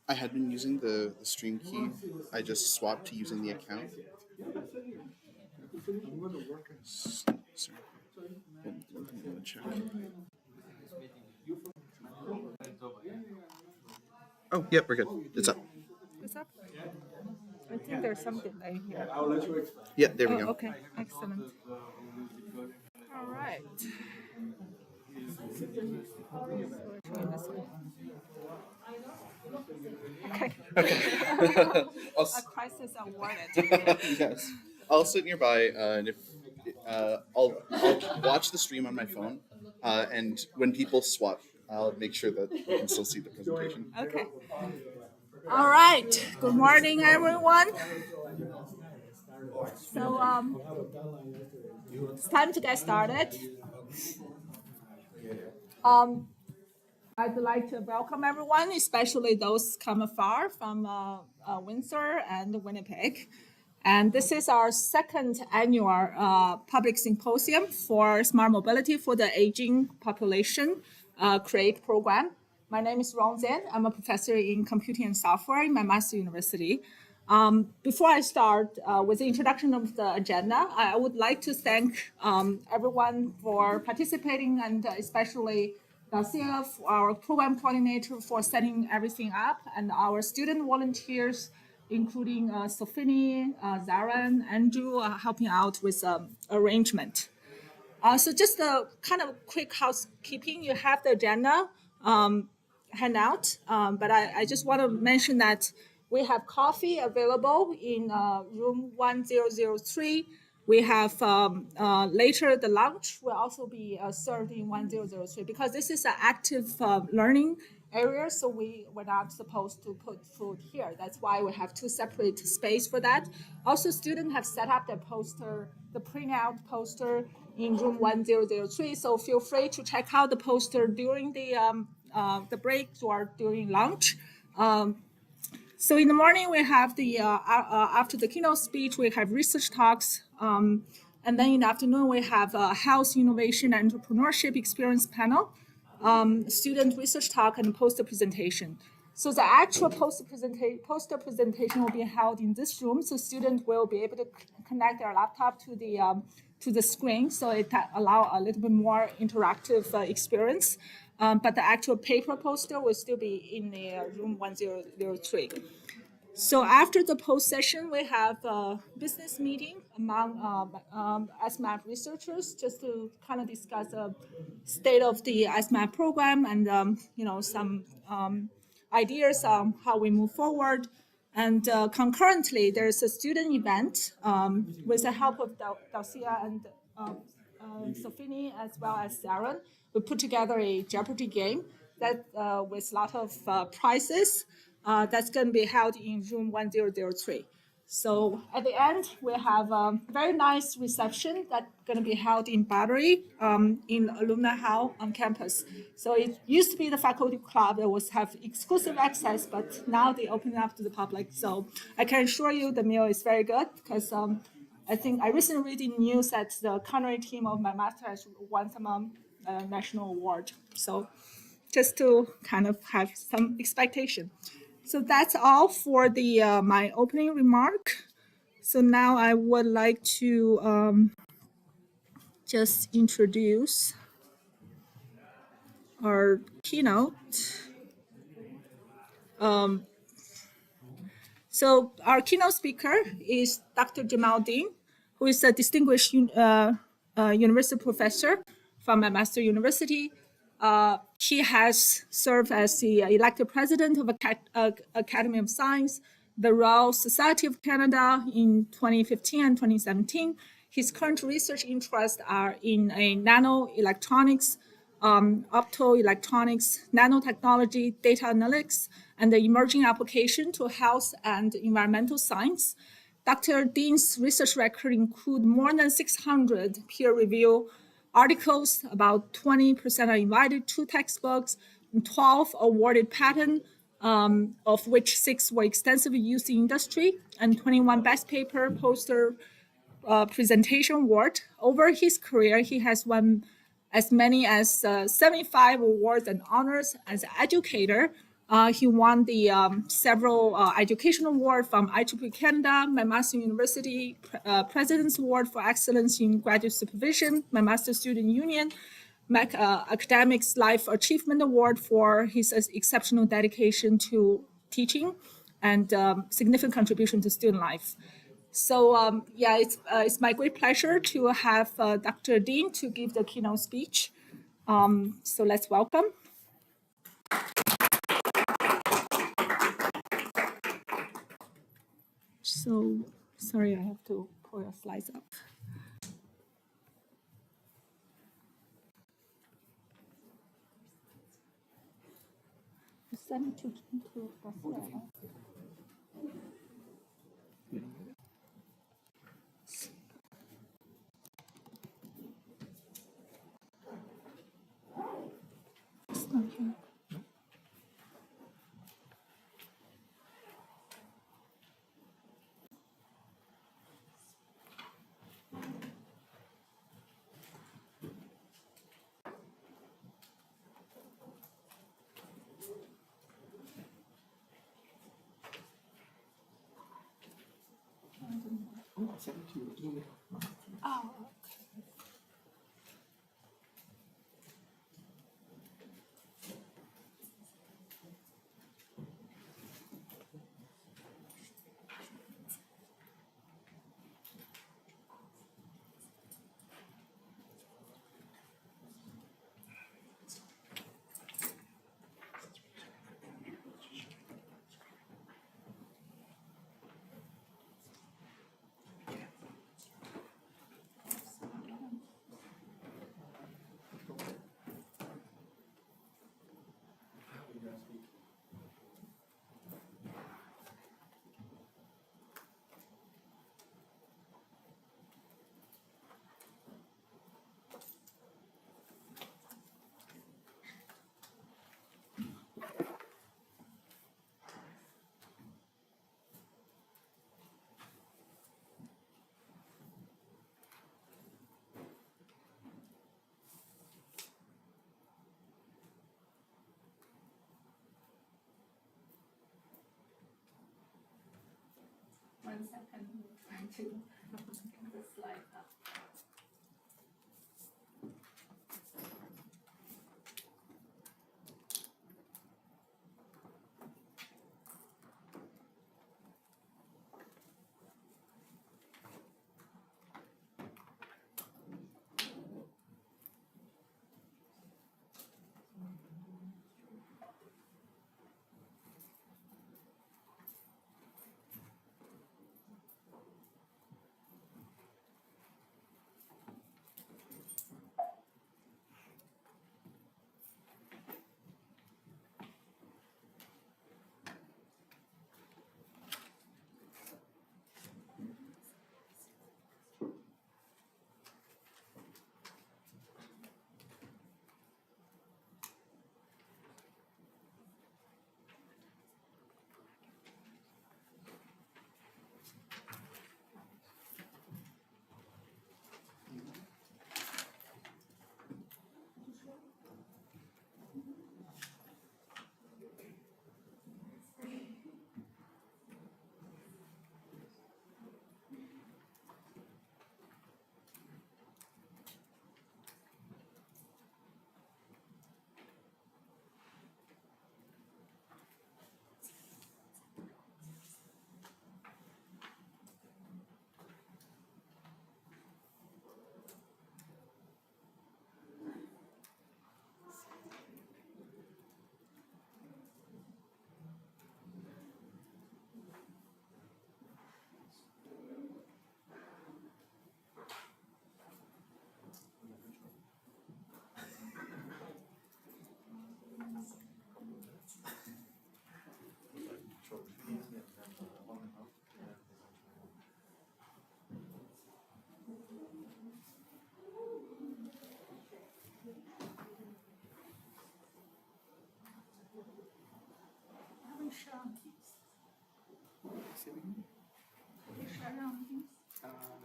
I had been using the stream key. I just swapped to using the account. Sorry. One thing I want to check. Oh, yep, we're good. It's up. It's up? I think there's some delay here. Yeah, there we go. Okay, excellent. All right. Okay. I'll, A crisis awarded. yes, I'll sit nearby, and if I'll watch the stream on my phone, and when people swap, I'll make sure that you can still see the presentation. Okay. All right. Good morning, everyone. So it's time to get started. I'd like to welcome everyone, especially those coming far from Windsor and Winnipeg. And this is our second annual Public Symposium for Smart Mobility for the Aging Population CREATE program. My name is Rong Zhen. I'm a professor in computing and software in my master's university. Before I start with the introduction of the agenda, I would like to thank everyone for participating, and especially Garcia, our program coordinator, for setting everything up, and our student volunteers, including Sofini, Zaran, Andrew, helping out with arrangement. So just a kind of quick housekeeping. You have the agenda handout, but I just want to mention that we have coffee available in room 1003. We have later the lunch will also be served in 1003 because this is an active learning area, so we're not supposed to put food here. That's why we have two separate space for that. Also, students have set up their poster, the printout poster in room 1003. So feel free to check out the poster during the breaks or during lunch. So in the morning, we have after the keynote speech, we have research talks. And then in the afternoon, we have a health, innovation, and entrepreneurship experience panel, student research talk, and poster presentation. So the actual poster presentation will be held in this room. So students will be able to connect their laptop to the screen. So it allow a little bit more interactive experience. But the actual paper poster will still be in the room 1003. So after the post session, we have a business meeting among sMAP researchers just to kind of discuss the state of the sMAP program and some ideas on how we move forward. And concurrently, there's a student event with the help of Garcia and Sofini as well as Sharon. We put together a Jeopardy game that with a lot of prizes that's going to be held in room 1003. So at the end, we have a very nice reception that's going to be held in Battery in Alumni Hall on campus. So it used to be the faculty club that was have exclusive access, but now they open it up to the public. So I can assure you the meal is very good because I think I recently read in the news that the culinary team of my master has won some national award. So just to kind of have some expectation. So that's all for the my opening remark. So now I would like to just introduce our keynote. So our keynote speaker is Dr. Jamal Dean, who is a distinguished university professor from my master university. He has served as the elected president of Academy of Science, the Royal Society of Canada in 2015 and 2017. His current research interests are in nanoelectronics, optoelectronics, nanotechnology, data analytics, and the emerging application to health and environmental science. Dr. Dean's research record includes more than 600 peer-reviewed articles, about 20% are invited, 2 textbooks, and 12 awarded patents, of which 6 were extensively used in industry, and 21 best paper, poster, presentation award. Over his career, he has won as many as 75 awards and honors as an educator, He won the several education awards from IEEE Canada, McMaster University President's Award for Excellence in Graduate Supervision, McMaster Student Union, Academics Life Achievement Award for his exceptional dedication to teaching and significant contribution to student life. So yeah, it's my great pleasure to have Dr. Dean to give the keynote speech. So let's welcome. So sorry, I have to pull your slides up. Send it to Garcia. It's not here. Oh, okay. One second, I'm trying to get the slide up.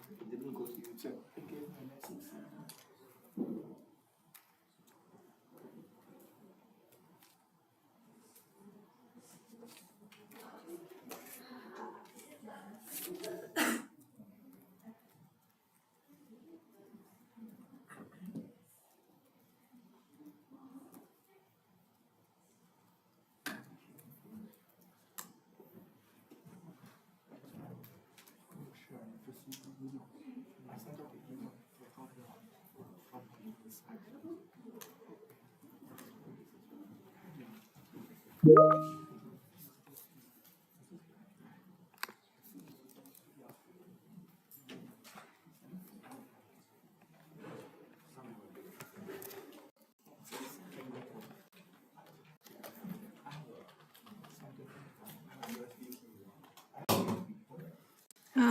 It didn't go to you. So again, my message. I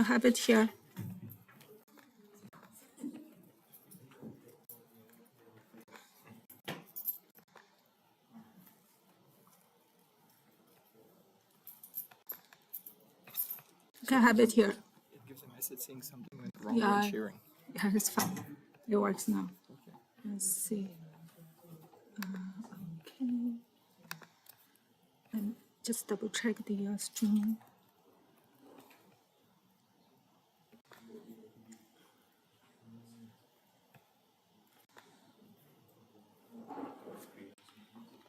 have it here. I have it here. It gives a message saying something went wrong Yeah. when sharing. Yeah, it's fine. It works now. Let's see. Okay. And just double check the stream.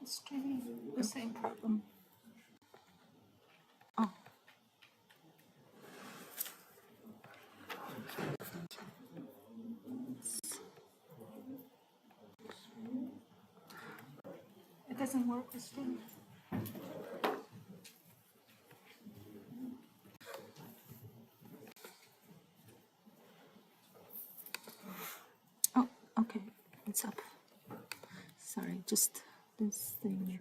Stream, the same problem. Oh. It doesn't work with stream. Oh, okay, it's up. Sorry, just this thing.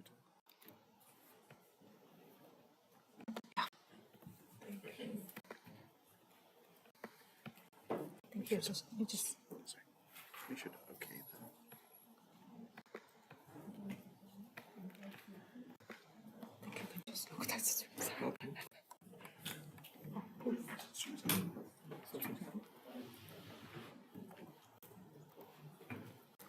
Yeah. Thank you. You just. Sorry. We should okay then. I think you can just look at the stream. Sorry.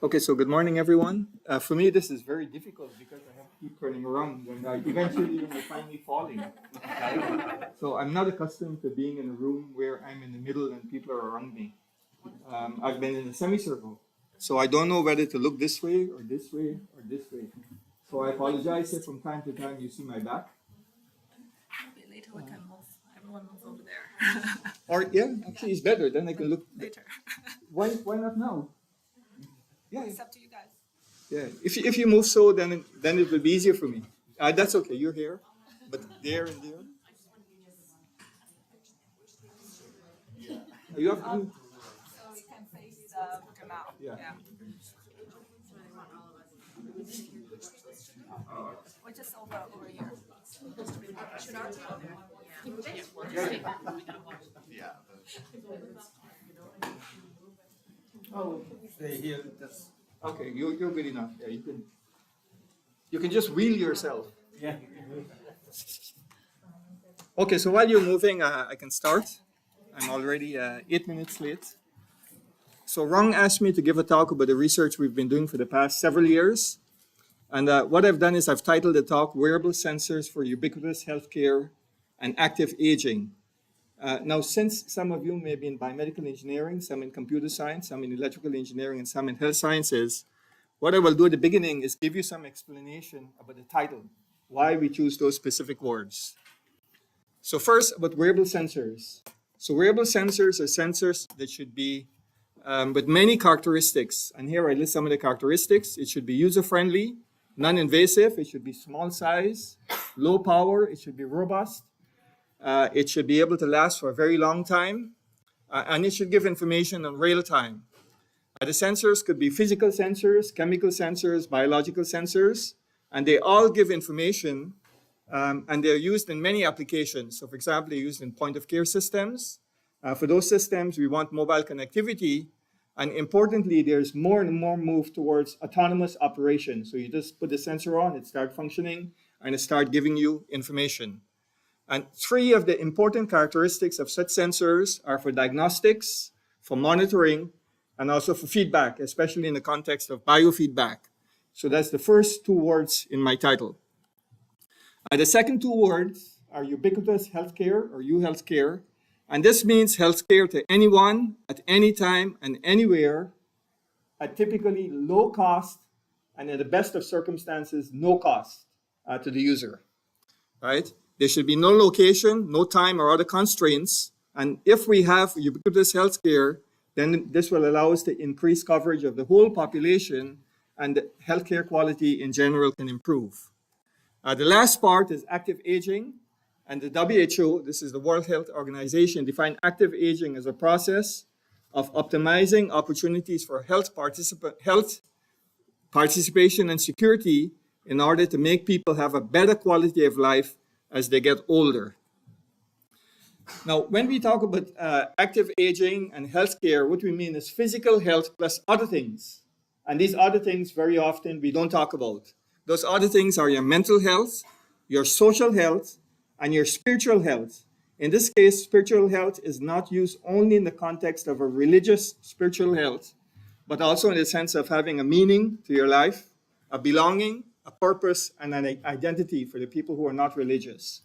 Okay, so good morning, everyone. For me, this is very difficult because I have to keep turning around when I eventually will find me falling. So I'm not accustomed to being in a room where I'm in the middle and people are around me. I've been in a semicircle, so I don't know whether to look this way or this way or this way. So I apologize if from time to time you see my back. Maybe later we can move. Everyone move over there. Or yeah, actually it's better. Then I can look. Later. Why not now? Yeah, It's up to you guys. yeah. If you move so, then it will be easier for me. That's okay. You're here, but there and there. You have to. So we can face the mouth. Yeah. We're just over here. Yeah. Oh, stay here. That's okay. You're good enough. Yeah, you can just wheel yourself. Yeah. Okay, so while you're moving, I can start. I'm already 8 minutes late. So Rong asked me to give a talk about the research we've been doing for the past several years. And what I've done is I've titled the talk Wearable Sensors for Ubiquitous Healthcare and Active Aging. Now, since some of you may be in biomedical engineering, some in computer science, some in electrical engineering, and some in health sciences, what I will do at the beginning is give you some explanation about the title, why we choose those specific words. So first, about wearable sensors. So wearable sensors are sensors that should be with many characteristics. And here I list some of the characteristics. It should be user-friendly, non-invasive. It should be small size, low power. It should be robust. It should be able to last for a very long time, and it should give information in real time. The sensors could be physical sensors, chemical sensors, biological sensors, and they all give information, and they're used in many applications. So for example, they're used in point-of-care systems. For those systems, we want mobile connectivity, and importantly, there's more and more move towards autonomous operation. So you just put the sensor on, it starts functioning, and it starts giving you information. And three of the important characteristics of such sensors are for diagnostics, for monitoring, and also for feedback, especially in the context of biofeedback. So that's the first two words in my title. The second two words are ubiquitous healthcare or U-healthcare. And this means healthcare to anyone, at any time and anywhere, at typically low cost, and in the best of circumstances, no cost to the user, right? There should be no location, no time, or other constraints. And if we have ubiquitous healthcare, then this will allow us to increase coverage of the whole population, and the healthcare quality in general can improve. The last part is active aging. And the WHO, this is the World Health Organization, defined active aging as a process of optimizing opportunities for health participation and security in order to make people have a better quality of life as they get older. Now, when we talk about active aging and healthcare, what we mean is physical health plus other things. And these other things, very often, we don't talk about. Those other things are your mental health, your social health, and your spiritual health. In this case, spiritual health is not used only in the context of a religious spiritual health, but also in the sense of having a meaning to your life, a belonging, a purpose, and an identity for the people who are not religious.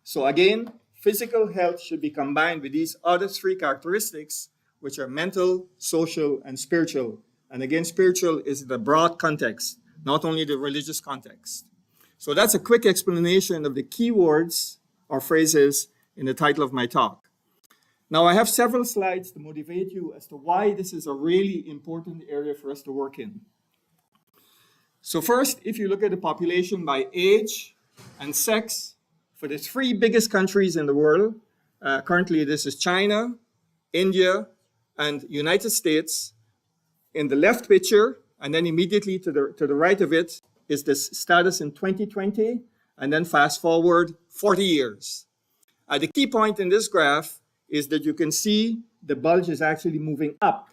So again, physical health should be combined with these other three characteristics, which are mental, social, and spiritual. And again, spiritual is the broad context, not only the religious context. So that's a quick explanation of the key words or phrases in the title of my talk. Now, I have several slides to motivate you as to why this is a really important area for us to work in. So first, if you look at the population by age and sex, for the three biggest countries in the world, currently this is China, India, and United States. In the left picture, and then immediately to the right of it, is this status in 2020, and then fast forward 40 years. The key point in this graph is that you can see the bulge is actually moving up.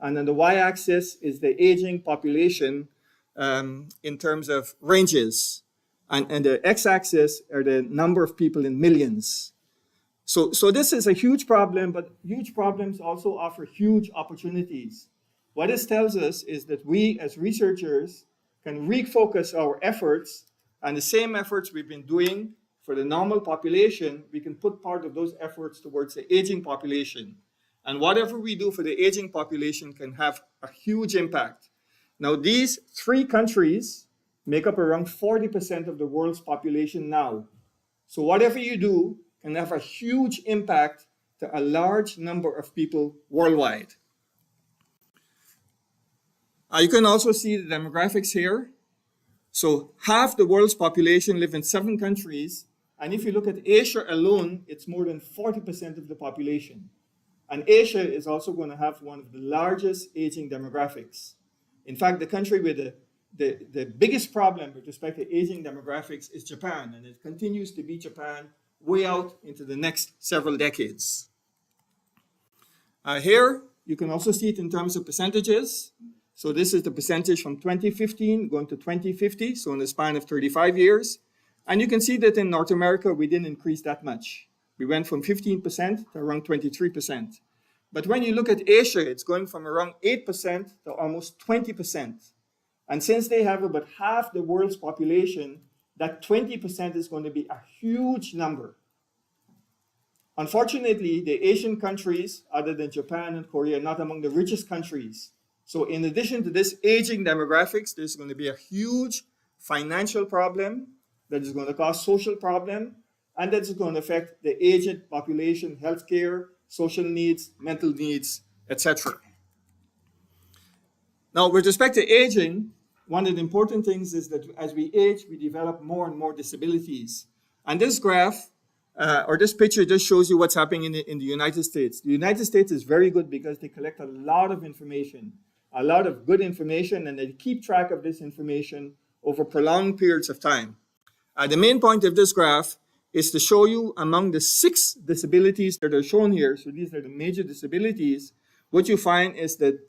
And on the y-axis is the aging population in terms of ranges. And the x-axis are the number of people in millions. So this is a huge problem, but huge problems also offer huge opportunities. What this tells us is that we as researchers can refocus our efforts, and the same efforts we've been doing for the normal population, we can put part of those efforts towards the aging population. And whatever we do for the aging population can have a huge impact. Now, these three countries make up around 40% of the world's population now. So whatever you do can have a huge impact to a large number of people worldwide. You can also see the demographics here. So half the world's population live in 7 countries. And if you look at Asia alone, it's more than 40% of the population. And Asia is also going to have one of the largest aging demographics. In fact, the country with the biggest problem with respect to aging demographics is Japan. And it continues to be Japan way out into the next several decades. Here, you can also see it in terms of percentages. So this is the percentage from 2015 going to 2050, so in the span of 35 years. And you can see that in North America, we didn't increase that much. We went from 15% to around 23%. But when you look at Asia, it's going from around 8% to almost 20%. And since they have about half the world's population, that 20% is going to be a huge number. Unfortunately, the Asian countries, other than Japan and Korea, are not among the richest countries. So in addition to this aging demographics, there's going to be a huge financial problem that is going to cause social problem, and that's going to affect the aged population, healthcare, social needs, mental needs, etc. Now, with respect to aging, one of the important things is that as we age, we develop more and more disabilities. And this graph, or this picture just shows you what's happening in the United States. The United States is very good because they collect a lot of information, a lot of good information, and they keep track of this information over prolonged periods of time. The main point of this graph is to show you among the 6 disabilities that are shown here, so these are the major disabilities, what you find is that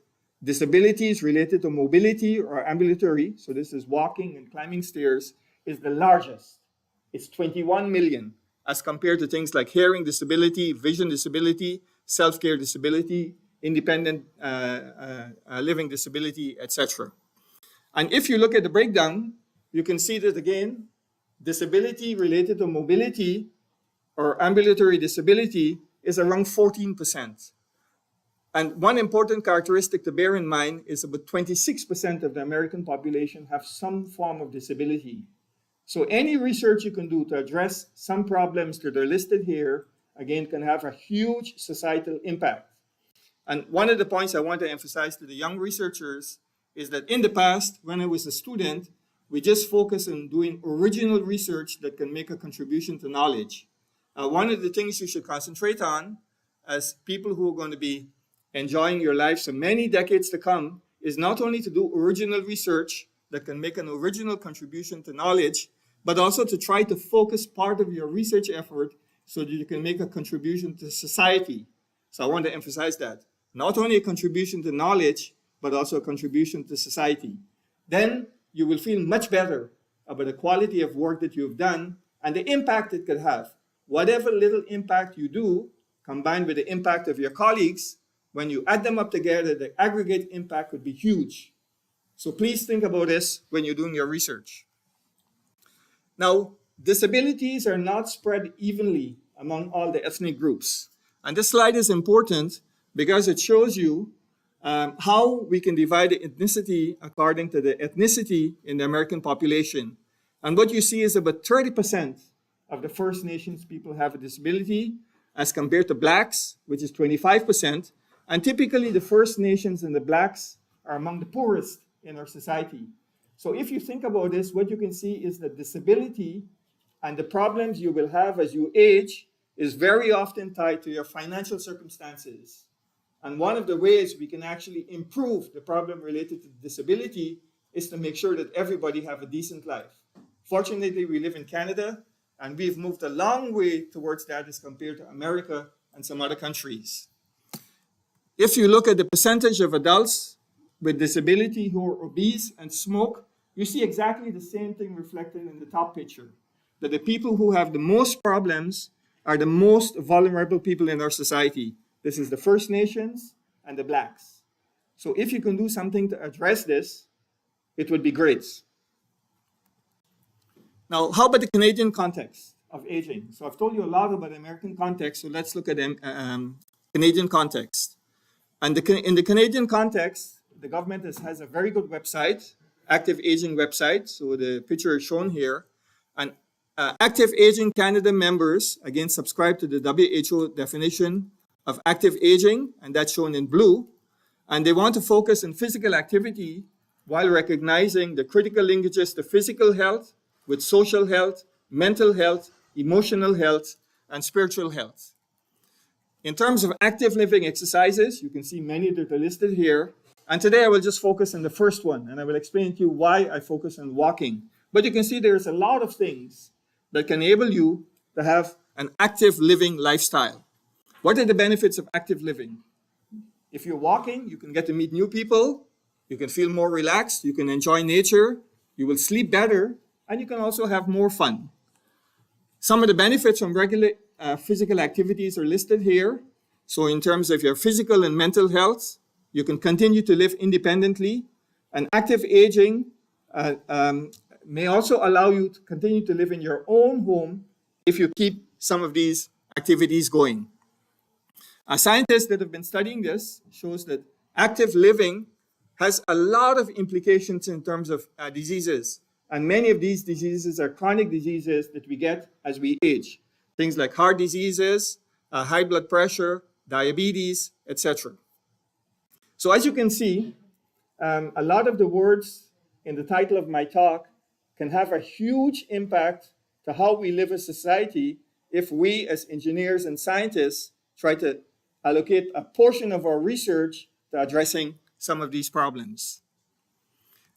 disabilities related to mobility or ambulatory, so this is walking and climbing stairs, is the largest. It's 21 million, as compared to things like hearing disability, vision disability, self-care disability, independent living disability, etc. And if you look at the breakdown, you can see that again, disability related to mobility or ambulatory disability is around 14%. And one important characteristic to bear in mind is about 26% of the American population have some form of disability. So any research you can do to address some problems that are listed here, again, can have a huge societal impact. And one of the points I want to emphasize to the young researchers is that in the past, when I was a student, We just focus on doing original research that can make a contribution to knowledge. One of the things you should concentrate on as people who are going to be enjoying your lives for many decades to come is not only to do original research that can make an original contribution to knowledge, but also to try to focus part of your research effort so that you can make a contribution to society. So I want to emphasize that. Not only a contribution to knowledge, but also a contribution to society. Then you will feel much better about the quality of work that you've done and the impact it could have. Whatever little impact you do, combined with the impact of your colleagues, when you add them up together, the aggregate impact would be huge. So please think about this when you're doing your research. Now, disabilities are not spread evenly among all the ethnic groups. And this slide is important because it shows you how we can divide the ethnicity according to the ethnicity in the American population. And what you see is about 30% of the First Nations people have a disability as compared to blacks, which is 25%. And typically the First Nations and the blacks are among the poorest in our society. So if you think about this, what you can see is that disability and the problems you will have as you age is very often tied to your financial circumstances. And one of the ways we can actually improve the problem related to disability is to make sure that everybody have a decent life. Fortunately, we live in Canada, and we've moved a long way towards that as compared to America and some other countries. If you look at the percentage of adults with disability who are obese and smoke, you see exactly the same thing reflected in the top picture, that the people who have the most problems are the most vulnerable people in our society. This is the First Nations and the blacks. So if you can do something to address this, it would be great. Now, how about the Canadian context of aging? So I've told you a lot about the American context, so let's look at the Canadian context. And in the Canadian context, the government has a very good website, Active Aging website, so the picture is shown here. And Active Aging Canada members, again, subscribe to the WHO definition of active aging, and that's shown in blue. And they want to focus on physical activity while recognizing the critical linkages to physical health with social health, mental health, emotional health, and spiritual health. In terms of active living exercises, you can see many that are listed here. And today I will just focus on the first one, and I will explain to you why I focus on walking. But you can see there's a lot of things that can enable you to have an active living lifestyle. What are the benefits of active living? If you're walking, you can get to meet new people, you can feel more relaxed, you can enjoy nature, you will sleep better, and you can also have more fun. Some of the benefits from regular physical activities are listed here. So in terms of your physical and mental health, you can continue to live independently. And active aging may also allow you to continue to live in your own home if you keep some of these activities going. Scientists that have been studying this shows that active living has a lot of implications in terms of diseases. And many of these diseases are chronic diseases that we get as we age. Things like heart diseases, high blood pressure, diabetes, etc. So as you can see, a lot of the words in the title of my talk can have a huge impact to how we live as society if we as engineers and scientists try to allocate a portion of our research to addressing some of these problems.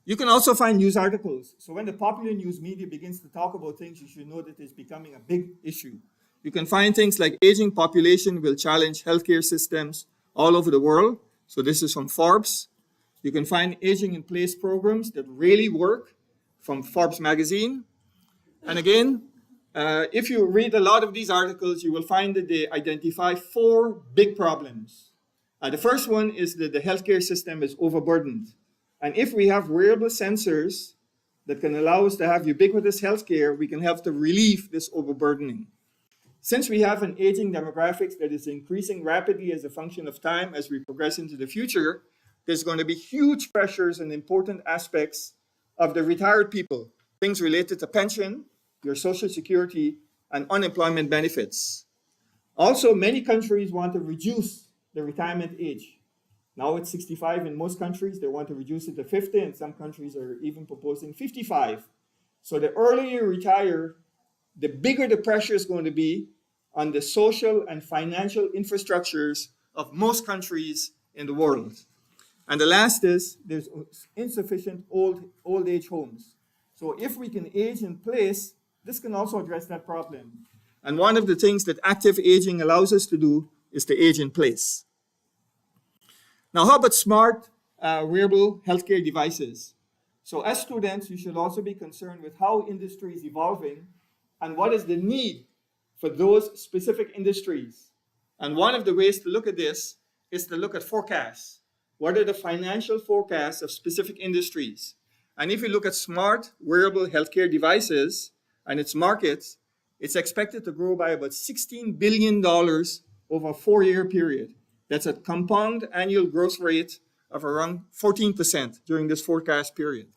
You can also find news articles. So when the popular news media begins to talk about things, you should know that it's becoming a big issue. You can find things like aging population will challenge healthcare systems all over the world. So this is from Forbes. You can find aging in place programs that really work from Forbes magazine. And again, if you read a lot of these articles, you will find that they identify 4 big problems. The first one is that the healthcare system is overburdened. And if we have wearable sensors that can allow us to have ubiquitous healthcare, we can help to relieve this overburdening. Since we have an aging demographics that is increasing rapidly as a function of time as we progress into the future, there's going to be huge pressures on important aspects of the retired people, things related to pension, your social security, and unemployment benefits. Also, many countries want to reduce the retirement age. Now it's 65 in most countries. They want to reduce it to 50, and some countries are even proposing 55. So the earlier you retire, the bigger the pressure is going to be on the social and financial infrastructures of most countries in the world. And the last is there's insufficient old age homes. So if we can age in place, this can also address that problem. And one of the things that active aging allows us to do is to age in place. Now, how about smart wearable healthcare devices? So as students, you should also be concerned with how industry is evolving and what is the need for those specific industries. And one of the ways to look at this is to look at forecasts. What are the financial forecasts of specific industries? And if you look at smart wearable healthcare devices and its markets, it's expected to grow by about $16 billion over a 4-year period. That's a compound annual growth rate of around 14% during this forecast period.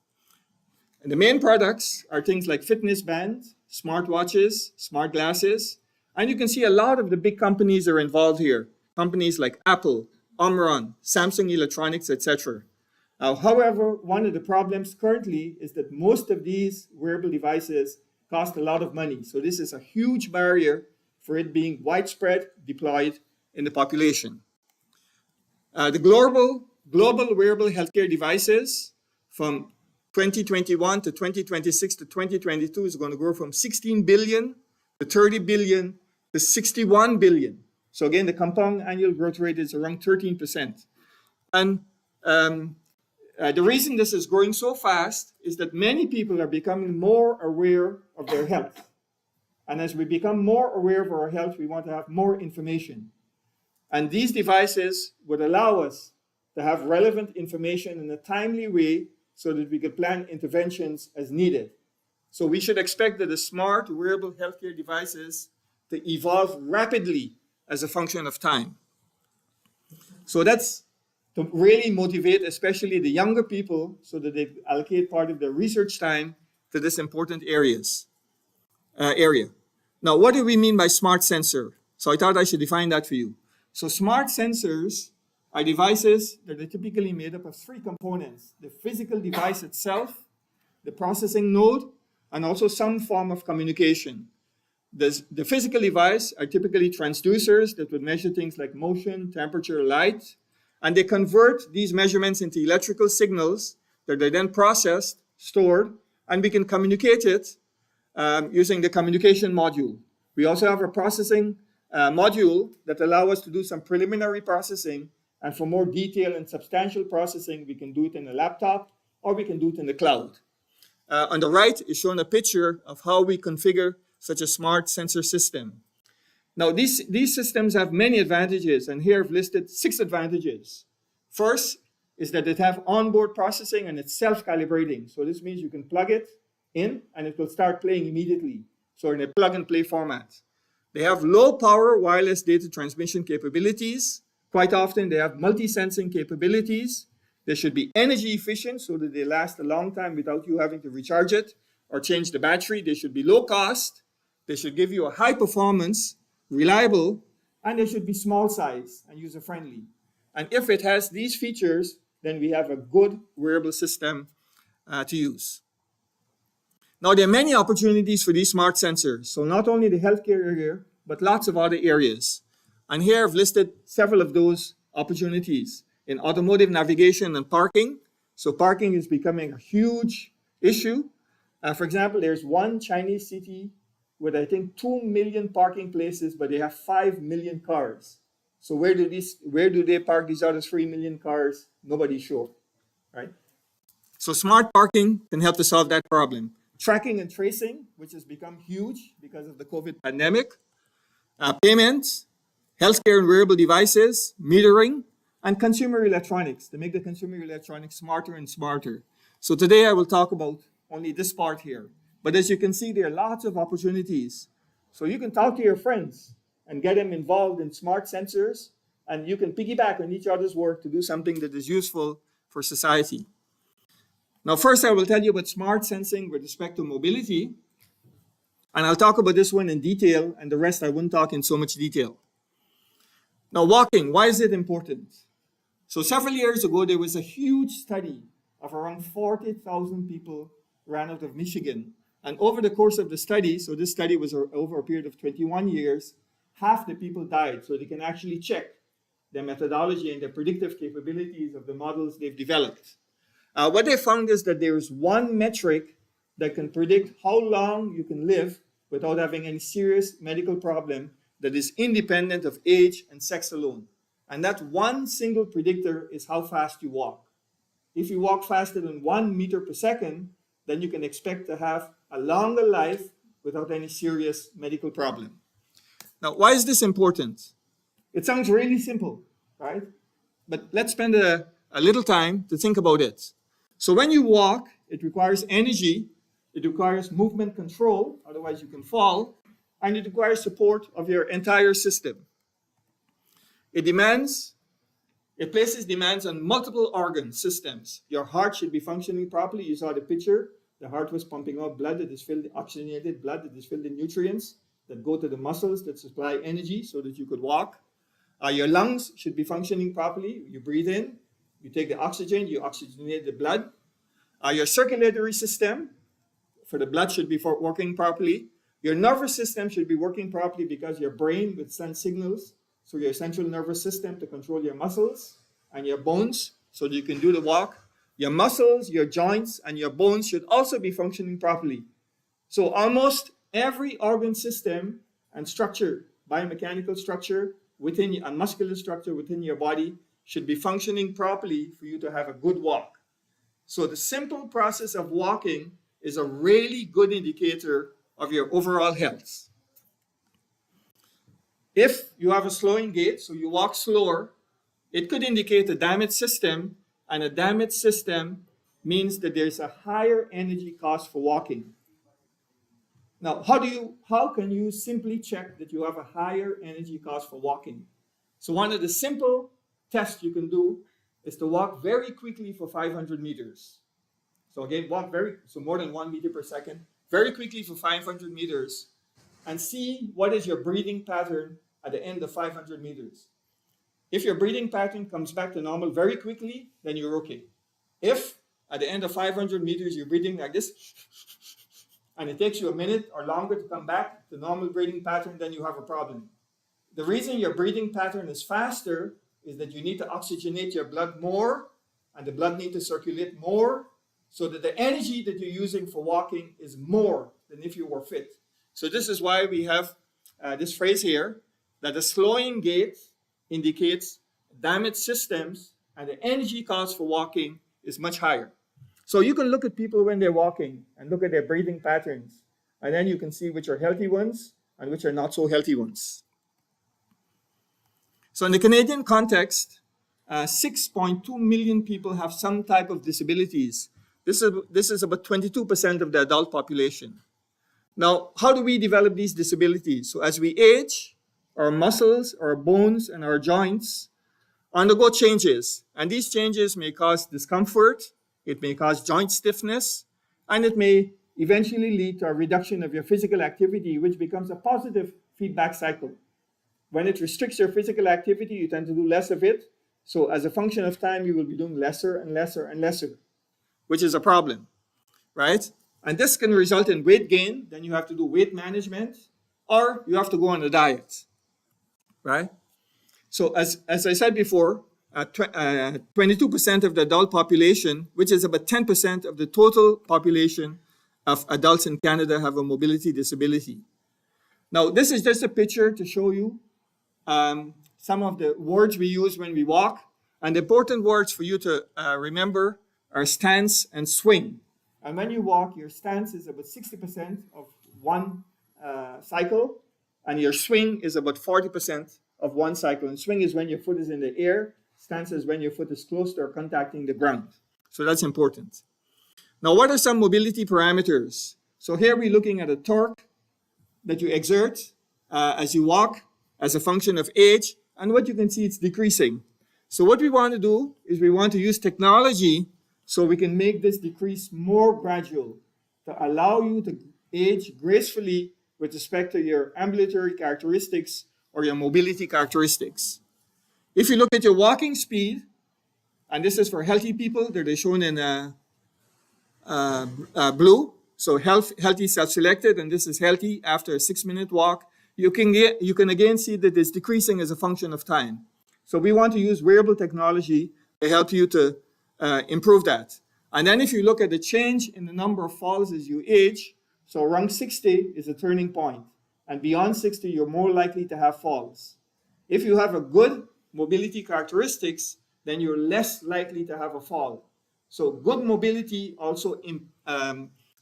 And the main products are things like fitness bands, smartwatches, smart glasses, and you can see a lot of the big companies are involved here. Companies like Apple, Omron, Samsung Electronics, etc. However, one of the problems currently is that most of these wearable devices cost a lot of money. So this is a huge barrier for it being widespread deployed in the population. The global wearable healthcare devices from 2021 to 2026 to 2022 is going to grow from 16 billion to 30 billion to 61 billion. So again, the compound annual growth rate is around 13%. And the reason this is growing so fast is that many people are becoming more aware of their health. And as we become more aware of our health, we want to have more information. And these devices would allow us to have relevant information in a timely way so that we can plan interventions as needed. So we should expect that the smart wearable healthcare devices to evolve rapidly as a function of time. So that's to really motivate especially the younger people so that they allocate part of their research time to this important area. Now, what do we mean by smart sensor? So I thought I should define that for you. So smart sensors are devices that are typically made up of 3 components: the physical device itself, the processing node, and also some form of communication. The physical device are typically transducers that would measure things like motion, temperature, light, and they convert these measurements into electrical signals that are then processed, stored, and we can communicate it using the communication module. We also have a processing module that allows us to do some preliminary processing, and for more detailed and substantial processing, we can do it in a laptop or we can do it in the cloud. On the right is shown a picture of how we configure such a smart sensor system. Now, these systems have many advantages, and here I've listed 6 advantages. First is that it have onboard processing and it's self-calibrating. So this means you can plug it in and it will start playing immediately. So in a plug-and-play format. They have low-power wireless data transmission capabilities. Quite often they have multi-sensing capabilities. They should be energy efficient so that they last a long time without you having to recharge it or change the battery. They should be low cost. They should give you a high performance, reliable, and they should be small size and user friendly. And if it has these features, then we have a good wearable system to use. Now, there are many opportunities for these smart sensors. So not only the healthcare area, but lots of other areas. And here I've listed several of those opportunities in automotive navigation and parking. So parking is becoming a huge issue. For example, there's one Chinese city with, I think, 2 million parking places, but they have 5 million cars. So where do they park these other 3 million cars? Nobody's sure, right? So smart parking can help to solve that problem. Tracking and tracing, which has become huge because of the COVID pandemic. Payments, healthcare and wearable devices, metering, and consumer electronics to make the consumer electronics smarter and smarter. So today I will talk about only this part here. But as you can see, there are lots of opportunities. So you can talk to your friends and get them involved in smart sensors, and you can piggyback on each other's work to do something that is useful for society. Now, first I will tell you about smart sensing with respect to mobility, and I'll talk about this one in detail, and the rest I won't talk in so much detail. Now, walking, why is it important? So several years ago, there was a huge study of around 40,000 people ran out of Michigan. And over the course of the study, so this study was over a period of 21 years, half the people died. So they can actually check the methodology and the predictive capabilities of the models they've developed. What they found is that there is one metric that can predict how long you can live without having any serious medical problem that is independent of age and sex alone. And that one single predictor is how fast you walk. If you walk faster than 1 meter per second, then you can expect to have a longer life without any serious medical problem. Now, why is this important? It sounds really simple, right? But let's spend a little time to think about it. So when you walk, it requires energy, it requires movement control, otherwise you can fall, and it requires support of your entire system. It places demands on multiple organ systems. Your heart should be functioning properly. You saw the picture. The heart was pumping out blood that is filled, oxygenated blood that is filled with nutrients that go to the muscles that supply energy so that you could walk. Your lungs should be functioning properly. You breathe in, you take the oxygen, you oxygenate the blood. Your circulatory system for the blood should be working properly. Your nervous system should be working properly because your brain will send signals through your central nervous system to control your muscles and your bones so that you can do the walk. Your muscles, your joints, and your bones should also be functioning properly. So almost every organ system and structure, biomechanical structure within and muscular structure within your body should be functioning properly for you to have a good walk. So the simple process of walking is a really good indicator of your overall health. If you have a slowing gait, so you walk slower, it could indicate a damaged system, and a damaged system means that there's a higher energy cost for walking. Now, how can you simply check that you have a higher energy cost for walking? So one of the simple tests you can do is to walk very quickly for 500 meters. So again, more than 1 meter per second, very quickly for 500 meters, and see what is your breathing pattern at the end of 500 meters. If your breathing pattern comes back to normal very quickly, then you're okay. If at the end of 500 meters you're breathing like this, and it takes you a minute or longer to come back to normal breathing pattern, then you have a problem. The reason your breathing pattern is faster is that you need to oxygenate your blood more, and the blood needs to circulate more, so that the energy that you're using for walking is more than if you were fit. So this is why we have this phrase here, that a slowing gait indicates damaged systems and the energy cost for walking is much higher. So you can look at people when they're walking and look at their breathing patterns, and then you can see which are healthy ones and which are not so healthy ones. So in the Canadian context, 6.2 million people have some type of disabilities. This is about 22% of the adult population. Now, how do we develop these disabilities? So as we age, our muscles, our bones, and our joints undergo changes. And these changes may cause discomfort, it may cause joint stiffness, and it may eventually lead to a reduction of your physical activity, which becomes a positive feedback cycle. When it restricts your physical activity, you tend to do less of it. So as a function of time, you will be doing lesser and lesser and lesser, which is a problem, right? And this can result in weight gain. Then you have to do weight management, or you have to go on a diet, right? So as I said before, 22% of the adult population, which is about 10% of the total population of adults in Canada, have a mobility disability. Now, this is just a picture to show you some of the words we use when we walk. And the important words for you to remember are stance and swing. And when you walk, your stance is about 60% of one cycle, and your swing is about 40% of one cycle. And swing is when your foot is in the air. Stance is when your foot is close to or contacting the ground. So that's important. Now, what are some mobility parameters? So here we're looking at a torque that you exert as you walk as a function of age. And what you can see, it's decreasing. So what we want to do is we want to use technology so we can make this decrease more gradual to allow you to age gracefully with respect to your ambulatory characteristics or your mobility characteristics. If you look at your walking speed, And this is for healthy people. They're shown in blue. So healthy self-selected, and this is healthy after a 6-minute walk. You can again see that it's decreasing as a function of time. So we want to use wearable technology to help you to improve that. And then if you look at the change in the number of falls as you age, so around 60 is a turning point. And beyond 60, you're more likely to have falls. If you have a good mobility characteristics, then you're less likely to have a fall. So good mobility also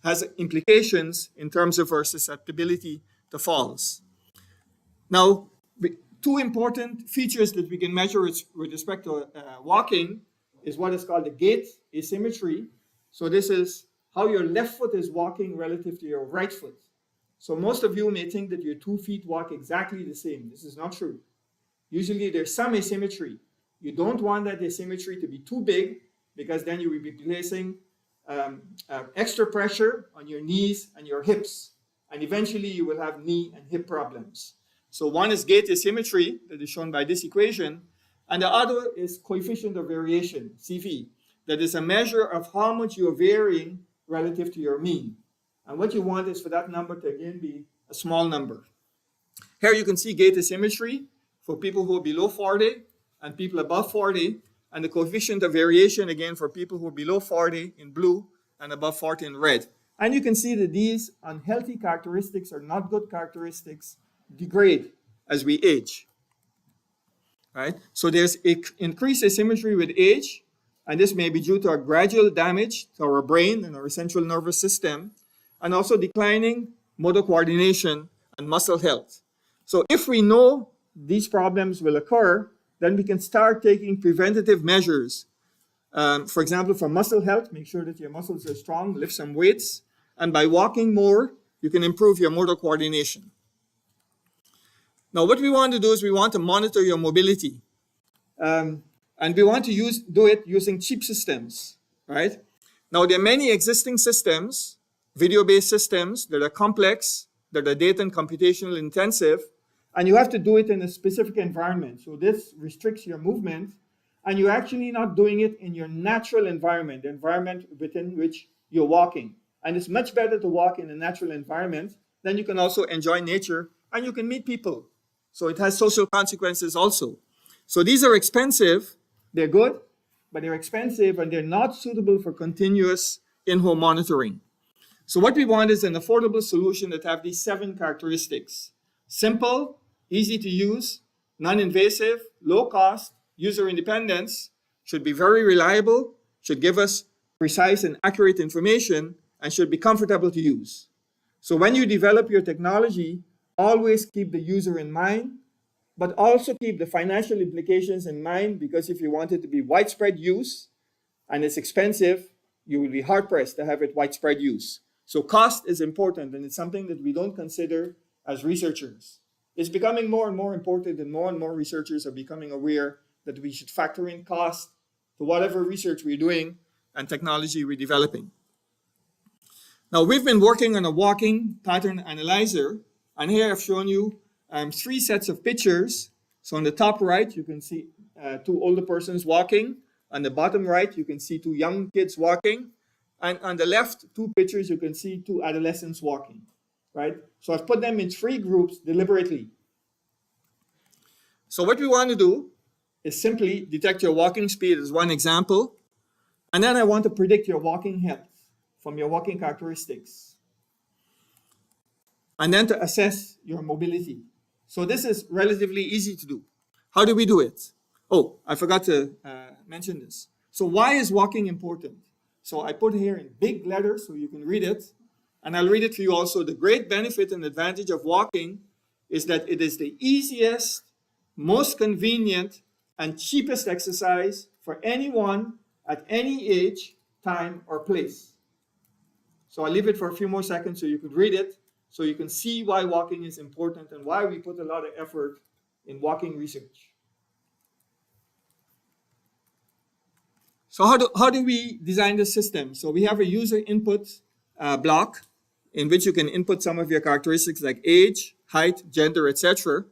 has implications in terms of our susceptibility to falls. Now, two important features that we can measure with respect to walking is what is called the gait asymmetry. So this is how your left foot is walking relative to your right foot. So most of you may think that your 2 feet walk exactly the same. This is not true. Usually there's some asymmetry. You don't want that asymmetry to be too big, because then you will be placing extra pressure on your knees and your hips. And eventually you will have knee and hip problems. So one is gait asymmetry, that is shown by this equation. And the other is coefficient of variation, CV. That is a measure of how much you're varying relative to your mean. And what you want is for that number to again be a small number. Here you can see gait asymmetry for people who are below 40 and people above 40. And the coefficient of variation, again, for people who are below 40 in blue and above 40 in red. And you can see that these unhealthy characteristics or not good characteristics degrade as we age. Right? So there's increased asymmetry with age, and this may be due to a gradual damage to our brain and our central nervous system, and also declining motor coordination and muscle health. So if we know these problems will occur, then we can start taking preventative measures. For example, for muscle health, make sure that your muscles are strong, lift some weights, and by walking more, you can improve your motor coordination. Now, what we want to do is we want to monitor your mobility. And we want to do it using cheap systems, right? Now, there are many existing systems, video-based systems that are complex, that are data and computational intensive, and you have to do it in a specific environment. So this restricts your movement, and you're actually not doing it in your natural environment, the environment within which you're walking. And it's much better to walk in a natural environment. Then you can also enjoy nature, and you can meet people. So it has social consequences also. So these are expensive. They're good, but they're expensive, and they're not suitable for continuous in-home monitoring. So what we want is an affordable solution that have these 7 characteristics. Simple, easy to use, non-invasive, low cost, user independence, should be very reliable, should give us precise and accurate information, and should be comfortable to use. So when you develop your technology, always keep the user in mind, but also keep the financial implications in mind, because if you want it to be widespread use and it's expensive, you will be hard-pressed to have it widespread use. So cost is important, and it's something that we don't consider as researchers. It's becoming more and more important, and more researchers are becoming aware that we should factor in cost to whatever research we're doing and technology we're developing. Now, we've been working on a walking pattern analyzer, and here I've shown you 3 sets of pictures. So on the top right, you can see 2 older persons walking. On the bottom right, you can see 2 young kids walking. And on the left, 2 pictures, you can see 2 adolescents walking, right? So I've put them in 3 groups deliberately. So what we want to do is simply detect your walking speed as one example. And then I want to predict your walking health from your walking characteristics. And then to assess your mobility. So this is relatively easy to do. How do we do it? Oh, I forgot to mention this. So why is walking important? So I put here in big letters so you can read it. And I'll read it for you also. The great benefit and advantage of walking is that it is the easiest, most convenient, and cheapest exercise for anyone at any age, time, or place. So I'll leave it for a few more seconds so you can read it, so you can see why walking is important and why we put a lot of effort in walking research. So how do we design the system? So we have a user input block in which you can input some of your characteristics like age, height, gender, etc.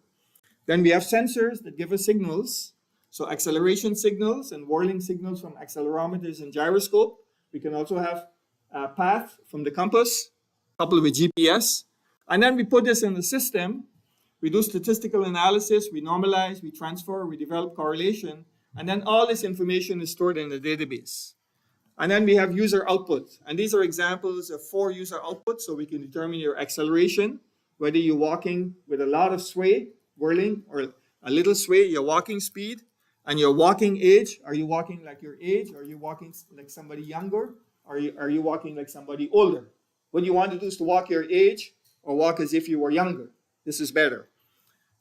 Then we have sensors that give us signals. So acceleration signals and whirling signals from accelerometers and gyroscope. We can also have a path from the compass coupled with GPS. And then we put this in the system. We do statistical analysis, we normalize, we transfer, we develop correlation, and then all this information is stored in the database. And then we have user output. And these are examples of 4 user outputs, so we can determine your acceleration, whether you're walking with a lot of sway, whirling, or a little sway, your walking speed, and your walking age. Are you walking like your age? Are you walking like somebody younger? Are you walking like somebody older? What you want to do is to walk your age or walk as if you were younger. This is better.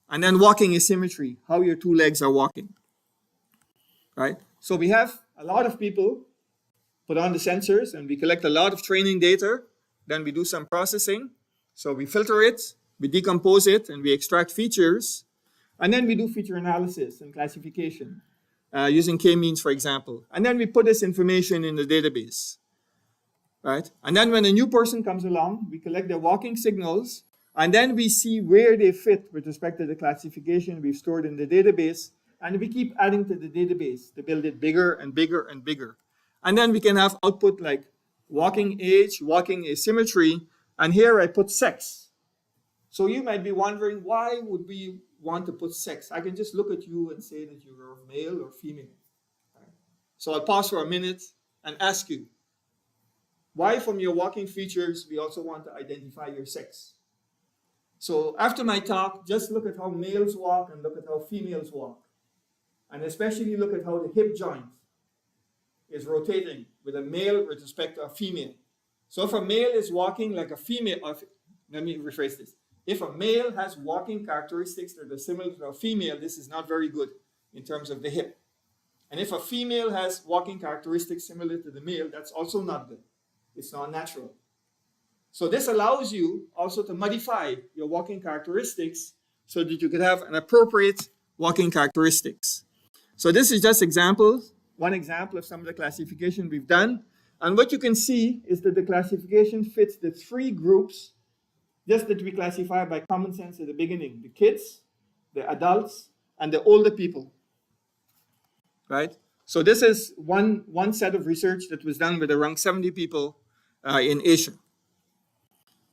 And then walking asymmetry, how your 2 legs are walking. Right? So we have a lot of people put on the sensors and we collect a lot of training data. Then we do some processing. So we filter it, we decompose it, and we extract features. And then we do feature analysis and classification using k-means, for example. And then we put this information in the database. Right? And then when a new person comes along, we collect their walking signals, and then we see where they fit with respect to the classification we've stored in the database, and we keep adding to the database to build it bigger and bigger and bigger. And then we can have output like walking age, walking asymmetry, and here I put sex. So you might be wondering, why would we want to put sex? I can just look at you and say that you're male or female. Right? So I'll pause for a minute and ask you, why from your walking features we also want to identify your sex? So after my talk, just look at how males walk and look at how females walk. And especially look at how the hip joint is rotating with a male with respect to a female. So if a male is walking like a female, let me rephrase this. If a male has walking characteristics that are similar to a female, this is not very good in terms of the hip. And if a female has walking characteristics similar to the male, that's also not good. It's not natural. So this allows you also to modify your walking characteristics so that you can have an appropriate walking characteristics. So this is just one example of some of the classification we've done. And what you can see is that the classification fits the 3 groups just that we classify by common sense at the beginning: the kids, the adults, and the older people. Right? So this is one set of research that was done with around 70 people in Asia.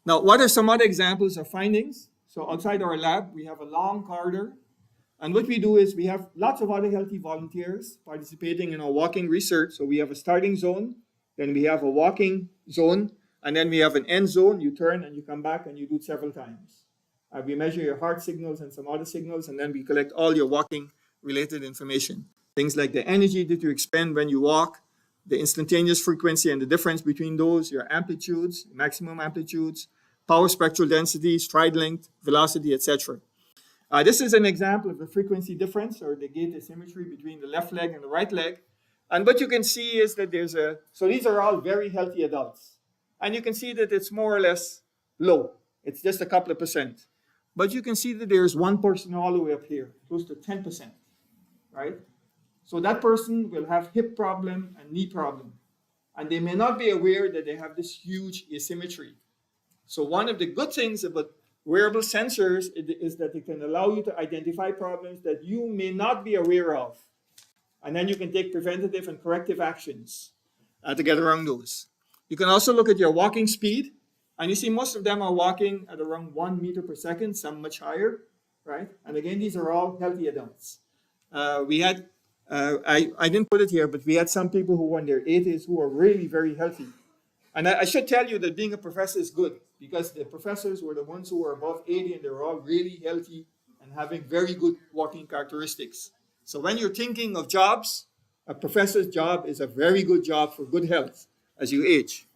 Now, what are some other examples of findings? So outside our lab, we have a long corridor. And what we do is we have lots of other healthy volunteers participating in our walking research. So we have a starting zone, then we have a walking zone, and then we have an end zone. You turn and you come back and you do it several times. We measure your heart signals and some other signals, and then we collect all your walking related information. Things like the energy that you expend when you walk, the instantaneous frequency and the difference between those, your amplitudes, maximum amplitudes, power spectral density, stride length, velocity, etc. This is an example of the frequency difference or the gait asymmetry between the left leg and the right leg. And what you can see is that so these are all very healthy adults. And you can see that it's more or less low. It's just a couple of percent. But you can see that there's one person all the way up here, close to 10%, right? So that person will have hip problem and knee problem. And they may not be aware that they have this huge asymmetry. So one of the good things about wearable sensors is that it can allow you to identify problems that you may not be aware of. And then you can take preventative and corrective actions to get around those. You can also look at your walking speed. And you see most of them are walking at around 1 meter per second, some much higher, right? And again, these are all healthy adults. I didn't put it here, but we had some people who were in their 80s who were really very healthy. And I should tell you that being a professor is good, because the professors were the ones who were above 80 and they were all really healthy and having very good walking characteristics. So when you're thinking of jobs, a professor's job is a very good job for good health as you age.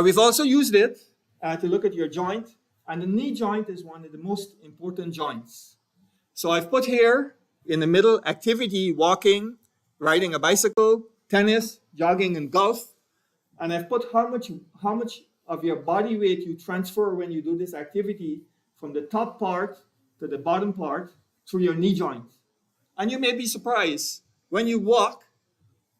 We've also used it to look at your joint, and the knee joint is one of the most important joints. So I've put here in the middle activity, walking, riding a bicycle, tennis, jogging, and golf. And I've put how much of your body weight you transfer when you do this activity from the top part to the bottom part through your knee joint. And you may be surprised, when you walk,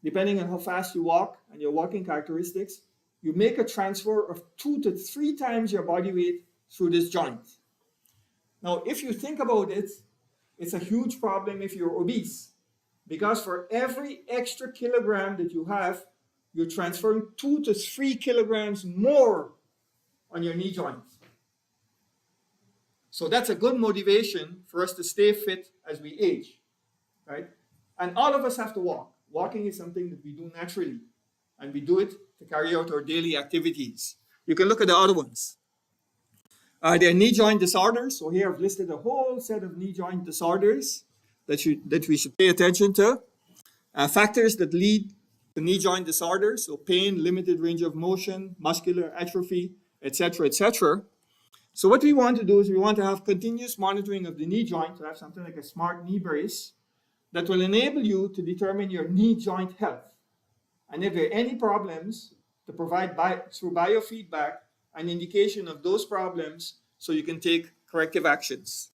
depending on how fast you walk and your walking characteristics, you make a transfer of 2 to 3 times your body weight through this joint. Now, if you think about it, it's a huge problem if you're obese, because for every extra kilogram that you have, you're transferring 2 to 3 kilograms more on your knee joints. So that's a good motivation for us to stay fit as we age, right? And all of us have to walk. Walking is something that we do naturally, and we do it to carry out our daily activities. You can look at the other ones. There are knee joint disorders. So here I've listed a whole set of knee joint disorders that we should pay attention to. Factors that lead to knee joint disorders, so pain, limited range of motion, muscular atrophy, etc., etc. So what we want to do is we want to have continuous monitoring of the knee joint, to have something like a smart knee brace that will enable you to determine your knee joint health. And if there are any problems, to provide through biofeedback an indication of those problems so you can take corrective actions.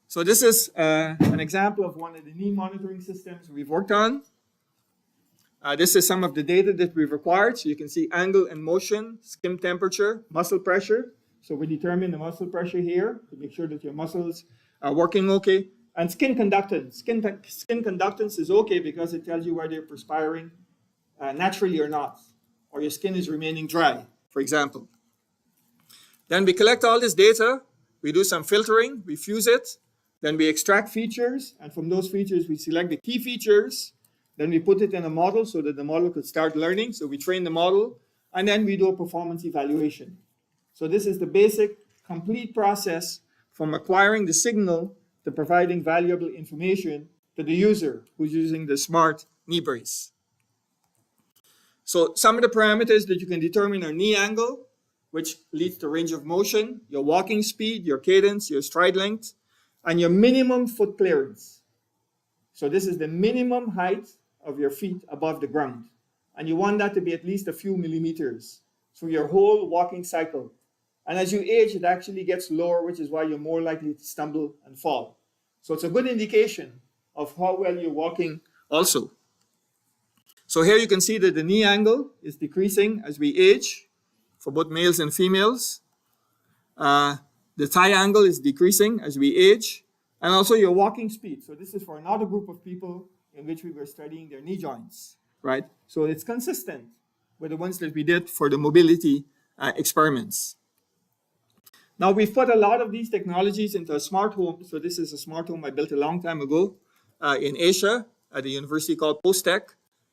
So this is an example of one of the knee monitoring systems we've worked on. This is some of the data that we've required. So you can see angle and motion, skin temperature, muscle pressure. So we determine the muscle pressure here to make sure that your muscles are working okay. And skin conductance. Skin conductance is okay because it tells you whether you're perspiring naturally or not, or your skin is remaining dry, for example. Then we collect all this data, we do some filtering, we fuse it, then we extract features, and from those features we select the key features, then we put it in a model so that the model could start learning, so we train the model, and then we do a performance evaluation. So this is the basic, complete process from acquiring the signal to providing valuable information to the user who's using the smart knee brace. So some of the parameters that you can determine are knee angle, which leads to range of motion, your walking speed, your cadence, your stride length, and your minimum foot clearance. So this is the minimum height of your feet above the ground. And you want that to be at least a few millimeters through your whole walking cycle. And as you age, it actually gets lower, which is why you're more likely to stumble and fall. So it's a good indication of how well you're walking also. So here you can see that the knee angle is decreasing as we age for both males and females. The thigh angle is decreasing as we age, and also your walking speed. So this is for another group of people in which we were studying their knee joints, right? So it's consistent with the ones that we did for the mobility experiments. Now we've put a lot of these technologies into a smart home. So this is a smart home I built a long time ago in Asia at a university called Postec.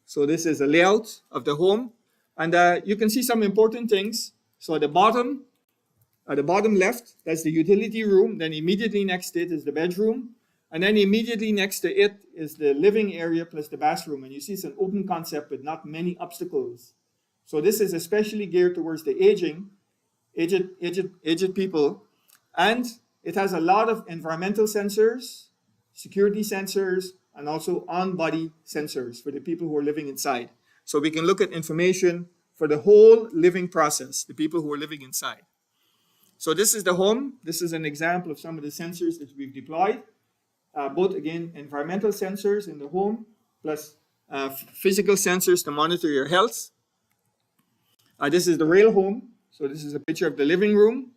So this is a layout of the home, and you can see some important things. So at the bottom left, that's the utility room. Then immediately next to it is the bedroom, and then immediately next to it is the living area plus the bathroom. And you see it's an open concept with not many obstacles. So this is especially geared towards the aged people, and it has a lot of environmental sensors, security sensors, and also on-body sensors for the people who are living inside. So we can look at information for the whole living process, the people who are living inside. So this is the home. This is an example of some of the sensors that we've deployed. Both, again, environmental sensors in the home, plus physical sensors to monitor your health. This is the rail home. So this is a picture of the living room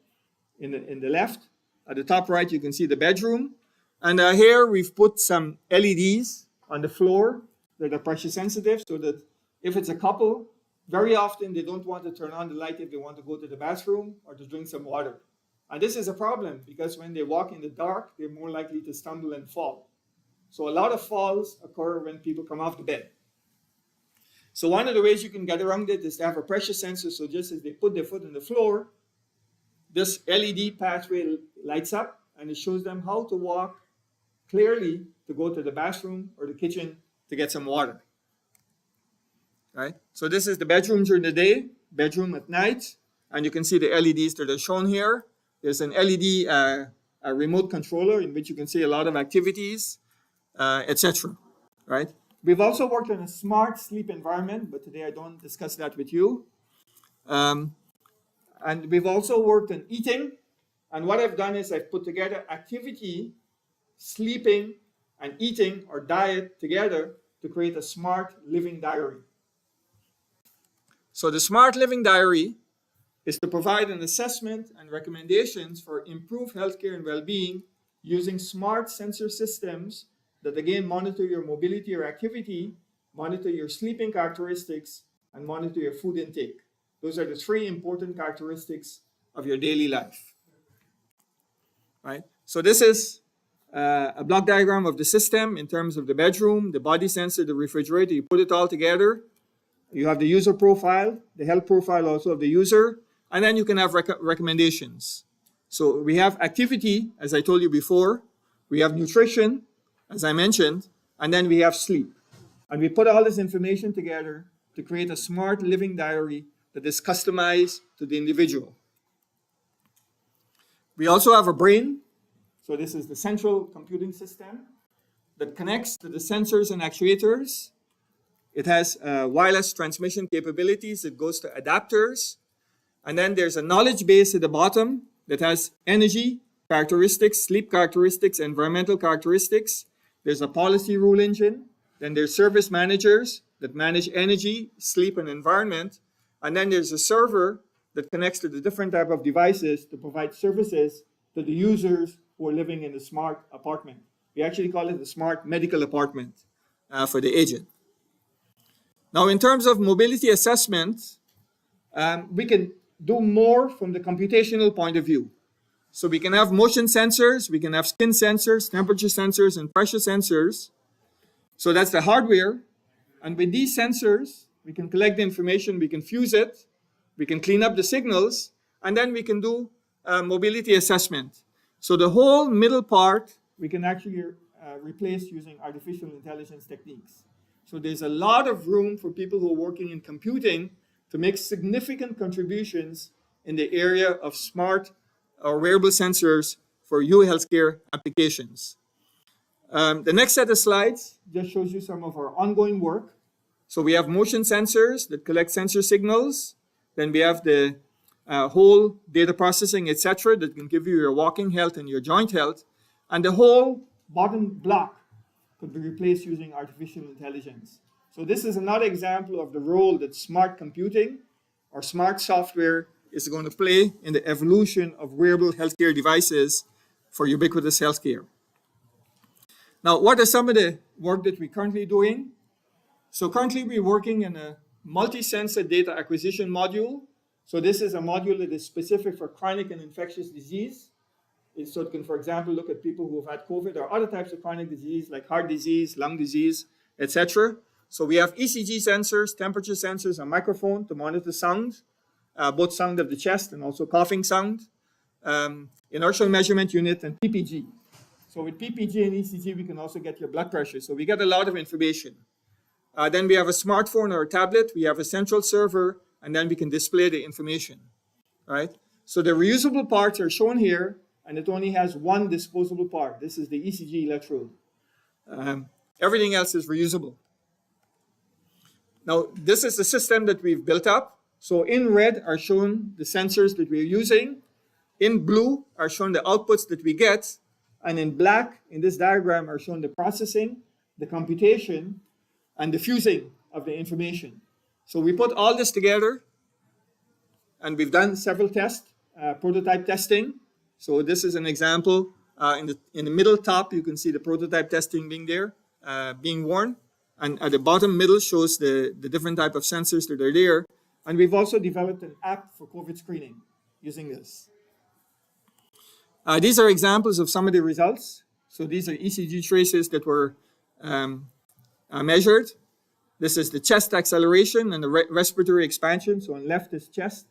in the left. At the top right, you can see the bedroom. And here we've put some LEDs on the floor that are pressure sensitive, so that if it's a couple, very often they don't want to turn on the light if they want to go to the bathroom or to drink some water. And this is a problem because when they walk in the dark, they're more likely to stumble and fall. So a lot of falls occur when people come off the bed. So one of the ways you can get around it is to have a pressure sensor. So just as they put their foot on the floor, this LED pathway lights up and it shows them how to walk clearly to go to the bathroom or the kitchen to get some water. Right? So this is the bedroom during the day, bedroom at night, and you can see the LEDs that are shown here. There's an LED a remote controller in which you can see a lot of activities, etc. Right? We've also worked on a smart sleep environment, but today I don't discuss that with you. And we've also worked on eating. And what I've done is I've put together activity, sleeping, and eating or diet together to create a smart living diary. So the smart living diary is to provide an assessment and recommendations for improved healthcare and well-being using smart sensor systems that again monitor your mobility or activity, monitor your sleeping characteristics, and monitor your food intake. Those are the three important characteristics of your daily life. Right? So this is a block diagram of the system in terms of the bedroom, the body sensor, the refrigerator. You put it all together. You have the user profile, the health profile also of the user, and then you can have recommendations. So we have activity, as I told you before. We have nutrition, as I mentioned, and then we have sleep. And we put all this information together to create a smart living diary that is customized to the individual. We also have a brain. So this is the central computing system that connects to the sensors and actuators. It has wireless transmission capabilities. It goes to adapters. And then there's a knowledge base at the bottom that has energy characteristics, sleep characteristics, environmental characteristics. There's a policy rule engine. Then there's service managers that manage energy, sleep, and environment. And then there's a server that connects to the different type of devices to provide services to the users who are living in a smart apartment. We actually call it the smart medical apartment for the aged. Now, in terms of mobility assessment, we can do more from the computational point of view. So we can have motion sensors, we can have skin sensors, temperature sensors, and pressure sensors. So that's the hardware. And with these sensors, we can collect the information, we can fuse it, we can clean up the signals, and then we can do mobility assessment. So the whole middle part, we can actually replace using artificial intelligence techniques. So there's a lot of room for people who are working in computing to make significant contributions in the area of smart or wearable sensors for healthcare applications. The next set of slides just shows you some of our ongoing work. So we have motion sensors that collect sensor signals. Then we have the whole data processing, etc., that can give you your walking health and your joint health. And the whole bottom block could be replaced using artificial intelligence. So this is another example of the role that smart computing or smart software is going to play in the evolution of wearable healthcare devices for ubiquitous healthcare. Now, what are some of the work that we're currently doing? So currently we're working in a multi-sensor data acquisition module. So this is a module that is specific for chronic and infectious disease. So it can, for example, look at people who have had COVID or other types of chronic disease like heart disease, lung disease, etc. So we have ECG sensors, temperature sensors, a microphone to monitor sound, both sound of the chest and also coughing sound, inertial measurement unit, and PPG. So with PPG and ECG, we can also get your blood pressure. So we get a lot of information. Then we have a smartphone or a tablet. We have a central server, and then we can display the information, right? So the reusable parts are shown here, and it only has one disposable part. This is the ECG electrode. Everything else is reusable. Now, this is the system that we've built up. So in red are shown the sensors that we're using. In blue are shown the outputs that we get. And in black, in this diagram, are shown the processing, the computation, and the fusing of the information. So we put all this together, and we've done several tests, prototype testing. So this is an example. In the middle top, you can see the prototype testing being there, being worn. And at the bottom middle shows the different type of sensors that are there. And we've also developed an app for COVID screening using this. These are examples of some of the results. So these are ECG traces that were measured. This is the chest acceleration and the respiratory expansion. So on left is chest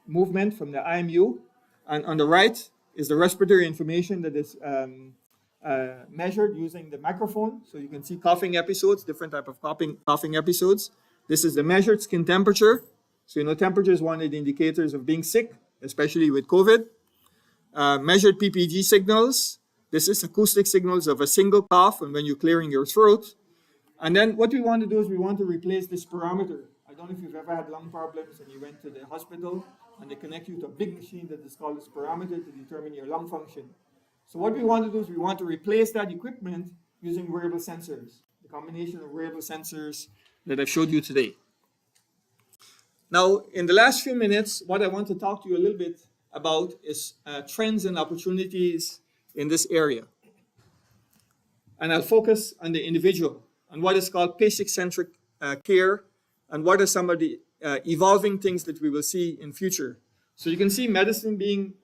movement from the IMU. And on the right is the respiratory information that is measured using the microphone. So you can see coughing episodes, different type of coughing episodes. This is the measured skin temperature. So you know temperature is one of the indicators of being sick, especially with COVID. Measured PPG signals. This is acoustic signals of a single cough and when you're clearing your throat. And then what we want to do is we want to replace this spirometer. I don't know if you've ever had lung problems and you went to the hospital and they connect you to a big machine that is called a spirometer to determine your lung function. So what we want to do is we want to replace that equipment using wearable sensors, the combination of wearable sensors that I've showed you today. Now, in the last few minutes, what I want to talk to you a little bit about is trends and opportunities in this area. And I'll focus on the individual, on what is called patient-centric care, and what are some of the evolving things that we will see in future. So you can see medicine being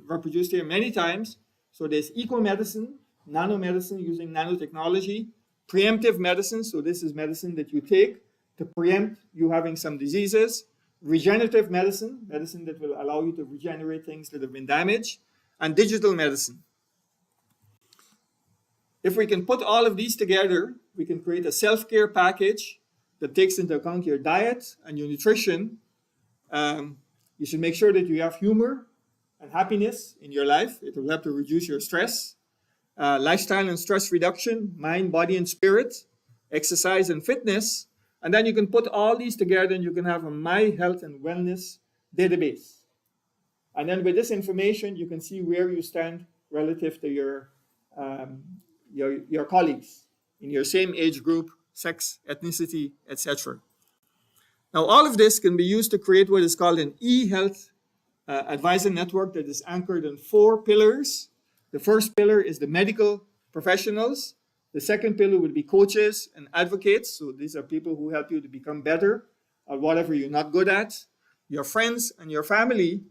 reproduced here many times. So there's eco-medicine, nanomedicine using nanotechnology, preemptive medicine, so this is medicine that you take to preempt you having some diseases, regenerative medicine, medicine that will allow you to regenerate things that have been damaged, and digital medicine. If we can put all of these together, we can create a self-care package that takes into account your diet and your nutrition. You should make sure that you have humor and happiness in your life. It will help to reduce your stress. Lifestyle and stress reduction, mind, body, and spirit, exercise and fitness. And then you can put all these together and you can have a My Health and Wellness database. And then with this information, you can see where you stand relative to your colleagues in your same age group, sex, ethnicity, etc. Now, all of this can be used to create what is called an e-health advisor network that is anchored in 4 pillars. The first pillar is the medical professionals. The second pillar would be coaches and advocates. So these are people who help you to become better at whatever you're not good at. Your friends and your family.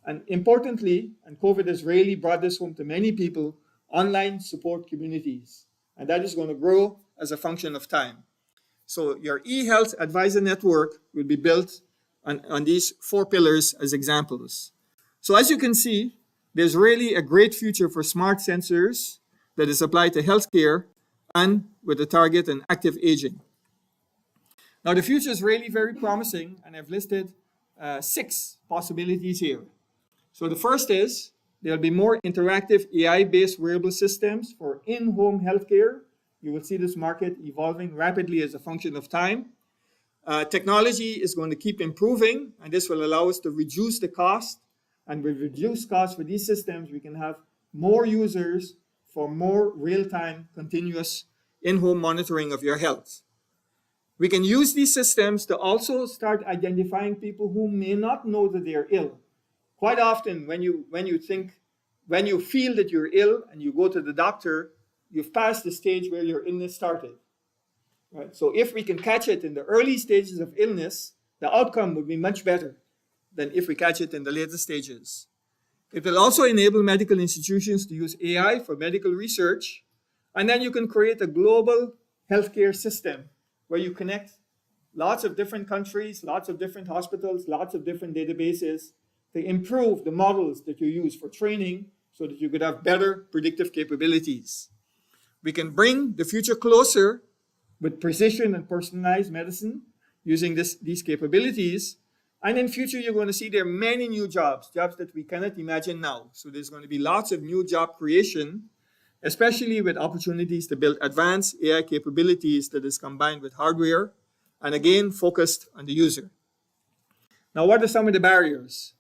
And importantly, and COVID has really brought this home to many people, online support communities. And that is going to grow as a function of time. So your e-health advisor network will be built on these 4 pillars as examples. So as you can see, there's really a great future for smart sensors that is applied to healthcare and with a target on active aging. Now the future is really very promising, and I've listed 6 possibilities here. So the first is there'll be more interactive AI-based wearable systems for in-home healthcare. You will see this market evolving rapidly as a function of time. Technology is going to keep improving, and this will allow us to reduce the cost. And with reduced costs for these systems, we can have more users for more real-time, continuous in-home monitoring of your health. We can use these systems to also start identifying people who may not know that they're ill. Quite often, when you feel that you're ill and you go to the doctor, you've passed the stage where your illness started. Right? So if we can catch it in the early stages of illness, the outcome would be much better than if we catch it in the later stages. It will also enable medical institutions to use AI for medical research, and then you can create a global healthcare system where you connect lots of different countries, lots of different hospitals, lots of different databases to improve the models that you use for training so that you could have better predictive capabilities. We can bring the future closer with precision and personalized medicine using these capabilities. And in future, you're going to see there are many new jobs that we cannot imagine now. So there's going to be lots of new job creation, especially with opportunities to build advanced AI capabilities that is combined with hardware and again, focused on the user. Now, what are some of the barriers?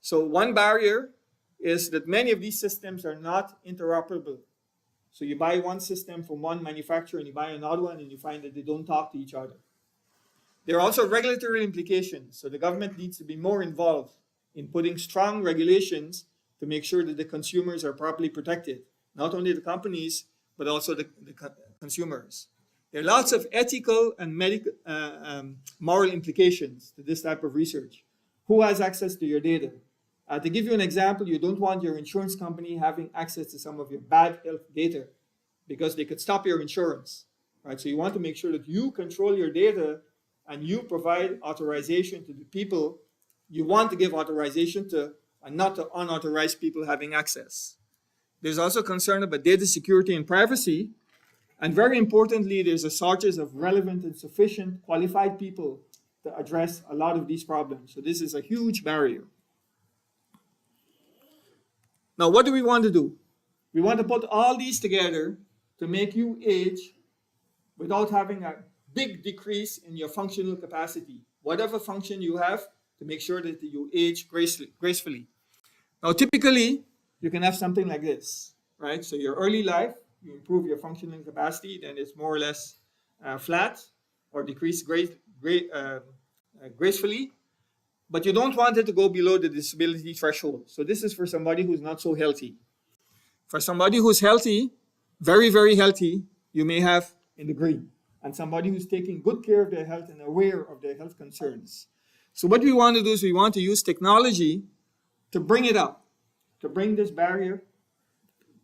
So one barrier is that many of these systems are not interoperable. So you buy one system from one manufacturer and you buy another one and you find that they don't talk to each other. There are also regulatory implications. So the government needs to be more involved in putting strong regulations to make sure that the consumers are properly protected. Not only the companies, but also the consumers. There are lots of ethical and medical, moral implications to this type of research. Who has access to your data? To give you an example, you don't want your insurance company having access to some of your bad health data because they could stop your insurance, right? So you want to make sure that you control your data and you provide authorization to the people you want to give authorization to and not to unauthorized people having access. There's also concern about data security and privacy. And very importantly, there's a shortage of relevant and sufficient qualified people to address a lot of these problems. So this is a huge barrier. Now, what do we want to do? We want to put all these together to make you age without having a big decrease in your functional capacity. Whatever function you have, to make sure that you age gracefully. Now, typically, you can have something like this, right? So your early life, you improve your functional capacity, then it's more or less flat or decrease gracefully. But you don't want it to go below the disability threshold. So this is for somebody who's not so healthy. For somebody who's healthy, very, very healthy, you may have in the green. And somebody who's taking good care of their health and aware of their health concerns. So what we want to do is we want to use technology to bring it up, to bring this barrier,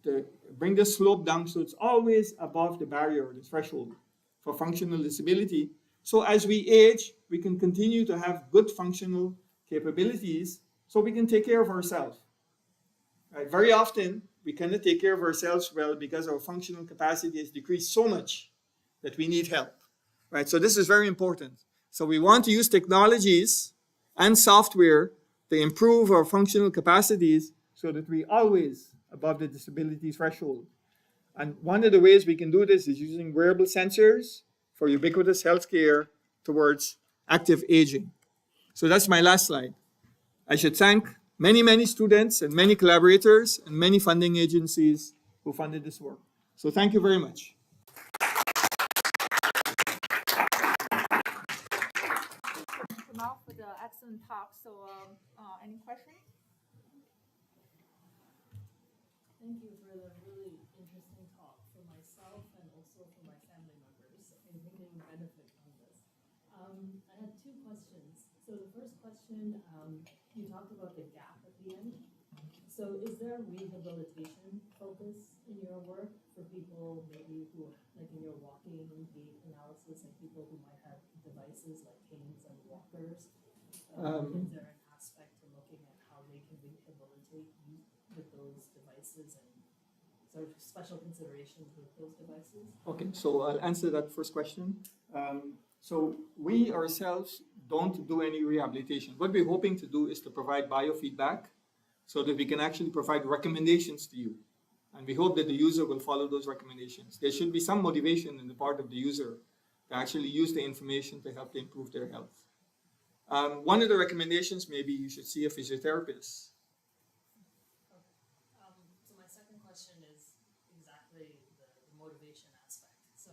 to bring the slope down so it's always above the barrier or the threshold for functional disability. So as we age, we can continue to have good functional capabilities so we can take care of ourselves. Right? Very often, we cannot take care of ourselves well because our functional capacity has decreased so much that we need help. Right? So this is very important. So we want to use technologies and software to improve our functional capacities so that we always above the disability threshold. And one of the ways we can do this is using wearable sensors for ubiquitous healthcare towards active aging. So that's my last slide. I should thank many, many students and many collaborators and many funding agencies who funded this work. So thank you very much. Now for the excellent talk. So, any questions? Thank you for the really interesting talk for myself and also for my family members. I think they would benefit from this. I had two questions. So the first question, you talked about the gap at the end. So is there a rehabilitation focus in your work for people maybe who, like in your walking gait analysis, like people who might have devices like canes and walkers? Is there an aspect to looking at how they can rehabilitate with those devices and sort of special considerations with those devices? Okay, so I'll answer that first question. So we ourselves don't do any rehabilitation. What we're hoping to do is to provide biofeedback so that we can actually provide recommendations to you. And we hope that the user will follow those recommendations. There should be some motivation in the part of the user to actually use the information to help to improve their health. One of the recommendations, maybe you should see a physiotherapist. So my second question is exactly the motivation aspect. So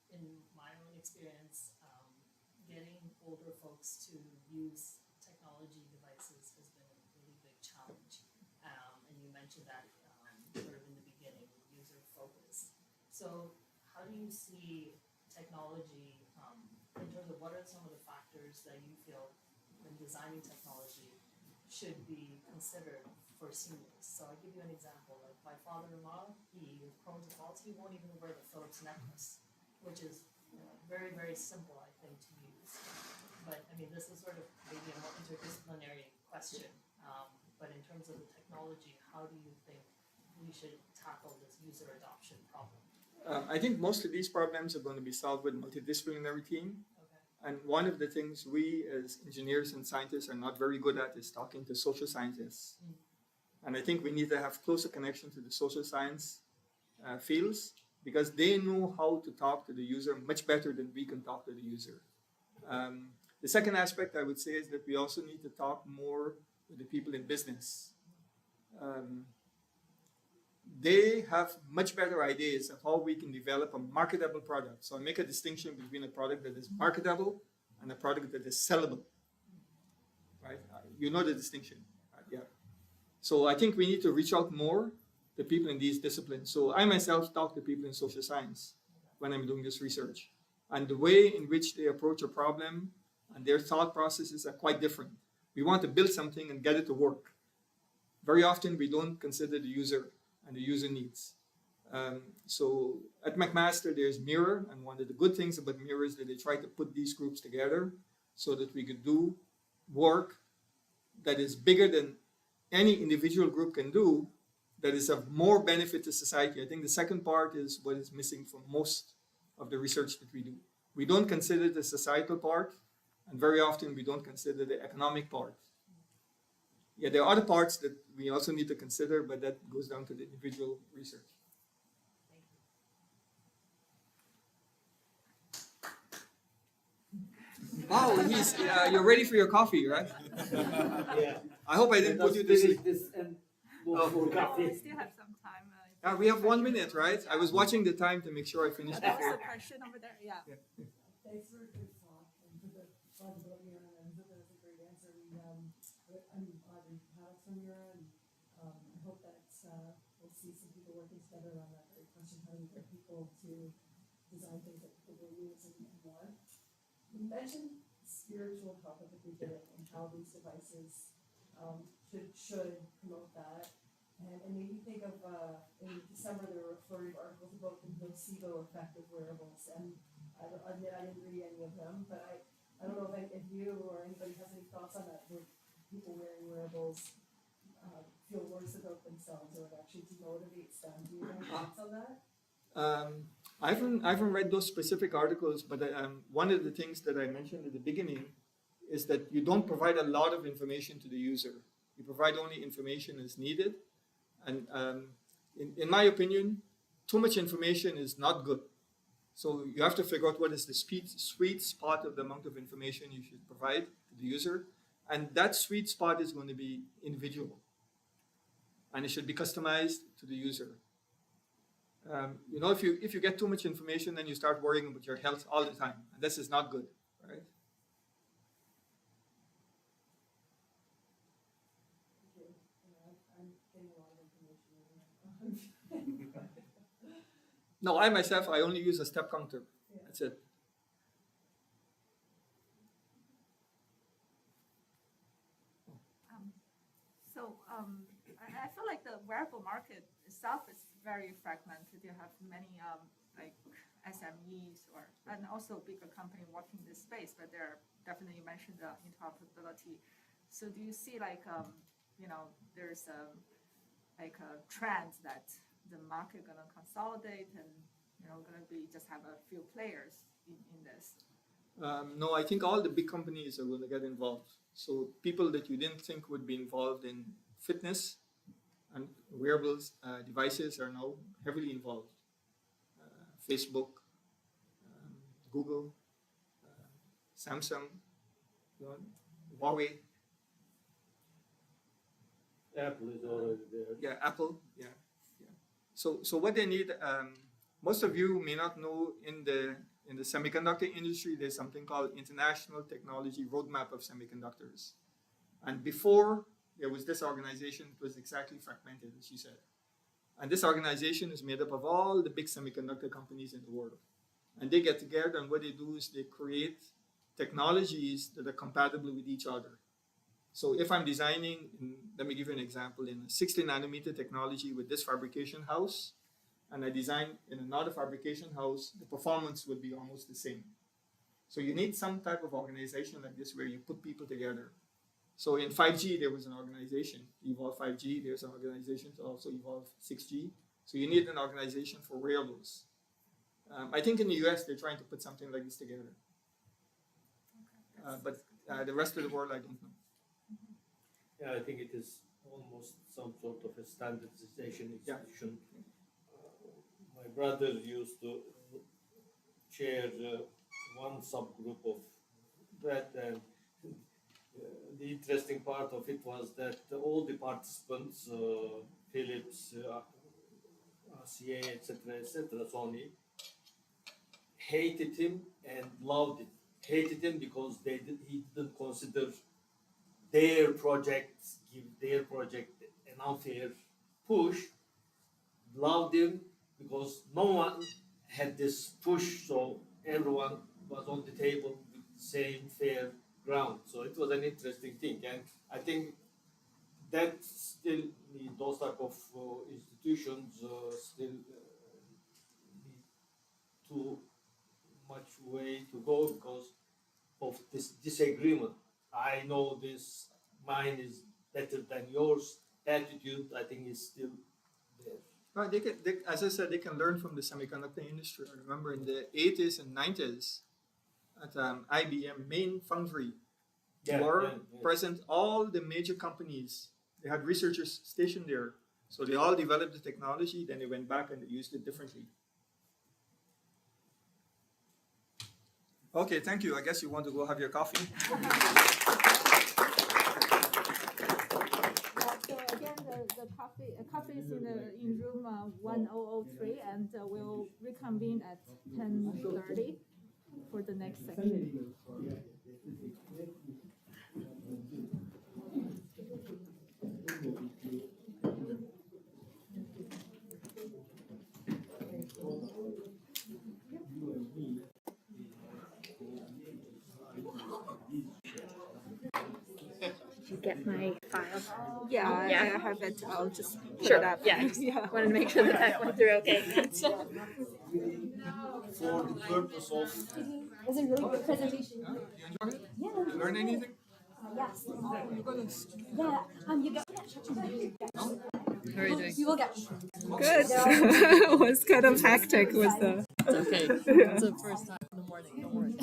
in my own experience, getting older folks to use technology devices has been a really big challenge. And you mentioned that sort of in the beginning, user focus. So how do you see technology in terms of what are some of the factors that you feel when designing technology should be considered for seniors? So I'll give you an example. Like my father-in-law, he is prone to falls. He won't even wear the Phillips necklace, which is very, very simple, I think, to use. But I mean, this is sort of maybe a more interdisciplinary question. But in terms of the technology, how do you think we should tackle this user adoption problem? I think most of these problems are going to be solved with a multidisciplinary team. Okay. And one of the things we as engineers and scientists are not very good at is talking to social scientists. And I think we need to have closer connection to the social science fields because they know how to talk to the user much better than we can talk to the user. The second aspect I would say is that we also need to talk more with the people in business. They have much better ideas of how we can develop a marketable product. So I make a distinction between a product that is marketable and a product that is sellable. Right? You know the distinction. Right? Yeah. So I think we need to reach out more to people in these disciplines. So I myself talk to people in social science when I'm doing this research. And the way in which they approach a problem and their thought processes are quite different. We want to build something and get it to work. Very often we don't consider the user and the user needs. So at McMaster there's Mirror, and one of the good things about Mirror is that they try to put these groups together so that we could do work that is bigger than any individual group can do, that is of more benefit to society. I think the second part is what is missing from most of the research that we do. We don't consider the societal part, and very often we don't consider the economic part. Yeah, there are other parts that we also need to consider, but that goes down to the individual research. Wow, you're ready for your coffee, right? Yeah. I hope I didn't put you to sleep. This and We still have some time. We have 1 minute, right? I was watching the time to make sure I finished There was before. a question over there. Yeah. Thanks for a good talk and for the possibility and I think that was a great answer. I'm Audrey Patterson here and I hope that we'll see some people working together around that very question, how do we get people to design things that people will use and want. You mentioned spiritual propaganda and how these devices should promote that. And it made me think of in December there were a flurry of articles about the nocebo effect of wearables, and I admit I didn't read any of them, but I don't know if you or anybody has any thoughts on that. Would people wearing wearables feel worse about themselves, or it actually demotivates them? Do you have any thoughts on that? I haven't read those specific articles, but one of the things that I mentioned at the beginning is that you don't provide a lot of information to the user. You provide only information as needed. And in my opinion, too much information is not good. So you have to figure out what is the sweet spot of the amount of information you should provide to the user. And that sweet spot is going to be individual. And it should be customized to the user. If you get too much information, then you start worrying about your health all the time. And this is not good, right? Okay, I'm getting a lot of information. No, I myself, I only use a step counter. Yeah. That's it. I feel like the wearable market itself is very fragmented. You have many like SMEs and also bigger company working in this space, but there definitely you mentioned the interoperability. So do you see like there's a trend that the market gonna consolidate and gonna be just have a few players in this? No, I think all the big companies are going to get involved. So people that you didn't think would be involved in fitness and wearables devices are now heavily involved. Facebook, Google, Samsung, Huawei. Apple is already there. Yeah, Apple. Yeah. So what they need, most of you may not know, in the semiconductor industry, there's something called International Technology Roadmap of Semiconductors. And before there was this organization, it was exactly fragmented, as you said. And this organization is made up of all the big semiconductor companies in the world. And they get together, and what they do is they create technologies that are compatible with each other. So if I'm designing, let me give you an example, in a 60 nanometer technology with this fabrication house, and I design in another fabrication house, the performance would be almost the same. So you need some type of organization like this where you put people together. So in 5G, there was an organization, Evolve 5G. There's an organization to also evolve 6G. So you need an organization for wearables. I think in the US, they're trying to put something like this together. But the rest of the world, I don't know. Yeah, I think it is almost some sort of a standardization institution. My brother used to chair one subgroup of that, and the interesting part of it was that all the participants, Philips, RCA, etc., Sony, hated him and loved it. Hated him because he didn't consider their projects, give their project an unfair push. Loved him because no one had this push, so everyone was on the table with the same fair ground. So it was an interesting thing, and I think that still those type of institutions still need too much way to go because of this disagreement. I know this, mine is better than yours. Attitude, I think, is still there. Right, as I said, they can learn from the semiconductor industry. I remember in the 80s and 90s at IBM main foundry, present all the major companies. They had researchers stationed there. So they all developed the technology, then they went back and they used it differently. Okay, thank you. I guess you want to go have your coffee. So again, the coffee is in room 1003, and we'll reconvene at 10:30 for the next section. get my file? Yeah, I Yeah. have it. I'll just put Sure. it up. Yeah, I just Yeah. wanted to make sure that went through okay. For the purpose of It was a really good presentation. You enjoy it? Yeah. You learn anything? Yes. You got this. Yeah. You get. How are you doing? You will get. Good. It was kind of hectic with the. It's okay. It's the first time in the morning. Don't worry.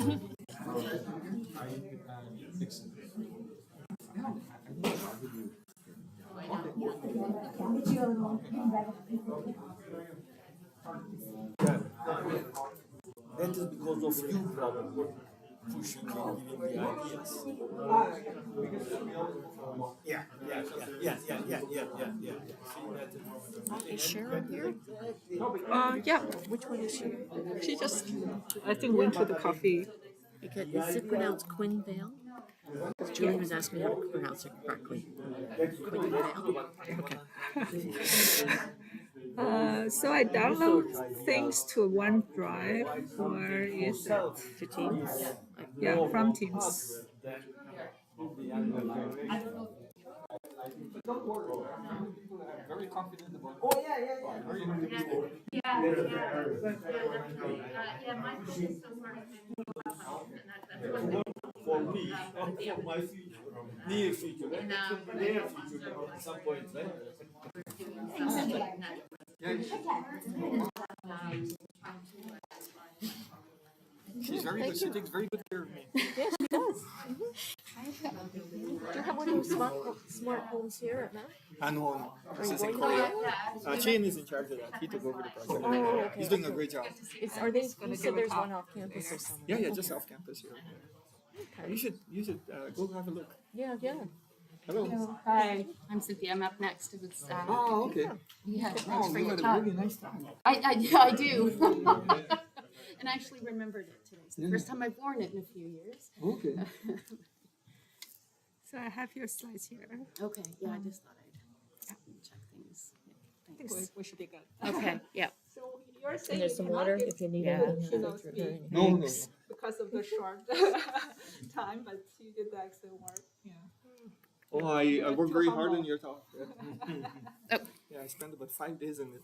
that is because of you probably pushing and giving the ideas. Yeah. Is Sharon here? Yeah. Which one is she? She just, I think, went to the coffee. Because is it pronounced Quinn Vale? Because Julie was asking me how to pronounce it correctly. Quinn Vale. Okay. So I download things to OneDrive, or is it? To Teams? Yeah, from Teams. Very confident about For me, for my future, near future, and near future at some point, right? She's very good. She takes very good care of me. Yes, she does. Do you have one of those smart homes here at Mount? No. This is in going Korea. to Chin is in charge of that. He took over the project. Oh, okay. He's doing a great job. Are they? You said there's one off campus or something. Yeah, just off campus here. You should go have a look. Yeah. Hello. Hi, I'm Cynthia. I'm up next. It was, Oh, okay. yeah, thanks Oh, for you your had a talk. really nice time. I do. And I actually remembered it today. It's the first time I've worn it in a few years. Okay. So I have your slides here. Okay, yeah, I just thought I'd check things. I think we should be good. Okay, yeah. So you're saying And there's you some cannot water give if you need full anything. keynote speech No. because of the short time, but you did the excellent work. Yeah. Oh, I worked very hard on your talk. Oh. Yeah, I spent about 5 days on it.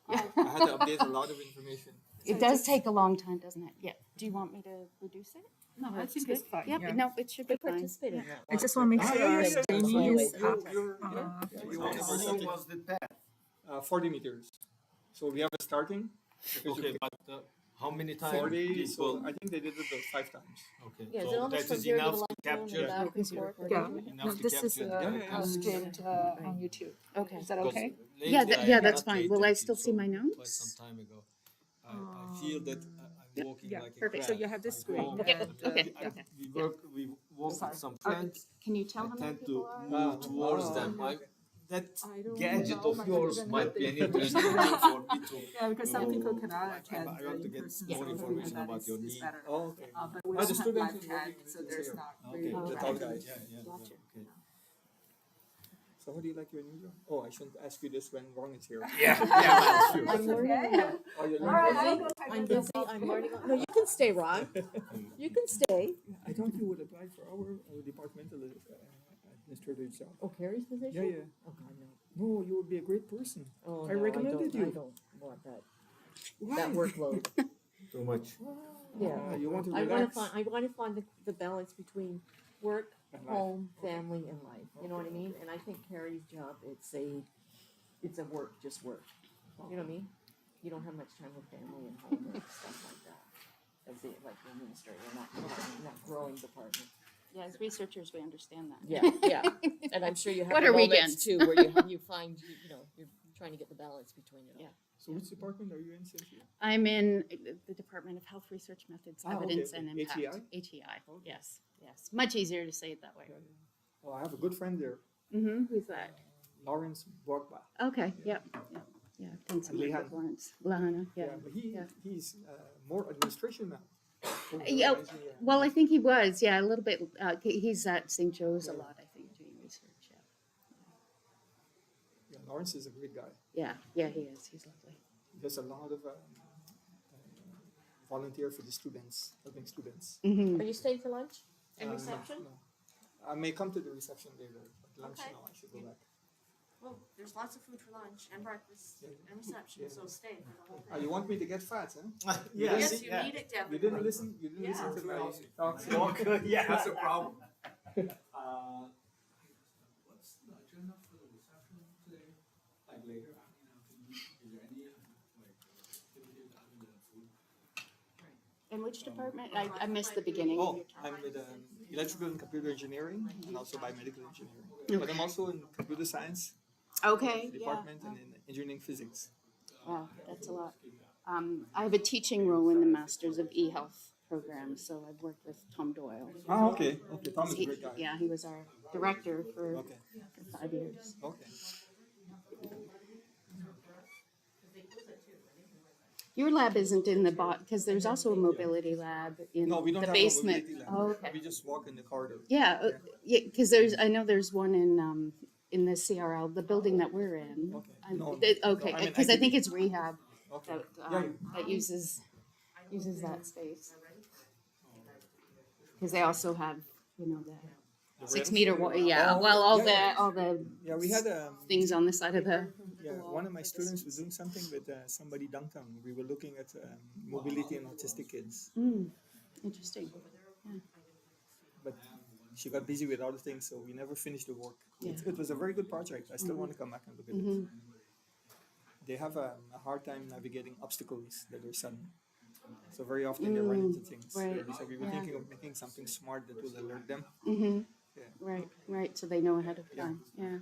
I had to update a lot of information. It does take a long time, doesn't it? Yeah. Do you want me to reduce it? No, I That's think good. it's fine. Yep, Yeah. no, it should be They fine. participated in that. I just want to make sure our yeah. streaming is up. How long was the path? 40 meters. So we have a starting. because you Okay, but how many times? 40, this so will- I think they did it about 5 times. Okay, Yeah, is it so almost that from is here to the enough to last one and capture. back and forth? Yeah. Enough No, to this is capture. streamed on YouTube. Okay. Is that Because okay? Yeah, lately I yeah, that's fine. annotated Will I it still see so my Quite notes? some time ago. I feel that I'm walking Yeah, like a perfect. So crab. you have this I screen. go- Okay, and, okay. yeah. We walk with some friends. Can you tell I how many tend to people are? move towards them. That I don't gadget know of much yours even might what be they an do. interesting thing for me to. Yeah, because some people cannot I attend want to in get person. more so information that about is- your is need. better. Oh, okay. But we the don't have students live is chat, working so with there's Zero. not Okay, really. the yeah, top yeah, guys. yeah, Gotcha. okay. So how do you like your new job? Oh, I shouldn't ask you this when Ron is here. That's okay. Oh, you're All right, learning. I'll go type I'm it up. busy, I'm learning. No, you can stay, Ron. You can stay. I thought you would apply for our departmental administrator job. Oh, Carrie's position? Yeah. Oh, God, no. No, you would be a great person. Oh, I no, recommended I you. don't want that Why? workload. Too much. Ah, you want to I relax. want to find the balance between work, And life. home, family, and life. You know what I mean? And I think Carrie's job, it's a work, just work. You know what I mean? You don't have much time with family and home and stuff like that. As the administrator, not growing department. Yeah, as researchers, we understand that. Yeah. And I'm sure you have What the are moments weekends? too where you find you're trying to get the balance between it all. Yeah. So which department are you in, Cynthia? I'm in the Department of Health Research Methods, Ah, okay, Evidence, okay. and Impact. HEI? HEI, Okay. yes. Much easier to say it that way. Oh, I have a good friend there, Mm-hmm. Who's that? Lawrence Borgba. Okay, yep. Yeah, I've done some work Lehan. with Lawrence. Lahana, yeah. But yeah. he's more administration now. Yeah, well, I think he was, yeah, a little bit. He's at St. Joe's a lot, I think, doing research, Yeah, Lawrence is a great guy. yeah. Yeah, he is. He's lovely. He does a lot of volunteer for the students, helping students. Mm-hmm. Are you staying for lunch and No, reception? no. I may come to the reception later. At lunch Okay. now, I should go back. Well, there's lots of food for lunch and breakfast and reception, so stay for the whole Oh, day. you want me to get fat, huh? Yes, you need it, You definitely. didn't listen. You didn't Yeah. listen to my talks. Yeah. That's a problem. What's the agenda for the reception today? Like later, I mean, afternoon, is there any like activities other than food? In which department? I missed the beginning. Oh, I'm with electrical and computer engineering and also biomedical engineering. But I'm also in computer science Okay, yeah. department and in engineering physics. Wow, that's a lot. I have a teaching role in the Masters of E-Health program, so I've worked with Tom Doyle. Oh, okay. Okay, Tom is a great guy. Yeah, he was our director for Okay. 5 years. Okay. Your lab isn't in the because there's also a mobility lab in No, we don't the have basement. a mobility lab. Oh, okay. We just walk in the corridor. Yeah, because I know there's one in the CRL, the building that we're in. Okay. I'm- No, Okay, no, I'm in because I think ITB. it's rehab Okay. that uses that space. Because they also have, the 6 meter, yeah, Oh, well, yeah, all the Yeah, we had things on the side of the one of my students was doing something with somebody downtown. We were looking at mobility and autistic kids, interesting. but she got busy with other things, so we never finished the work. Yeah. It was a very good project. I still want to come back and look at it. They have a hard time navigating obstacles that are sudden. So very often they run into things. right, So we were yeah. thinking of making something smart that will alert them. Right, so they know ahead of time, yeah.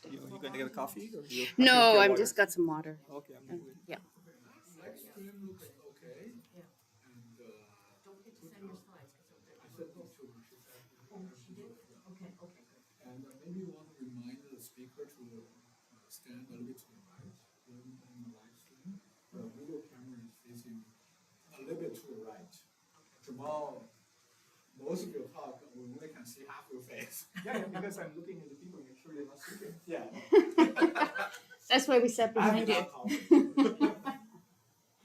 You gonna get a coffee? Or you No, I've just got some water. Okay, I'm good. Yeah. Next stream looks okay. And Don't forget to send your slides, because I said these two. She did. okay, okay. And maybe you want to remind the speaker to stand a little bit to the right during the live stream. The video camera is facing a little bit to the right. Jamal, most of your talk, we only can see half your face. Yeah, because I'm looking at the people, make sure they're not sleeping. Yeah. That's why we sat behind you. Yeah,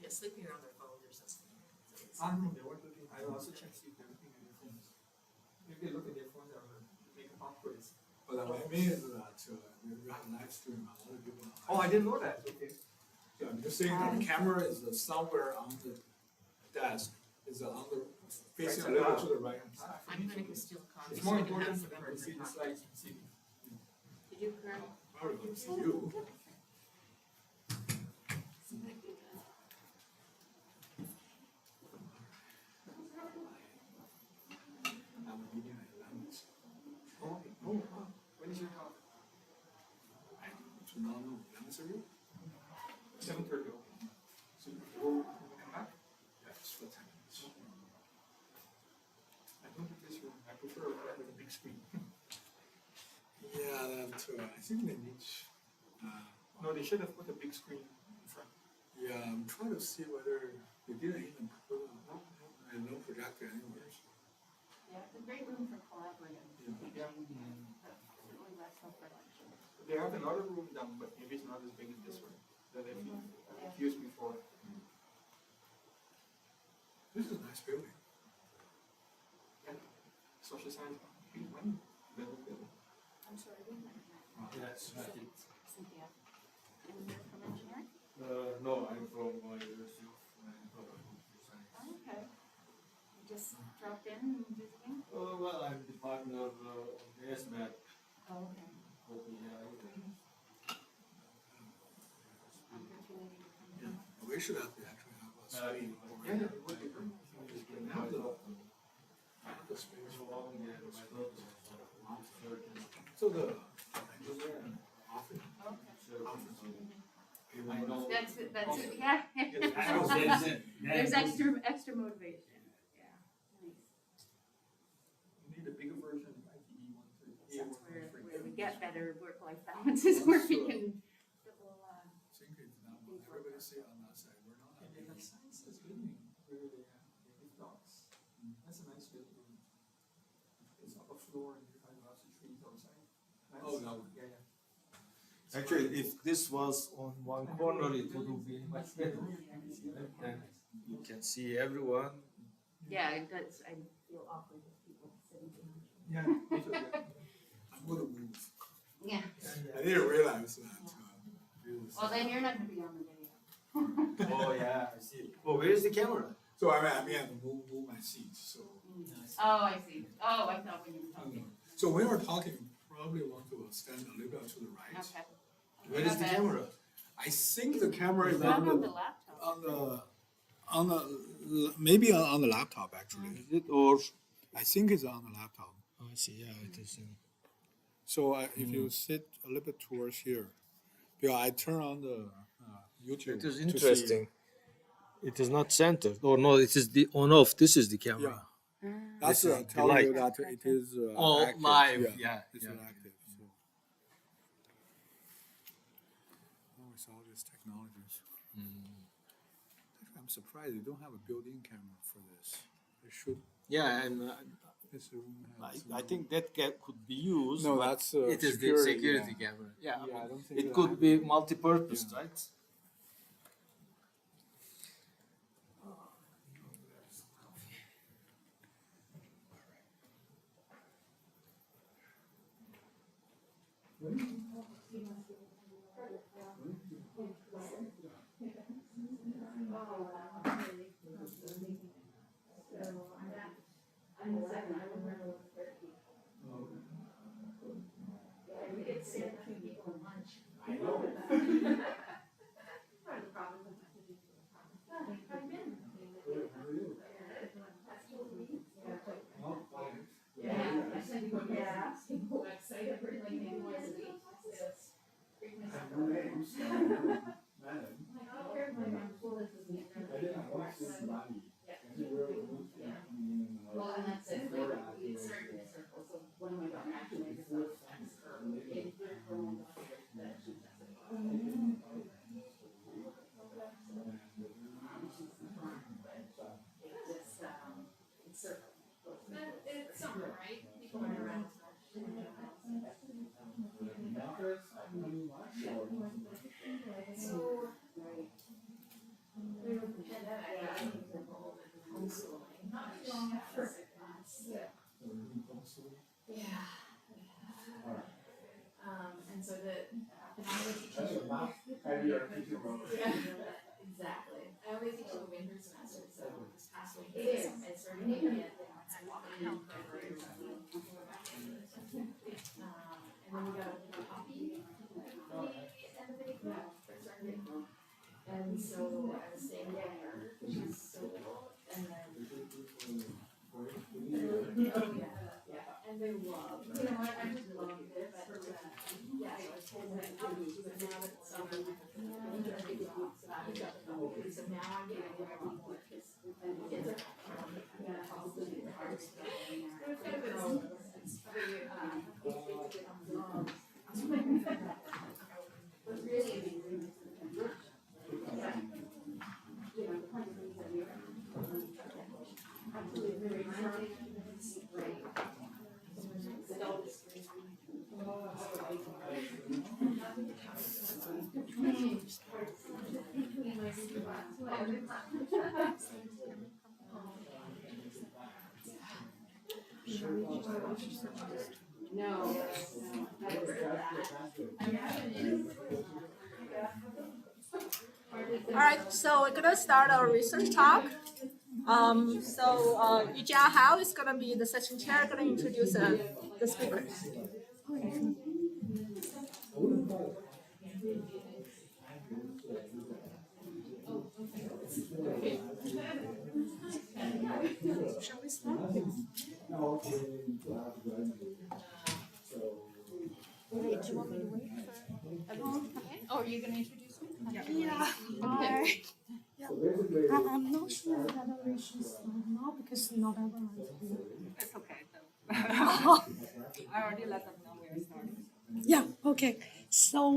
sleeping on their phones or something. They weren't looking. I also checked see if they're looking at their phones. If they look at their phones, I will make a pop quiz. But what I mean is that you have live stream, a lot of people. Oh, I didn't know that. Okay. Yeah, I'm just saying that the camera is somewhere on the desk, is on the facing a little bit to the right hand side. I'm gonna go steal a copy. It's so more I can have important some for them to members see the copy. slides and see. Did you, Karen? Very good for you. I'm meeting at 11. When is your talk? Tomorrow, 11:30? 7:30. So you will come back? Yeah, just for 10 minutes. I don't think this room. I prefer a room with a big screen. Yeah, that too. I think they need. No, they should have put a big screen in front. Yeah, I'm trying to see whether they didn't even put no projector anywhere. Yeah, it's a great room for collaborating. Yeah. Really less for lecture. They have another room down, but maybe it's not as big as this one that I've used before. This is a nice building. Yeah. Social science. Huge one. Little building. I'm sorry, we met. Yes, I think. Cynthia. And you're from engineering? No, I'm from University of Public Science. Okay. You just dropped in and visiting? Well, I'm the partner of the sMAP. Oh, okay. Opportunity to come in. We should have actually have a screen. Yeah, it would be good. Have the space for all. So So the engineer often. I know. That's it, yeah. There's There's extra motivation, yeah. Nice. You need a bigger version of ITE 130. That's where we get better work-life balances, where we can double, Think it's not what everybody say on that side. We're not. And they have science is building where they give talks. That's a nice building. It's upper floor and you have lots of trees outside. Nice. Oh, no. Yeah, yeah. Actually, if this was on one corner, it would be much better. Then you can see everyone. yeah, that's, feel awkward with people sitting behind you. Yeah. I'm gonna move. Yeah. I didn't realize that. Well, then you're not gonna be on the video. Oh, yeah, I see. Oh, where is the camera? So I have to move my seat, so. Oh, I see. Oh, I thought when you were talking. So when we're talking, you probably want to stand a little bit to the right. Okay. Where is the camera? I think the camera is Not on on the the, laptop. maybe on the laptop actually. Is it or? I think it's on the laptop. Oh, I see, yeah, it is. So if you sit a little bit towards here, because I turn on the YouTube. It is to see- interesting. It is not centered. Or no, it is the on off. This is the camera. Yeah. That's This is the telling you light. that it is Oh, active. live, Yeah, yeah, it's yeah. active. So. Oh, it's all these technologies. I'm surprised you don't have a built-in camera for this. It should. Yeah, and This room has I think that could be used. No, but that's, it is security, the security yeah. camera. Yeah, Yeah, I but don't think it that could happens. be multi-purpose, Yeah. right? Well, and that's it. We started in a circle, so one of my daughters actually just loves her in her own daughter that she does it. Just, it's circle. It's summer, right? People are around. And so and I was teaching. Exactly. I only teach the winter semester, so this past week I started taking it. And walking out February. And then we got a copy and a video for starting. And so I was staying there, which is so cool. And then. Oh, yeah. And they love, you know what, I just love it, but, yeah, so I told them, but now that it's summer, so now I'm getting more people, because the kids are, probably the hardest. But really, you know, the kind of things that we are. Absolutely, very great. No. All right, so we're gonna start our research talk. Yu Jia Hao is gonna be the session chair, gonna introduce the speakers. Shall we start? Wait, do you want me to wait for everyone to come in? Or are you gonna introduce me? Yeah. Okay. I'm not sure whether we should start now because not everyone's here. It's okay though. I already let them know we're starting. Yeah, okay. So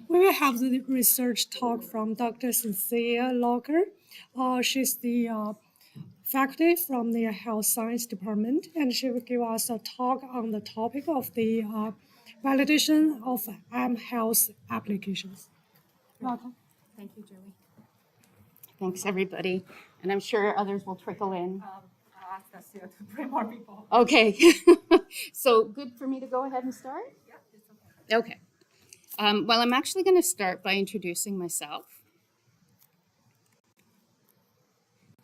we will have the research talk from Dr. Cynthia Locker. She's the faculty from the Health Science Department, and she will give us a talk on the topic of the validation of health applications. Welcome. Thank you, Joey. Thanks, everybody. And I'm sure others will trickle in. ask us to bring more people. Okay. So good for me to go ahead and start? Yeah, it's okay. Okay. Well, I'm actually going to start by introducing myself.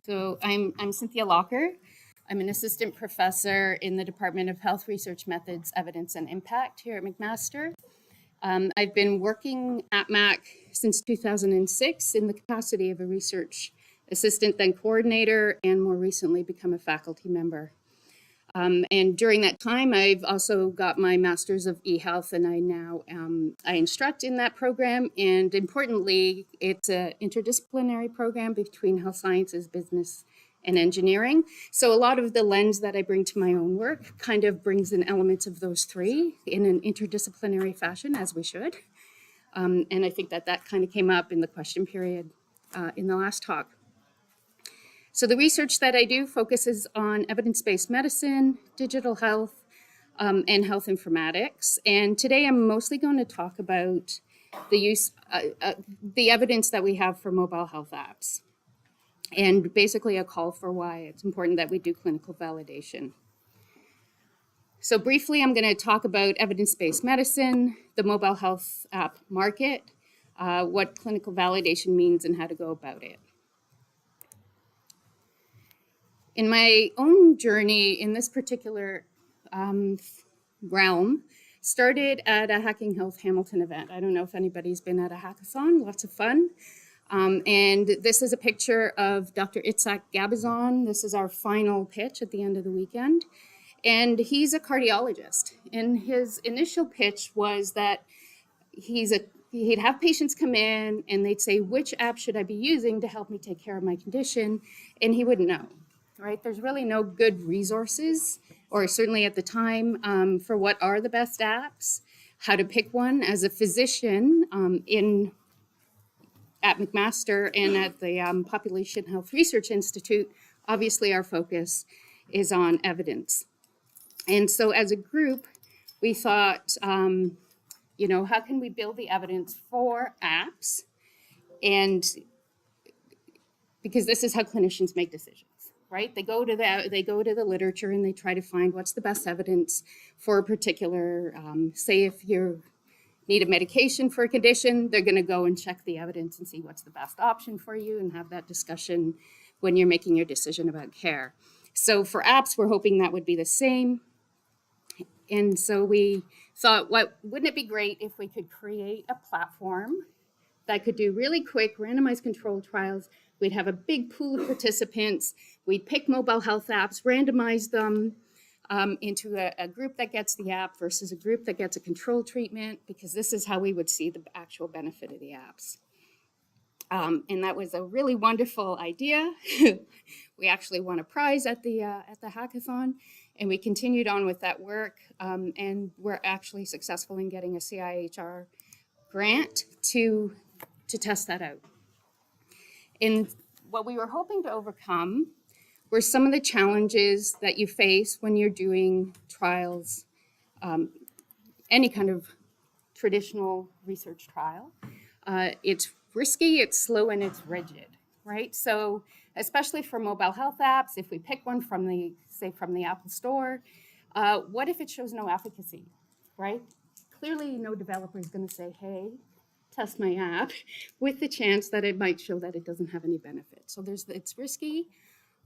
So I'm Cynthia Locker. I'm an assistant professor in the Department of Health Research Methods, Evidence, and Impact here at McMaster. I've been working at MAC since 2006 in the capacity of a research assistant, then coordinator, and more recently become a faculty member. And during that time, I've also got my Master's of eHealth, and I now I instruct in that program. And importantly, it's an interdisciplinary program between health sciences, business, and engineering. So a lot of the lens that I bring to my own work kind of brings in elements of those three in an interdisciplinary fashion, as we should. And I think that that kind of came up in the question period in the last talk. So the research that I do focuses on evidence-based medicine, digital health, and health informatics. And today I'm mostly going to talk about the use, the evidence that we have for mobile health apps. And basically a call for why it's important that we do clinical validation. So briefly, I'm going to talk about evidence-based medicine, the mobile health app market, what clinical validation means, and how to go about it. In my own journey in this particular realm, started at a Hacking Health Hamilton event. I don't know if anybody's been at a hackathon, lots of fun. And this is a picture of Dr. Itzhak Gabizon. This is our final pitch at the end of the weekend. And he's a cardiologist. And his initial pitch was that he'd have patients come in and they'd say, which app should I be using to help me take care of my condition? And he wouldn't know. Right? There's really no good resources, or certainly at the time, for what are the best apps, how to pick one. As a physician at McMaster and at the Population Health Research Institute, obviously our focus is on evidence. And so as a group, we thought, you know, how can we build the evidence for apps? And because this is how clinicians make decisions. Right? They go to the literature and they try to find what's the best evidence for a particular, say if you need a medication for a condition, they're going to go and check the evidence and see what's the best option for you and have that discussion when you're making your decision about care. So for apps, we're hoping that would be the same. And so we thought, wouldn't it be great if we could create a platform that could do really quick randomized controlled trials. We'd have a big pool of participants. We'd pick mobile health apps, randomize them into a group that gets the app versus a group that gets a control treatment, because this is how we would see the actual benefit of the apps. And that was a really wonderful idea. We actually won a prize at the hackathon, and we continued on with that work. And we're actually successful in getting a CIHR grant to test that out. And what we were hoping to overcome were some of the challenges that you face when you're doing trials, any kind of traditional research trial. It's risky, it's slow, and it's rigid, right? So especially for mobile health apps, if we pick one from the Apple Store, what if it shows no efficacy, right? Clearly no developer is going to say, hey, test my app, with the chance that it might show that it doesn't have any benefit. So it's risky,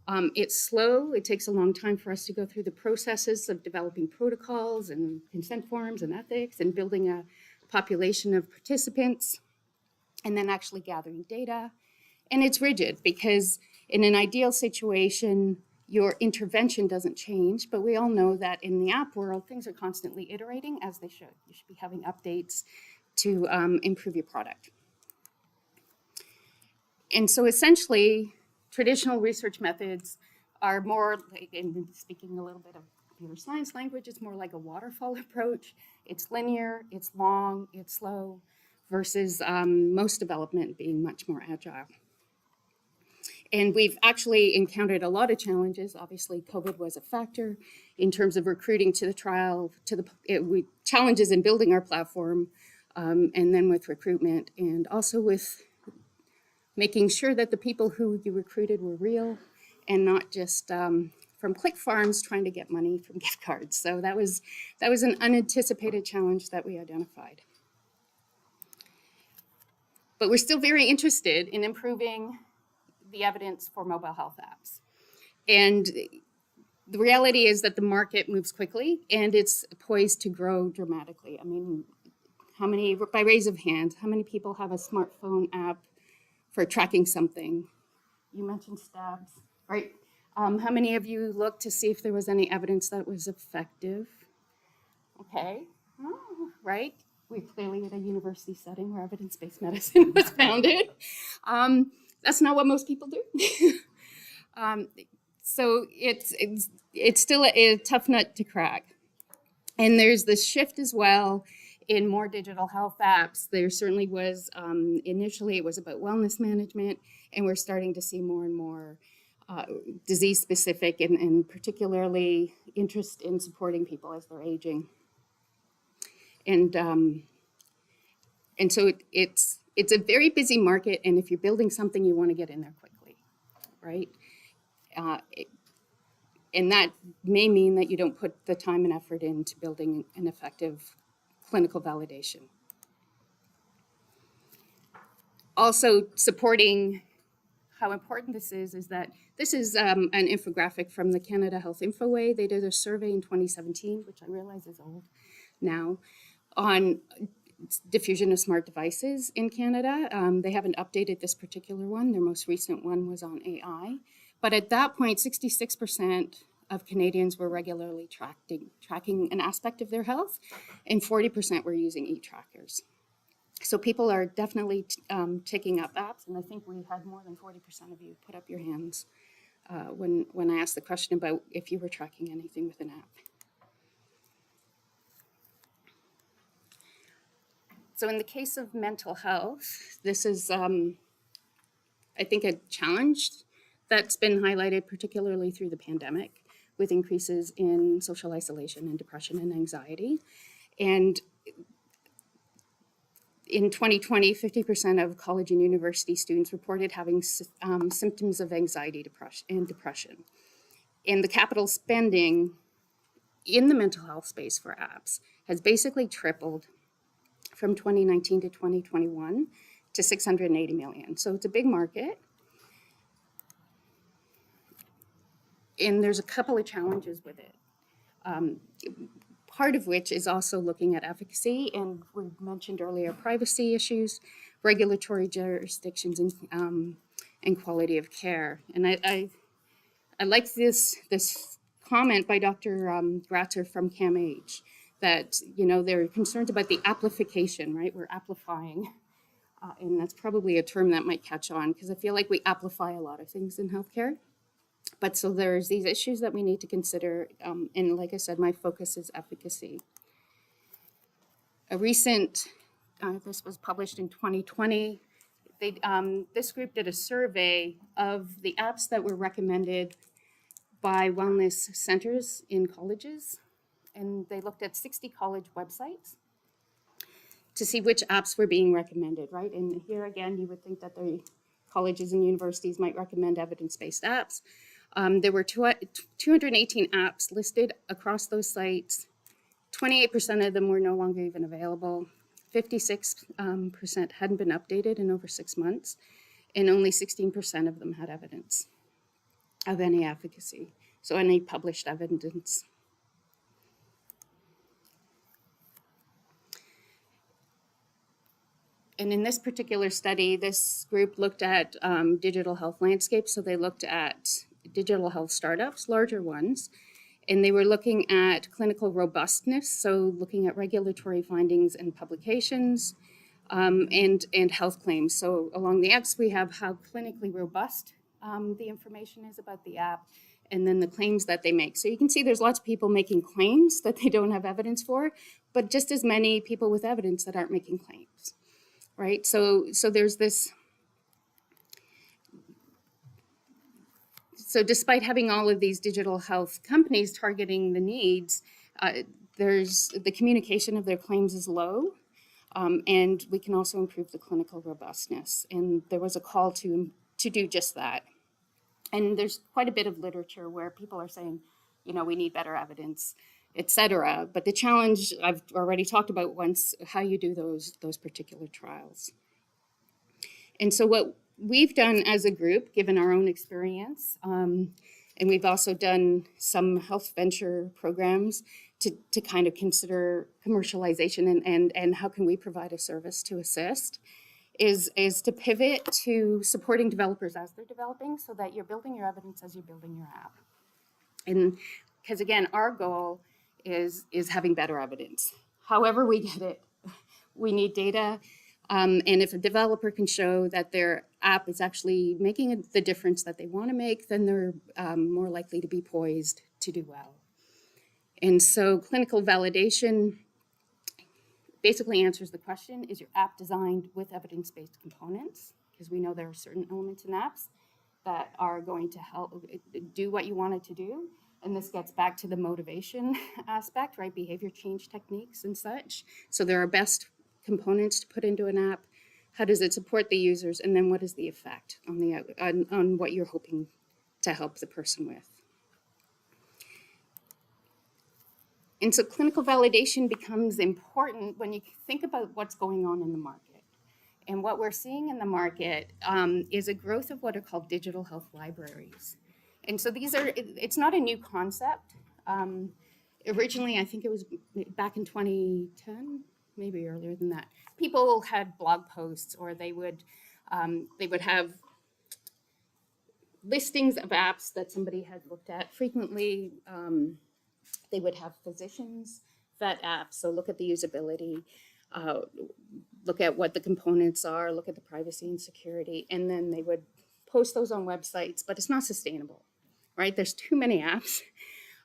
it's slow, it takes a long time for us to go through the processes of developing protocols and consent forms and ethics and building a population of participants and then actually gathering data. And it's rigid because in an ideal situation, your intervention doesn't change, but we all know that in the app world, things are constantly iterating as they should. You should be having updates to improve your product. And so essentially, traditional research methods are more, like, in speaking a little bit of computer science language, it's more like a waterfall approach. It's linear, it's long, it's slow, versus most development being much more agile. And we've actually encountered a lot of challenges. Obviously, COVID was a factor in terms of recruiting to the trial, challenges in building our platform, and then with recruitment, and also with making sure that the people who you recruited were real and not just from Click Farms trying to get money from gift cards. So that was an unanticipated challenge that we identified. But we're still very interested in improving the evidence for mobile health apps. And the reality is that the market moves quickly and it's poised to grow dramatically. I mean, how many, by raise of hands, how many people have a smartphone app for tracking something? You mentioned stabs, right? How many of you looked to see if there was any evidence that was effective? Okay, right? We're clearly at a university setting where evidence-based medicine was founded. That's not what most people do. So it's still a tough nut to crack. And there's this shift as well in more digital health apps. There certainly was, initially it was about wellness management, and we're starting to see more and more disease-specific and particularly interest in supporting people as they're aging. And so it's a very busy market, and if you're building something, you want to get in there quickly, right? And that may mean that you don't put the time and effort into building an effective clinical validation. Also supporting how important this is that this is an infographic from the Canada Health Infoway. They did a survey in 2017, which I realize is old now, on diffusion of smart devices in Canada. They haven't updated this particular one. Their most recent one was on AI. But at that point, 66% of Canadians were regularly tracking an aspect of their health, and 40% were using e-trackers. So people are definitely taking up apps, and I think we had more than 40% of you put up your hands when I asked the question about if you were tracking anything with an app. So in the case of mental health, this is, I think, a challenge that's been highlighted particularly through the pandemic, with increases in social isolation and depression and anxiety. And in 2020, 50% of college and university students reported having symptoms of anxiety and depression. And the capital spending in the mental health space for apps has basically tripled from 2019 to 2021 to 680 million. So it's a big market. And there's a couple of challenges with it. Part of which is also looking at efficacy, and we mentioned earlier privacy issues, regulatory jurisdictions, and quality of care. And I like this comment by Dr. Gratzer from CAMH that, you know, they're concerned about the amplification, right? We're amplifying, and that's probably a term that might catch on because I feel like we amplify a lot of things in healthcare. But so there's these issues that we need to consider, and like I said, my focus is efficacy. A recent, this was published in 2020, this group did a survey of the apps that were recommended by wellness centers in colleges, and they looked at 60 college websites to see which apps were being recommended, right? And here again, you would think that the colleges and universities might recommend evidence-based apps. There were 218 apps listed across those sites. 28% of them were no longer even available. 56% hadn't been updated in over 6 months, and only 16% of them had evidence of any efficacy, so any published evidence. And in this particular study, this group looked at digital health landscapes. So they looked at digital health startups, larger ones, and they were looking at clinical robustness, so looking at regulatory findings and publications, and health claims. So along the X, we have how clinically robust the information is about the app, and then the claims that they make. So you can see there's lots of people making claims that they don't have evidence for, but just as many people with evidence that aren't making claims, right? So there's this. So despite having all of these digital health companies targeting the needs, there's the communication of their claims is low, and we can also improve the clinical robustness. And there was a call to do just that. And there's quite a bit of literature where people are saying, you know, we need better evidence, et cetera. But the challenge I've already talked about once, how you do those particular trials. And so what we've done as a group, given our own experience, and we've also done some health venture programs to kind of consider commercialization and how can we provide a service to assist, is to pivot to supporting developers as they're developing so that you're building your evidence as you're building your app. And because again, our goal is having better evidence. However we get it, we need data. And if a developer can show that their app is actually making the difference that they want to make, then they're more likely to be poised to do well. And so clinical validation basically answers the question, is your app designed with evidence-based components? Because we know there are certain elements in apps that are going to help do what you want it to do. And this gets back to the motivation aspect, right? Behavior change techniques and such. So there are best components to put into an app. How does it support the users? And then what is the effect on what you're hoping to help the person with? And so clinical validation becomes important when you think about what's going on in the market. And what we're seeing in the market is a growth of what are called digital health libraries. And so it's not a new concept. Originally, I think it was back in 2010, maybe earlier than that. People had blog posts, or they would have listings of apps that somebody had looked at. Frequently, they would have physicians vet apps, so look at the usability, look at what the components are, look at the privacy and security, and then they would post those on websites, but it's not sustainable, right? There's too many apps.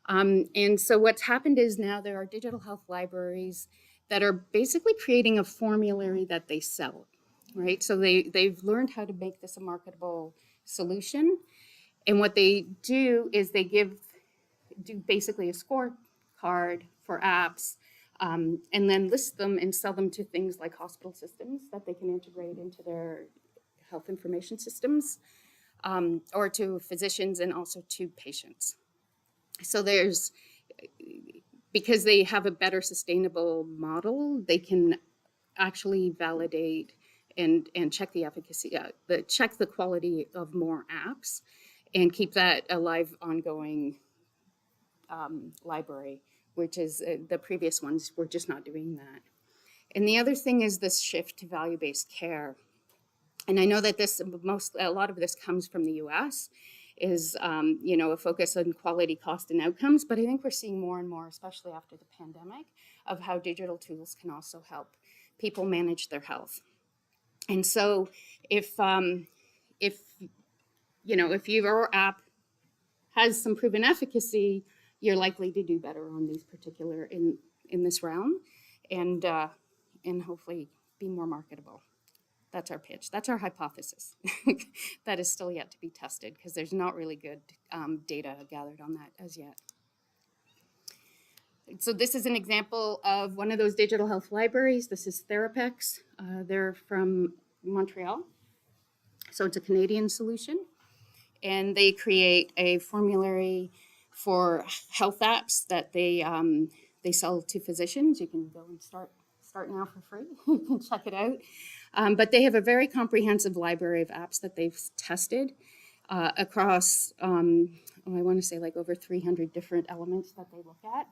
And so what's happened is now there are digital health libraries that are basically creating a formulary that they sell, right? So they've learned how to make this a marketable solution. And what they do is they do basically a scorecard for apps, and then list them and sell them to things like hospital systems that they can integrate into their health information systems, or to physicians and also to patients. So because they have a better sustainable model, they can actually validate and check the efficacy, check the quality of more apps and keep that a live ongoing library, which is the previous ones were just not doing that. And the other thing is this shift to value-based care. And I know that a lot of this comes from the US, is a focus on quality, cost, and outcomes. But I think we're seeing more and more, especially after the pandemic, of how digital tools can also help people manage their health. And so if your app has some proven efficacy, you're likely to do better on these particular in this realm, and hopefully be more marketable. That's our pitch. That's our hypothesis. That is still yet to be tested because there's not really good data gathered on that as yet. So this is an example of one of those digital health libraries. This is Therapex. They're from Montreal. So it's a Canadian solution. And they create a formulary for health apps that they sell to physicians. You can go and start now for free. You can check it out. But they have a very comprehensive library of apps that they've tested across, I want to say like over 300 different elements that they look at.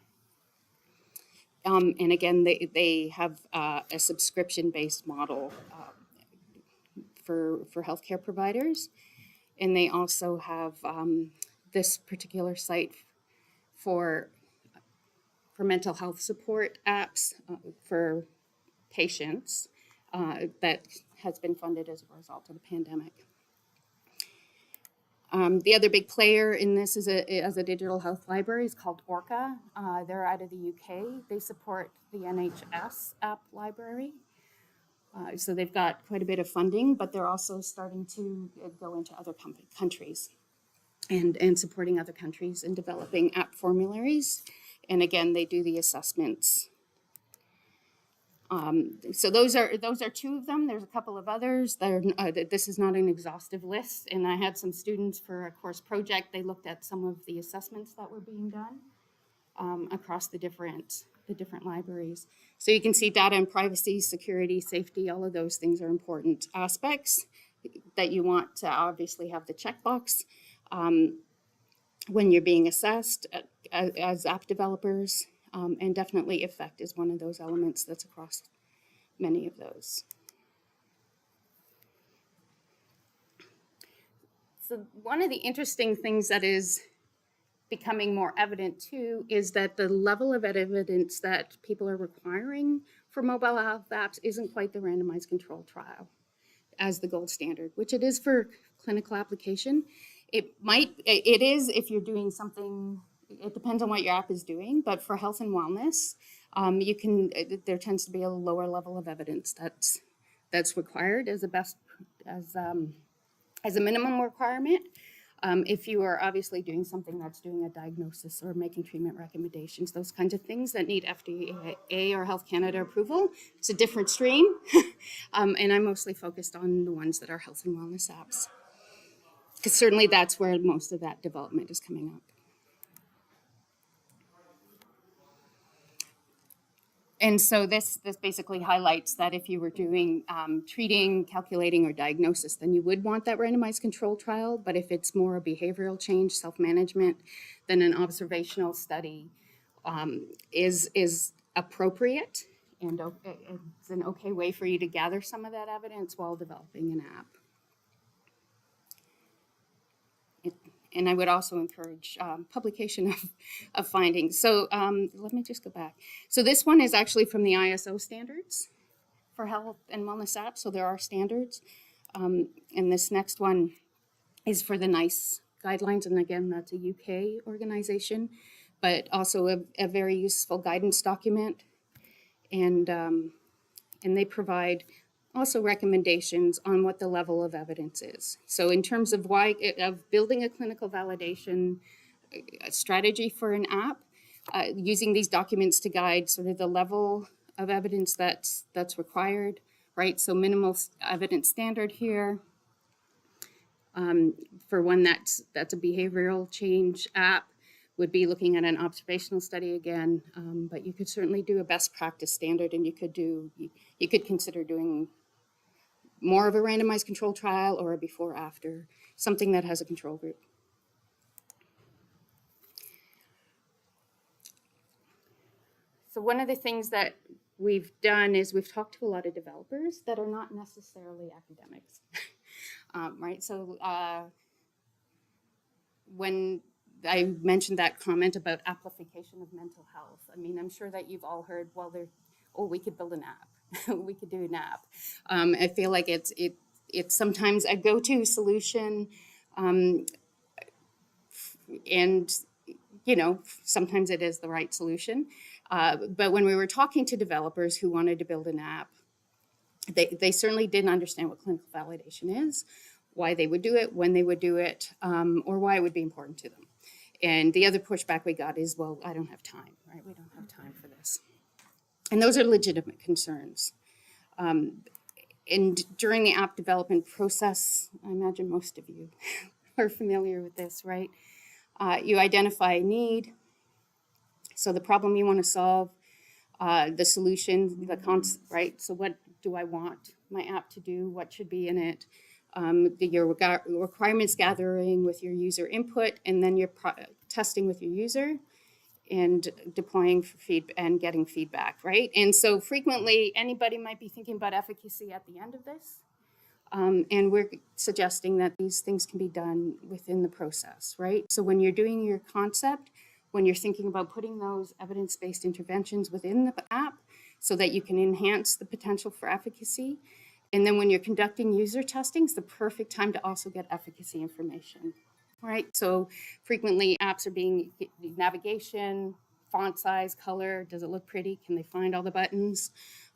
And again, they have a subscription-based model for healthcare providers. And they also have this particular site for mental health support apps for patients that has been funded as a result of the pandemic. The other big player in this as a digital health library is called Orca. They're out of the UK. They support the NHS app library. So they've got quite a bit of funding, but they're also starting to go into other countries and supporting other countries in developing app formularies. And again, they do the assessments. So those are two of them. There's a couple of others. This is not an exhaustive list, and I had some students for a course project. They looked at some of the assessments that were being done across the different libraries. So you can see data and privacy, security, safety, all of those things are important aspects that you want to obviously have the checkbox when you're being assessed as app developers. And definitely effect is one of those elements that's across many of those. So one of the interesting things that is becoming more evident too is that the level of evidence that people are requiring for mobile health apps isn't quite the randomized controlled trial as the gold standard, which it is for clinical application. It is if you're doing something. It depends on what your app is doing, but for health and wellness, there tends to be a lower level of evidence that's required as a minimum requirement. If you are obviously doing something that's doing a diagnosis or making treatment recommendations, those kinds of things that need FDA or Health Canada approval, it's a different stream. And I'm mostly focused on the ones that are health and wellness apps, because certainly that's where most of that development is coming up. And so this basically highlights that if you were doing treating, calculating, or diagnosis, then you would want that randomized control trial. But if it's more a behavioral change, self-management, then an observational study is appropriate, and it's an okay way for you to gather some of that evidence while developing an app. And I would also encourage publication of findings. So let me just go back. So this one is actually from the ISO standards for health and wellness apps. So there are standards. And this next one is for the NICE guidelines. And again, that's a UK organization, but also a very useful guidance document. And they provide also recommendations on what the level of evidence is. So in terms of building a clinical validation strategy for an app, using these documents to guide sort of the level of evidence that's required, right? So minimal evidence standard here. For one that's a behavioral change app, would be looking at an observational study again, but you could certainly do a best practice standard, and you could consider doing more of a randomized control trial or a before after, something that has a control group. So one of the things that we've done is we've talked to a lot of developers that are not necessarily academics, right? So when I mentioned that comment about amplification of mental health, I mean, I'm sure that you've all heard, well, we could build an app. We could do an app. I feel like it's sometimes a go-to solution, and sometimes it is the right solution. But when we were talking to developers who wanted to build an app, they certainly didn't understand what clinical validation is, why they would do it, when they would do it, or why it would be important to them. And the other pushback we got is, well, I don't have time, right? We don't have time for this. And those are legitimate concerns. And during the app development process, I imagine most of you are familiar with this, right? You identify a need, so the problem you want to solve, the solution, right? So what do I want my app to do? What should be in it? Your requirements gathering with your user input, and then your testing with your user, and deploying for and getting feedback, right? And so frequently anybody might be thinking about efficacy at the end of this. And we're suggesting that these things can be done within the process, right? So when you're doing your concept, when you're thinking about putting those evidence-based interventions within the app so that you can enhance the potential for efficacy. And then when you're conducting user testing, it's the perfect time to also get efficacy information. Right, so frequently apps are being navigation, font size, color, does it look pretty? Can they find all the buttons?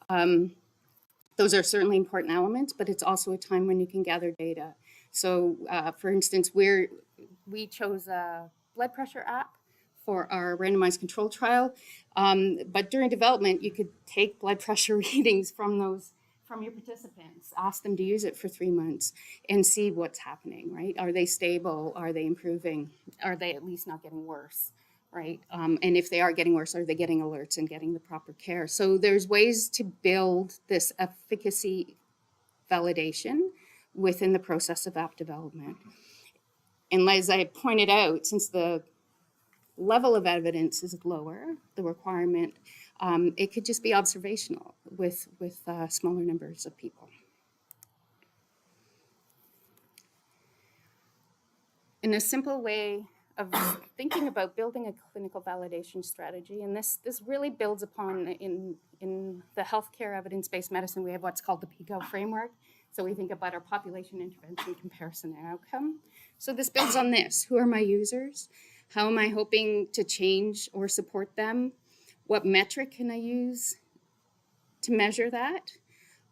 Those are certainly important elements, but it's also a time when you can gather data. So for instance, we chose a blood pressure app for our randomized control trial. But during development, you could take blood pressure readings from your participants, ask them to use it for 3 months and see what's happening, right? Are they stable? Are they improving? Are they at least not getting worse, right? And if they are getting worse, are they getting alerts and getting the proper care? So there's ways to build this efficacy validation within the process of app development. And as I pointed out, since the level of evidence is lower, the requirement, it could just be observational with smaller numbers of people. In a simple way of thinking about building a clinical validation strategy, and this really builds upon in the healthcare evidence-based medicine, we have what's called the PICO framework. So we think about our population intervention, comparison, and outcome. So this builds on this. Who are my users? How am I hoping to change or support them? What metric can I use to measure that?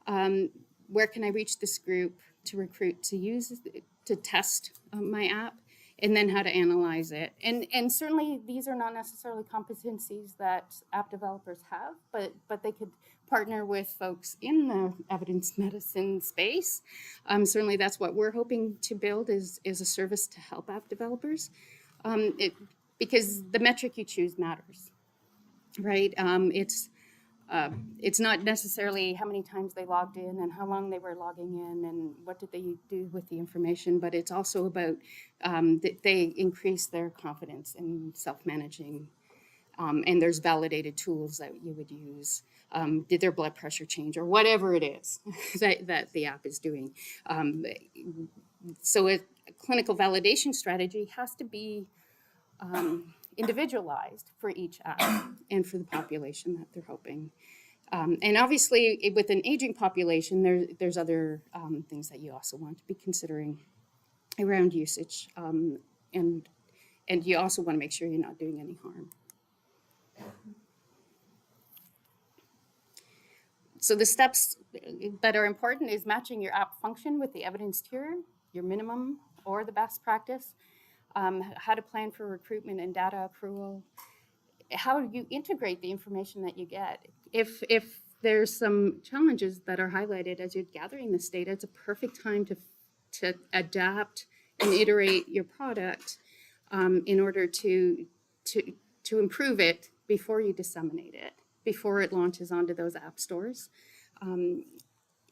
Where can I reach this group to recruit to test my app? And then how to analyze it. And certainly these are not necessarily competencies that app developers have, but they could partner with folks in the evidence medicine space. Certainly that's what we're hoping to build is a service to help app developers. Because the metric you choose matters, right? It's not necessarily how many times they logged in and how long they were logging in and what did they do with the information, but it's also about that they increase their confidence in self-managing, and there's validated tools that you would use. Did their blood pressure change or whatever it is that the app is doing? So a clinical validation strategy has to be individualized for each app and for the population that they're hoping. And obviously, with an aging population, there's other things that you also want to be considering around usage, and you also want to make sure you're not doing any harm. So the steps that are important is matching your app function with the evidence tier, your minimum or the best practice, how to plan for recruitment and data accrual, how you integrate the information that you get. If there's some challenges that are highlighted as you're gathering this data, it's a perfect time to adapt and iterate your product in order to improve it before you disseminate it, before it launches onto those app stores. And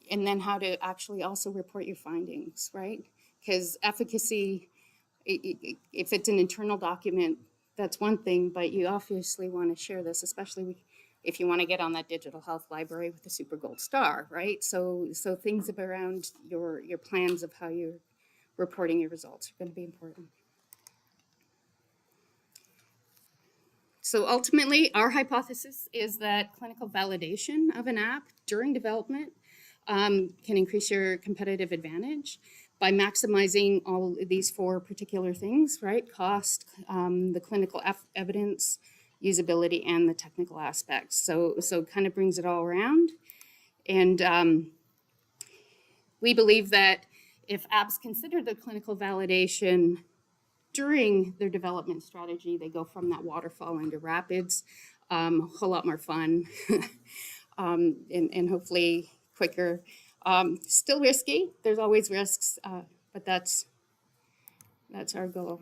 then how to actually also report your findings, right? Because efficacy, if it's an internal document, that's one thing, but you obviously want to share this, especially if you want to get on that digital health library with the super gold star, right? So things around your plans of how you're reporting your results are going to be important. So ultimately, our hypothesis is that clinical validation of an app during development can increase your competitive advantage by maximizing all of these 4 particular things, right? Cost, the clinical evidence, usability, and the technical aspects. So it kind of brings it all around. And we believe that if apps consider the clinical validation during their development strategy, they go from that waterfall into rapids, a whole lot more fun, and hopefully quicker. Still risky, there's always risks, but that's our goal.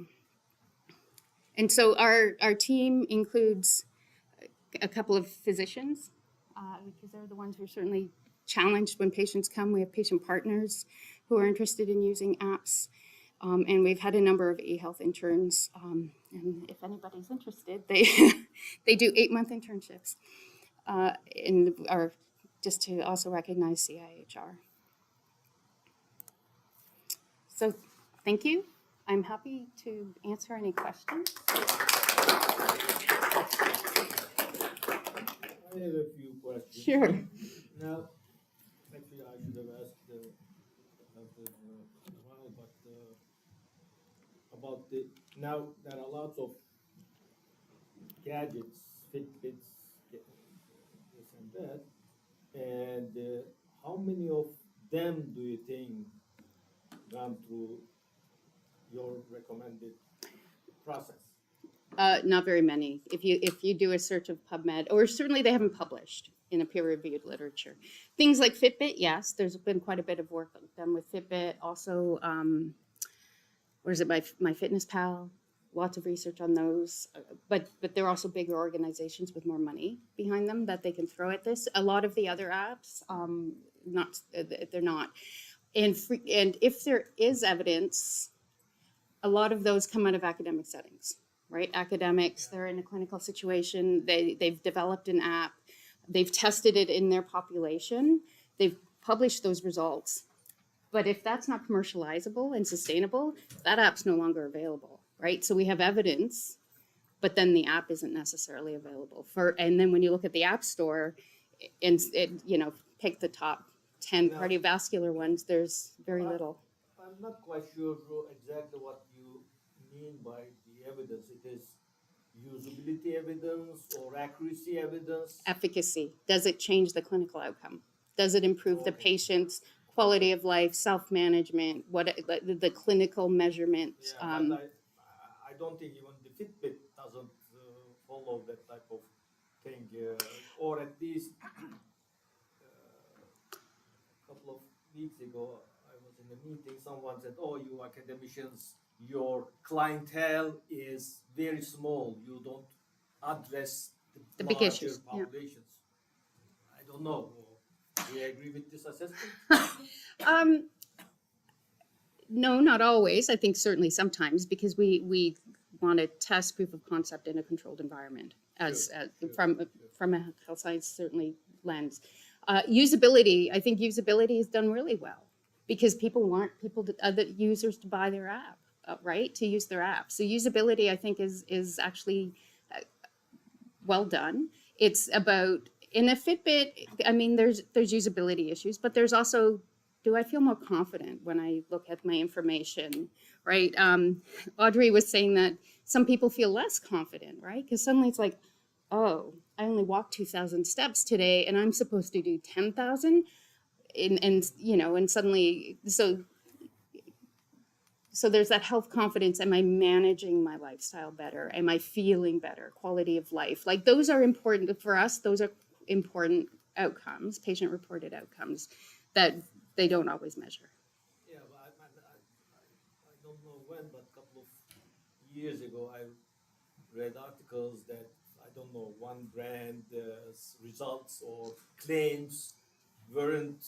And so our team includes a couple of physicians, because they're the ones who are certainly challenged when patients come. We have patient partners who are interested in using apps. And we've had a number of eHealth interns, and if anybody's interested, they do 8-month internships, and are just to also recognize CIHR. So, thank you. I'm happy to answer any questions. I have a few questions. Sure. Now, actually, I should have asked Dr. Ronald, but about now there are lots of gadgets, Fitbits, this and that, and how many of them do you think run through your recommended process? Not very many. If you do a search of PubMed, or certainly they haven't published in a peer-reviewed literature. Things like Fitbit, yes, there's been quite a bit of work done with Fitbit. Also, what is it, MyFitnessPal? Lots of research on those, but there are also bigger organizations with more money behind them that they can throw at this. A lot of the other apps, they're not. And if there is evidence, a lot of those come out of academic settings, right? Academics, they're in a clinical situation, they've developed an app, they've tested it in their population, they've published those results. But if that's not commercializable and sustainable, that app's no longer available, right? So we have evidence, but then the app isn't necessarily available. And then when you look at the App Store, and pick the top 10 cardiovascular ones, there's very little. I'm not quite sure exactly what you mean by the evidence. It is usability evidence or accuracy evidence? Efficacy. Does it change the clinical outcome? Does it improve the patient's quality of life, self-management, the clinical measurement? Yeah, but I don't think even the Fitbit doesn't follow that type of thing, or at least a couple of weeks ago, I was in a meeting, someone said, oh, you academicians, your clientele is very small. You don't address The big larger issues, yeah. populations. I don't know. Do you agree with this assessment? No, not always. I think certainly sometimes, because we want to test proof of concept in a controlled environment from a health science certainly lens. Usability, I think usability is done really well because people want other users to buy their app, right? To use their app. So usability, I think, is actually well done. It's about, in a Fitbit, I mean, there's usability issues, but there's also, do I feel more confident when I look at my information, right? Audrey was saying that some people feel less confident, right? Because suddenly it's like, oh, I only walked 2,000 steps today and I'm supposed to do 10,000. And suddenly, so there's that health confidence. Am I managing my lifestyle better? Am I feeling better? Quality of life. Like those are important for us. Those are important outcomes, patient-reported outcomes that they don't always measure. Yeah, but I don't know when, but a couple of years ago, I read articles that, I don't know, one brand's results or claims weren't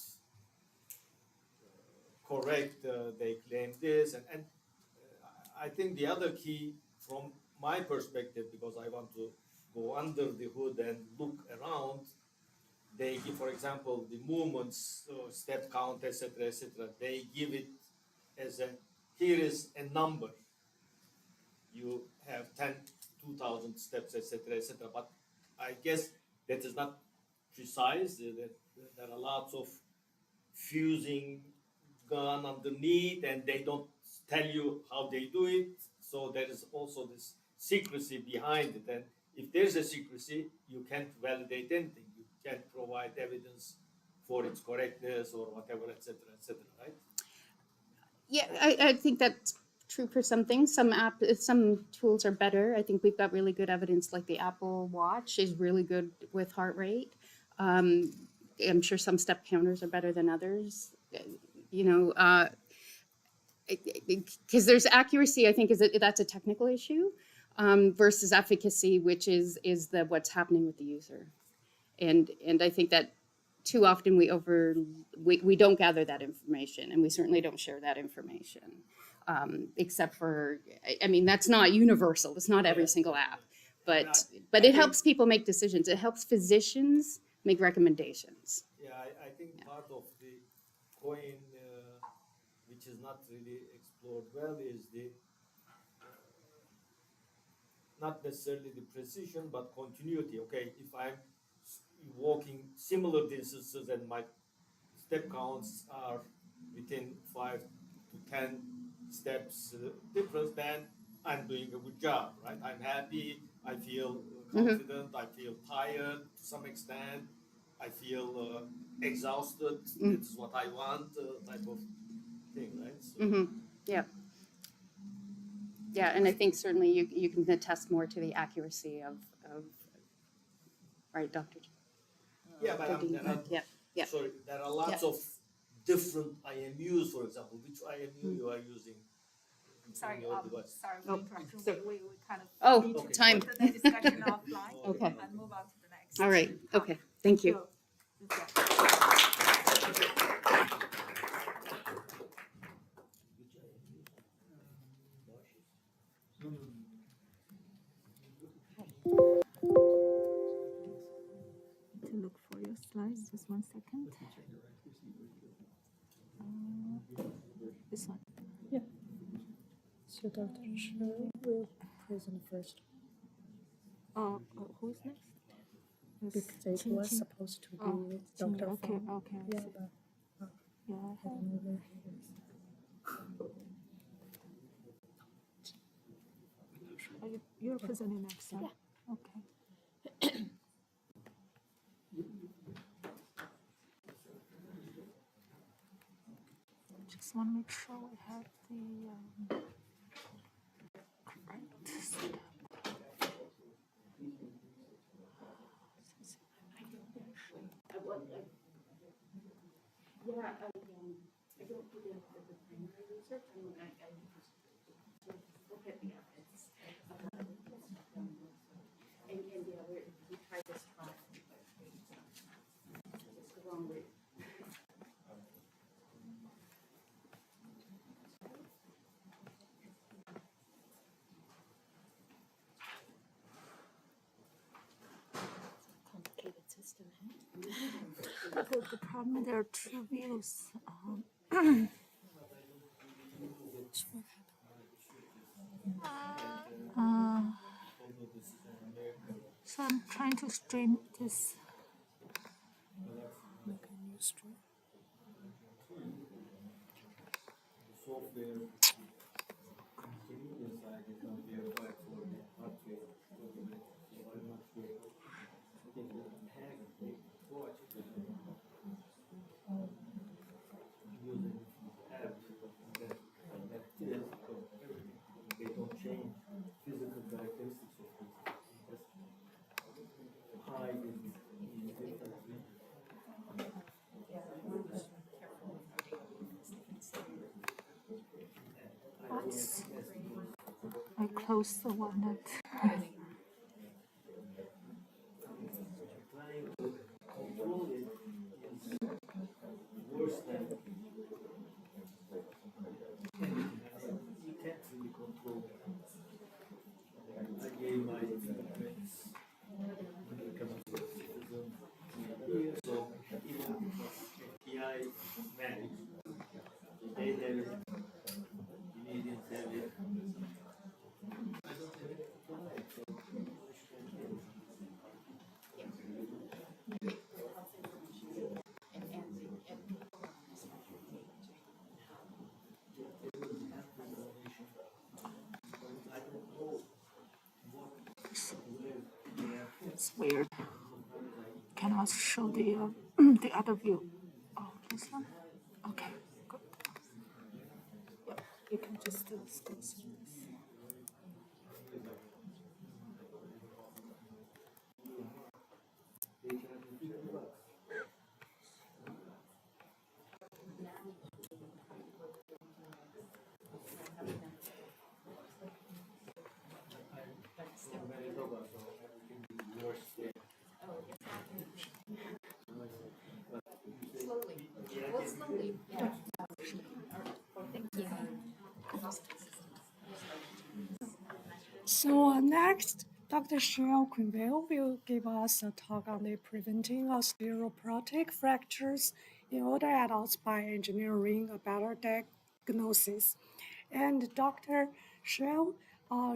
correct. They claimed this, and I think the other key from my perspective, because I want to go under the hood and look around, they give, for example, the movements, step count, etc., etc. They give it as here is a number. You have 2,000 steps, etc., etc. But I guess that is not precise. There are lots of fusing gone underneath, and they don't tell you how they do it. So there is also this secrecy behind it. And if there's a secrecy, you can't validate anything. You can't provide evidence for its correctness or whatever, etc., right? Yeah, I think that's true for some things. Some tools are better. I think we've got really good evidence, like the Apple Watch is really good with heart rate. I'm sure some step counters are better than others. Because there's accuracy, I think, that's a technical issue, versus efficacy, which is what's happening with the user. And I think that too often we don't gather that information, and we certainly don't share that information, except for, I mean, that's not universal. It's not every single app, but it helps people make decisions. It helps physicians make recommendations. Yeah, I think part of the coin, which is not really explored well, is the not necessarily the precision, but continuity. Okay, if I'm walking similar distances and my step counts are within 5 to 10 steps difference, then I'm doing a good job, right? I'm happy, I feel confident, I feel tired to some extent, I feel exhausted, it's what I want, type of thing, right? So, Yeah. Yeah, and I think certainly you can attest more to the accuracy of right, Dr. Yeah, but Dean. Yeah, yeah. sorry, there are lots Yeah. of different IMUs, for example. Which IMU you are using? Sorry, in your device? sorry Oh, for interrupting. so- We kind of Oh, need to okay. time. put the discussion offline Okay. and move on to the next. All right, okay, thank you. To look for your slides, just 1 second. This one. So Dr. Shu will present first Who is next? because it was supposed to be Dr. Okay, Fang. okay. I Yeah, see. but Yeah, I don't know where he is. you're presenting next, right? Yeah. Okay. Just want to make sure we have the correct setup. Complicated system, The problem, there are two views. So I'm trying to stream this. They don't change physical characteristics of this. Height is different. I close the one that. Trying to control it is worse than you can't really control. I gave my friends when it comes to citizen here, so even FBI managed. They have it, Canadians have it. It's weird. Can I show the the other view? Oh, this one. Okay, good. Yep, you can just go through this. So next, Dr. Cheryl Quinville will give us a talk on the preventing osteoporotic fractures in older adults by engineering a better diagnosis. And Dr. Cheryl,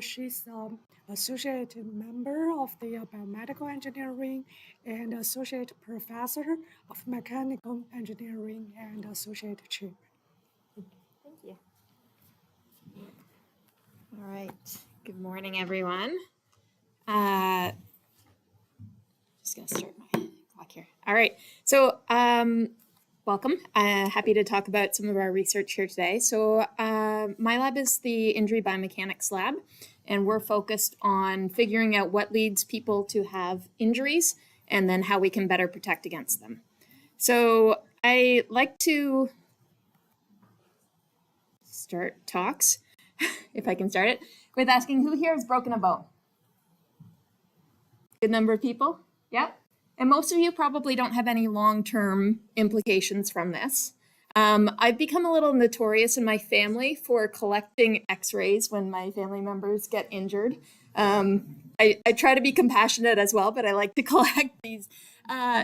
she's an associate member of the biomedical engineering and associate professor of mechanical engineering and associate chair. Thank you. All right. Good morning, everyone. Just gonna start my clock here. All right. So welcome. Happy to talk about some of our research here today. So my lab is the Injury Biomechanics Lab, and we're focused on figuring out what leads people to have injuries and then how we can better protect against them. So I like to start talks, if I can start it, with asking who here has broken a bone? Good number of people? Yep. And most of you probably don't have any long-term implications from this. I've become a little notorious in my family for collecting x-rays when my family members get injured. I try to be compassionate as well, but I like to collect these.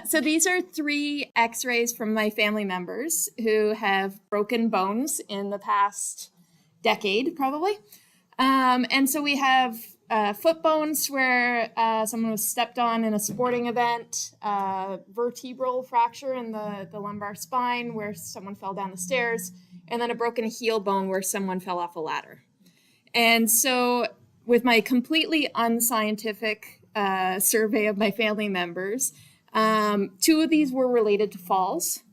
So these are 3 x-rays from my family members who have broken bones in the past decade, probably. And so we have foot bones where someone was stepped on in a sporting event, vertebral fracture in the lumbar spine where someone fell down the stairs, and then a broken heel bone where someone fell off a ladder. And so with my completely unscientific survey of my family members, 2 of these were related to falls,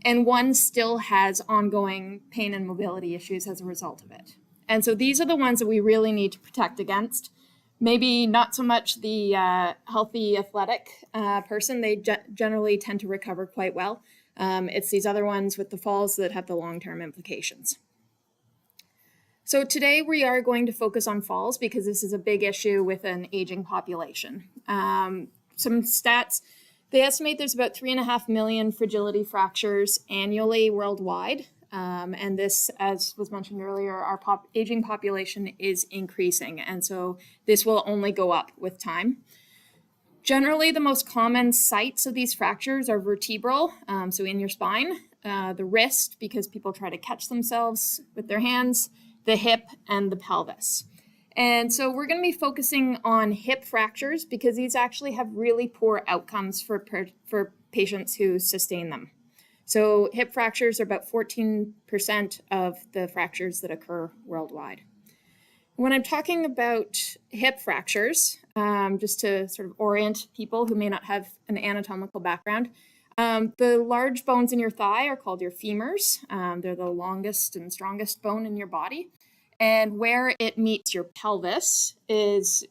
and 1 still has ongoing pain and mobility issues as a result of it. And so these are the ones that we really need to protect against. Maybe not so much the healthy athletic person. They generally tend to recover quite well. It's these other ones with the falls that have the long-term implications. So today we are going to focus on falls because this is a big issue with an aging population. Some stats, they estimate there's about 3.5 million fragility fractures annually worldwide. And this, as was mentioned earlier, our aging population is increasing. And so this will only go up with time. Generally, the most common sites of these fractures are vertebral, so in your spine, the wrist, because people try to catch themselves with their hands, the hip, and the pelvis. And so we're going to be focusing on hip fractures because these actually have really poor outcomes for patients who sustain them. So hip fractures are about 14% of the fractures that occur worldwide. When I'm talking about hip fractures, just to sort of orient people who may not have an anatomical background, the large bones in your thigh are called your femurs. They're the longest and strongest bone in your body. And where it meets your pelvis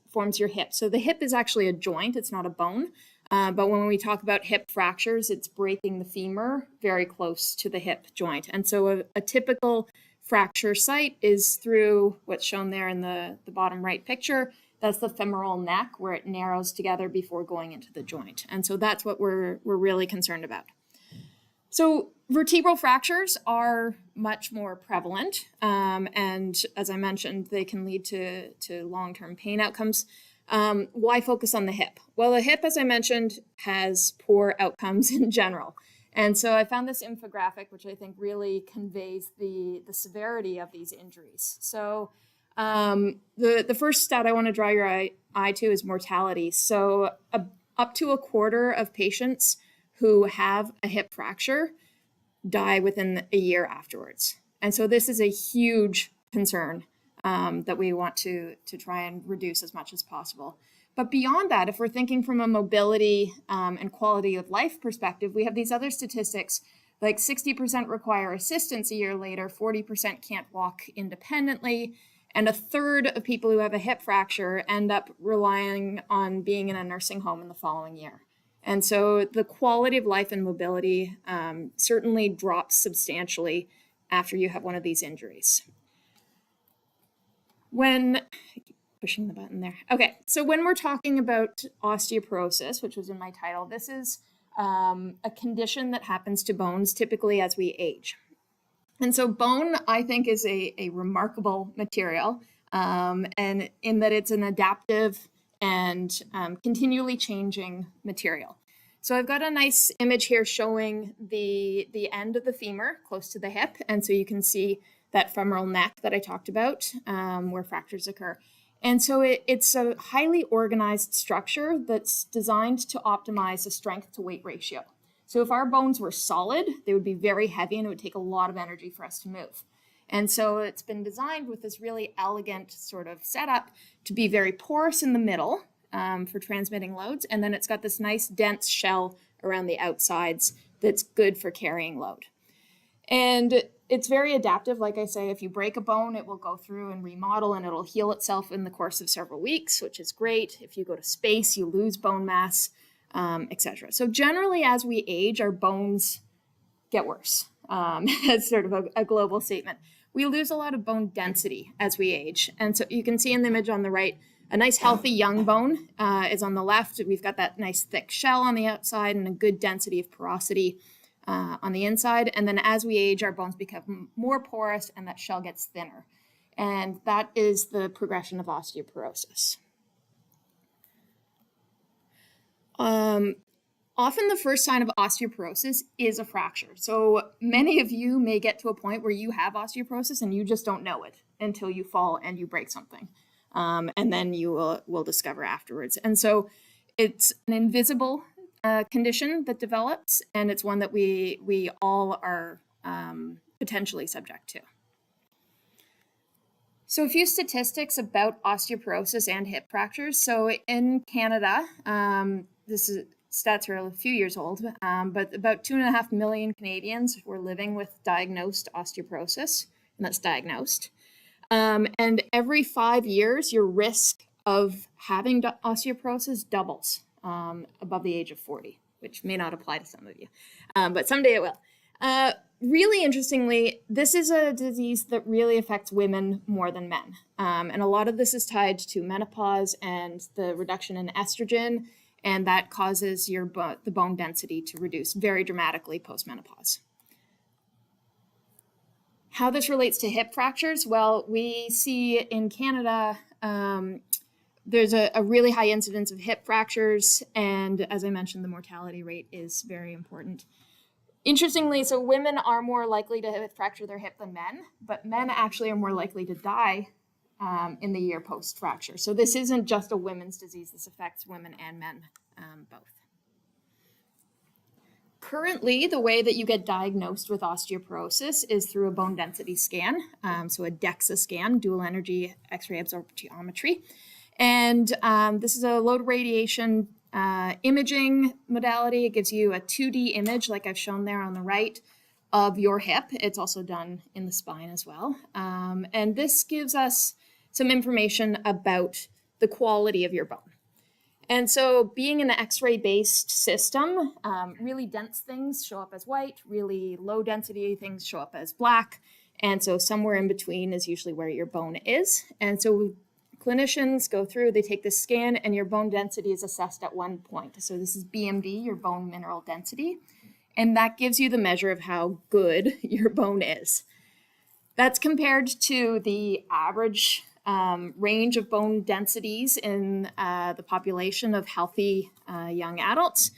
forms your hip. So the hip is actually a joint, it's not a bone. But when we talk about hip fractures, it's breaking the femur very close to the hip joint. And so a typical fracture site is through what's shown there in the bottom right picture. That's the femoral neck where it narrows together before going into the joint. And so that's what we're really concerned about. So vertebral fractures are much more prevalent. And as I mentioned, they can lead to long-term pain outcomes. Why focus on the hip? Well, the hip, as I mentioned, has poor outcomes in general. And so I found this infographic, which I think really conveys the severity of these injuries. So the first stat I want to draw your eye to is mortality. So up to 1/4 of patients who have a hip fracture die within a year afterwards. And so this is a huge concern that we want to try and reduce as much as possible. But beyond that, if we're thinking from a mobility and quality of life perspective, we have these other statistics, like 60% require assistance a year later, 40% can't walk independently, and 1/3 of people who have a hip fracture end up relying on being in a nursing home in the following year. And so the quality of life and mobility certainly drops substantially after you have one of these injuries. I keep pushing the button there. Okay, so when we're talking about osteoporosis, which was in my title, this is a condition that happens to bones typically as we age. And so bone, I think, is a remarkable material, and in that it's an adaptive and continually changing material. So I've got a nice image here showing the end of the femur close to the hip, and so you can see that femoral neck that I talked about, where fractures occur. And so it's a highly organized structure that's designed to optimize the strength to weight ratio. So if our bones were solid, they would be very heavy and it would take a lot of energy for us to move. And so it's been designed with this really elegant sort of setup to be very porous in the middle for transmitting loads. And then it's got this nice dense shell around the outsides that's good for carrying load. And it's very adaptive. Like I say, if you break a bone, it will go through and remodel and it'll heal itself in the course of several weeks, which is great. If you go to space, you lose bone mass, etc. So generally, as we age, our bones get worse. That's sort of a global statement. We lose a lot of bone density as we age. And so you can see in the image on the right, a nice healthy young bone is on the left. We've got that nice thick shell on the outside and a good density of porosity on the inside. And then as we age, our bones become more porous and that shell gets thinner. And that is the progression of osteoporosis. Often the first sign of osteoporosis is a fracture. So many of you may get to a point where you have osteoporosis and you just don't know it until you fall and you break something. And then you will discover afterwards. And so it's an invisible condition that develops, and it's one that we all are potentially subject to. So a few statistics about osteoporosis and hip fractures. So in Canada, stats are a few years old, but about 2.5 million Canadians were living with diagnosed osteoporosis, and that's diagnosed. And every 5 years, your risk of having osteoporosis doubles above the age of 40, which may not apply to some of you, but someday it will. Really interestingly, this is a disease that really affects women more than men. And a lot of this is tied to menopause and the reduction in estrogen, and that causes the bone density to reduce very dramatically post-menopause. How this relates to hip fractures? Well, we see in Canada, there's a really high incidence of hip fractures, and as I mentioned, the mortality rate is very important. Interestingly, so women are more likely to fracture their hip than men, but men actually are more likely to die in the year post-fracture. So this isn't just a women's disease, this affects women and men both. Currently, the way that you get diagnosed with osteoporosis is through a bone density scan, so a DEXA scan, dual energy X-ray absorptiometry. And this is a low radiation imaging modality. It gives you a 2D image, like I've shown there on the right, of your hip. It's also done in the spine as well. And this gives us some information about the quality of your bone. And so being an X-ray based system, really dense things show up as white, really low density things show up as black. And so somewhere in between is usually where your bone is. And so clinicians go through, they take the scan, and your bone density is assessed at one point. So this is BMD, your bone mineral density. And that gives you the measure of how good your bone is. That's compared to the average range of bone densities in the population of healthy young adults.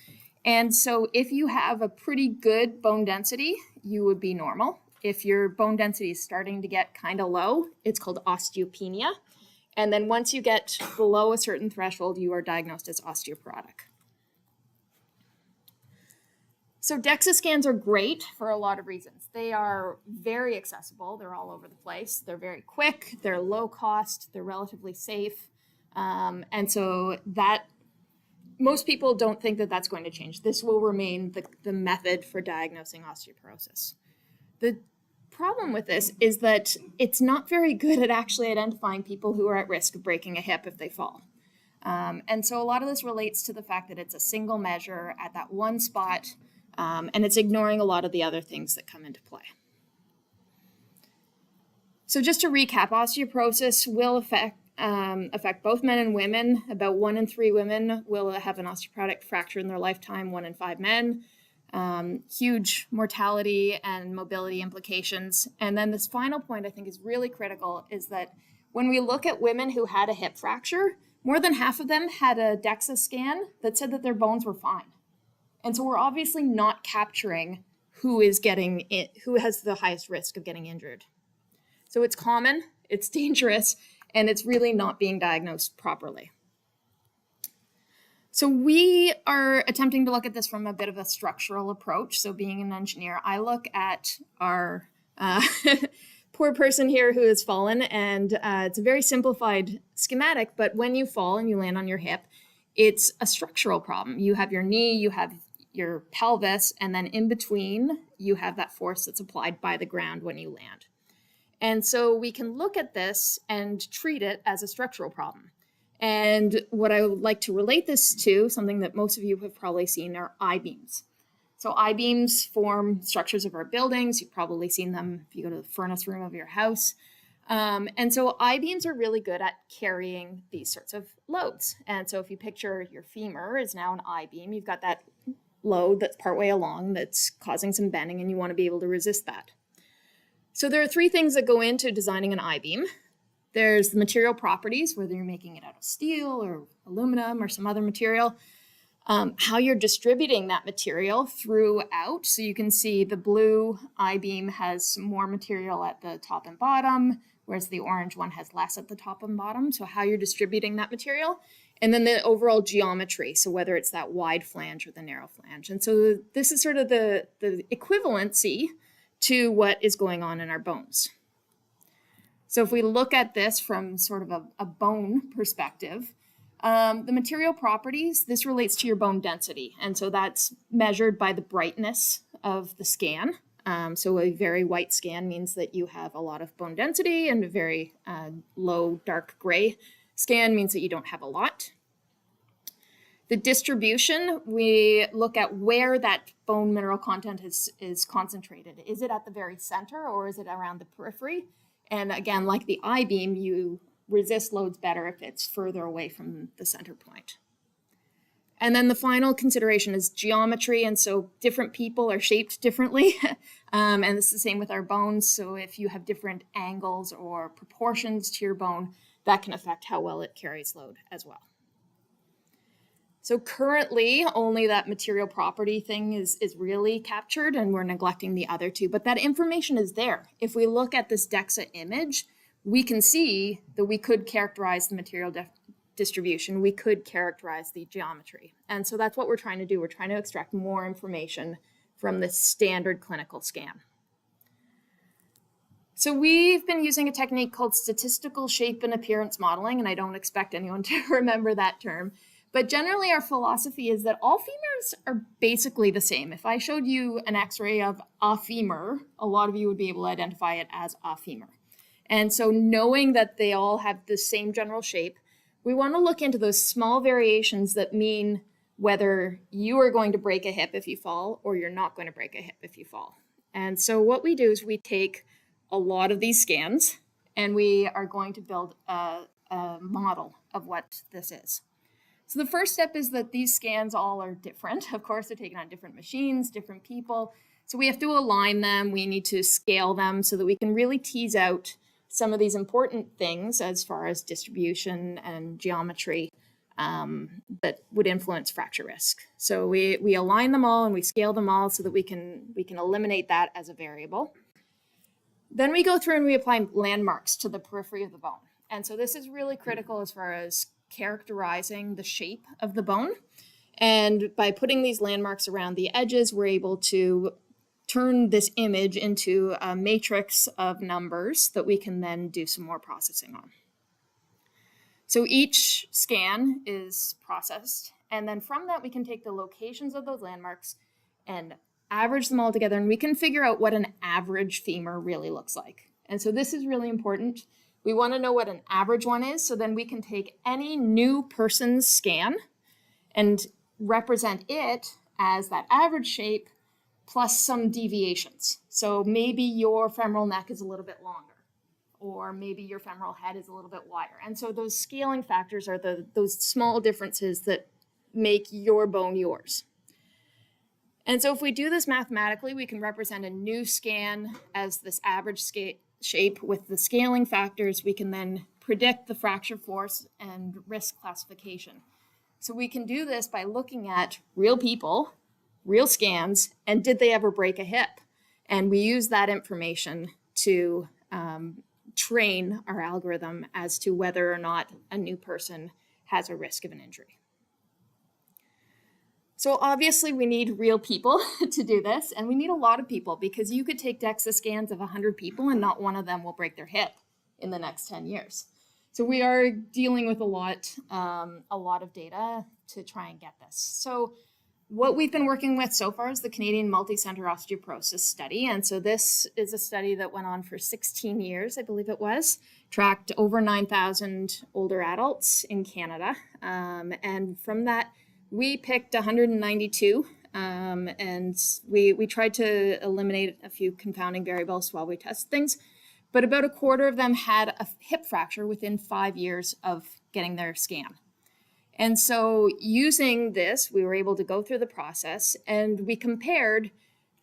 And so if you have a pretty good bone density, you would be normal. If your bone density is starting to get kind of low, it's called osteopenia. And then once you get below a certain threshold, you are diagnosed as osteoporotic. So DEXA scans are great for a lot of reasons. They are very accessible. They're all over the place. They're very quick. They're low cost. They're relatively safe. And so that most people don't think that that's going to change. This will remain the method for diagnosing osteoporosis. The problem with this is that it's not very good at actually identifying people who are at risk of breaking a hip if they fall. And so a lot of this relates to the fact that it's a single measure at that one spot, and it's ignoring a lot of the other things that come into play. So just to recap, osteoporosis will affect both men and women. About 1 in 3 women will have an osteoporotic fracture in their lifetime, 1 in 5 men. Huge mortality and mobility implications. And then this final point I think is really critical is that when we look at women who had a hip fracture, more than half of them had a DEXA scan that said that their bones were fine. And so we're obviously not capturing who has the highest risk of getting injured. So it's common, it's dangerous, and it's really not being diagnosed properly. So we are attempting to look at this from a bit of a structural approach. So being an engineer, I look at our poor person here who has fallen, and it's a very simplified schematic, but when you fall and you land on your hip, it's a structural problem. You have your knee, you have your pelvis, and then in between, you have that force that's applied by the ground when you land. And so we can look at this and treat it as a structural problem. And what I would like to relate this to, something that most of you have probably seen, are I-beams. So I-beams form structures of our buildings. You've probably seen them if you go to the furnace room of your house. And so I-beams are really good at carrying these sorts of loads. And so if you picture your femur is now an I-beam, you've got that load that's partway along that's causing some bending, and you want to be able to resist that. So there are three things that go into designing an I-beam. There's the material properties, whether you're making it out of steel or aluminum or some other material, how you're distributing that material throughout. So you can see the blue I-beam has more material at the top and bottom, whereas the orange one has less at the top and bottom. So how you're distributing that material. And then the overall geometry, so whether it's that wide flange or the narrow flange. And so this is sort of the equivalency to what is going on in our bones. So if we look at this from sort of a bone perspective, the material properties, this relates to your bone density. And so that's measured by the brightness of the scan. So a very white scan means that you have a lot of bone density, and a very low dark gray scan means that you don't have a lot. The distribution, we look at where that bone mineral content is concentrated. Is it at the very center, or is it around the periphery? And again, like the I-beam, you resist loads better if it's further away from the center point. And then the final consideration is geometry. And so different people are shaped differently. And it's the same with our bones. So if you have different angles or proportions to your bone, that can affect how well it carries load as well. So currently, only that material property thing is really captured, and we're neglecting the other two. But that information is there. If we look at this DEXA image, we can see that we could characterize the material distribution. We could characterize the geometry. And so that's what we're trying to do. We're trying to extract more information from the standard clinical scan. So we've been using a technique called statistical shape and appearance modeling, and I don't expect anyone to remember that term. But generally, our philosophy is that all femurs are basically the same. If I showed you an X-ray of a femur, a lot of you would be able to identify it as a femur. And so knowing that they all have the same general shape, we want to look into those small variations that mean whether you are going to break a hip if you fall, or you're not going to break a hip if you fall. And so what we do is we take a lot of these scans, and we are going to build a model of what this is. So the first step is that these scans all are different. Of course, they're taken on different machines, different people. So we have to align them. We need to scale them so that we can really tease out some of these important things as far as distribution and geometry that would influence fracture risk. So we align them all and we scale them all so that we can eliminate that as a variable. Then we go through and we apply landmarks to the periphery of the bone. And so this is really critical as far as characterizing the shape of the bone. And by putting these landmarks around the edges, we're able to turn this image into a matrix of numbers that we can then do some more processing on. So each scan is processed, and then from that we can take the locations of those landmarks and average them all together, and we can figure out what an average femur really looks like. And so this is really important. We want to know what an average one is, so then we can take any new person's scan and represent it as that average shape plus some deviations. So maybe your femoral neck is a little bit longer, or maybe your femoral head is a little bit wider. And so those scaling factors are those small differences that make your bone yours. And so if we do this mathematically, we can represent a new scan as this average shape with the scaling factors. We can then predict the fracture force and risk classification. So we can do this by looking at real people, real scans, and did they ever break a hip? And we use that information to train our algorithm as to whether or not a new person has a risk of an injury. So obviously we need real people to do this, and we need a lot of people, because you could take DEXA scans of 100 people and not one of them will break their hip in the next 10 years. So we are dealing with a lot of data to try and get this. So What we've been working with so far is the Canadian Multi-Center Osteoporosis Study. And so this is a study that went on for 16 years, I believe it was, tracked over 9,000 older adults in Canada. And from that, we picked 192, and we tried to eliminate a few confounding variables while we test things. But about a quarter of them had a hip fracture within 5 years of getting their scan. And so using this, we were able to go through the process, and we compared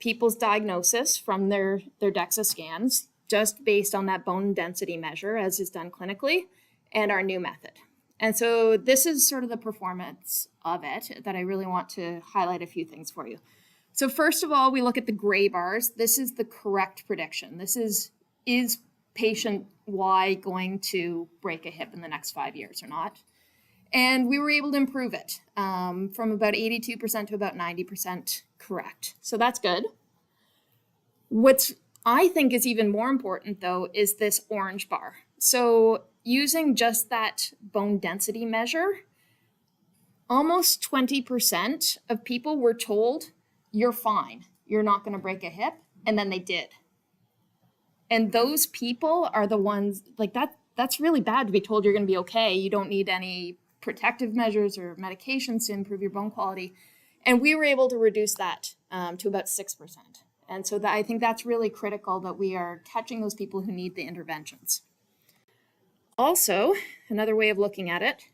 people's diagnosis from their DEXA scans just based on that bone density measure as is done clinically and our new method. And so this is sort of the performance of it that I really want to highlight a few things for you. So first of all, we look at the gray bars. This is the correct prediction. This is patient Y going to break a hip in the next 5 years or not? And we were able to improve it from about 82% to about 90% correct. So that's good. What's I think is even more important, though, is this orange bar. So using just that bone density measure, almost 20% of people were told, you're fine, you're not going to break a hip, and then they did. And those people are the ones, like that's really bad to be told you're going to be okay, you don't need any protective measures or medications to improve your bone quality. And we were able to reduce that to about 6%. And so I think that's really critical that we are catching those people who need the interventions. Also, another way of looking at it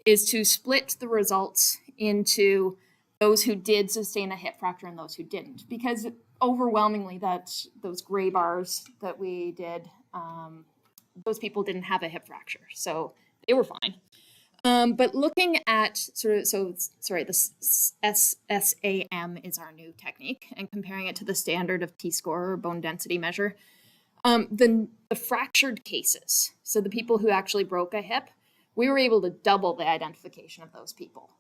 is to split the results into those who did sustain a hip fracture and those who didn't, because overwhelmingly those gray bars that we did, those people didn't have a hip fracture, so they were fine. But looking at the sMAP is our new technique, and comparing it to the standard of T-score or bone density measure, the fractured cases, so the people who actually broke a hip, we were able to double the identification of those people,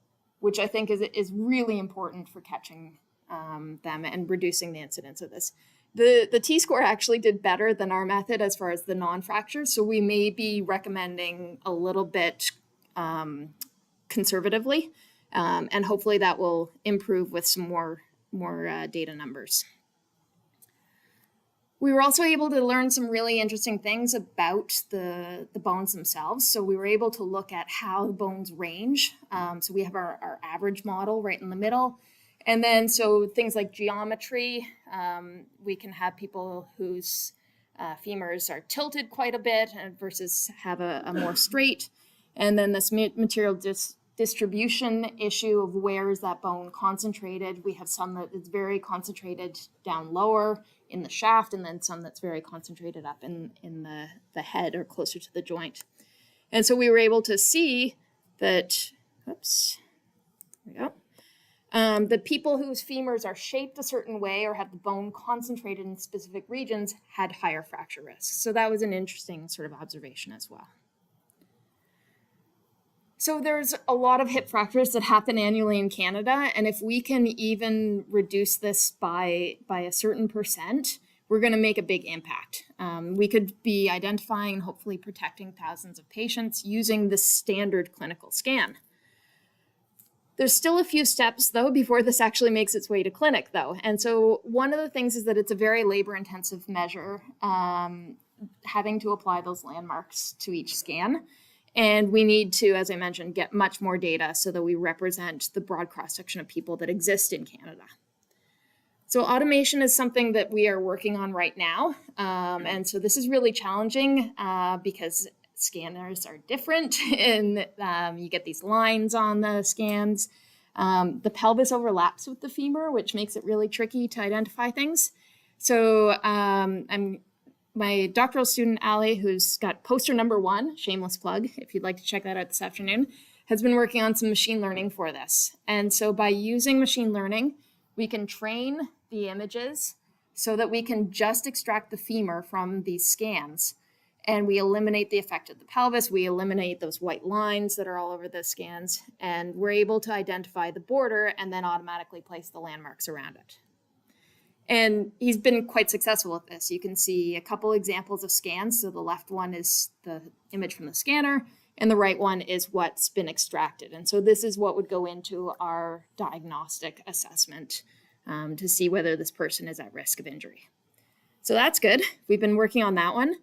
which I think is really important for catching them and reducing the incidence of this. The T-score actually did better than our method as far as the non-fractures, so we may be recommending a little bit conservatively, and hopefully that will improve with some more data numbers. We were also able to learn some really interesting things about the bones themselves. So we were able to look at how the bones range. So we have our average model right in the middle. And then so things like geometry, we can have people whose femurs are tilted quite a bit versus have a more straight. And then this material distribution issue of where is that bone concentrated. We have some that is very concentrated down lower in the shaft, and then some that's very concentrated up in the head or closer to the joint. And so we were able to see that, oops, there we go. The people whose femurs are shaped a certain way or have the bone concentrated in specific regions had higher fracture risks. So that was an interesting sort of observation as well. So there's a lot of hip fractures that happen annually in Canada, and if we can even reduce this by a certain percent, we're going to make a big impact. We could be identifying and hopefully protecting thousands of patients using the standard clinical scan. There's still a few steps, though, before this actually makes its way to clinic, though. And so one of the things is that it's a very labor-intensive measure, having to apply those landmarks to each scan. And we need to, as I mentioned, get much more data so that we represent the broad cross-section of people that exist in Canada. So automation is something that we are working on right now. And so this is really challenging because scanners are different and you get these lines on the scans. The pelvis overlaps with the femur, which makes it really tricky to identify things. So my doctoral student, Ali, who's got poster number 1, shameless plug, if you'd like to check that out this afternoon, has been working on some machine learning for this. And so by using machine learning, we can train the images so that we can just extract the femur from these scans. And we eliminate the effect of the pelvis, we eliminate those white lines that are all over the scans, and we're able to identify the border and then automatically place the landmarks around it. And he's been quite successful at this. You can see a couple examples of scans. So the left one is the image from the scanner, and the right one is what's been extracted. And so this is what would go into our diagnostic assessment to see whether this person is at risk of injury. So that's good. We've been working on that one.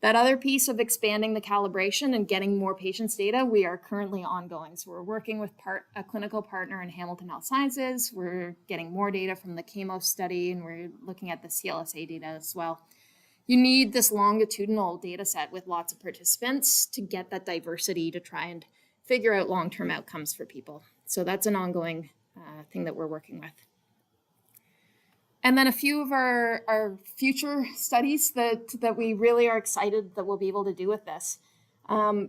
That other piece of expanding the calibration and getting more patients' data, we are currently ongoing. So we're working with a clinical partner in Hamilton Health Sciences. We're getting more data from the CAMO study, and we're looking at the CLSA data as well. You need this longitudinal data set with lots of participants to get that diversity to try and figure out long-term outcomes for people. So that's an ongoing thing that we're working with. And then a few of our future studies that we really are excited that we'll be able to do with this.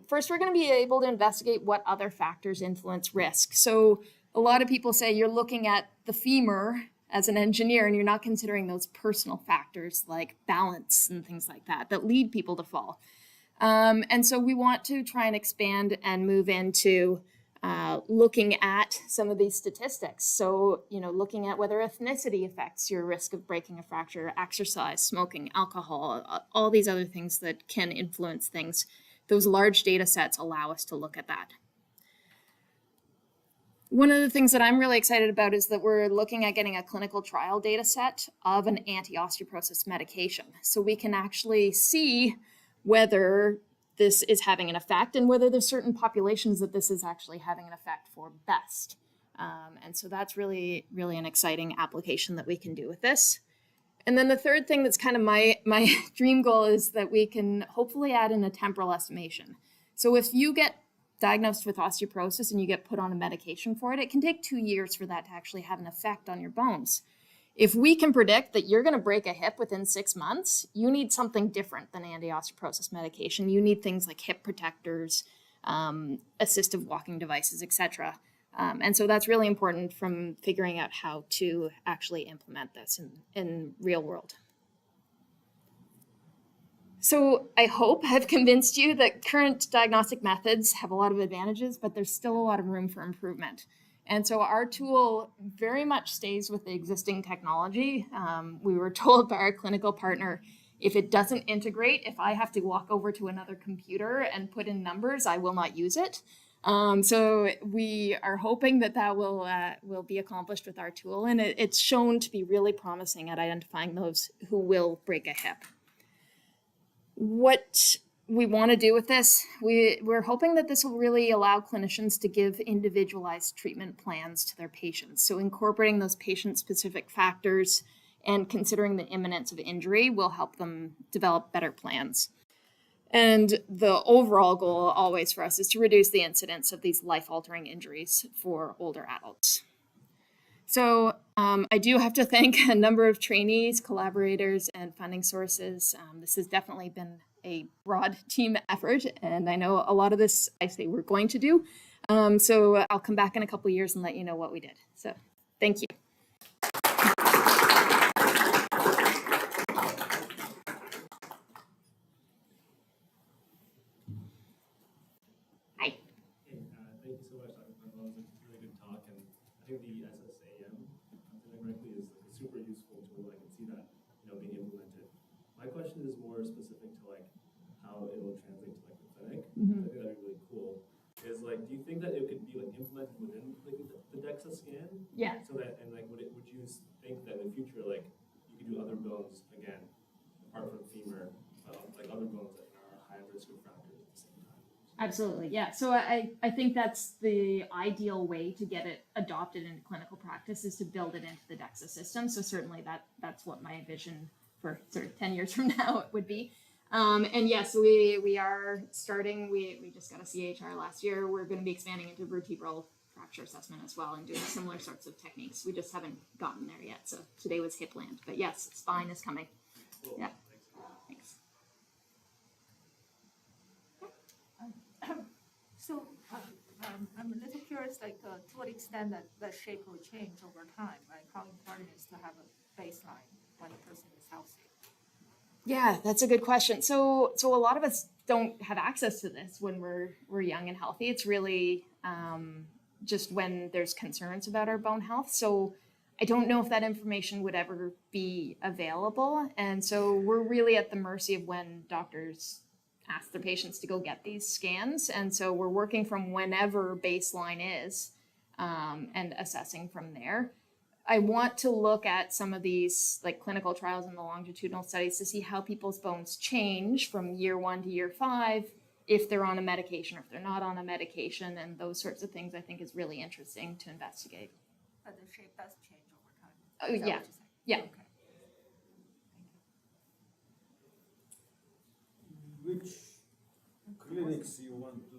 First, we're going to be able to investigate what other factors influence risk. So a lot of people say you're looking at the femur as an engineer and you're not considering those personal factors like balance and things like that lead people to fall. And so we want to try and expand and move into looking at some of these statistics. So, looking at whether ethnicity affects your risk of breaking a fracture, exercise, smoking, alcohol, all these other things that can influence things. Those large data sets allow us to look at that. One of the things that I'm really excited about is that we're looking at getting a clinical trial data set of an anti-osteoporosis medication. So we can actually see whether this is having an effect and whether there's certain populations that this is actually having an effect for best. And so that's really, really an exciting application that we can do with this. And then the third thing that's kind of my dream goal is that we can hopefully add in a temporal estimation. So if you get diagnosed with osteoporosis and you get put on a medication for it, it can take 2 years for that to actually have an effect on your bones. If we can predict that you're going to break a hip within 6 months, you need something different than anti-osteoporosis medication. You need things like hip protectors, assistive walking devices, etc. And so that's really important from figuring out how to actually implement this in real world. So I hope I've convinced you that current diagnostic methods have a lot of advantages, but there's still a lot of room for improvement. And so our tool very much stays with the existing technology. We were told by our clinical partner, if it doesn't integrate, if I have to walk over to another computer and put in numbers, I will not use it. So we are hoping that will be accomplished with our tool. And it's shown to be really promising at identifying those who will break a hip. What we want to do with this, we're hoping that this will really allow clinicians to give individualized treatment plans to their patients. So incorporating those patient-specific factors and considering the imminence of injury will help them develop better plans. And the overall goal always for us is to reduce the incidence of these life-altering injuries for older adults. So I do have to thank a number of trainees, collaborators, and funding sources. This has definitely been a broad team effort, and I know a lot of this I say we're going to do. So I'll come back in a couple of years and let you know what we did. So thank you. Hi. Hey, thank you so much, Dr. That was a really good talk, and I think the SSAM, directly, is like a super useful tool. I can see that being implemented. My question is more specific to how it will translate to the clinic. I think that'd be really cool. Is do you think that it could be implemented within the DEXA scan? Yeah. So that would you think that in the future you could do other bones again, apart from femur, other bones that are high risk of fractures at the same time? Absolutely, yeah. So I think that's the ideal way to get it adopted into clinical practice is to build it into the DEXA system. So certainly that's what my vision for sort of 10 years from now would be. And yes, we are starting, we just got a CHR last year. We're going to be expanding into vertebral fracture assessment as well and doing similar sorts of techniques. We just haven't gotten there yet. So today was hip land, but yes, spine is coming. Cool. Yeah. Thanks. So I'm a little curious, to what extent that shape will change over time, right? How important is to have a baseline when a person is healthy? Yeah, that's a good question. So a lot of us don't have access to this when we're young and healthy. It's really just when there's concerns about our bone health. So I don't know if that information would ever be available. And so we're really at the mercy of when doctors ask their patients to go get these scans. And so we're working from whenever baseline is and assessing from there. I want to look at some of these like clinical trials and the longitudinal studies to see how people's bones change from year 1 to year 5, if they're on a medication or if they're not on a medication, and those sorts of things I think is really interesting to investigate. But the shape does change over time. Oh, Is that yeah. what you're saying? Yeah. Okay. Which clinics you want to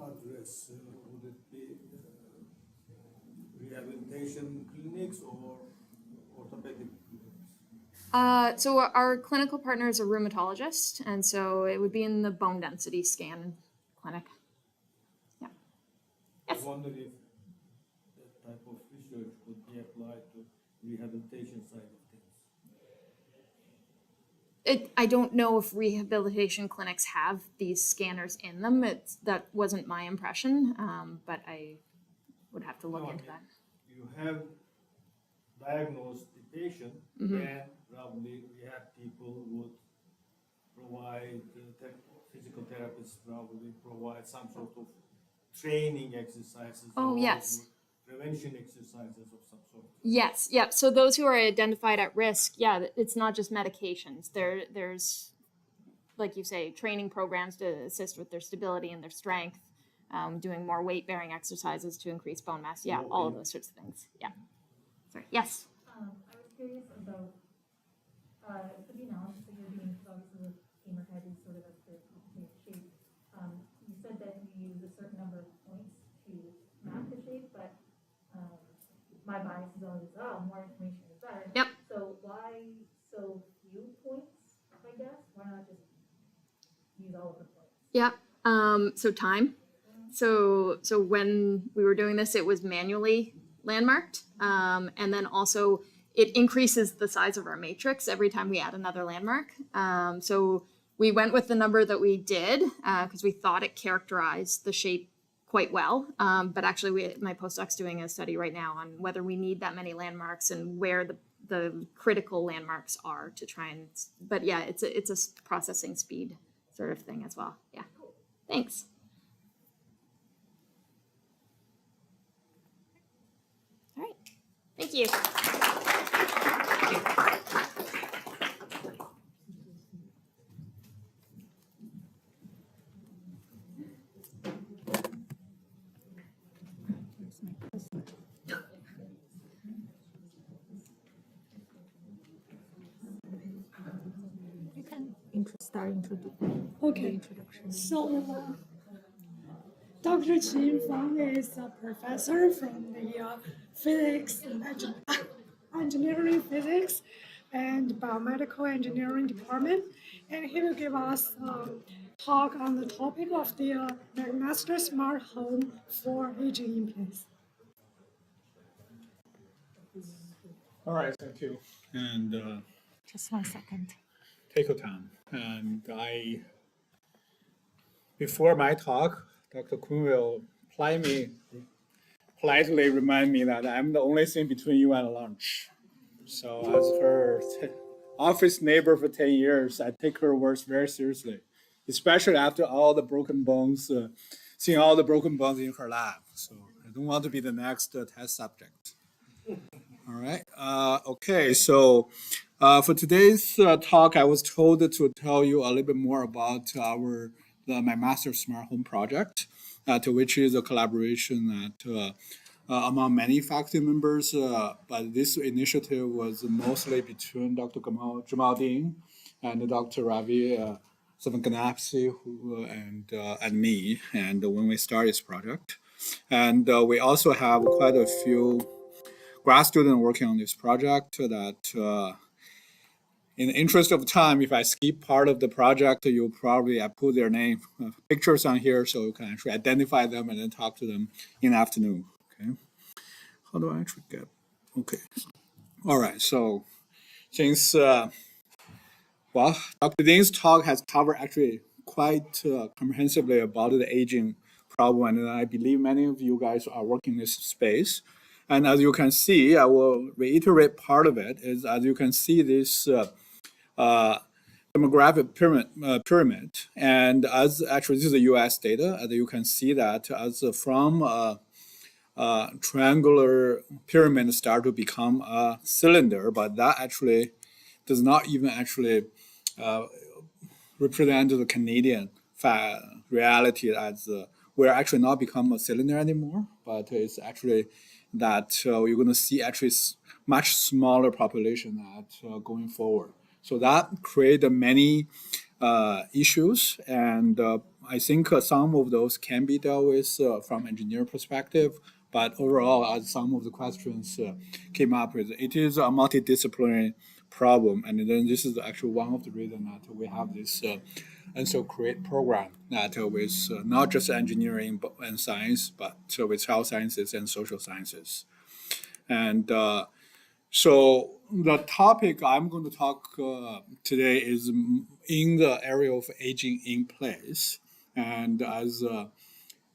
address? Would it be rehabilitation clinics or orthopedic clinics? So our clinical partner is a rheumatologist, and so it would be in the bone density scan clinic. Yeah. Yes. I wonder if that type of research could be applied to rehabilitation side of things. I don't know if rehabilitation clinics have these scanners in them. That wasn't my impression, but I would have to look No, I into mean, that. You have diagnosed the patient, then probably rehab people would provide, physical therapists probably provide some sort of training exercises. Oh, or yes. Prevention exercises of some sort. Yes, yeah. So those who are identified at risk, yeah, it's not just medications. There's, like you say, training programs to assist with their stability and their strength, doing more weight-bearing exercises to increase bone mass. Yeah, all of those sorts of things. Yeah. Sorry. Yes. I was curious about for the analysis that you're doing, so obviously with hematizing sort of as the shape. You said that you use a certain number of points to map the shape, but my bias is always, more information is better. Yep. So why so few points, I guess? Why not just use all of the points? Yeah. So time. So when we were doing this, it was manually landmarked, and then also it increases the size of our matrix every time we add another landmark. So we went with the number that we did because we thought it characterized the shape quite well. But actually, my postdoc's doing a study right now on whether we need that many landmarks and where the critical landmarks are to try and. But yeah, it's a processing speed sort of thing as well. Yeah. Thanks. All right. Thank you. You can start introducing. Okay, so Dr. Qin Fang is a professor from the physics and engineering physics and biomedical engineering department, and he will give us a talk on the topic of the McMaster Smart Home for aging in place. All right, thank you. And Just 1 second. take your time. And before my talk, Dr. Kuhn will politely remind me that I'm the only thing between you and lunch. So as her office neighbor for 10 years, I take her words very seriously, especially after all the broken bones, seeing all the broken bones in her lab. So I don't want to be the next test subject. All right. Okay. So for today's talk, I was told to tell you a little bit more about my Master Smart Home project, to which is a collaboration among many faculty members. But this initiative was mostly between Dr. Jamaldeen and Dr. Ravi Savanganapsi and me. And when we started this project, and we also have quite a few grad students working on this project that in the interest of time, if I skip part of the project, you'll probably put their name, pictures on here so you can actually identify them and then talk to them in the afternoon. Okay. How do I actually get? Okay. All right. So since, Dr. Dean's talk has covered actually quite comprehensively about the aging problem, and I believe many of you guys are working in this space. And as you can see, I will reiterate part of it, is as you can see this demographic pyramid. And as actually this is the US data, and you can see that as from triangular pyramid start to become a cylinder, but that actually does not even actually represent the Canadian reality as we're actually not become a cylinder anymore, but it's actually that you're going to see actually much smaller population that going forward. So that create many issues, and I think some of those can be dealt with from engineer perspective. But overall, as some of the questions came up with, it is a multidisciplinary problem, and then this is actually one of the reasons that we have this and so create program that with not just engineering and science, but with health sciences and social sciences. And so the topic I'm going to talk today is in the area of aging in place. And as the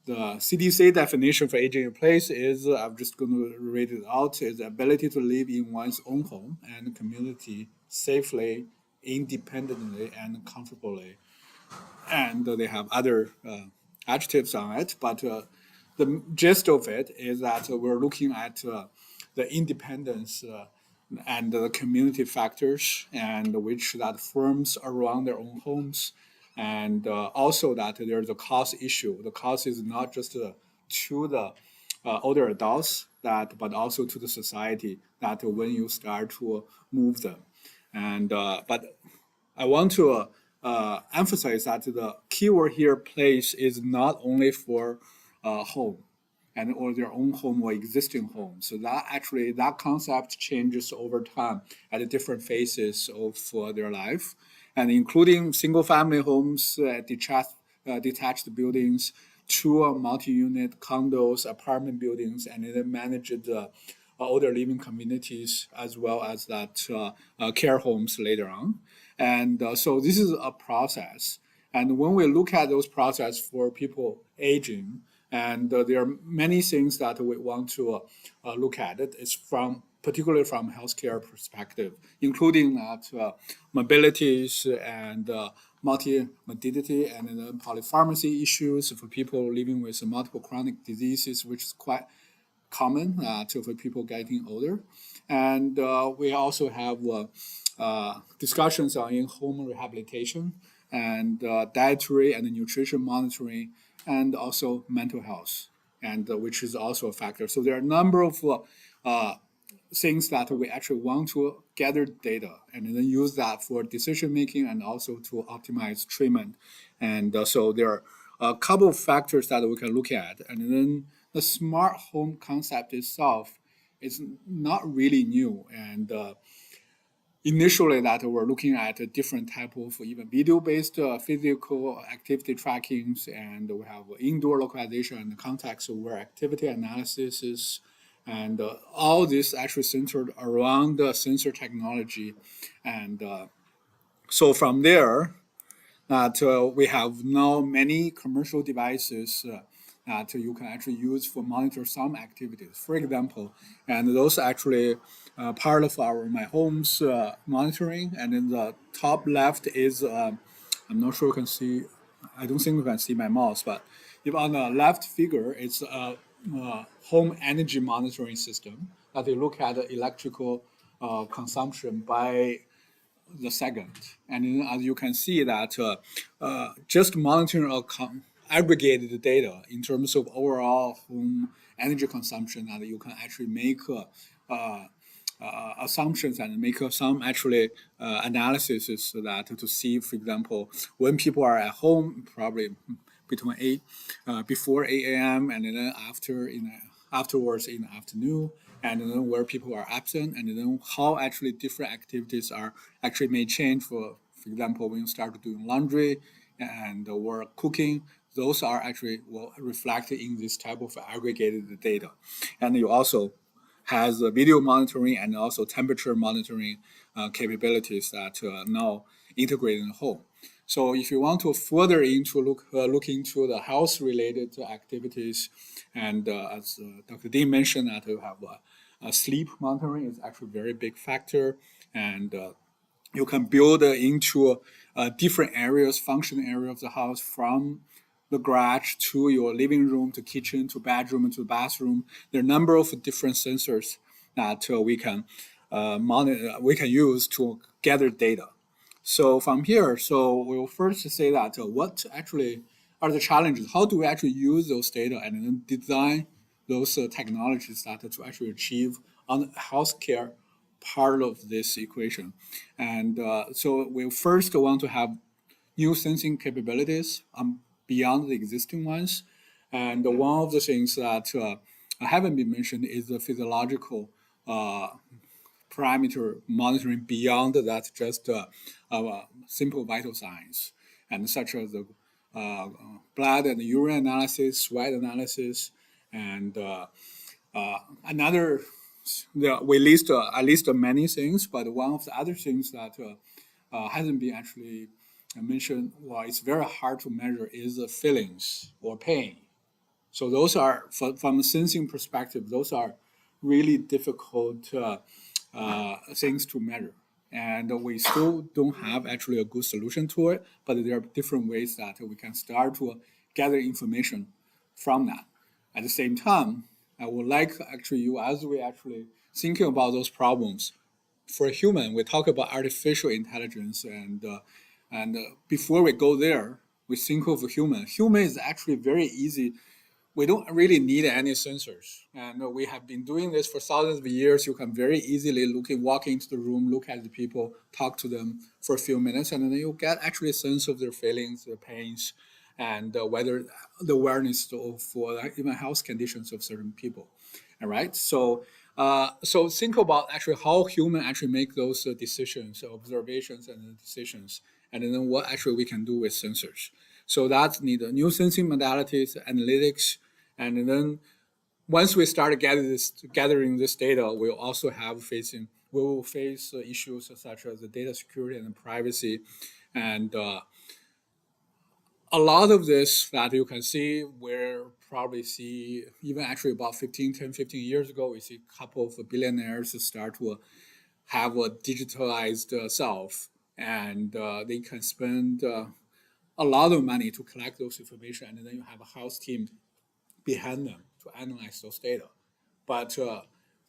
CDC definition for aging in place is, I'm just going to read it out, is the ability to live in one's own home and community safely, independently, and comfortably. And they have other adjectives on it, but the gist of it is that we're looking at the independence and the community factors, and which that forms around their own homes, and also that there's a cost issue. The cost is not just to the older adults but also to the society that when you start to move them, and but I want to emphasize that the keyword here, place, is not only for home and or their own home or existing home. So that actually, that concept changes over time at the different phases of their life, and including single family homes, detached buildings, to multi-unit condos, apartment buildings, and then managed older living communities, as well as that care homes later on. And so this is a process. And when we look at those process for people aging, and there are many things that we want to look at. It's particularly from healthcare perspective, including that mobilities and multi-morbidity, and then polypharmacy issues for people living with multiple chronic diseases, which is quite common for people getting older. And we also have discussions on in-home rehabilitation and dietary and nutrition monitoring, and also mental health, and which is also a factor. So there are a number of things that we actually want to gather data and then use that for decision making and also to optimize treatment. And so there are a couple of factors that we can look at. And then the smart home concept itself is not really new. And initially that we're looking at a different type of even video-based physical activity trackings, and we have indoor localization and context-aware activity analysis, and all this actually centered around the sensor technology. And so from there, that we have now many commercial devices that you can actually use for monitor some activities. For example, and those actually part of our My Home's monitoring. And in the top left is, I'm not sure you can see, I don't think you can see my mouse, but if on the left figure, it's a home energy monitoring system that you look at the electrical consumption by the second. And then as you can see that just monitoring aggregated data in terms of overall home energy consumption, that you can actually make assumptions and make some actually analysis so that to see, for example, when people are at home, probably between before 8 a.m. and then afterwards in the afternoon, and then where people are absent, and then how actually different activities are actually may change. For example, when you start doing laundry and or cooking, those are actually reflected in this type of aggregated data. And you also has video monitoring and also temperature monitoring capabilities that now integrated in the home. So if you want to further look into the health related activities, and as Dr. Dean mentioned, that you have sleep monitoring is actually a very big factor, and you can build into different areas, function area of the house, from the garage to your living room to kitchen to bedroom to bathroom. There are a number of different sensors that we can monitor, we can use to gather data. So from here, so we'll first say that what actually are the challenges? How do we actually use those data and then design those technologies that to actually achieve on the healthcare part of this equation? And so we first want to have new sensing capabilities beyond the existing ones. And one of the things that haven't been mentioned is the physiological parameter monitoring beyond that, just simple vital signs, and such as the blood and urine analysis, sweat analysis, and another. We list I list many things, but one of the other things that hasn't been actually mentioned, well, it's very hard to measure, is the feelings or pain. So those are, from a sensing perspective, those are really difficult things to measure. And we still don't have actually a good solution to it, but there are different ways that we can start to gather information from that. At the same time, I would like actually you, as we actually thinking about those problems, for a human, we talk about artificial intelligence, and before we go there, we think of a human. Human is actually very easy. We don't really need any sensors, and we have been doing this for thousands of years. You can very easily walk into the room, look at the people, talk to them for a few minutes, and then you get actually a sense of their feelings, their pains, and whether the awareness of even health conditions of certain people. All right, so think about actually how humans actually make those decisions, observations, and decisions, and then what actually we can do with sensors. So that need new sensing modalities, analytics, and then once we start gathering this data, we'll also we will face issues such as the data security and privacy, and a lot of this that you can see, we'll probably see even actually about 15 years ago, we see a couple of billionaires start to have a digitalized self, and they can spend a lot of money to collect those information, and then you have a health team behind them to analyze those data. But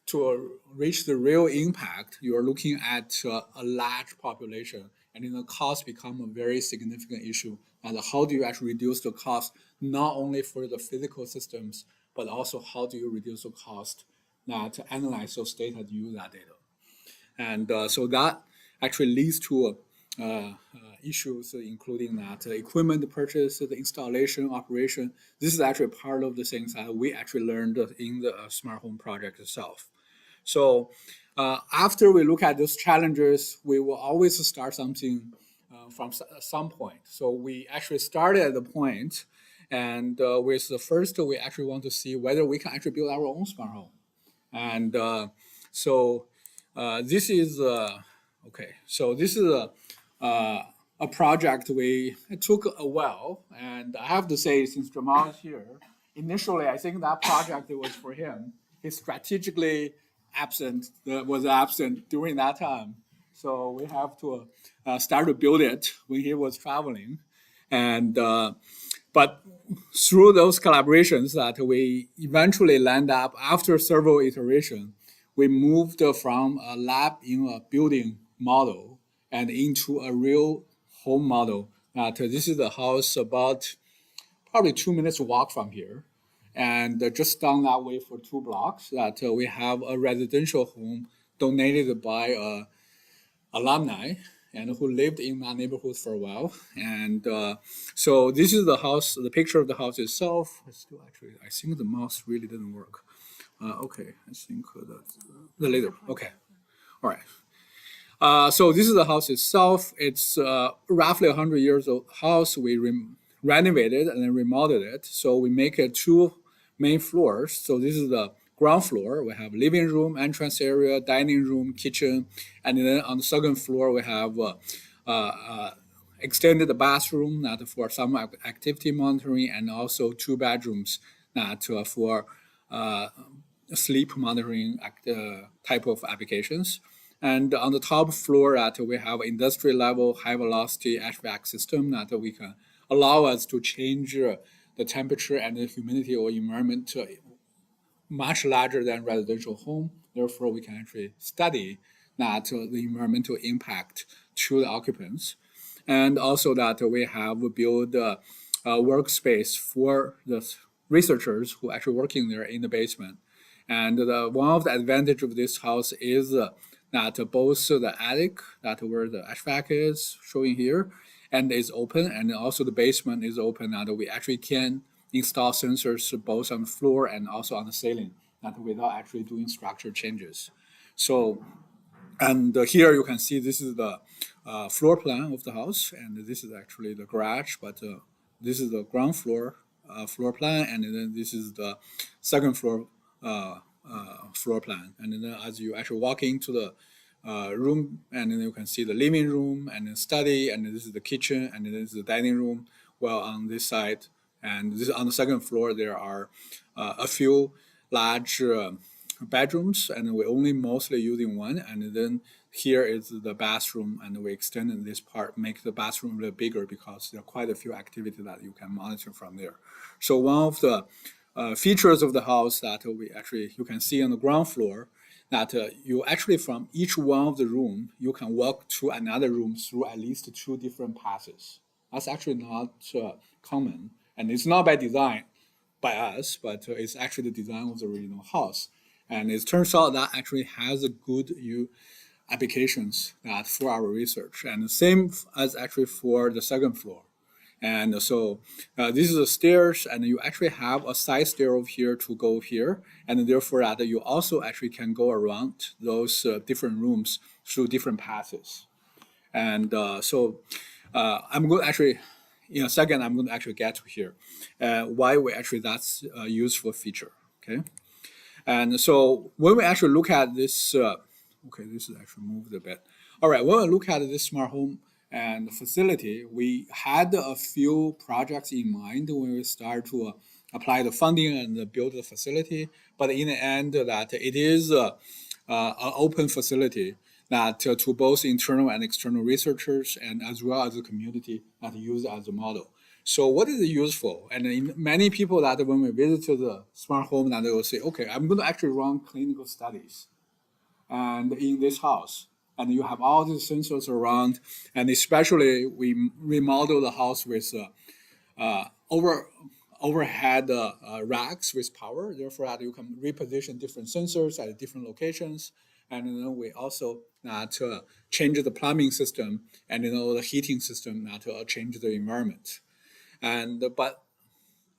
to reach the real impact, you are looking at a large population, and then the cost become a very significant issue. And how do you actually reduce the cost, not only for the physical systems, but also how do you reduce the cost to analyze those data, to use that data? And so that actually leads to issues, including that equipment purchase, the installation, operation. This is actually part of the things that we actually learned in the smart home project itself. So after we look at those challenges, we will always start something from some point. So we actually started at the point, and with the first, we actually want to see whether we can actually build our own smart home. And so this is okay. So this is a project it took a while, and I have to say, since Jamal is here, initially I think that project was for him. He strategically was absent during that time, so we have to start to build it when he was traveling, and but through those collaborations that we eventually land up after several iterations, we moved from a lab in a building model and into a real home model. This is the house about probably 2 minutes walk from here. And just down that way for 2 blocks that we have a residential home donated by alumni and who lived in that neighborhood for a while. And so this is the house, the picture of the house itself. I think the mouse really didn't work. Okay, I think that's the later. Okay, all right. So this is the house itself. It's roughly 100 years old house. We renovated and then remodeled it. So we make it 2 main floors. So this is the ground floor. We have living room, entrance area, dining room, kitchen, and then on the second floor we have extended bathroom that for some activity monitoring, and also 2 bedrooms that for sleep monitoring type of applications. And on the top floor, that we have industry level high velocity HVAC system that we can allow us to change the temperature and the humidity or environment to much larger than residential home. Therefore, we can actually study that the environmental impact to the occupants. And also that we have built a workspace for the researchers who are actually working there in the basement. And one of the advantages of this house is that both the attic, that where the HVAC is showing here, and is open, and also the basement is open, that we actually can install sensors both on the floor and also on the ceiling, that without actually doing structure changes. So, and here you can see this is the floor plan of the house, and this is actually the garage, but this is the ground floor floor plan, and then this is the second floor floor plan. And then as you actually walk into the room, and then you can see the living room and then study, and this is the kitchen, and then this is the dining room. Well, on this side, and this on the second floor, there are a few large bedrooms, and we're only mostly using one. And then here is the bathroom, and we extended this part, make the bathroom a little bigger because there are quite a few activities that you can monitor from there. So one of the features of the house that we actually, you can see on the ground floor, that you actually from each one of the room, you can walk to another room through at least 2 different passes. That's actually not common, and it's not by design by us, but it's actually the design of the original house. And it turns out that actually has a good applications that for our research, and the same as actually for the second floor. And so this is the stairs, and you actually have a side stair over here to go here, and therefore that you also actually can go around those different rooms through different passes. And so I'm going to actually, in a second, I'm going to actually get to here why we actually that's a useful feature. Okay, and so when we actually look at this, okay, this is actually moved a bit. All right, when we look at this smart home and facility, we had a few projects in mind when we start to apply the funding and build the facility. But in the end, that it is an open facility that to both internal and external researchers, and as well as the community that use as a model. So what is useful? And in many people that when we visit the smart home, that they will say, okay, I'm going to actually run clinical studies and in this house. And you have all these sensors around, and especially we remodel the house with overhead racks with power. Therefore, that you can reposition different sensors at different locations. And then we also change the plumbing system and the heating system to change the environment. And but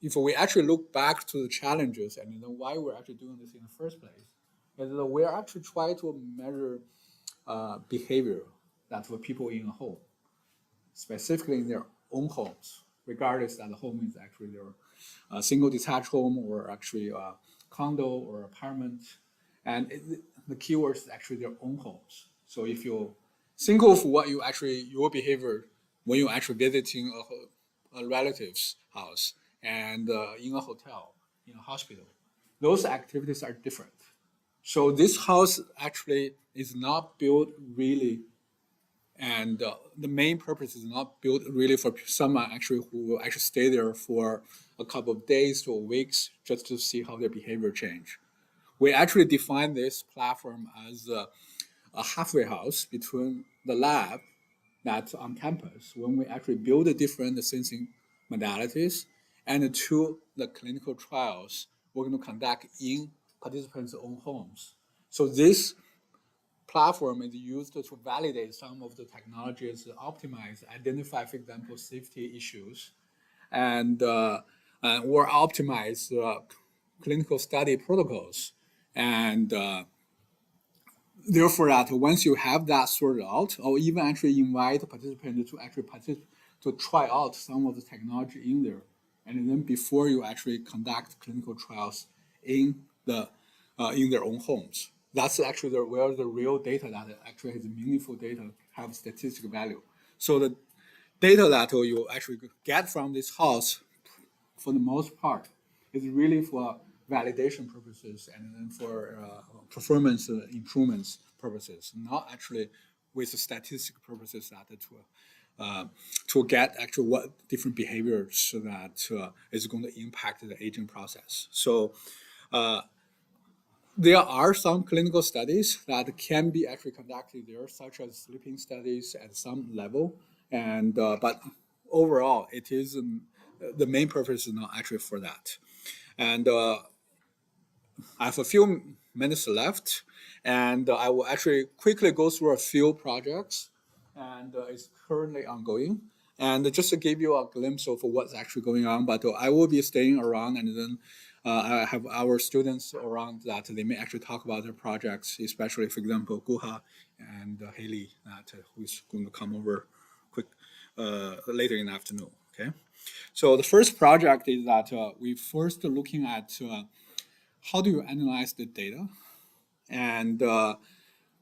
if we actually look back to the challenges and why we're actually doing this in the first place, is that we're actually trying to measure behavior that for people in a home, specifically in their own homes, regardless that the home is actually their single detached home or actually a condo or apartment. And the keyword is actually their own homes. So if you think of what you actually, your behavior when you're actually visiting a relative's house and in a hotel, in a hospital, those activities are different. So this house actually is not built really, and the main purpose is not built really for someone actually who will actually stay there for a couple of days to weeks just to see how their behavior change. We actually define this platform as a halfway house between the lab that's on campus when we actually build the different sensing modalities and to the clinical trials we're going to conduct in participants' own homes. So this platform is used to validate some of the technologies, optimize, identify, for example, safety issues, and or optimize clinical study protocols. And therefore, that once you have that sorted out, or even actually invite participants to actually to try out some of the technology in there, and then before you actually conduct clinical trials in their own homes. That's actually where the real data that actually has meaningful data have statistical value. So the data that you actually get from this house, for the most part, is really for validation purposes and then for performance improvements purposes, not actually with statistical purposes that to get actually what different behaviors that is going to impact the aging process. So there are some clinical studies that can be actually conducted there, such as sleeping studies at some level, and but overall, it is the main purpose is not actually for that. And I have a few minutes left, and I will actually quickly go through a few projects, and it's currently ongoing. And just to give you a glimpse of what's actually going on, but I will be staying around, and then I have our students around that they may actually talk about their projects, especially, for example, Guha and Haley, who's going to come over quick later in the afternoon. Okay, so the first project is that we first looking at how do you analyze the data, and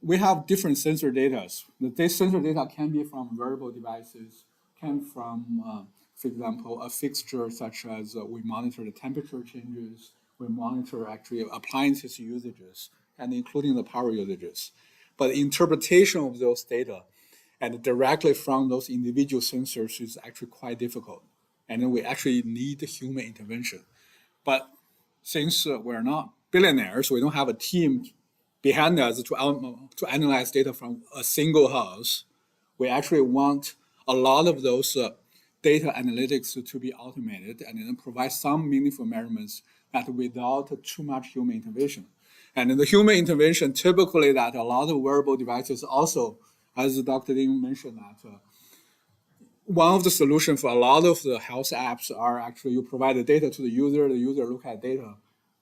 we have different sensor data. The sensor data can be from wearable devices, can from, for example, a fixture such as we monitor the temperature changes, we monitor actually appliances usages, and including the power usages. But interpretation of those data and directly from those individual sensors is actually quite difficult. And then we actually need human intervention. But since we're not billionaires, we don't have a team behind us to analyze data from a single house. We actually want a lot of those data analytics to be automated and then provide some meaningful measurements that without too much human intervention. And in the human intervention, typically that a lot of wearable devices also, as Dr. Ding mentioned, that one of the solutions for a lot of the health apps are actually you provide the data to the user look at data.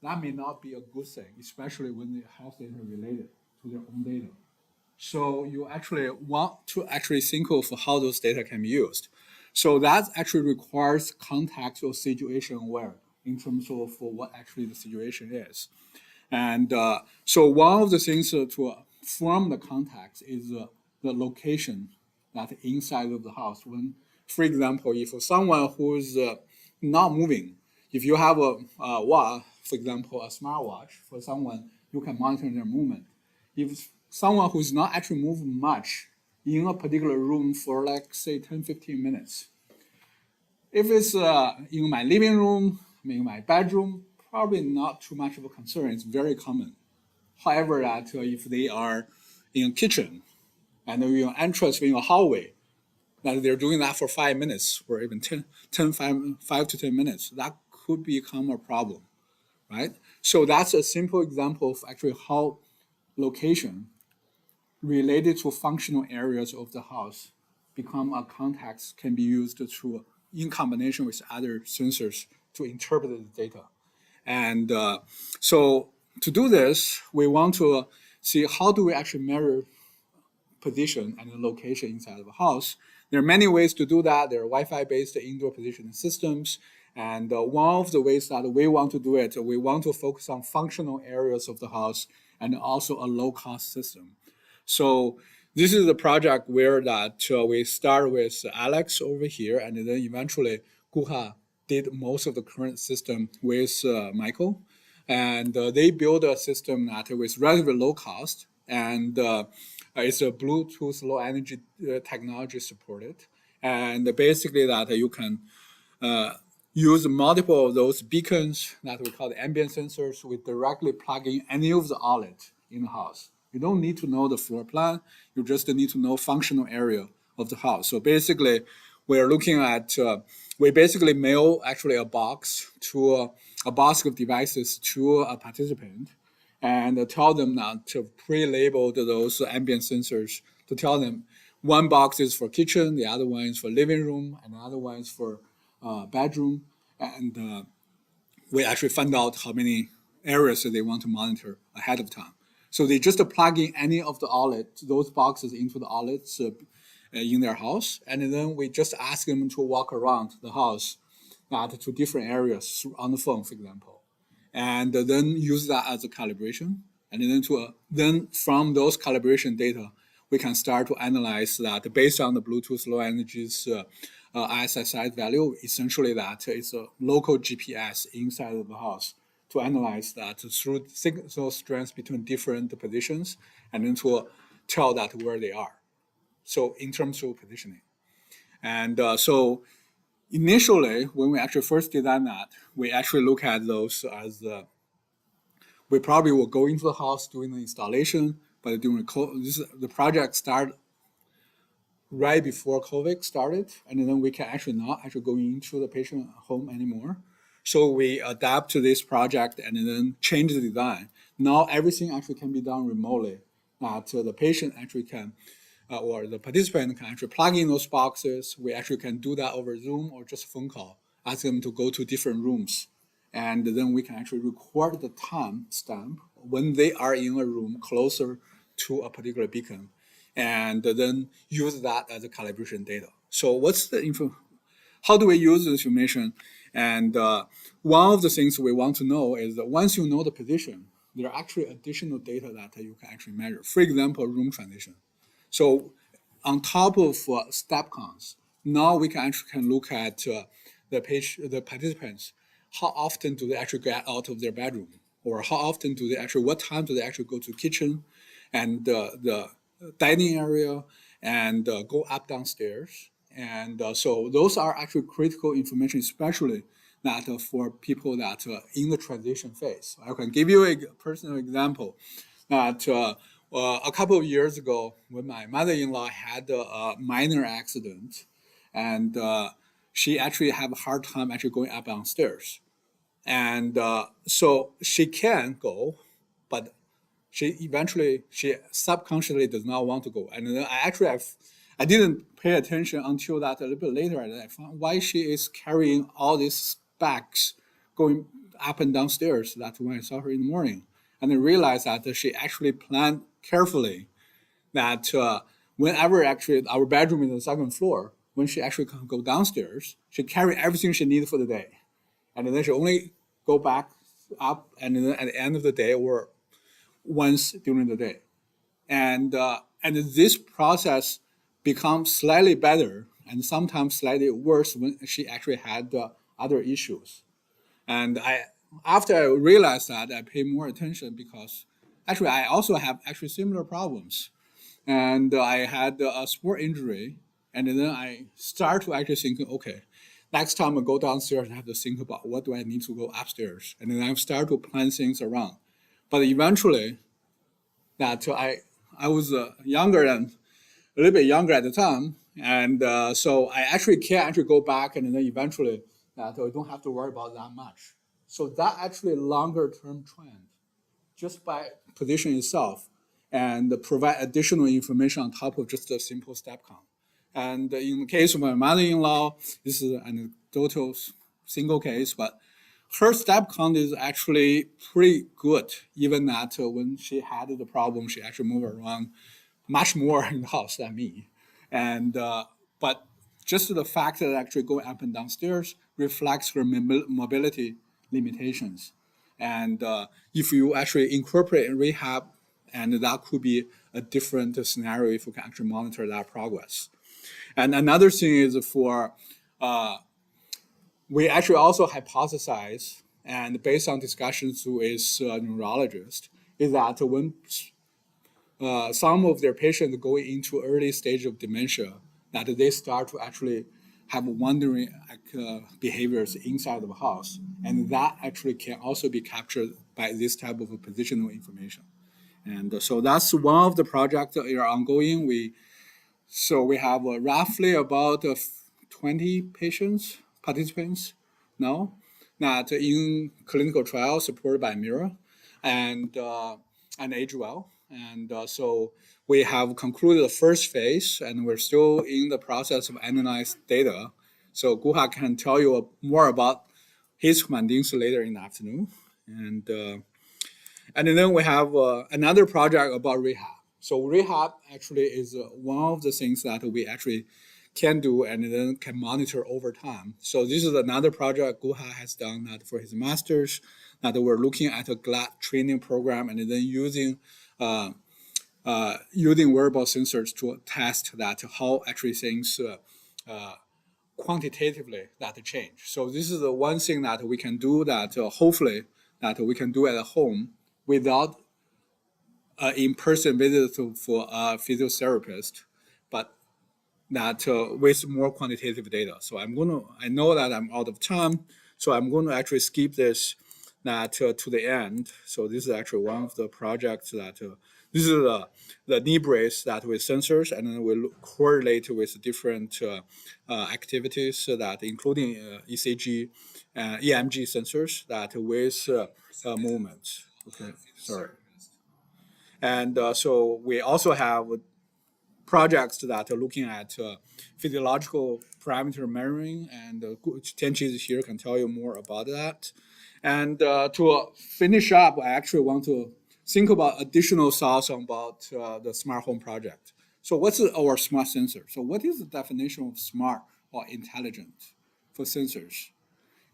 That may not be a good thing, especially when the health data are related to their own data. So you actually want to actually think of how those data can be used. So that actually requires context or situation aware in terms of what actually the situation is. And so one of the things to form the context is the location that inside of the house. When, for example, if someone who's not moving, if you have a watch, for example, a smartwatch for someone, you can monitor their movement. If someone who's not actually moving much in a particular room for like say 10-15 minutes, if it's in my living room, in my bedroom, probably not too much of a concern. It's very common. However, that if they are in a kitchen and in an entrance in a hallway, that they're doing that for 5 minutes or even 5 to 10 minutes, that could become a problem, right? So that's a simple example of actually how location related to functional areas of the house become a context can be used to, in combination with other sensors, to interpret the data. And so to do this, we want to see how do we actually measure position and the location inside of a house. There are many ways to do that. There are Wi-Fi based indoor positioning systems. And one of the ways that we want to do it, we want to focus on functional areas of the house and also a low-cost system. So this is a project where that we start with Alex over here, and then eventually Guha did most of the current system with Michael. And they built a system that was relatively low cost, and it's a Bluetooth low energy technology supported. And basically that you can use multiple of those beacons that we call the ambient sensors with directly plugging any of the outlets in the house. You don't need to know the floor plan. You just need to know functional area of the house. So basically, we're looking at, we basically mail actually a box to a box of devices to a participant and tell them not to pre-label those ambient sensors to tell them one box is for kitchen, the other one is for living room, and the other one is for bedroom. And we actually find out how many areas that they want to monitor ahead of time. So they just plug in any of the outlets, those boxes into the outlets in their house, and then we just ask them to walk around the house to different areas on the phone, for example, and then use that as a calibration. And then from those calibration data, we can start to analyze that based on the Bluetooth low energies SSI value. Essentially, that is a local GPS inside of the house to analyze that through signal strengths between different positions, and then to tell that where they are. So in terms of positioning. And so initially, when we actually first designed that, we actually look at those as we probably will go into the house doing the installation, but during the project started right before COVID started, and then we can actually not actually go into the patient home anymore. So we adapt to this project and then change the design. Now everything actually can be done remotely. That the patient actually can, or the participant can actually plug in those boxes. We actually can do that over Zoom or just phone call, ask them to go to different rooms. And then we can actually record the time stamp when they are in a room closer to a particular beacon, and then use that as a calibration data. So what's the info? How do we use this information? And one of the things we want to know is that once you know the position, there are actually additional data that you can actually measure. For example, room transition. So on top of step counts, now we can actually look at the participants. How often do they actually get out of their bedroom? Or how often do they actually, what time do they actually go to kitchen and the dining area and go up downstairs? And so those are actually critical information, especially that for people that in the transition phase. I can give you a personal example that a couple of years ago when my mother-in-law had a minor accident, and she actually had a hard time actually going up downstairs. And so she can go, but she subconsciously does not want to go. And then I didn't pay attention until that a little bit later, and I found why she is carrying all these bags going up and downstairs. That's when I saw her in the morning. And I realized that she actually planned carefully that whenever actually our bedroom is on the second floor, when she actually can go downstairs, she carry everything she needs for the day. And then she only go back up and then at the end of the day or once during the day. And this process becomes slightly better and sometimes slightly worse when she actually had other issues. And after I realized that, I pay more attention because actually I also have actually similar problems. And I had a sport injury, and then I start to actually think, okay, next time I go downstairs, I have to think about what do I need to go upstairs. And then I start to plan things around. But eventually, that I was a little bit younger at the time. And so I actually can actually go back and then eventually that I don't have to worry about that much. So that actually longer term trend, just by position itself, and provide additional information on top of just a simple step count. And in the case of my mother-in-law, this is an anecdotal single case, but her step count is actually pretty good, even that when she had the problem, she actually moved around much more in the house than me. And but just the fact that actually going up and downstairs reflects her mobility limitations. And if you actually incorporate rehab, and that could be a different scenario if you can actually monitor that progress. And another thing is for, we actually also hypothesize, and based on discussions with a neurologist, is that when some of their patients go into early stage of dementia, that they start to actually have wandering behaviors inside of the house. And that actually can also be captured by this type of positional information. And so that's one of the projects that are ongoing. We have roughly about 20 participants now that in clinical trials supported by Mira and Age Well. And so we have concluded the first phase, and we're still in the process of analyzing data. So Guha can tell you more about his findings later in the afternoon. And then we have another project about rehab. So rehab actually is one of the things that we actually can do and then can monitor over time. So this is another project Guha has done that for his master's, that we're looking at a GLAD training program and then using wearable sensors to test that how actually things quantitatively that change. So this is the one thing that we can do that hopefully that we can do at home without in-person visit for a physiotherapist, but that with more quantitative data. So I know that I'm out of time, so I'm going to actually skip this to the end. So this is actually one of the projects that, this is the knee brace that with sensors, and then we correlate with different activities so that including ECG, EMG sensors that with movement. Okay, sorry. And so we also have projects that are looking at physiological parameter measuring, and Tianqi is here can tell you more about that. And to finish up, I actually want to think about additional thoughts about the smart home project. So what's our smart sensor? So what is the definition of smart or intelligent for sensors?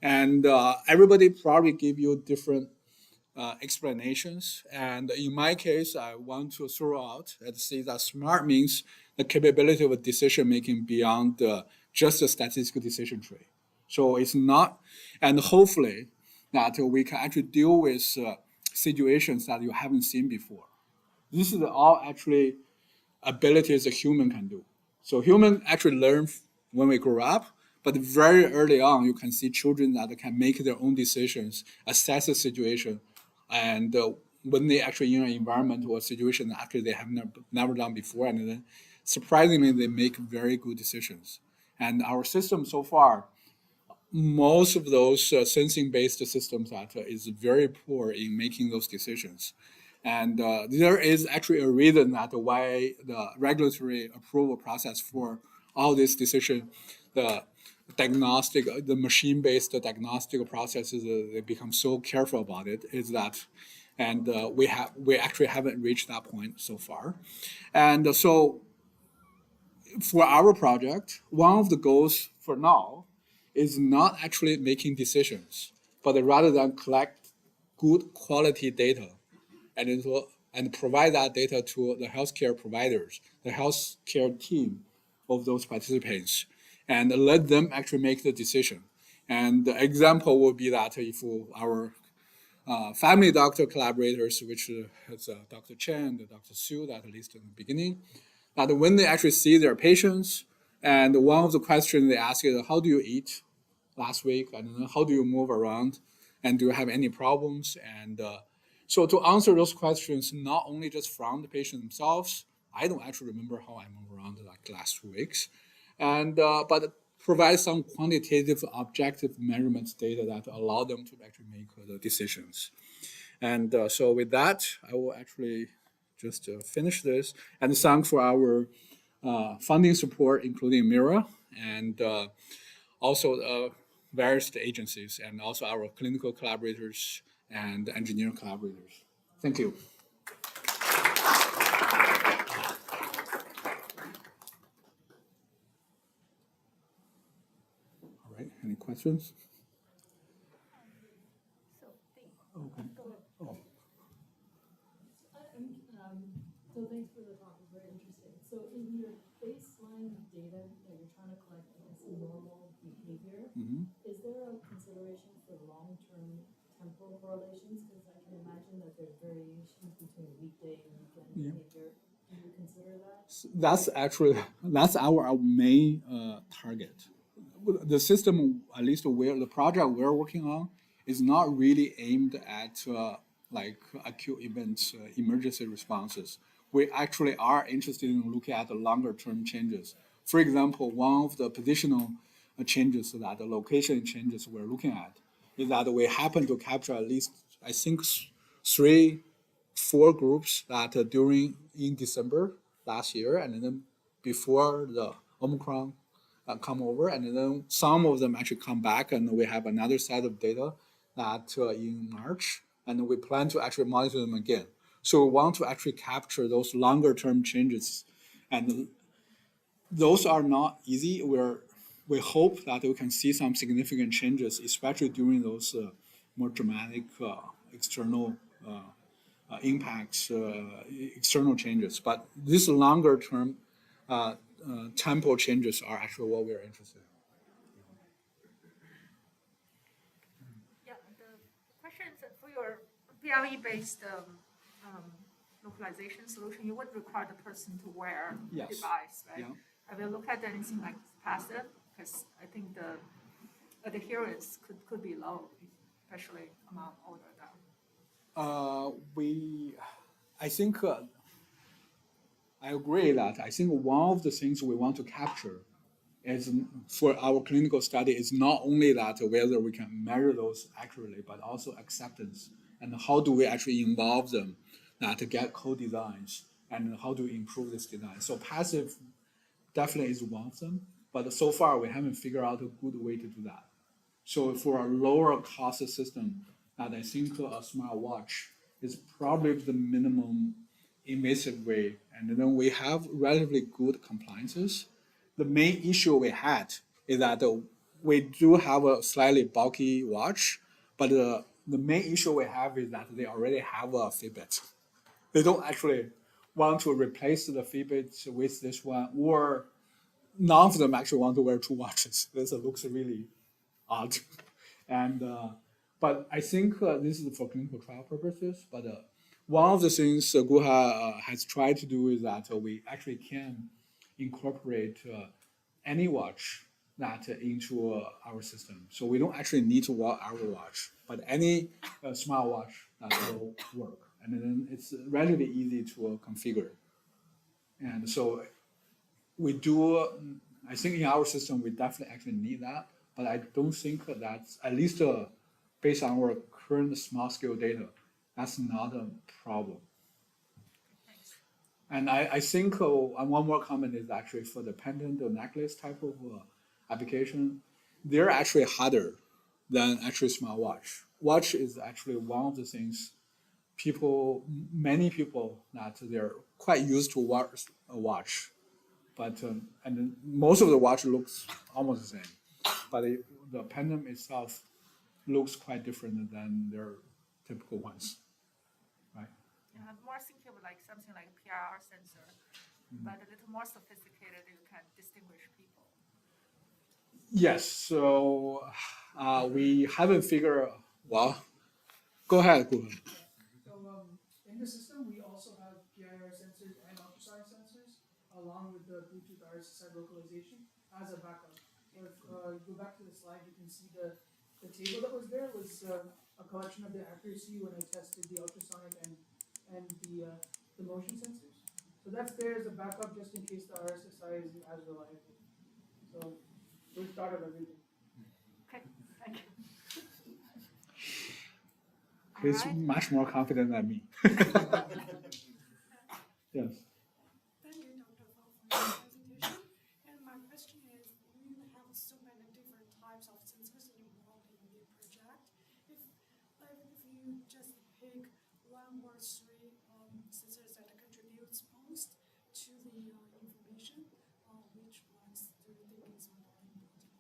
And everybody probably give you different explanations. And in my case, I want to throw out and say that smart means the capability of decision making beyond just a statistical decision tree. So it's not, and hopefully that we can actually deal with situations that you haven't seen before. This is all actually abilities a human can do. So human actually learn when we grow up, but very early on, you can see children that can make their own decisions, assess the situation, and when they actually in an environment or situation that actually they have never done before, and then surprisingly, they make very good decisions. And our system so far, most of those sensing-based systems that is very poor in making those decisions. And there is actually a reason that why the regulatory approval process for all this decision, the diagnostic, the machine-based diagnostic processes, they become so careful about it, is that, and we actually haven't reached that point so far. And so for our project, one of the goals for now is not actually making decisions, but rather than collect good quality data and provide that data to the healthcare providers, the healthcare team of those participants, and let them actually make the decision. And the example would be that if our family doctor collaborators, which is Dr. Chen and Dr. Su, that at least in the beginning, that when they actually see their patients, and one of the questions they ask is, how do you eat last week? And then how do you move around? And do you have any problems? And so to answer those questions, not only just from the patient themselves, I don't actually remember how I move around like last 2 weeks, and but provide some quantitative objective measurements data that allow them to actually make the decisions. And so with that, I will actually just finish this and thank for our funding support, including Mira and also various agencies, and also our clinical collaborators and engineer collaborators. Thank you. All right, any questions? Okay. Oh. So thanks for the talk, it's very interesting. So in your baseline data that you're trying to collect against normal behavior, is there a consideration for long-term temporal correlations? Because I can imagine that there's variations between weekday and weekend behavior. Do you consider that? That's our main target. The system, at least the project we're working on, is not really aimed at like acute events, emergency responses. We actually are interested in looking at the longer term changes. For example, one of the positional changes, that the location changes we're looking at, is that we happen to capture at least, I think, 3-4 groups that in December last year, and then before the Omicron come over, and then some of them actually come back, and we have another set of data that in March, and we plan to actually monitor them again. So we want to actually capture those longer term changes, and those are not easy. We hope that we can see some significant changes, especially during those more dramatic external impacts, external changes. But these longer term temporal changes are actually what we're interested in. Yeah, the questions for your PLE-based localization solution, you would require the person to wear the Yes. device, right? Yeah. Have you looked at anything like passive? Because I think the adherence could be low, especially among older adults. I think I agree that I think one of the things we want to capture is for our clinical study is not only that whether we can measure those accurately, but also acceptance and how do we actually involve them to get co-designs and how to improve this design. So passive definitely is one of them, but so far we haven't figured out a good way to do that. So for a lower cost system, I think a smartwatch is probably the minimum invasive way, and then we have relatively good compliances. The main issue we had is that we do have a slightly bulky watch, but the main issue we have is that they already have a Fitbit. They don't actually want to replace the Fitbit with this one, or none of them actually want to wear two watches. This looks really odd. And but I think this is for clinical trial purposes. But one of the things Guha has tried to do is that we actually can incorporate any watch that into our system. So we don't actually need to wear our watch, but any smartwatch that will work. And then it's relatively easy to configure. And so we do, I think in our system, we definitely actually need that, but I don't think that's, at least based on our current small scale data, that's not a problem. And I think one more comment is actually for the pendant or necklace type of application, they're actually harder than actually smartwatch. Watch is actually one of the things many people that they're quite used to a watch, but and most of the watch looks almost the same, but the pendant itself looks quite different than their typical ones, right? Yeah, I'm more thinking of like something like a PIR sensor, but a little more sophisticated. You can distinguish people. Yes. So we haven't figured. Well, go ahead. So in the system, we also have PIR sensors and ultrasonic sensors, along with the Bluetooth RSSI localization as a backup. So if you go back to the slide, you can see the table that was there was a collection of the accuracy when I tested the ultrasonic and the motion sensors. So that's there as a backup just in case the RSSI isn't as reliable. So we've thought of everything. Okay, thank you. He's much more confident than me. Yes. Thank you, Dr. Fang, for your presentation. And my question is, we have so many different types of sensors involved in the project. If you just pick one or three sensors that contributes most to the information, which ones do you think is more important?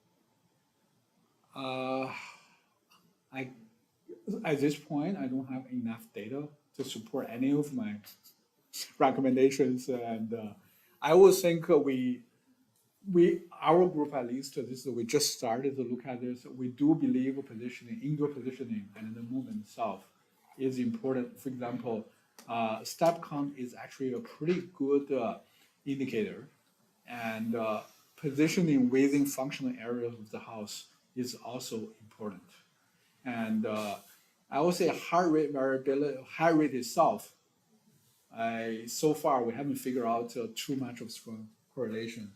At this point, I don't have enough data to support any of my recommendations, and I would think our group at least, we just started to look at this. We do believe positioning, indoor positioning, and the movement itself is important. For example, step count is actually a pretty good indicator, and positioning within functional areas of the house is also important. And I would say heart rate variability, heart rate itself, so far we haven't figured out too much of strong correlation.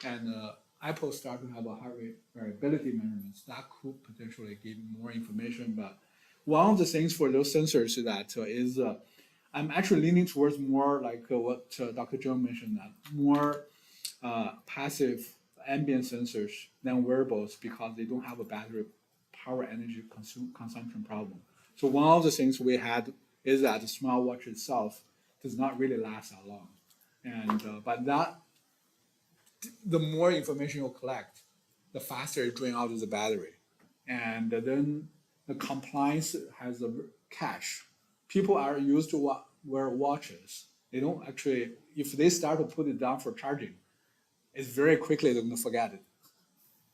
And Apple started to have a heart rate variability measurements that could potentially give more information. But one of the things for those sensors is I'm actually leaning towards more like what Dr. Zheng mentioned, that more passive ambient sensors than wearables because they don't have a battery power energy consumption problem. So one of the things we had is that the smartwatch itself does not really last that long, and but the more information you collect, the faster it drains out of the battery, and then the compliance has a cache. People are used to wear watches. They don't actually, if they start to put it down for charging, it's very quickly they're going to forget it,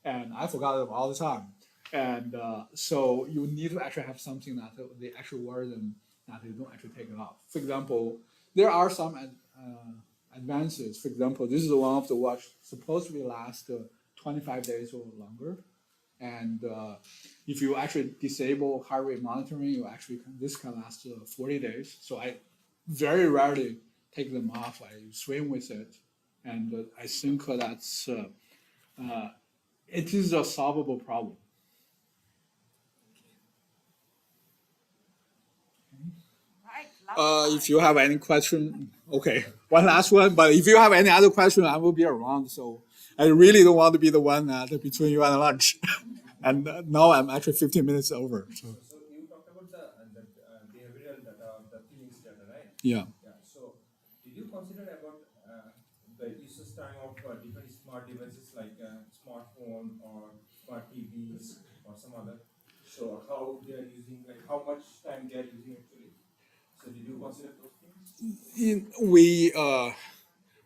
and I forgot them all the time. And so you need to actually have something that they actually wear them that they don't actually take it off. For example, there are some advances. For example, this is one of the watch supposed to be last 25 days or longer. And if you actually disable heart rate monitoring, this can last 40 days. So I very rarely take them off. I swim with it, and I think that's it is a solvable problem. If you have any question, okay, one last one. But if you have any other question, I will be around. So I really don't want to be the one between you and lunch. And now I'm actually 15 minutes over. So you talked about the behavioral data, the feelings data, right? Yeah. So did you consider about the usage time of different smart devices like smartphone or smart TVs or some other? So how they are using, like how much time they are using actually? So did you consider those things?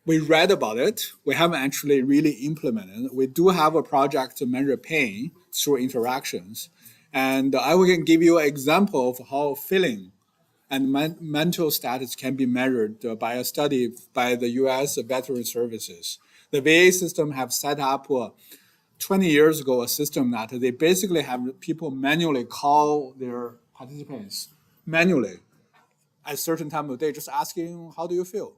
We read about it. We haven't actually really implemented. We do have a project to measure pain through interactions. And I can give you an example of how feeling and mental status can be measured by a study by the US Veteran Services. The VA system have set up 20 years ago a system that they basically have people manually call their participants manually at a certain time of the day, just asking, how do you feel?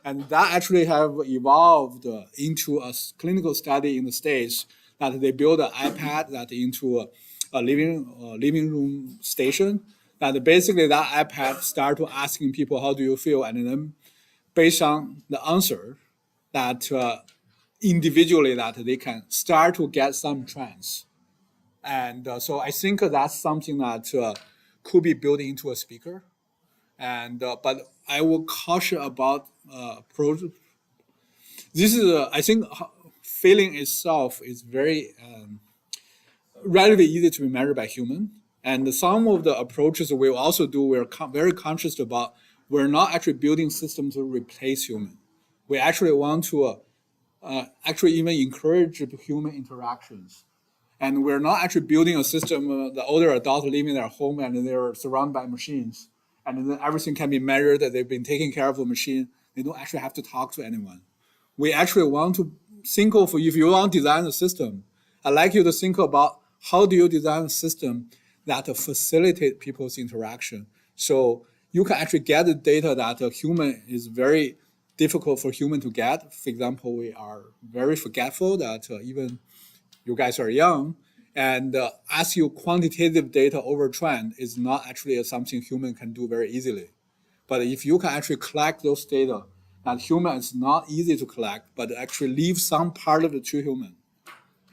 And that actually have evolved into a clinical study in the States that they build an iPad that into a living room station. That basically that iPad start to asking people, how do you feel? And then based on the answer that individually that they can start to get some trends. And so I think that's something that could be built into a speaker. And but I will caution about this is I think feeling itself is very relatively easy to be measured by human. And some of the approaches we also do, we're very conscious about. We're not actually building systems to replace human. We actually want to actually even encourage human interactions. And we're not actually building a system, the older adults living in their home and they're surrounded by machines. And then everything can be measured, that they've been taking care of the machine. They don't actually have to talk to anyone. We actually want to think of, if you want to design a system, I'd like you to think about how do you design a system that facilitate people's interaction. So you can actually get the data that a human is very difficult for human to get. For example, we are very forgetful that even you guys are young, and ask you quantitative data over trend is not actually something human can do very easily. But if you can actually collect those data, that human is not easy to collect, but actually leave some part of it to human.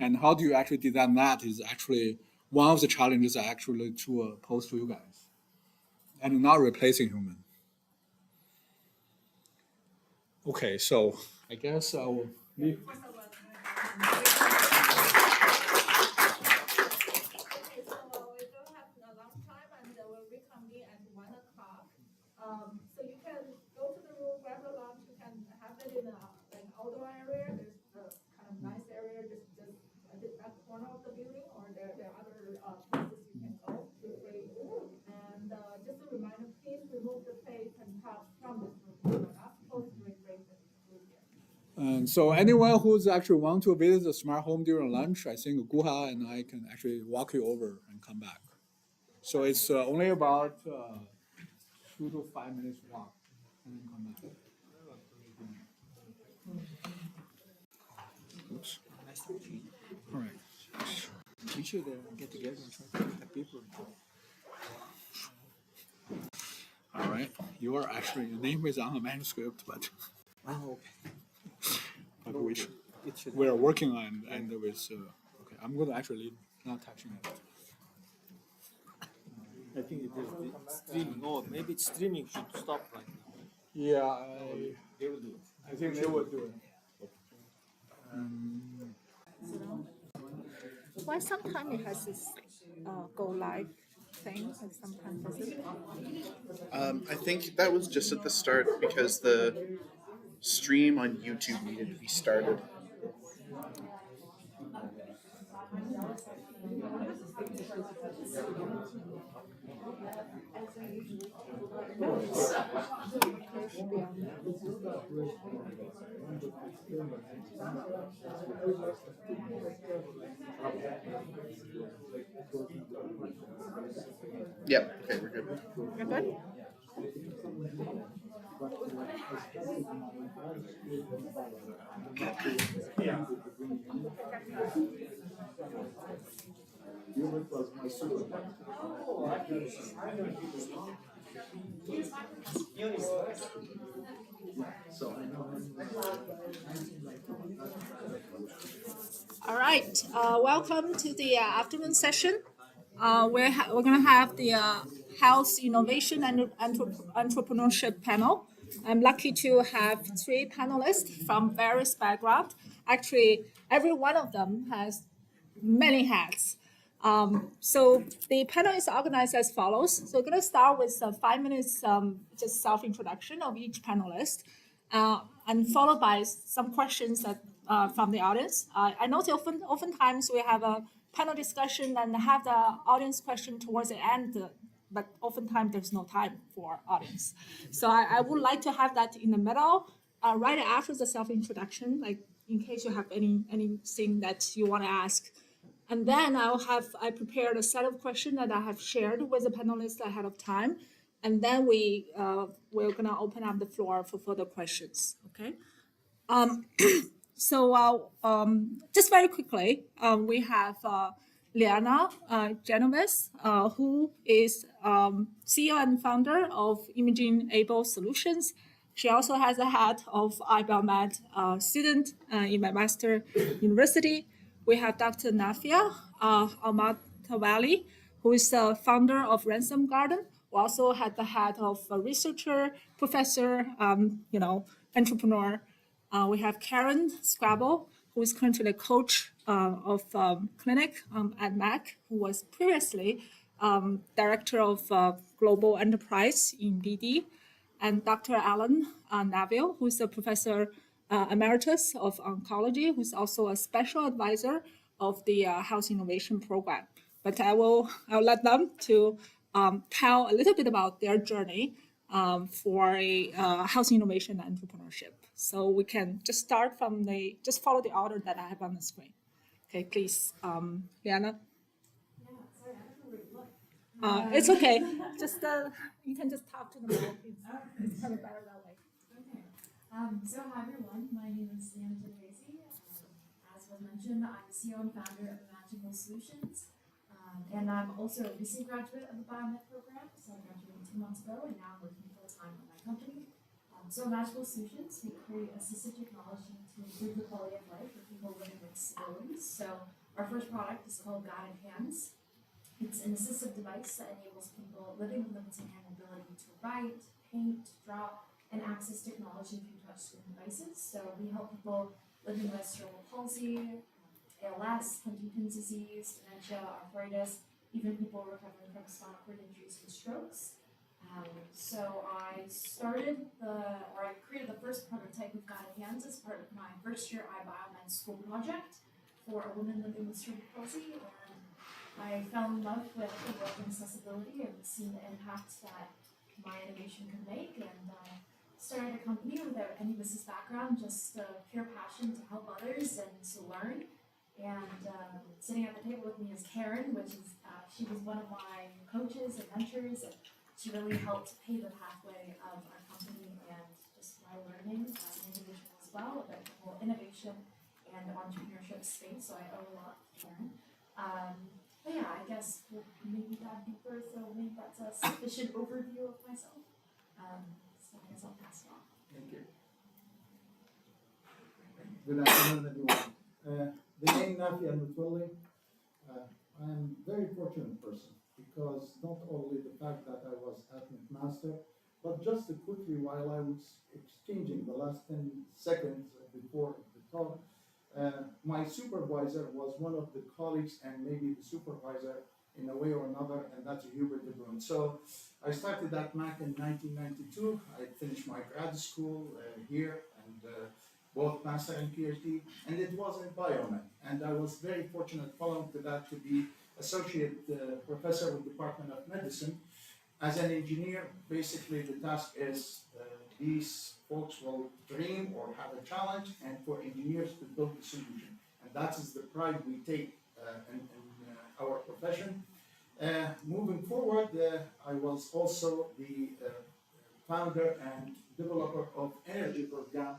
And how do you actually design that is actually one of the challenges actually to pose to you guys. And not replacing human. Okay, so I guess I will leave. So you can go to the room, grab a lunch. You can have it in an outdoor area. There's a kind of nice area just at the back corner of the building, or there are other places you can go to play. And just a reminder, please remove the plates and cups from this room. You're not supposed to bring them through here. And so anyone who's actually want to visit the smart home during lunch, I think Guha and I can actually walk you over and come back. So it's only about 2 to 5 minutes walk, and then come back. Oops. All right. We should get together and try to have people. All right. You are actually, your name is on the manuscript, but. Oh, okay. But we are working on it, and with. Okay, I'm going to actually not touching it. I think it is the streaming. Oh, maybe it's streaming should stop right now. Yeah, They will do it. I think they will do it. Why sometimes it has this go live thing, and sometimes doesn't? I think that was just at the start because the stream on YouTube needed to be started. Yep. Okay, we're good. You're good? All right. Welcome to the afternoon session. We're going to have the health innovation and entrepreneurship panel. I'm lucky to have three panelists from various backgrounds. Actually, every one of them has many hats. So the panel is organized as follows. So we're going to start with 5 minutes just self-introduction of each panelist, and followed by some questions that from the audience. I know oftentimes we have a panel discussion and have the audience question towards the end, but oftentimes there's no time for audience. So I would like to have that in the middle, right after the self-introduction, like in case you have anything that you want to ask. And then I prepared a set of questions that I have shared with the panelists ahead of time. And then we're gonna open up the floor for further questions, okay? So just very quickly, we have Liana Genovese, who is CEO and founder of Imaging Able Solutions. She also has a hat of iBiomed student in my master university. We have Dr. Nafia Almatawali, who is the founder of Ransom Garden. We also had the hat of a researcher, professor, entrepreneur. We have Karen Scrabble, who is currently the coach of clinic at MAC, who was previously director of global enterprise in BD, and Dr. Alan Naville, who is a professor emeritus of oncology, who's also a special advisor of the Health Innovation Program. But I'll let them to tell a little bit about their journey for health innovation and entrepreneurship. So we can just start from just follow the order that I have on the screen. Okay, please, Liana. It's okay. Just you can just talk to the mic. It's kind of better that way. Okay. So hi everyone. My name is Liana Genovese. As was mentioned, I'm CEO and founder of Imaginable Solutions, and I'm also a recent graduate of the Biomed program. So I graduated 2 months ago, and now I'm working full time on my company. So Imaginable Solutions, we create assistive technology to improve the quality of life for people living with disabilities. So our first product is called Guided Hands. It's an assistive device that enables people living with limited hand ability to write, paint, draw, and access technology through touchscreen devices. So we help people living with cerebral palsy, ALS, Huntington's disease, dementia, arthritis, even people recovering from spinal cord injuries and strokes. So I created the first prototype of Guided Hands as part of my first year iBiomed school project for a woman living with cerebral palsy, and I fell in love with the work in accessibility and seeing the impact that my innovation could make, and started a company without any business background, just pure passion to help others and to learn. And sitting at the table with me is Karen, which is she was one of my coaches and mentors, and she really helped pave the pathway of our company and just my learning as an individual as well about the whole innovation and entrepreneurship space. So I owe a lot to Karen. But yeah, I guess we'll maybe dive deeper, so maybe that's a sufficient overview of myself. So I guess I'll pass it on. Thank you. Good afternoon, everyone. The name Nafi Al-Mutwalli, I am a very fortunate person because not only the fact that I was ethnic master, but just quickly while I was exchanging the last 10 seconds before the talk, my supervisor was one of the colleagues and maybe the supervisor in a way or another, and that's Hubert de Bruin. So I started at MAC in 1992. I finished my grad school here, and both master and PhD, and it was in biomed. And I was very fortunate following to that to be associate professor with the Department of Medicine. As an engineer, basically the task is these folks will dream or have a challenge, and for engineers to build the solution. And that is the pride we take in our profession. Moving forward, I was also the founder and developer of energy program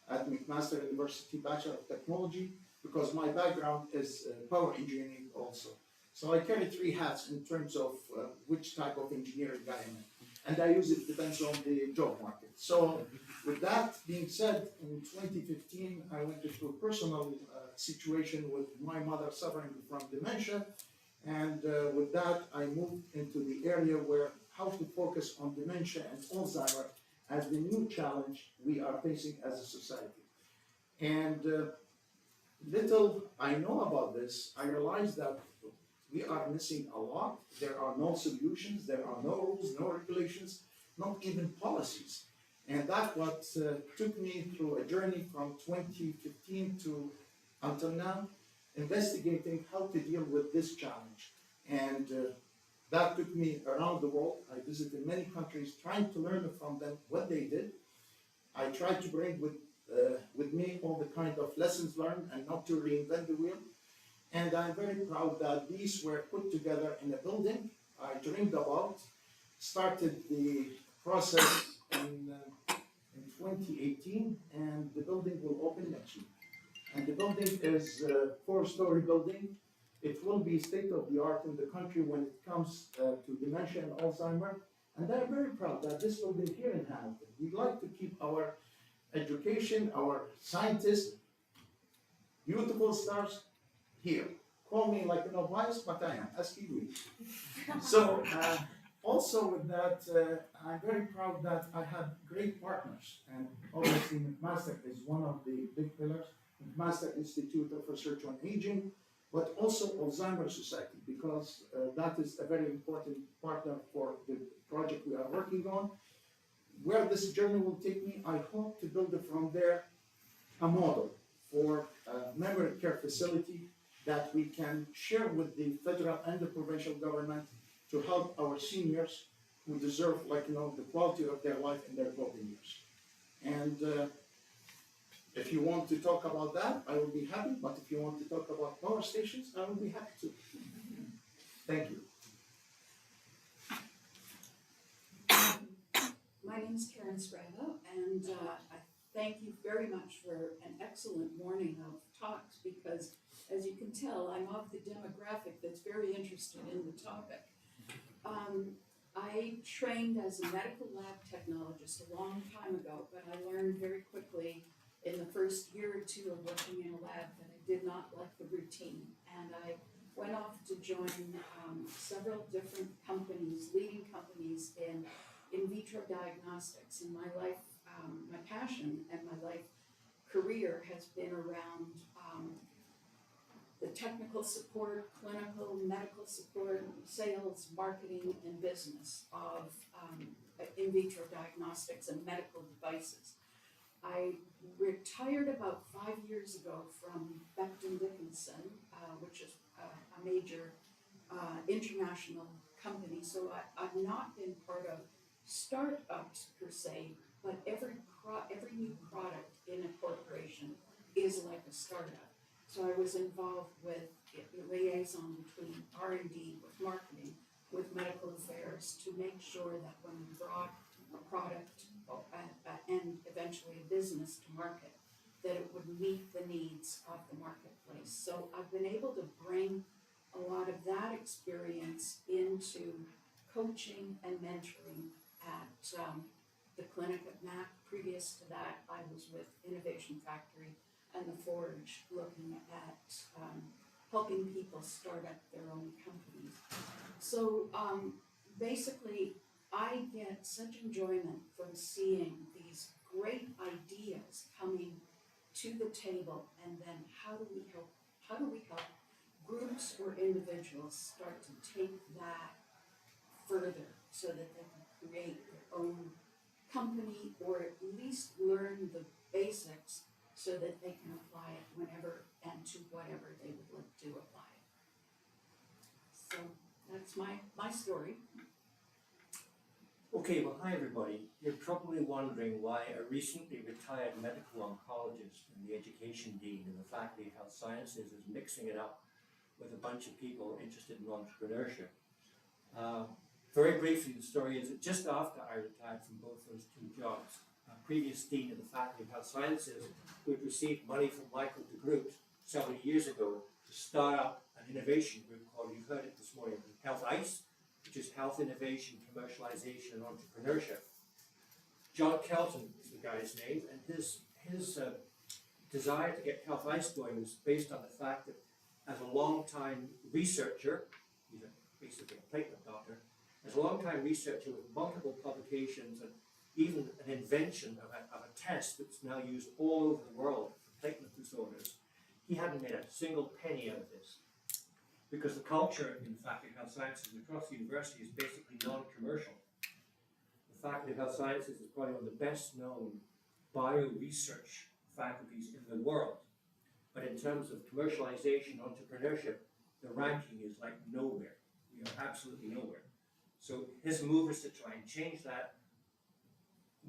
at McMaster University Bachelor of Technology, because my background is power engineering also. So I carry three hats in terms of which type of engineering I am in. And I use it depends on the job market. So with that being said, in 2015, I went through a personal situation with my mother suffering from dementia. And with that, I moved into the area where how to focus on dementia and Alzheimer as the new challenge we are facing as a society. And little I know about this, I realized that we are missing a lot. There are no solutions, there are no rules, no regulations, not even policies. And that's what took me through a journey from 2015 to until now, investigating how to deal with this challenge. And that took me around the world. I visited many countries trying to learn from them what they did. I tried to bring with me all the kind of lessons learned and not to reinvent the wheel. And I'm very proud that these were put together in a building I dreamed about, started the process in 2018, and the building will open next week. And the building is a 4-story building. It will be state-of-the-art in the country when it comes to dementia and Alzheimer. And I'm very proud that this building here in Hamilton, we'd like to keep our education, our scientists, beautiful stars here. Call me like no bias, but I am, as Kiwi. So also with that, I'm very proud that I have great partners. And obviously McMaster is one of the big pillars. McMaster Institute of Research on Aging, but also Alzheimer's Society, because that is a very important partner for the project we are working on. Where this journey will take me, I hope to build it from there a model for a memory care facility that we can share with the federal and the provincial government to help our seniors who deserve, like, the quality of their life in their golden years. And if you want to talk about that, I will be happy. But if you want to talk about power stations, I will be happy to. Thank you. My name is Karen Strada, and I thank you very much for an excellent morning of talks, because as you can tell, I'm of the demographic that's very interested in the topic. I trained as a medical lab technologist a long time ago, but I learned very quickly in the first year or two of working in a lab that I did not like the routine. And I went off to join several different companies, leading companies in vitro diagnostics. And my life, my passion and my life career has been around the technical support, clinical, medical support, sales, marketing, and business of in vitro diagnostics and medical devices. I retired about 5 years ago from Becton Dickinson, which is a major international company. So I've not been part of startups per se, but every new product in a corporation is like a startup. So I was involved with the liaison between R&D, with marketing, with medical affairs, to make sure that when we brought a product and eventually a business to market, that it would meet the needs of the marketplace. So I've been able to bring a lot of that experience into coaching and mentoring at the clinic at MAP. Previous to that, I was with Innovation Factory and the Forge, looking at helping people start up their own companies. So basically, I get such enjoyment from seeing these great ideas coming to the table, and then how do we help groups or individuals start to take that further so that they can create their own company, or at least learn the basics so that they can apply it whenever and to whatever they would like to apply it. So that's my story. Okay, well, hi everybody. You're probably wondering why a recently retired medical oncologist and the education dean in the Faculty of Health Sciences is mixing it up with a bunch of people interested in entrepreneurship. Very briefly, the story is that just after I retired from both those two jobs, a previous dean of the Faculty of Health Sciences, who had received money from Michael de Groot several years ago to start up an innovation group called, you've heard it this morning, Health ICE, which is Health Innovation, Commercialization, and Entrepreneurship. John Kelton is the guy's name, and his desire to get Health ICE going was based on the fact that as a long-time researcher, he's basically a platelet doctor, as a long-time researcher with multiple publications and even an invention of a test that's now used all over the world for platelet disorders, he hadn't made a single penny out of this. Because the culture in the Faculty of Health Sciences and across the university is basically non-commercial. The Faculty of Health Sciences is probably one of the best known bio-research faculties in the world. But in terms of commercialization, entrepreneurship, the ranking is like nowhere. We are absolutely nowhere. So his move is to try and change that.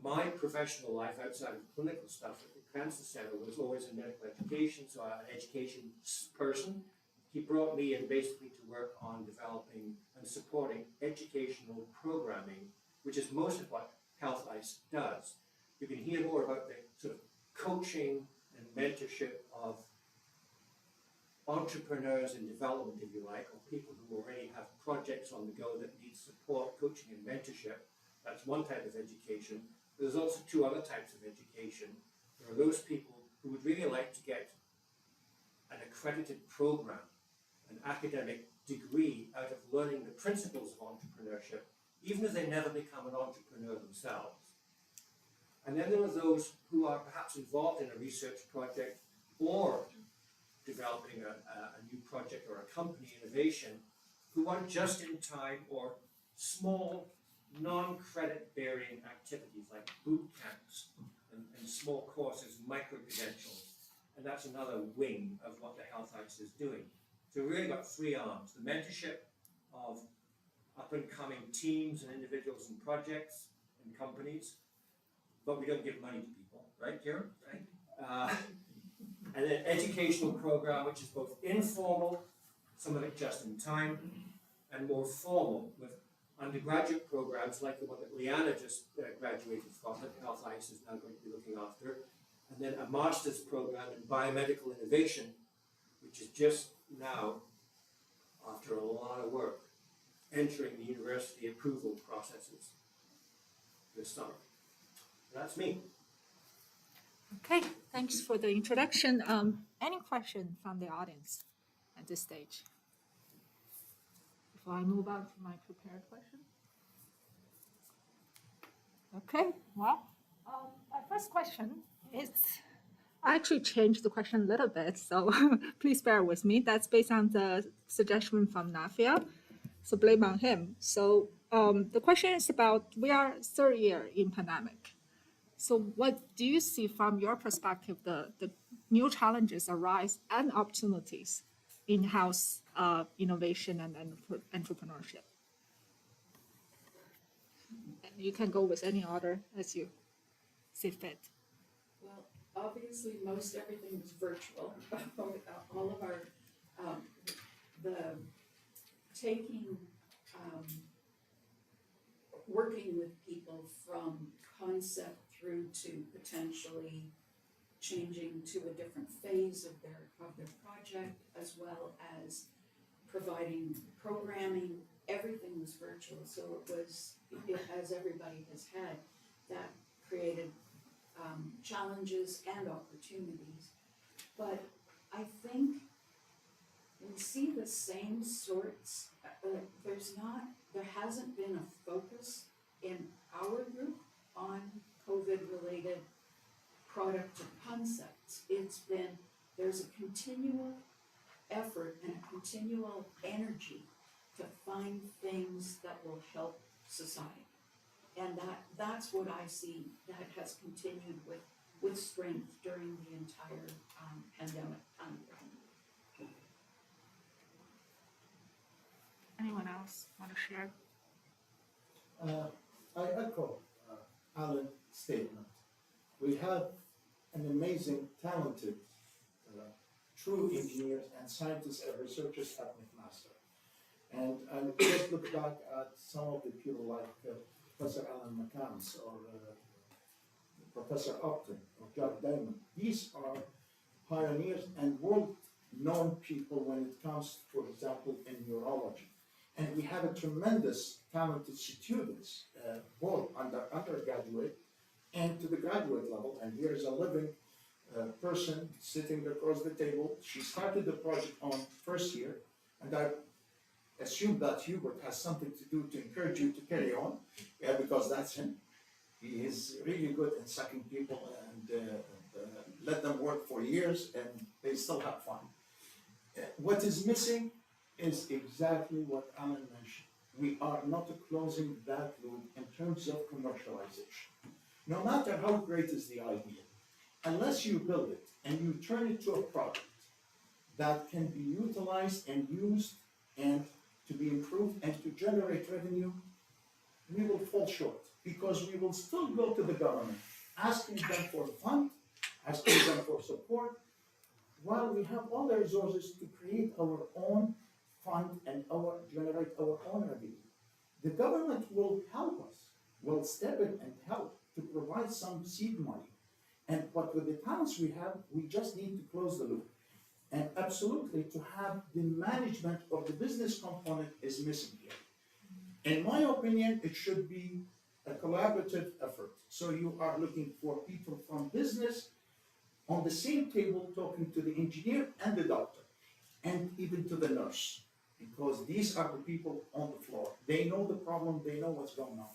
My professional life outside of clinical stuff at the Cancer Center was always in medical education, so I'm an education person. He brought me in basically to work on developing and supporting educational programming, which is most of what Health ICE does. You can hear more about the sort of coaching and mentorship of entrepreneurs in development, if you like, or people who already have projects on the go that need support, coaching and mentorship. That's one type of education. There's also two other types of education. There are those people who would really like to get an accredited program, an academic degree out of learning the principles of entrepreneurship, even if they never become an entrepreneur themselves. And then there are those who are perhaps involved in a research project or developing a new project or a company innovation who want just-in-time or small, non-credit bearing activities like boot camps and small courses, micro-credentials. And that's another wing of what the Health ICE is doing. So we've really got three arms: the mentorship of up-and-coming teams and individuals and projects and companies, but we don't give money to people, right, Karen? Right? And then educational program, which is both informal, some of it just in time, and more formal with undergraduate programs like the one that Liana just graduated from, that Health ICE is now going to be looking after, and then a master's program in biomedical innovation, which is just now, after a lot of work, entering the university approval processes this summer. That's me. Okay, thanks for the introduction. Any question from the audience at this stage? Before I move on to my prepared question. Okay, well, my first question is, I actually changed the question a little bit, so please bear with me. That's based on the suggestion from Nafia, so blame on him. So the question is about, we are third year in pandemic. So what do you see from your perspective, the new challenges arise and opportunities in health innovation and entrepreneurship? And you can go with any order as you see fit. Well, obviously, most everything was virtual. All of our, working with people from concept through to potentially changing to a different phase of their project, as well as providing programming. Everything was virtual, so as everybody has had, that created challenges and opportunities. But I think we see the same sorts. There hasn't been a focus in our group on COVID-related product or concepts. There's a continual effort and a continual energy to find things that will help society. And that's what I see that has continued with strength during the entire pandemic time. Anyone else want to share? I echo Alan's statement. We have an amazing, talented, true engineers and scientists and researchers at McMaster. And I just look back at some of the people like Professor Alan McCanns or Professor Upton or Jack Diamond. These are pioneers and world-known people when it comes, for example, in neurology. And we have a tremendous talented students, both undergraduate and to the graduate level. And here is a living person sitting across the table. She started the project on first year, and I assume that Hubert has something to do to encourage you to carry on, because that's him. He is really good in sucking people and let them work for years and they still have fun. What is missing is exactly what Alan mentioned. We are not closing that loop in terms of commercialization. No matter how great is the idea, unless you build it and you turn it to a product that can be utilized and used and to be improved and to generate revenue, we will fall short because we will still go to the government asking them for funds, asking them for support, while we have all the resources to create our own fund and generate our own revenue. The government will help us, will step in and help to provide some seed money. But with the talents we have, we just need to close the loop. And absolutely, to have the management of the business component is missing here. In my opinion, it should be a collaborative effort. So you are looking for people from business on the same table talking to the engineer and the doctor, and even to the nurse, because these are the people on the floor. They know the problem, they know what's going on.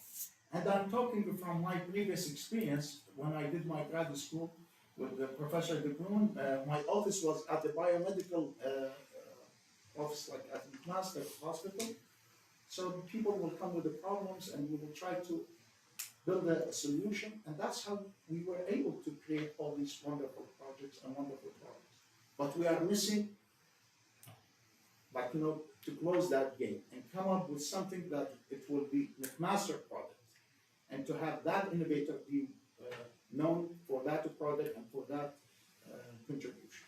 And I'm talking from my previous experience when I did my graduate school with Professor De Bruin. My office was at the biomedical office, like at McMaster Hospital. So people will come with the problems and we will try to build a solution. And that's how we were able to create all these wonderful projects and wonderful products. But we are missing, like, to close that gate and come up with something that it will be McMaster product. And to have that innovator be known for that product and for that contribution.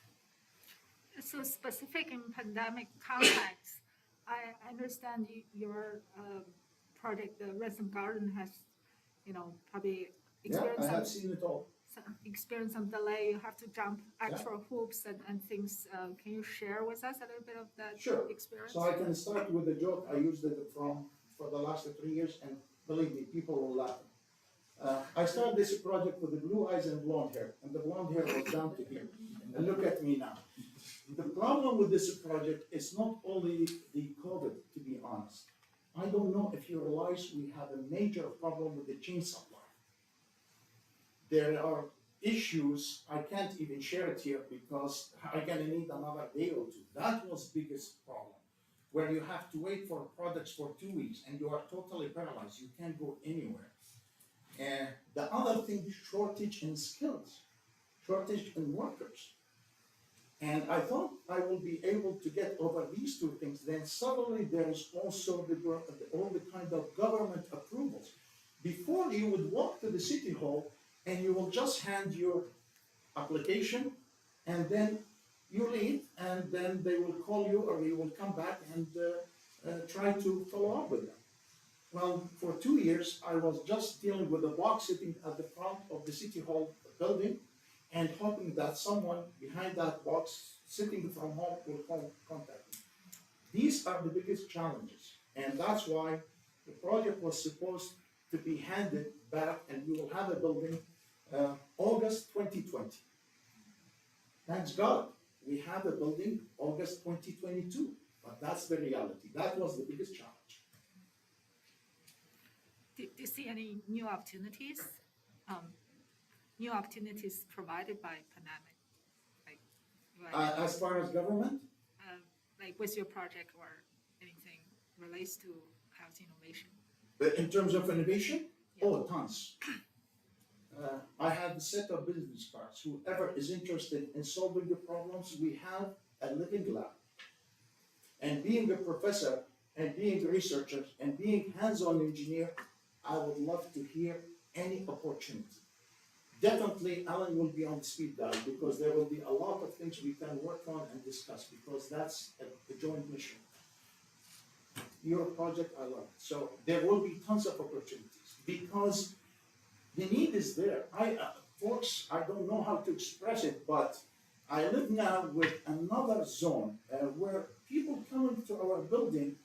So specific in pandemic context, I understand your project, the Resin Garden, has, probably experienced I have seen it all. Experience some delay. You have to jump extra hoops and things. Can you share with us a little bit of that experience? So I can start with a joke. I used it for the last 3 years, and believe me, people will laugh. I started this project with the blue eyes and blonde hair, and the blonde hair was down to here. And look at me now. The problem with this project is not only the COVID, to be honest. I don't know if you realize we have a major problem with the chain supply. There are issues, I can't even share it here because I'm gonna need another day or two. That was the biggest problem, where you have to wait for products for 2 weeks and you are totally paralyzed. You can't go anywhere. And the other thing, shortage in skills, shortage in workers. And I thought I will be able to get over these two things. Then suddenly there is also all the kind of government approvals. Before you would walk to the city hall and you will just hand your application and then you leave and then they will call you or you will come back and try to follow up with them. Well, for 2 years, I was just dealing with a box sitting at the front of the city hall building and hoping that someone behind that box sitting from home will contact me. These are the biggest challenges, and that's why the project was supposed to be handed back and we will have a building August 2020. Thanks God, we have a building August 2022, but that's the reality. That was the biggest challenge. Do you see any new opportunities? New opportunities provided by pandemic, As far as government? Like with your project or anything relates to health innovation? But in terms of innovation, oh, tons. I have a set of business cards. Whoever is interested in solving the problems, we have a living lab. And being a professor and being a researcher and being hands-on engineer, I would love to hear any opportunity. Definitely, Alan will be on the speed dial because there will be a lot of things we can work on and discuss because that's a joint mission. Your project, I love it. So there will be tons of opportunities because the need is there. Folks, I don't know how to express it, but I live now with another zone where people come into our building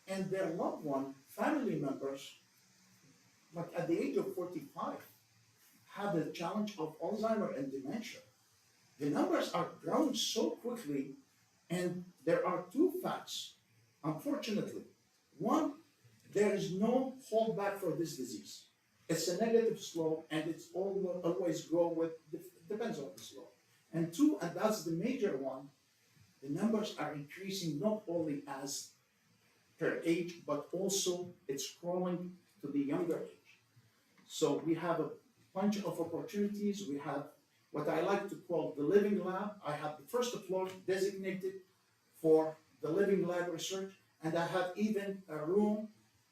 and their loved one, family members, like at the age of 45, have the challenge of Alzheimer and dementia. The numbers are growing so quickly, and there are two facts, unfortunately. One, there is no holdback for this disease. It's a negative slope, and it's always grow with, depends on the slope. And two, and that's the major one, the numbers are increasing not only as per age, but also it's growing to the younger age. So we have a bunch of opportunities. We have what I like to call the living lab. I have the first floor designated for the living lab research, and I have even a room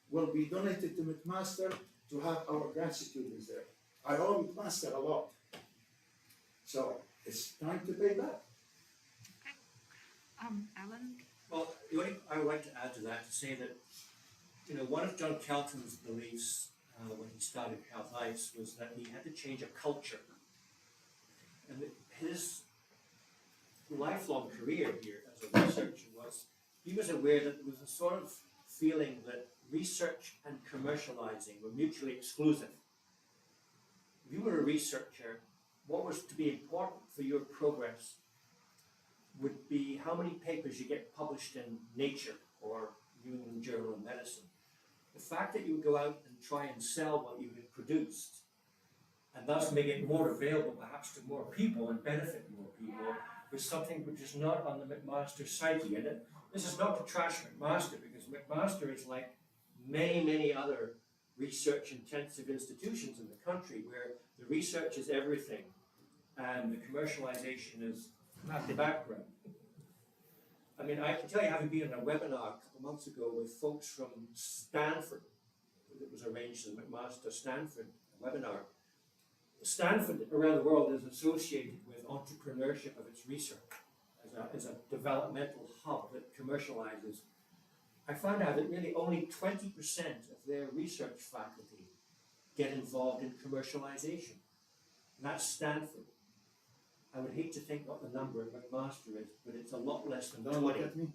will be donated to McMaster to have our grad students there. I owe McMaster a lot. So it's time to pay back. Alan? Well, the only I would like to add to that to say that, you know, one of John Kelton's beliefs when he started Health Ice was that he had to change a culture. And his lifelong career here as a researcher was, he was aware that there was a sort of feeling that research and commercializing were mutually exclusive. If you were a researcher, what was to be important for your progress would be how many papers you get published in Nature or New England Journal of Medicine. The fact that you would go out and try and sell what you had produced and thus make it more available perhaps to more people and benefit more people was something which is not on the McMaster psyche. And this is not to trash McMaster, because McMaster is like many, many other research-intensive institutions in the country where the research is everything and the commercialization is at the background. I mean, I can tell you, having been in a webinar a couple of months ago with folks from Stanford, it was arranged as McMaster Stanford webinar. Stanford around the world is associated with entrepreneurship of its research as a developmental hub that commercializes. I found out that really only 20% of their research faculty get involved in commercialization. And that's Stanford. I would hate to think what the number at McMaster is, but it's a lot less than 20. Don't look at me.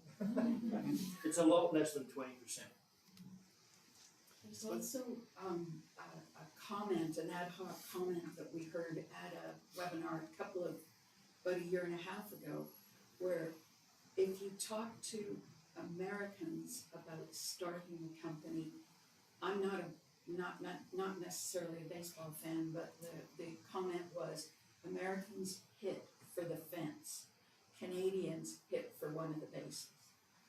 It's a lot less than 20%. There's also a comment, an ad hoc comment that we heard at a webinar about a year and a half ago, where if you talk to Americans about starting a company, I'm not necessarily a baseball fan, but the comment was Americans hit for the fence, Canadians hit for one of the bases.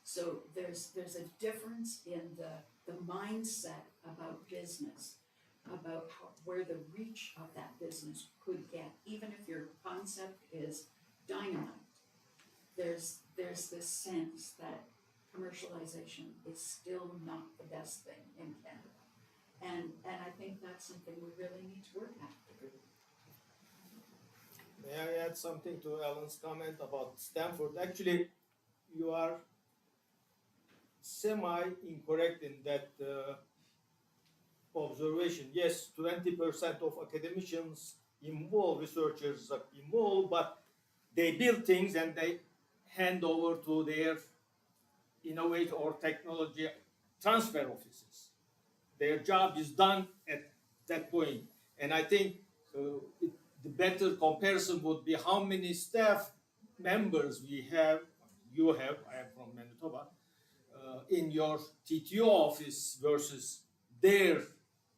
So there's a difference in the mindset about business, about where the reach of that business could get, even if your concept is dynamite. There's this sense that commercialization is still not the best thing in Canada. And I think that's something we really need to work at. May I add something to Alan's comment about Stanford? Actually, you are semi-incorrect in that observation. Yes, 20% of academicians involved, researchers are involved, but they build things and they hand over to their innovator or technology transfer offices. Their job is done at that point. And I think the better comparison would be how many staff members we have, you have, I am from Manitoba, in your TTO office versus their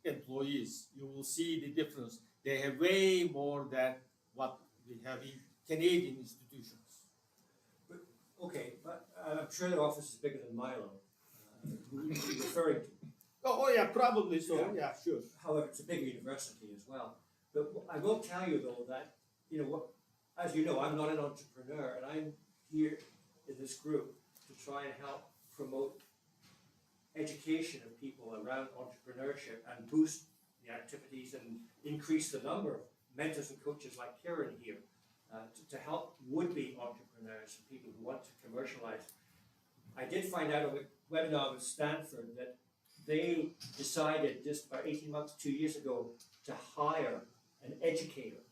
employees. You will see the difference. They have way more than what we have in Canadian institutions. But, okay, but I'm sure their office is bigger than Milo. Who are you referring to? Oh yeah, probably so. Yeah, sure. However, it's a big university as well. But I will tell you though that, you know, as you know, I'm not an entrepreneur, and I'm here in this group to try and help promote education of people around entrepreneurship and boost the activities and increase the number of mentors and coaches like Karen here to help would-be entrepreneurs and people who want to commercialize. I did find out on a webinar with Stanford that they decided just about 18 months, 2 years ago, to hire an educator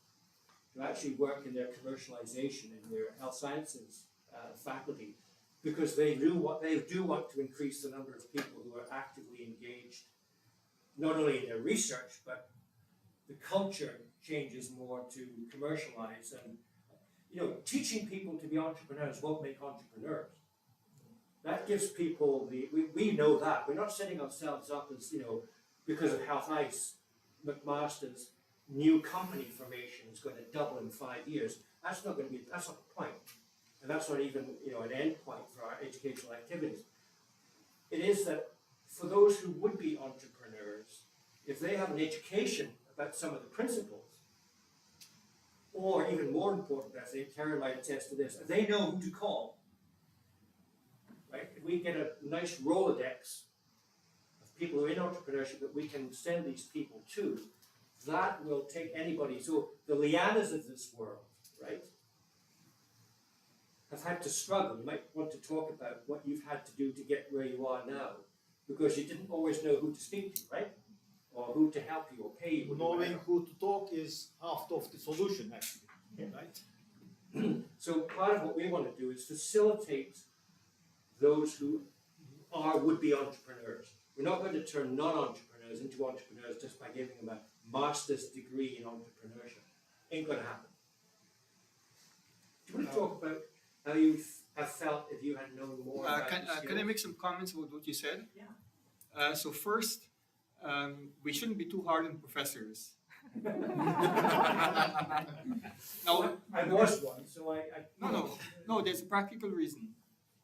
to actually work in their commercialization in their health sciences faculty, because they do want to increase the number of people who are actively engaged, not only in their research, but the culture changes more to commercialize. And teaching people to be entrepreneurs won't make entrepreneurs. That gives people we know that. We're not setting ourselves up as, because of Health Ice, McMaster's new company formation is going to double in 5 years. That's not the point. And that's not even, an end point for our educational activities. It is that for those who would be entrepreneurs, if they have an education about some of the principles, or even more important, I think, Karen might attest to this, they know who to call. Right? If we get a nice Rolodex of people who are in entrepreneurship that we can send these people to, that will take anybody. So the Lianas of this world, right, have had to struggle. You might want to talk about what you've had to do to get where you are now, because you didn't always know who to speak to, right? Or who to help you or pay you. Knowing who to talk is half of the solution, actually, right? So part of what we want to do is facilitate those who would-be entrepreneurs. We're not going to turn non-entrepreneurs into entrepreneurs just by giving them a master's degree in entrepreneurship. Ain't going to happen. Do you want to talk about how you have felt if you had known more about Can I make some comments about what you said? Yeah. So first, we shouldn't be too hard on professors. Now, I was one, so I No, there's a practical reason.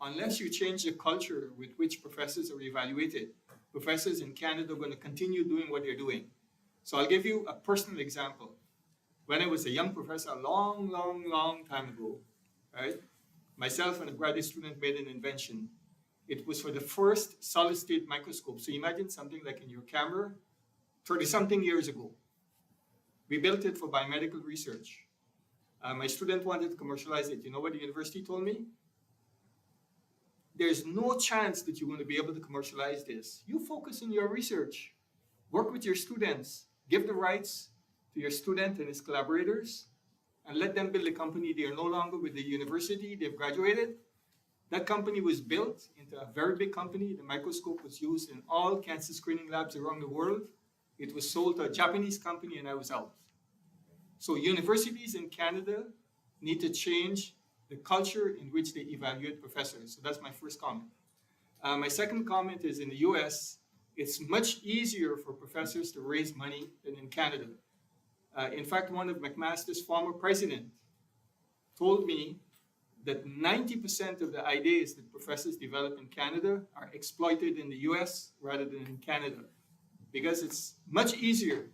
Unless you change the culture with which professors are evaluated, professors in Canada are going to continue doing what they're doing. So I'll give you a personal example. When I was a young professor a long time ago, right, myself and a graduate student made an invention. It was for the first solid-state microscope. So imagine something like in your camera 30-something years ago. We built it for biomedical research. My student wanted to commercialize it. You know what the university told me? There's no chance that you're going to be able to commercialize this. You focus on your research. Work with your students. Give the rights to your student and his collaborators, and let them build a company. They are no longer with the university. They've graduated. That company was built into a very big company. The microscope was used in all cancer screening labs around the world. It was sold to a Japanese company, and I was out. So universities in Canada need to change the culture in which they evaluate professors. So that's my first comment. My second comment is in the US, it's much easier for professors to raise money than in Canada. In fact, one of McMaster's former president told me that 90% of the ideas that professors develop in Canada are exploited in the US rather than in Canada, because it's much easier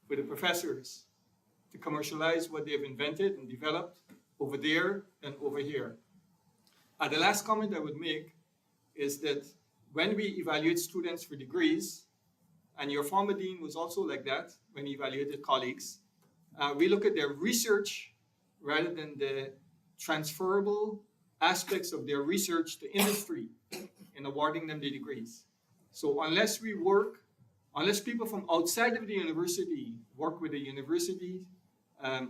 for the professors to commercialize what they've invented and developed over there than over here. The last comment I would make is that when we evaluate students for degrees, and your former dean was also like that when he evaluated colleagues, we look at their research rather than the transferable aspects of their research to industry in awarding them the degrees. So unless people from outside of the university work with the university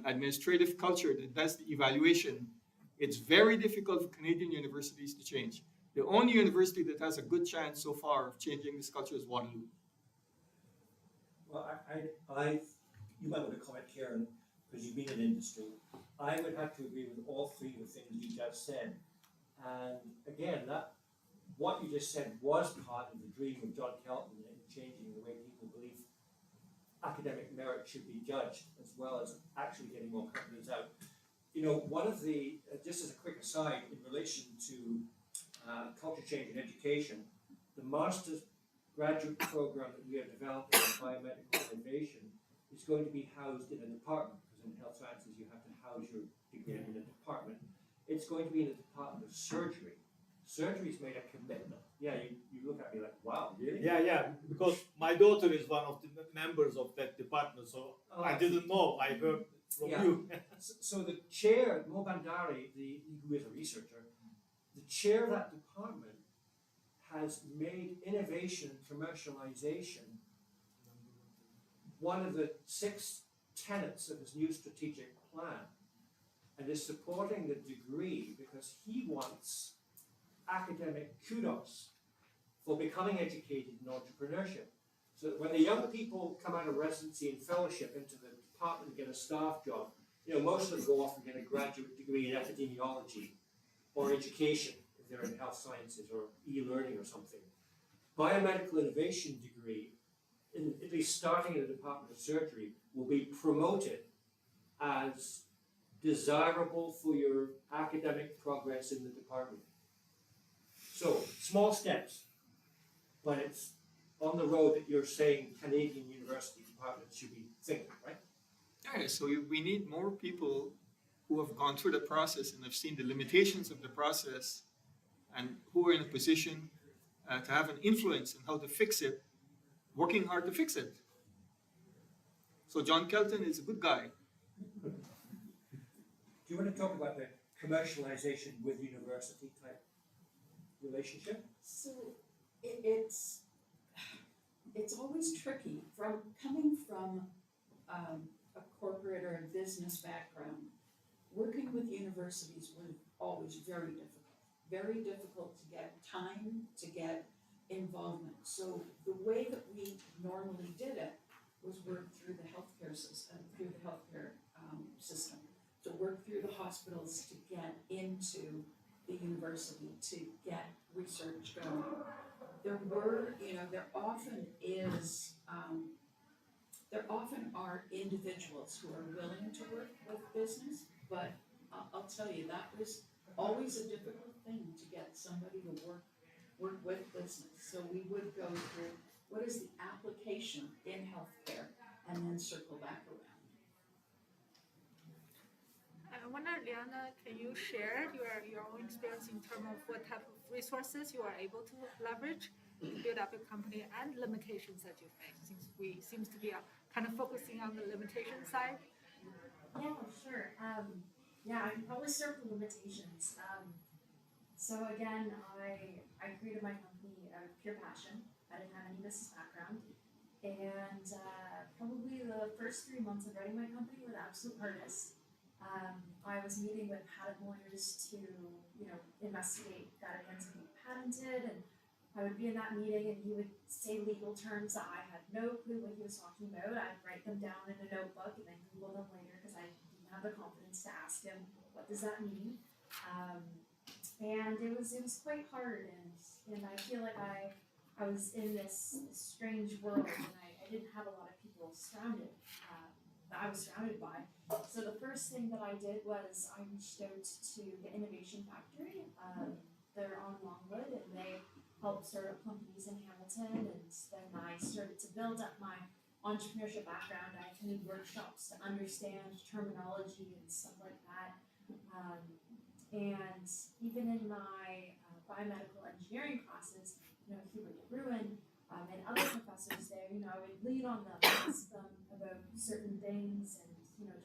administrative culture that does the evaluation, it's very difficult for Canadian universities to change. The only university that has a good chance so far of changing this culture is Waterloo. Well, you might want to comment, Karen, because you've been in industry. I would have to agree with all three of the things you just said. And again, what you just said was part of the dream of John Kelton in changing the way people believe academic merit should be judged, as well as actually getting more companies out. One of the, just as a quick aside, in relation to culture change in education, the master's graduate program that we are developing in biomedical innovation is going to be housed in a department, because in health sciences you have to house your degree in a department. It's going to be in the Department of Surgery. surgery's made a commitment. Yeah, you look at me like, wow, really? Yeah, because my daughter is one of the members of that department, so Oh, I didn't know. I heard from Yeah. you. So the chair, Mo Bandari, who is a researcher, the chair of that department has made innovation and commercialization one of the 6 tenets of his new strategic plan, and is supporting the degree because he wants academic kudos for becoming educated in entrepreneurship. So that when the young people come out of residency and fellowship into the department and get a staff job, most of them go off and get a graduate degree in epidemiology or education if they're in health sciences or e-learning or something. Biomedical innovation degree, at least starting in the Department of Surgery, will be promoted as desirable for your academic progress in the department. So, small steps, but it's on the road that you're saying Canadian university departments should be thinking, right? Yeah, so we need more people who have gone through the process and have seen the limitations of the process and who are in a position to have an influence on how to fix it, working hard to fix it. So John Kelton is a good guy. Do you want to talk about the commercialization with university type relationship? So it's always tricky coming from a corporate or a business background. Working with universities was always very difficult to get time, to get involvement. So the way that we normally did it was work through the healthcare system, to work through the hospitals to get into the university, to get research going. There often are individuals who are willing to work with business, but I'll tell you, that was always a difficult thing to get somebody to work with business. So we would go through what is the application in healthcare and then circle back around. I wonder, Liana, can you share your own experience in terms of what type of resources you are able to leverage to build up your company and limitations that you face? Since we seems to be kind of focusing on the limitation side. Yeah, sure. I probably start with limitations. So again, I created my company out of pure passion. I didn't have any business background, and probably the first 3 months of running my company were the absolute hardest. I was meeting with patent lawyers to, investigate that against being patented, and I would be in that meeting and he would say legal terms that I had no clue what he was talking about. I'd write them down in a notebook and then Google them later because I didn't have the confidence to ask him, what does that mean? And it was quite hard, and I feel like I was in this strange world, and I didn't have a lot of people that I was surrounded by. So the first thing that I did was I reached out to the Innovation Factory. They're on Longwood, and they help startup companies in Hamilton, and then I started to build up my entrepreneurship background. I attended workshops to understand terminology and stuff like that. And even in my biomedical engineering classes, Hubert de Bruin and other professors there, I would lean on them, ask them about certain things, and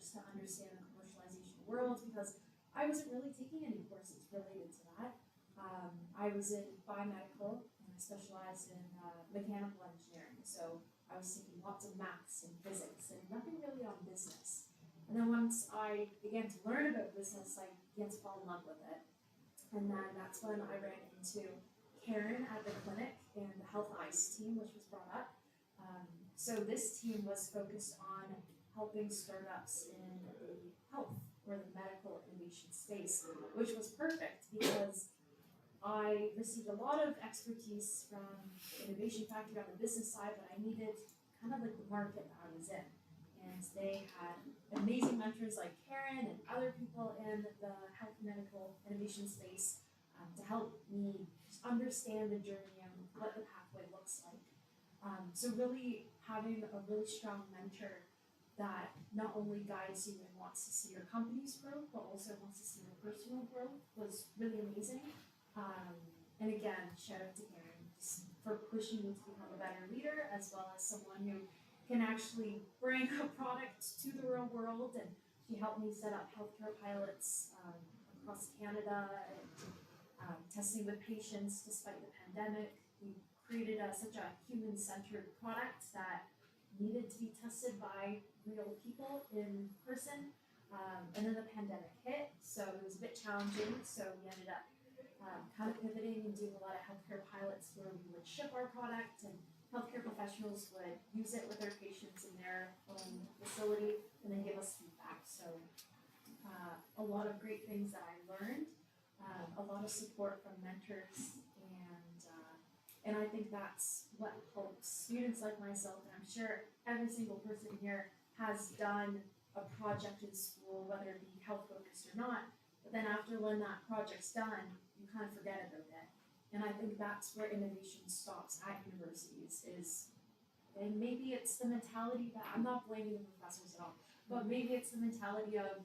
just to understand the commercialization world, because I wasn't really taking any courses related to that. I was in biomedical and I specialized in mechanical engineering, so I was taking lots of maths and physics and nothing really on business. And then once I began to learn about business, I began to fall in love with it. And then that's when I ran into Karen at the clinic and the Health ICE team, which was brought up. So this team was focused on helping startups in the health or the medical innovation space, which was perfect because I received a lot of expertise from the Innovation Factory on the business side, but I needed kind of like the market that I was in. And they had amazing mentors like Karen and other people in the health medical innovation space to help me understand the journey and what the pathway looks like. So really having a really strong mentor that not only guides you and wants to see your company's growth, but also wants to see your personal growth was really amazing. And again, shout out to Erin for pushing me to become a better leader, as well as someone who can actually bring a product to the real world. And she helped me set up healthcare pilots across Canada and testing with patients despite the pandemic. We created such a human-centered product that needed to be tested by real people in person. And then the pandemic hit, so it was a bit challenging. So we ended up kind of pivoting and doing a lot of healthcare pilots where we would ship our product and healthcare professionals would use it with their patients in their own facility and then give us feedback. So a lot of great things that I learned, a lot of support from mentors, and I think that's what helps students like myself, and I'm sure every single person here has done a project in school, whether it be health focused or not, but then after when that project's done, you kind of forget about it. And I think that's where innovation stops at universities and maybe it's the mentality that, I'm not blaming the professors at all, but maybe it's the mentality of,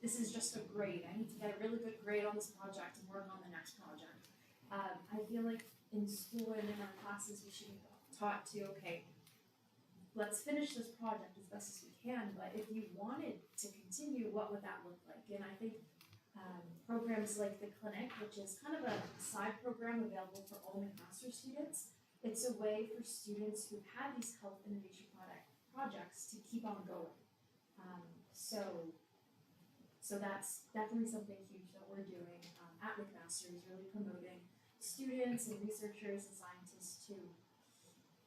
this is just a grade. I need to get a really good grade on this project and work on the next project. I feel like in school and in our classes, we should be taught to, okay, let's finish this project as best as we can, but if you wanted to continue, what would that look like? And I think programs like the clinic, which is kind of a side program available for all McMaster students, it's a way for students who've had these health innovation projects to keep on going. So that's definitely something huge that we're doing at McMaster, is really promoting students and researchers and scientists to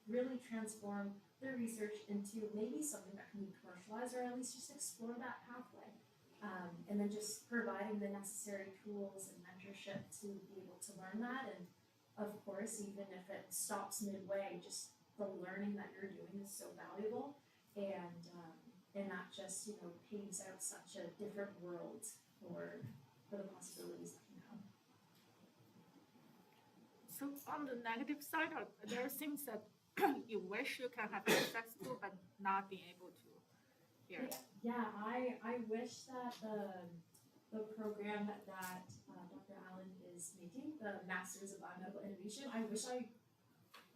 really transform their research into maybe something that can be commercialized, or at least just explore that pathway. And then just providing the necessary tools and mentorship to be able to learn that. And of course, even if it stops midway, just the learning that you're doing is so valuable. And that just, paves out such a different world for the possibilities that can come. So on the negative side, there are things that you wish you can have access to, but not being able to here. Yeah, I wish that the program that Dr. Allen is making, the Masters of Biomedical Innovation, I wish I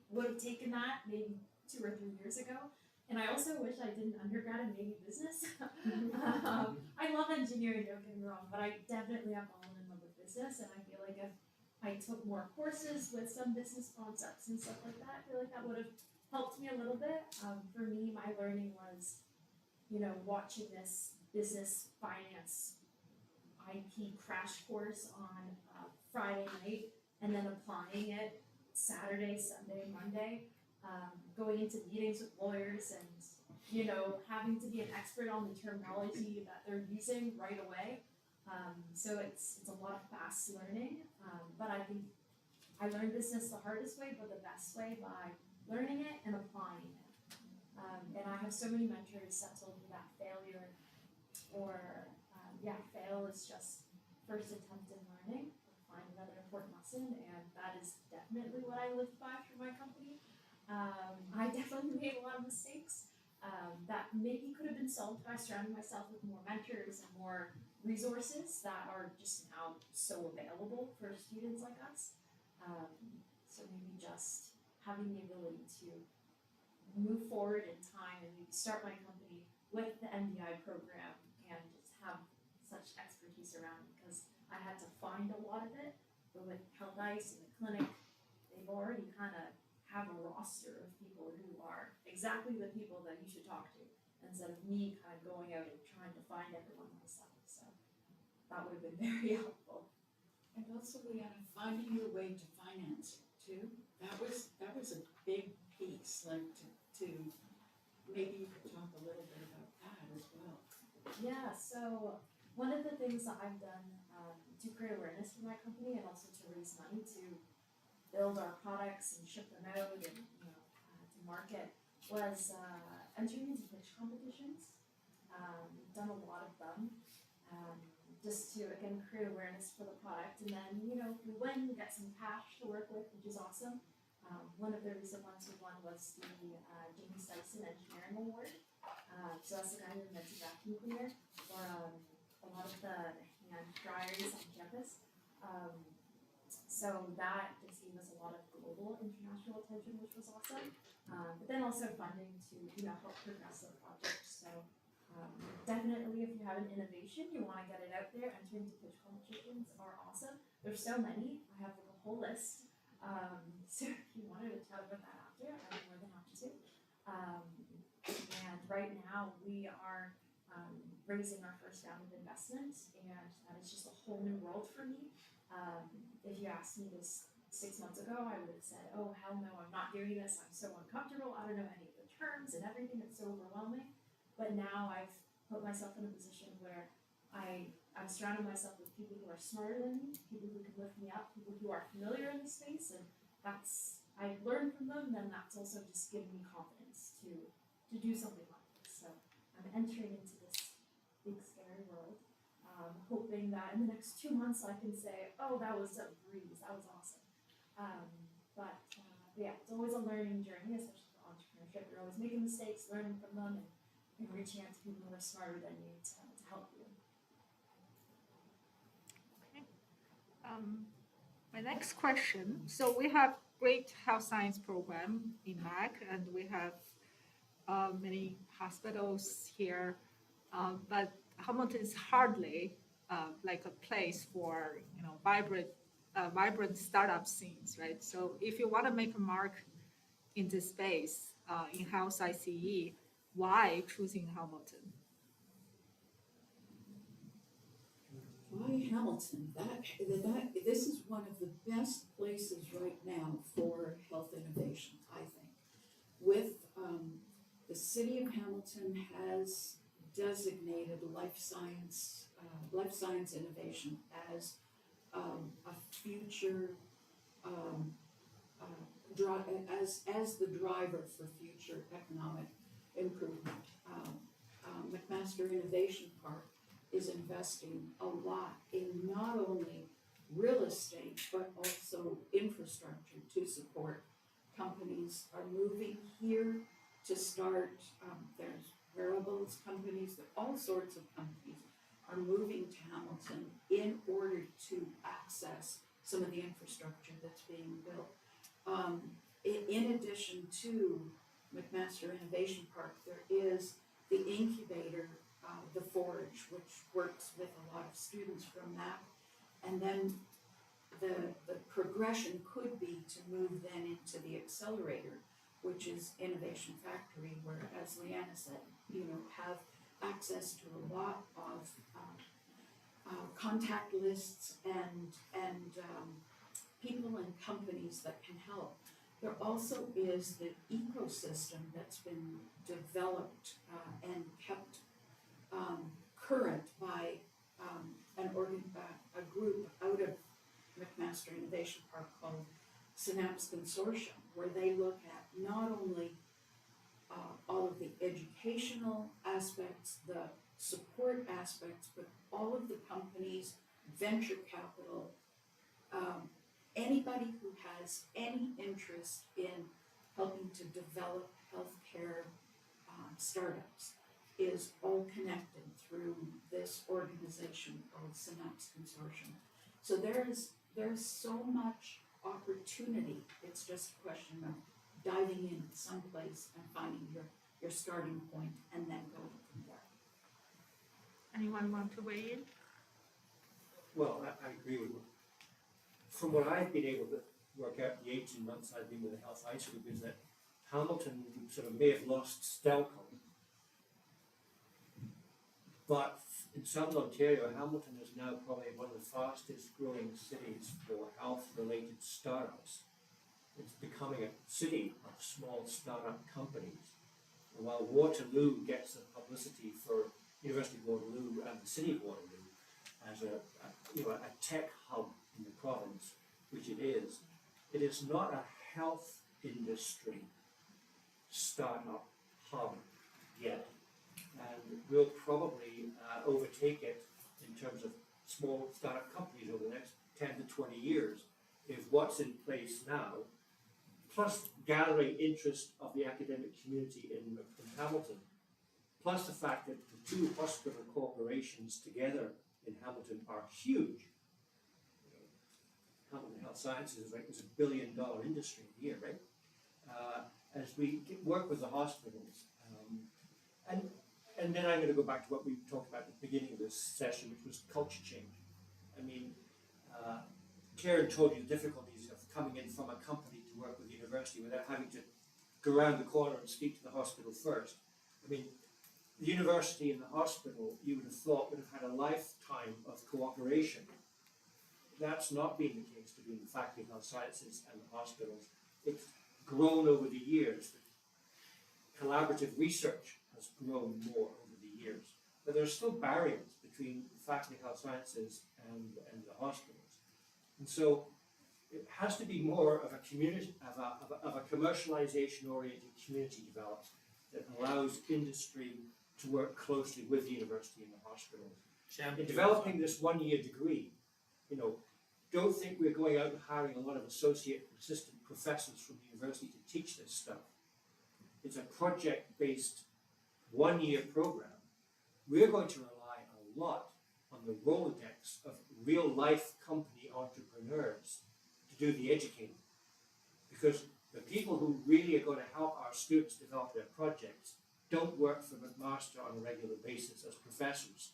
would have taken that maybe 2 or 3 years ago. And I also wish I did an undergrad in maybe business. I love engineering, don't get me wrong, but I definitely have fallen in love with business, and I feel like if I took more courses with some business concepts and stuff like that, I feel like that would have helped me a little bit. For me, my learning was, watching this business finance IP crash course on Friday night and then applying it Saturday, Sunday, Monday, going into meetings with lawyers and, having to be an expert on the terminology that they're using right away. So it's a lot of fast learning, but I think I learned business the hardest way, but the best way by learning it and applying it. And I have so many mentors that told me that failure fail is just first attempt in learning, find another important lesson, and that is definitely what I lived by for my company. I definitely made a lot of mistakes that maybe could have been solved by surrounding myself with more mentors and more resources that are just now so available for students like us. So maybe just having the ability to move forward in time and maybe start my company with the MDI program and just have such expertise around it, because I had to find a lot of it, but with Health Ice and the clinic, they've already kind of have a roster of people who are exactly the people that you should talk to, instead of me kind of going out and trying to find everyone myself. So that would have been very helpful. And also, Leanna, finding your way to financing too. That was a big piece. Like to maybe you could talk a little bit about that as well. Yeah. So one of the things that I've done to create awareness for my company and also to raise money to build our products and ship them out and to market was entering into pitch competitions. Done a lot of them. Just to, again, create awareness for the product. And then, if we win, we get some cash to work with, which is awesome. One of the recent ones we won was the Jamie Dyson Engineering Award. So that's the guy who invented vacuum cleaner for a lot of the hand dryers on campus. So that just gave us a lot of global international attention, which was awesome. But then also funding to, help progress the project. So definitely if you have an innovation, you want to get it out there. Entering into pitch competitions are awesome. There's so many. I have like a whole list. So if you wanted to chat about that after, I'm more than happy to. And right now we are raising our first round of investment, and that is just a whole new world for me. If you asked me this 6 months ago, I would have said, oh, hell no, I'm not doing this. I'm so uncomfortable. I don't know any of the terms and everything. It's so overwhelming. But now I've put myself in a position where I've surrounded myself with people who are smarter than me, people who can lift me up, people who are familiar in the space, and I've learned from them, then that's also just given me confidence to do something like this. So I'm entering into this big scary world, hoping that in the next 2 months I can say, oh, that was a breeze, that was awesome. But yeah, it's always a learning journey, especially for entrepreneurship. You're always making mistakes, learning from them, and reaching out to people who are smarter than you to help you. My next question. So we have great health science program in MAC, and we have many hospitals here, but Hamilton is hardly like a place for vibrant startup scenes, right? So if you want to make a mark in this space in health ICE, why choosing Hamilton? Why Hamilton? This is one of the best places right now for health innovation, I think. With the city of Hamilton has designated life science innovation as a future as the driver for future economic improvement. McMaster Innovation Park is investing a lot in not only real estate, but also infrastructure to support. Companies are moving here to start, there's wearables companies, all sorts of companies are moving to Hamilton in order to access some of the infrastructure that's being built. In addition to McMaster Innovation Park, there is the incubator, the Forge, which works with a lot of students from that. And then the progression could be to move then into the accelerator, which is Innovation Factory, where, as Leanna said, have access to a lot of contact lists and people and companies that can help. There also is the ecosystem that's been developed and kept current by a group out of McMaster Innovation Park called sMAP Consortium, where they look at not only all of the educational aspects, the support aspects, but all of the companies, venture capital, anybody who has any interest in helping to develop healthcare startups is all connected through this organization called sMAP Consortium. So there's so much opportunity. It's just a question of diving in someplace and finding your starting point and then going from there. Anyone want to weigh in? Well, I agree with you. From what I've been able to work out the 18 months I've been with the Health Ice Group is that Hamilton sort of may have lost Stelco. But in Southern Ontario, Hamilton is now probably one of the fastest growing cities for health-related startups. It's becoming a city of small startup companies. And while Waterloo gets the publicity for University of Waterloo and the City of Waterloo as a tech hub in the province, which it is not a health industry startup hub yet. And we'll probably overtake it in terms of small startup companies over the next 10 to 20 years if what's in place now, plus gathering interest of the academic community in Hamilton, plus the fact that the two hospital corporations together in Hamilton are huge. public health sciences, right, was $1 billion industry a year, right? As we work with the hospitals, and then I'm going to go back to what we talked about at the beginning of this session, which was culture change. I mean, Karen told you the difficulties of coming in from a company to work with the university without having to go around the corner and speak to the hospital first. I mean, the university and the hospital, you would have thought, would have had a lifetime of cooperation. That's not been the case between the Faculty of Health Sciences and the hospitals. It's grown over the years. Collaborative research has grown more over the years. But there are still barriers between the Faculty of Health Sciences and the hospitals. And so it has to be more of a community, of a commercialization-oriented community developed that allows industry to work closely with the university and the hospitals. In developing this one-year degree, you know, don't think we're going out and hiring a lot of associate and assistant professors from the university to teach this stuff. It's a project-based one-year program. We're going to rely a lot on the Rolodex of real-life company entrepreneurs to do the educating. Because the people who really are going to help our students develop their projects don't work for McMaster on a regular basis as professors.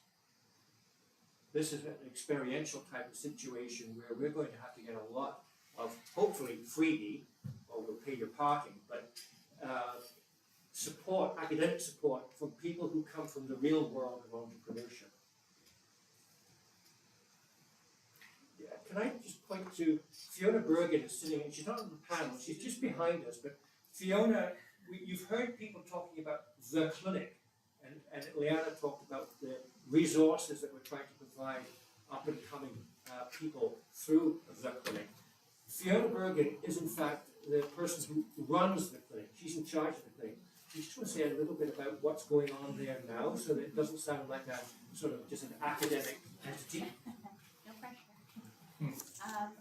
This is an experiential type of situation where we're going to have to get a lot of, hopefully, freebie, or we'll pay your parking, but support, academic support from people who come from the real world of entrepreneurship. Yeah, can I just point to Fiona Bergen is sitting, and she's not on the panel, she's just behind us, but Fiona, you've heard people talking about the clinic, and Leanna talked about the resources that we're trying to provide up and coming people through the clinic. Fiona Bergen is in fact the person who runs the clinic. She's in charge of the clinic. You just want to say a little bit about what's going on there now, so that it doesn't sound like a sort of just an academic entity. No pressure.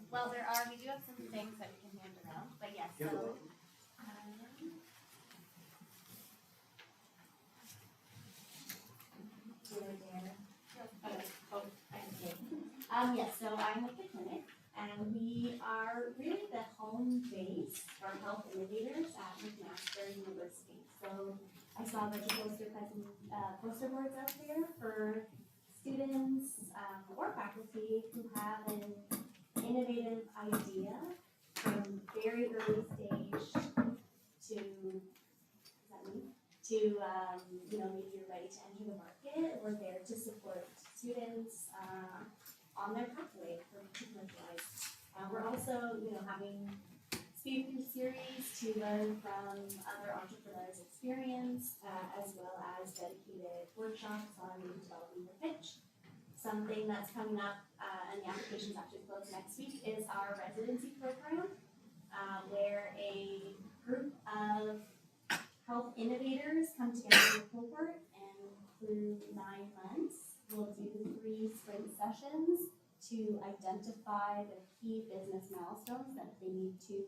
Well, we do have some things that we can hand around, but yes. Yeah, So, well. Yes, so I'm with the clinic, and we are really the home base for health innovators at McMaster University. So I saw a bunch of poster boards out there for students or faculty who have an innovative idea from very early stage to maybe you're ready to enter the market. We're there to support students on their pathway to commercialize. We're also, having speaking series to learn from other entrepreneurs' experience, as well as dedicated workshops on developing the pitch. Something that's coming up, and the application's actually closed next week, is our residency program, where a group of health innovators come together in a cohort and through 9 months, we'll do 3 sprint sessions to identify the key business milestones that they need to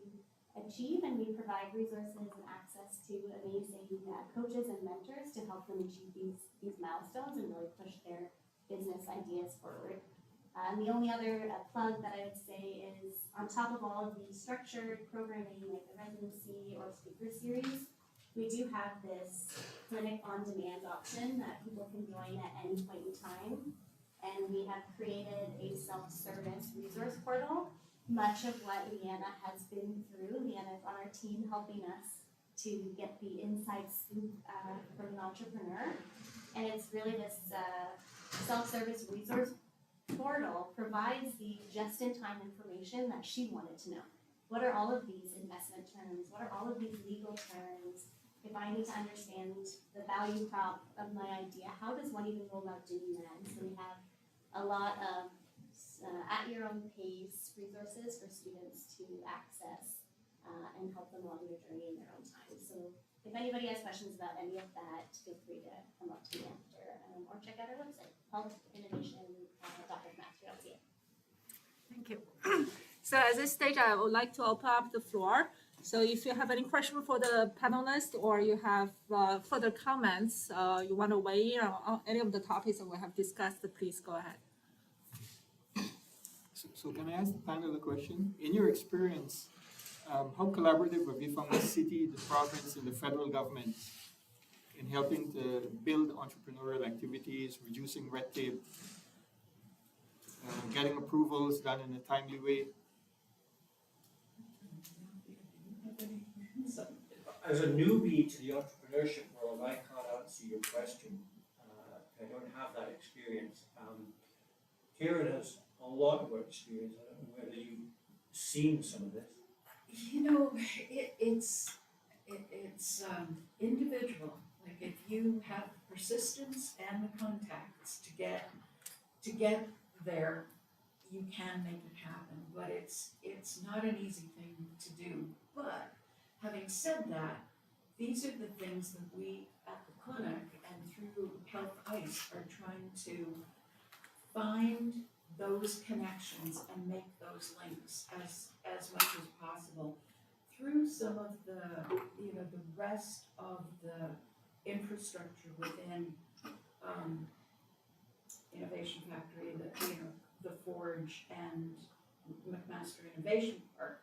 achieve, and we provide resources and access to amazing coaches and mentors to help them achieve these milestones and really push their business ideas forward. And the only other plug that I would say is, on top of all of the structured programming like the residency or speaker series, we do have this clinic on demand option that people can join at any point in time. And we have created a self-service resource portal, much of what Leanna has been through. Leanna is on our team helping us to get the inside scoop from an entrepreneur. And it's really this self-service resource portal provides the just-in-time information that she wanted to know. What are all of these investment terms? What are all of these legal terms? If I need to understand the value prop of my idea, how does one even go about doing that? And so we have a lot of at your own pace resources for students to access and help them along their journey in their own time. So if anybody has questions about any of that, feel free to come up to me after or check out our website, healthinnovation.mcmaster.ca. Thank you. So at this stage, I would like to open up the floor. So if you have any question for the panelists or you have further comments, you want to weigh in on any of the topics that we have discussed, please go ahead. So can I ask the panel a question? In your experience, how collaborative have you found the city, the province, and the federal government in helping to build entrepreneurial activities, reducing red tape, getting approvals done in a timely way? So, as a newbie to the entrepreneurship world, I can't answer your question. I don't have that experience. Karen has a lot of experience. I don't know whether you've seen some of this. You know, it's individual. Like if you have persistence and the contacts to get there, you can make it happen. But it's not an easy thing to do. But having said that, these are the things that we at the clinic and through Health ICE are trying to find those connections and make those links as much as possible through some of the, the rest of the infrastructure within Innovation Factory, the Forge and McMaster Innovation Park.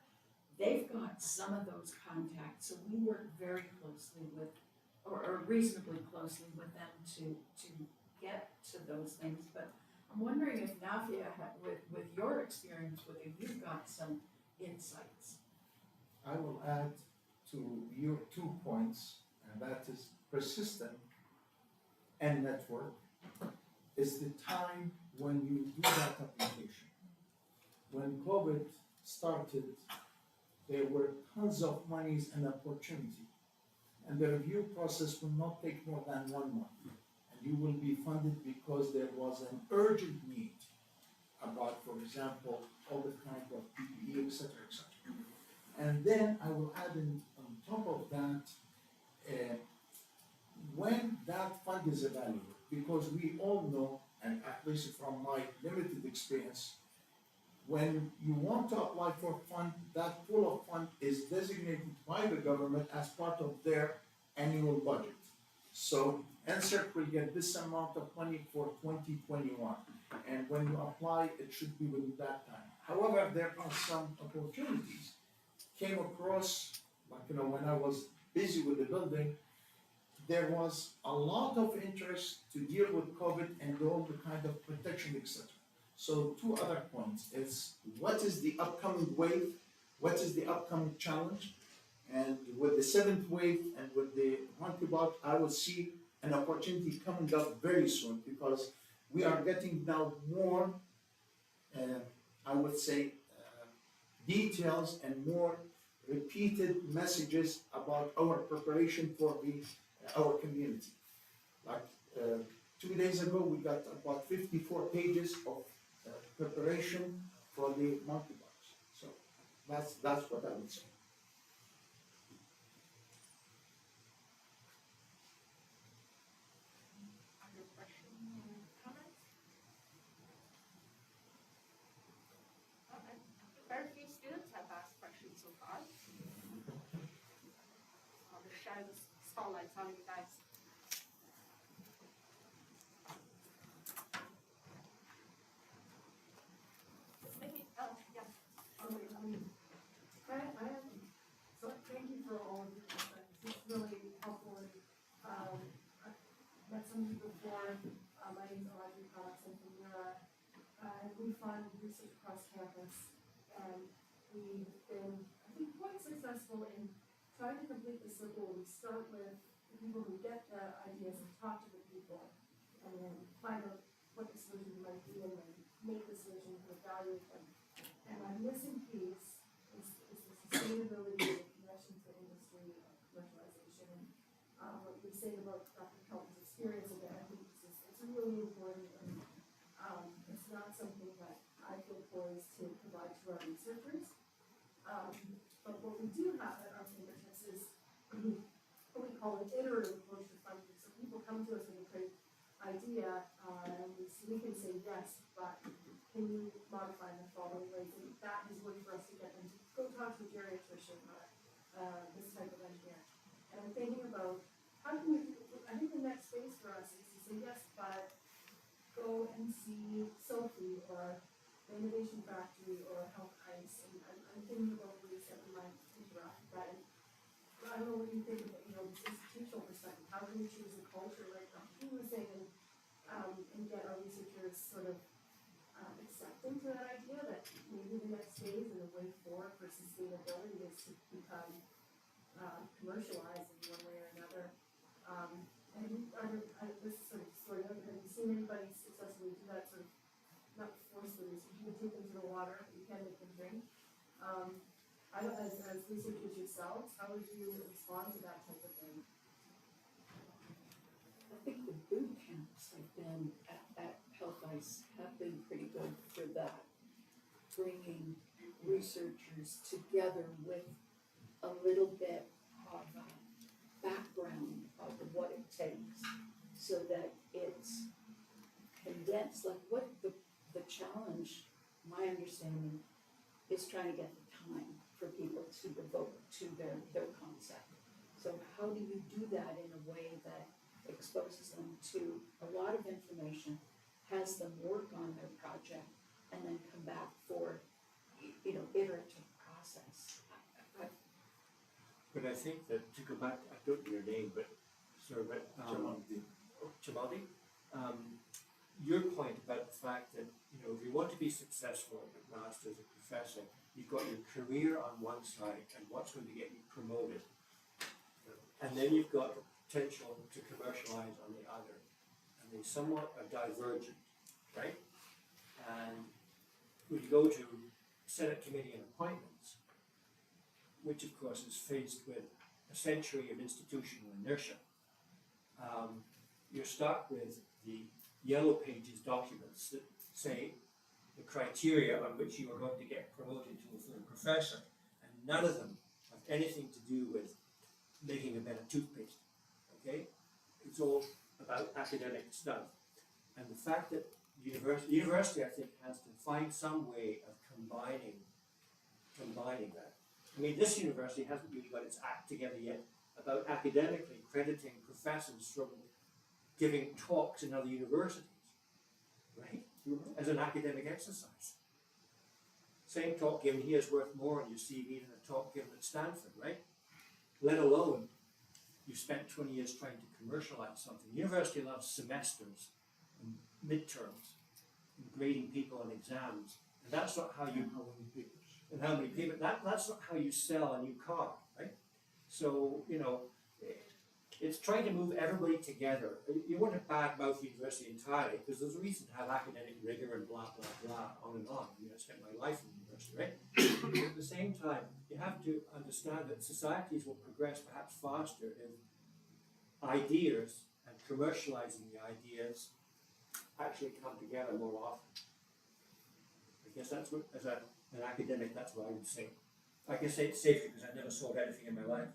They've got some of those contacts, so we work very closely with, or reasonably closely with them to get to those things. But I'm wondering if Nafia, with your experience, whether you've got some insights. I will add to your 2 points, and that is persistent and network is the time when you do that application. When COVID started, there were tons of monies and opportunity, and the review process will not take more than 1 month. You will be funded because there was an urgent need about, for example, all the kind of PPE, etc., etc. And then I will add in on top of that, when that fund is available, because we all know, and at least from my limited experience, when you want to apply for a fund, that pool of fund is designated by the government as part of their annual budget. So NSERC will get this amount of money for 2021, and when you apply, it should be within that time. However, there are some opportunities came across, like when I was busy with the building, there was a lot of interest to deal with COVID and all the kind of protection, etc. So 2 other points is what is the upcoming wave, what is the upcoming challenge, and with the 7th wave and with the monkeypox, I will see an opportunity coming up very soon because we are getting now more, I would say, details and more repeated messages about our preparation for our community. Like 2 days ago, we got about 54 pages of preparation for the monkeypox. So that's what I would say. Very few students have asked questions so far. I'll just share the spotlights on you guys. Maybe, yeah. So thank you for all of your insights. It's really helpful. I've met some of you before. My name is Audrey Cox. I'm from Mira. We fund research across campus, and we've been, I think, quite successful in trying to complete the circle. We start with the people who get the ideas and talk to the people, and then find out what the solution might be, and then make the solution and evaluate them. And my missing piece is the sustainability, the connection to industry, commercialization. What you were saying about Dr. Kelton's experience of it, I think it's really important, and it's not something that I feel poised to provide to our researchers. But what we do have at our fingertips is what we call an iterative approach to funding. So people come to us with a great idea, and we can say yes, but can you modify the following ways? And that is work for us to get them to go talk to a geriatrician or this type of engineer. And I'm thinking about how can we, I think the next phase for us is to say yes, but go and see Sophie or innovation factory or health ice, and I'm thinking about ways that we might interact with that. And I don't know what you think about, this institutional perspective. How can we choose a culture like he was saying, and get our researchers sort of accepting to that idea that maybe the next phase and the way forward for sustainability is to become commercialized in one way or another. This is sort of story, have you seen anybody successfully do that sort of, not force the research, you can take them to the water, you can make them drink. As researchers yourselves, how would you respond to that type of thing? I think the boot camps have been at Health Ice have been pretty good for that, bringing researchers together with a little bit of background of what it takes, so that it's condensed. Like what the challenge, my understanding, is trying to get the time for people to devote to their concept. So how do you do that in a way that exposes them to a lot of information, has them work on their project, and then come back for, iterative process? But I think that, to go back, I don't know your name, but sort of, Chamaldi, your point about the fact that, if you want to be successful at McMaster as a professor, you've got your career on one side and what's going to get you promoted. And then you've got the potential to commercialize on the other. And they somewhat are divergent, right? And when you go to Senate committee and appointments, which of course is faced with a century of institutional inertia, you're stuck with the yellow pages documents that say the criteria on which you are going to get promoted to a full professor, and none of them have anything to do with making a better toothpaste, okay? It's all about academic stuff. And the fact that the university, I think, has to find some way of combining that. I mean, this university hasn't really got its act together yet about academically crediting professors from giving talks in other universities, right? As an academic exercise. Same talk given here is worth more on your CV than a talk given at Stanford, right? Let alone you spent 20 years trying to commercialize something. University loves semesters and midterms and grading people on exams. And that's not how you... And how many papers. That's not how you sell a new car, right? So, it's trying to move everybody together. You want to badmouth university entirely, because there's a reason to have academic rigor and blah, blah, blah, on and on. I spent my life in university, right? But at the same time, you have to understand that societies will progress perhaps faster if ideas and commercializing the ideas actually come together more often. I guess that's what, as an academic, that's what I would say. I can say it safely because I never sold anything in my life.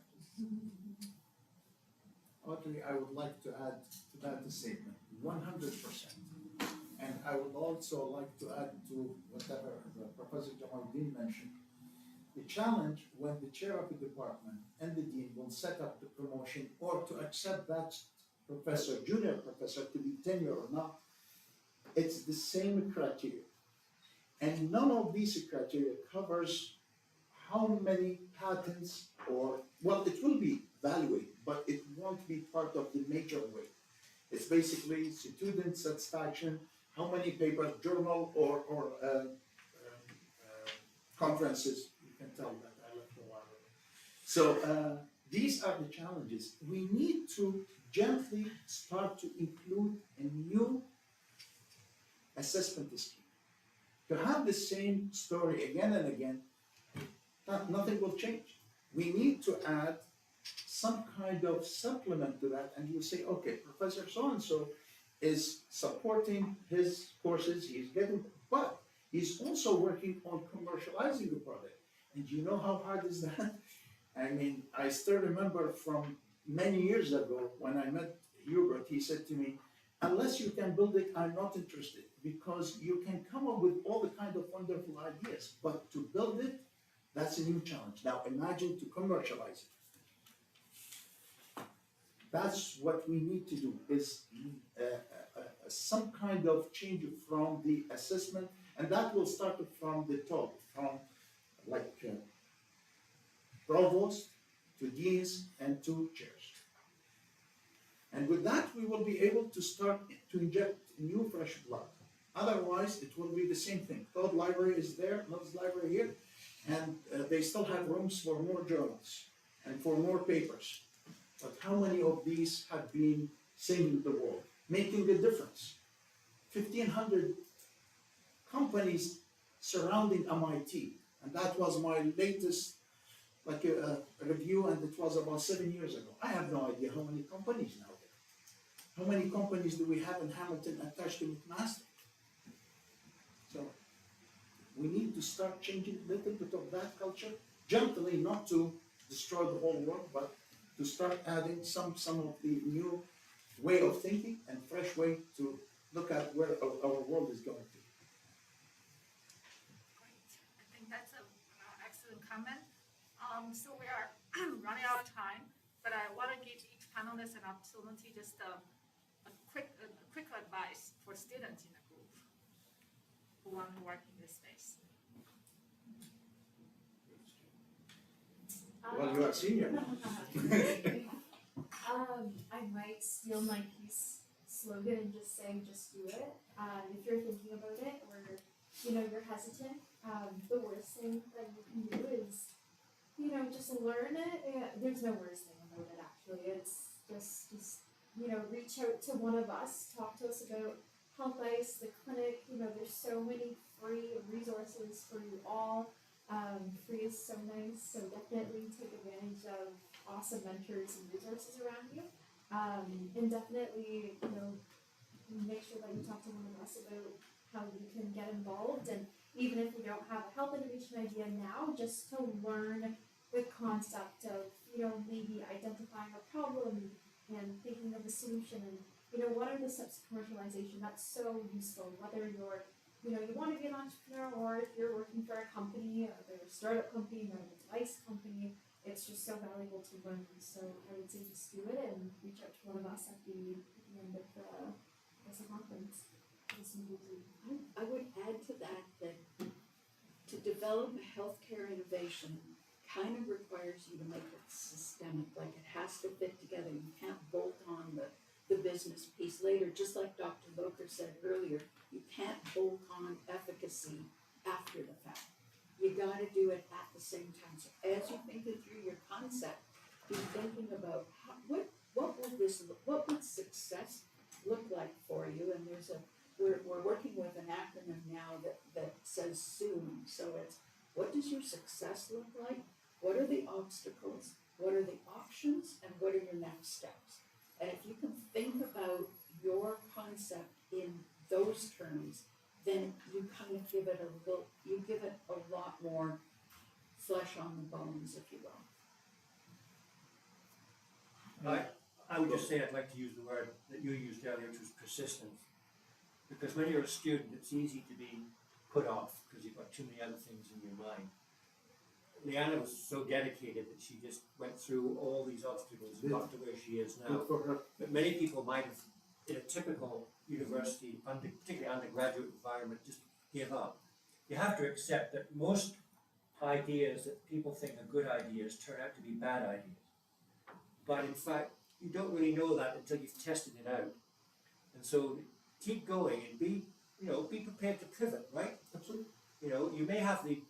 Audrey, I would like to add to that statement, 100%. And I would also like to add to whatever Professor Jamaluddin mentioned. The challenge when the chair of the department and the dean will set up the promotion or to accept that professor, junior professor, to be tenure or not, it's the same criteria. And none of these criteria covers how many patents or, well, it will be evaluated, but it won't be part of the major weight. It's basically student satisfaction, how many papers, journal or conferences. You can tell that I left a while ago. So these are the challenges. We need to gently start to include a new assessment scheme. To have the same story again and again, nothing will change. We need to add some kind of supplement to that, and you say, okay, Professor so-and-so is supporting his courses, he's getting, but he's also working on commercializing the product. And you know how hard is that? I mean, I still remember from many years ago when I met Hubert, he said to me, unless you can build it, I'm not interested, because you can come up with all the kind of wonderful ideas, but to build it, that's a new challenge. Now imagine to commercialize it. That's what we need to do, is some kind of change from the assessment. And that will start from the top, from like provost to deans and to chairs. And with that, we will be able to start to inject new fresh blood. Otherwise, it will be the same thing. Code library is there, Mills library here, and they still have rooms for more journals and for more papers. But how many of these have been saving the world, making a difference? 1,500 companies surrounding MIT, and that was my latest review, and it was about 7 years ago. I have no idea how many companies now there. How many companies do we have in Hamilton attached to McMaster? So we need to start changing a little bit of that culture, gently, not to destroy the whole world, but to start adding some of the new way of thinking and fresh way to look at where our world is going to. Great. I think that's an excellent comment. So we are running out of time, but I want to give each panelist an opportunity, just a quick advice for students in the group who want to work in this space. Well, you are senior. I might steal my piece slogan and just say, just do it. If you're thinking about it or, you're hesitant, the worst thing that you can do is, just learn it. There's no worst thing about it, actually. It's just reach out to one of us, talk to us about Health Ice, the clinic. There's so many free resources for you all. Free is so nice, so definitely take advantage of awesome mentors and resources around you. And definitely, make sure that you talk to one of us about how you can get involved. And even if you don't have a health innovation idea now, just to learn the concept of, maybe identifying a problem and thinking of a solution and, what are the steps of commercialization? That's so useful, whether you're you want to be an entrepreneur, or if you're working for a company, either a startup company or a device company, it's just so valuable to learn. So I would say just do it and reach out to one of us at the end of the conference. I would add to that to develop a healthcare innovation kind of requires you to make it systemic, like it has to fit together. You can't bolt on the business piece later, just like Dr. Locher said earlier. You can't bolt on efficacy after the fact. You got to do it at the same time. So as you're thinking through your concept, be thinking about what would success look like for you. And we're working with an acronym now that says SOON. So it's, what does your success look like? What are the obstacles? What are the options? And what are your next steps? And if you can think about your concept in those terms, then you kind of give it a lot more flesh on the bones, if you will. I would just say I'd like to use the word that you used earlier, which was persistence. Because when you're a student, it's easy to be put off because you've got too many other things in your mind. Leanna was so dedicated that she just went through all these obstacles and got to where she is now. But many people might have, in a typical university, particularly undergraduate environment, just give up. You have to accept that most ideas that people think are good ideas turn out to be bad ideas. But in fact, you don't really know that until you've tested it out. And so keep going and be prepared to pivot, right? Absolutely. You may have the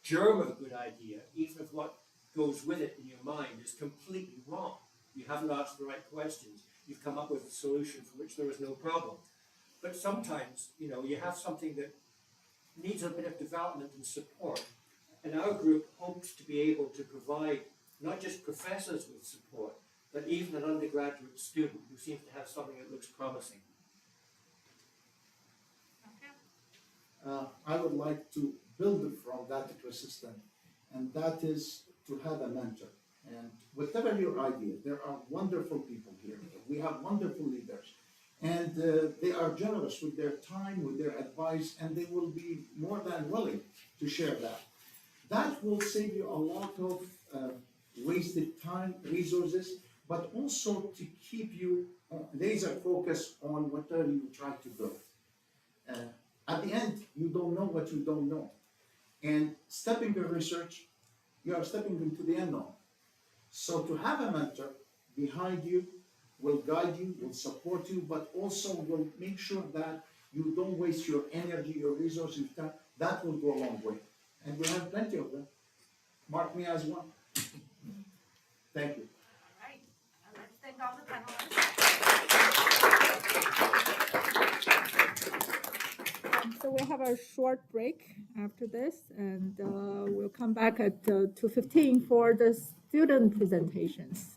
germ of a good idea, even if what goes with it in your mind is completely wrong. You haven't asked the right questions. You've come up with a solution for which there is no problem. But sometimes, you have something that needs a bit of development and support. And our group hopes to be able to provide not just professors with support, but even an undergraduate student who seems to have something that looks promising. I would like to build from that ecosystem, and that is to have a mentor. And whatever your idea, there are wonderful people here. We have wonderful leaders, and they are generous with their time, with their advice, and they will be more than willing to share that. That will save you a lot of wasted time, resources, but also to keep you laser focused on whatever you try to build. At the end, you don't know what you don't know. And stepping in research, you are stepping into the unknown. So to have a mentor behind you will guide you, will support you, but also will make sure that you don't waste your energy, your resources, time. That will go a long way. And we have plenty of them. Mark me as one. Thank you. All right, let's thank all the panelists. So we have a short break after this, and we'll come back at 2:15 for the student presentations.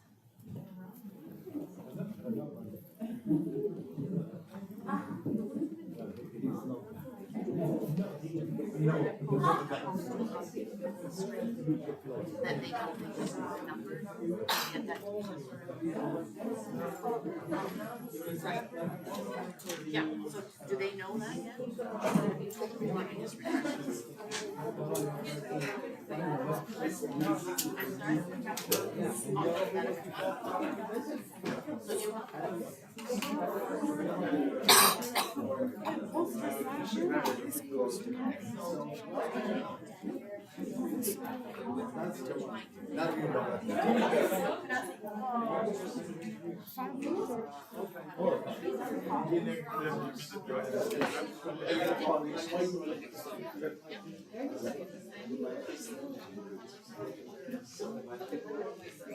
Yeah, so do they know that yet?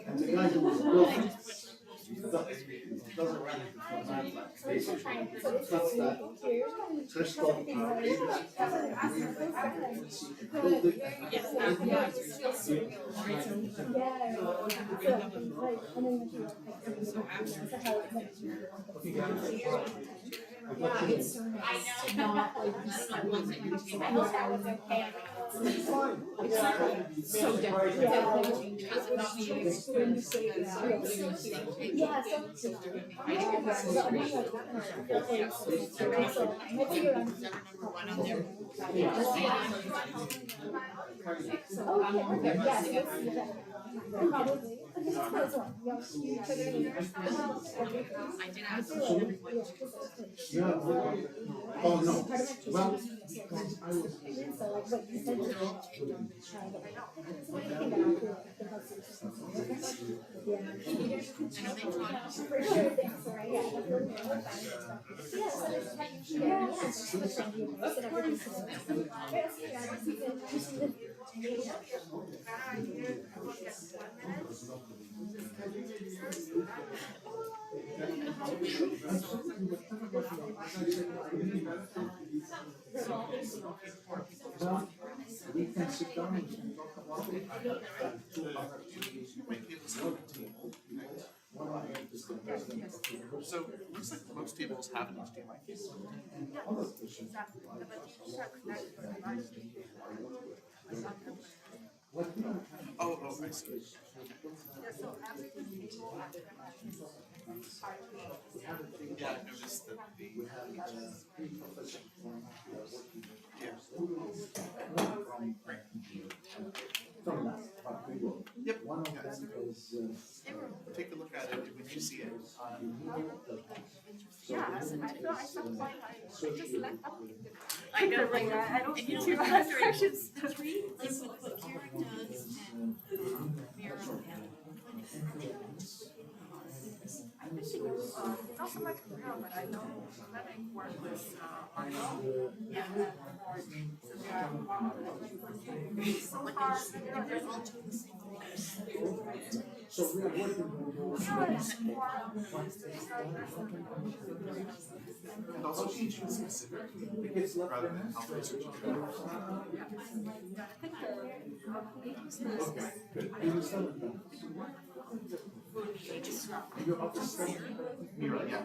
And the guy who was building doesn't run it's that crystal Oh no. Well, because I was we can sit down and talk about it. I have two opportunities. So it looks like most tables have an HDMI cable. Oh, I see. Yeah, I noticed that Yep. One of them is take a look at it when you see it. I know, like, I don't And you know, see I'm that wondering, questions. like what Karen does and Mira and I think it was, not so much real, but I know Living work with Arnold. Yeah. So far, they're all doing the same thing. So we are working on And also teaching specifically rather than health research. Okay, good. You're up to step. Mira, yeah.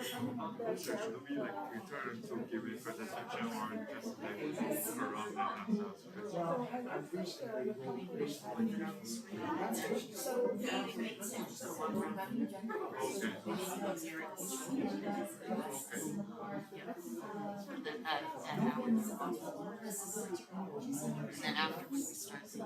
should we like return to give a presentation or just like around that And then afterwards we start the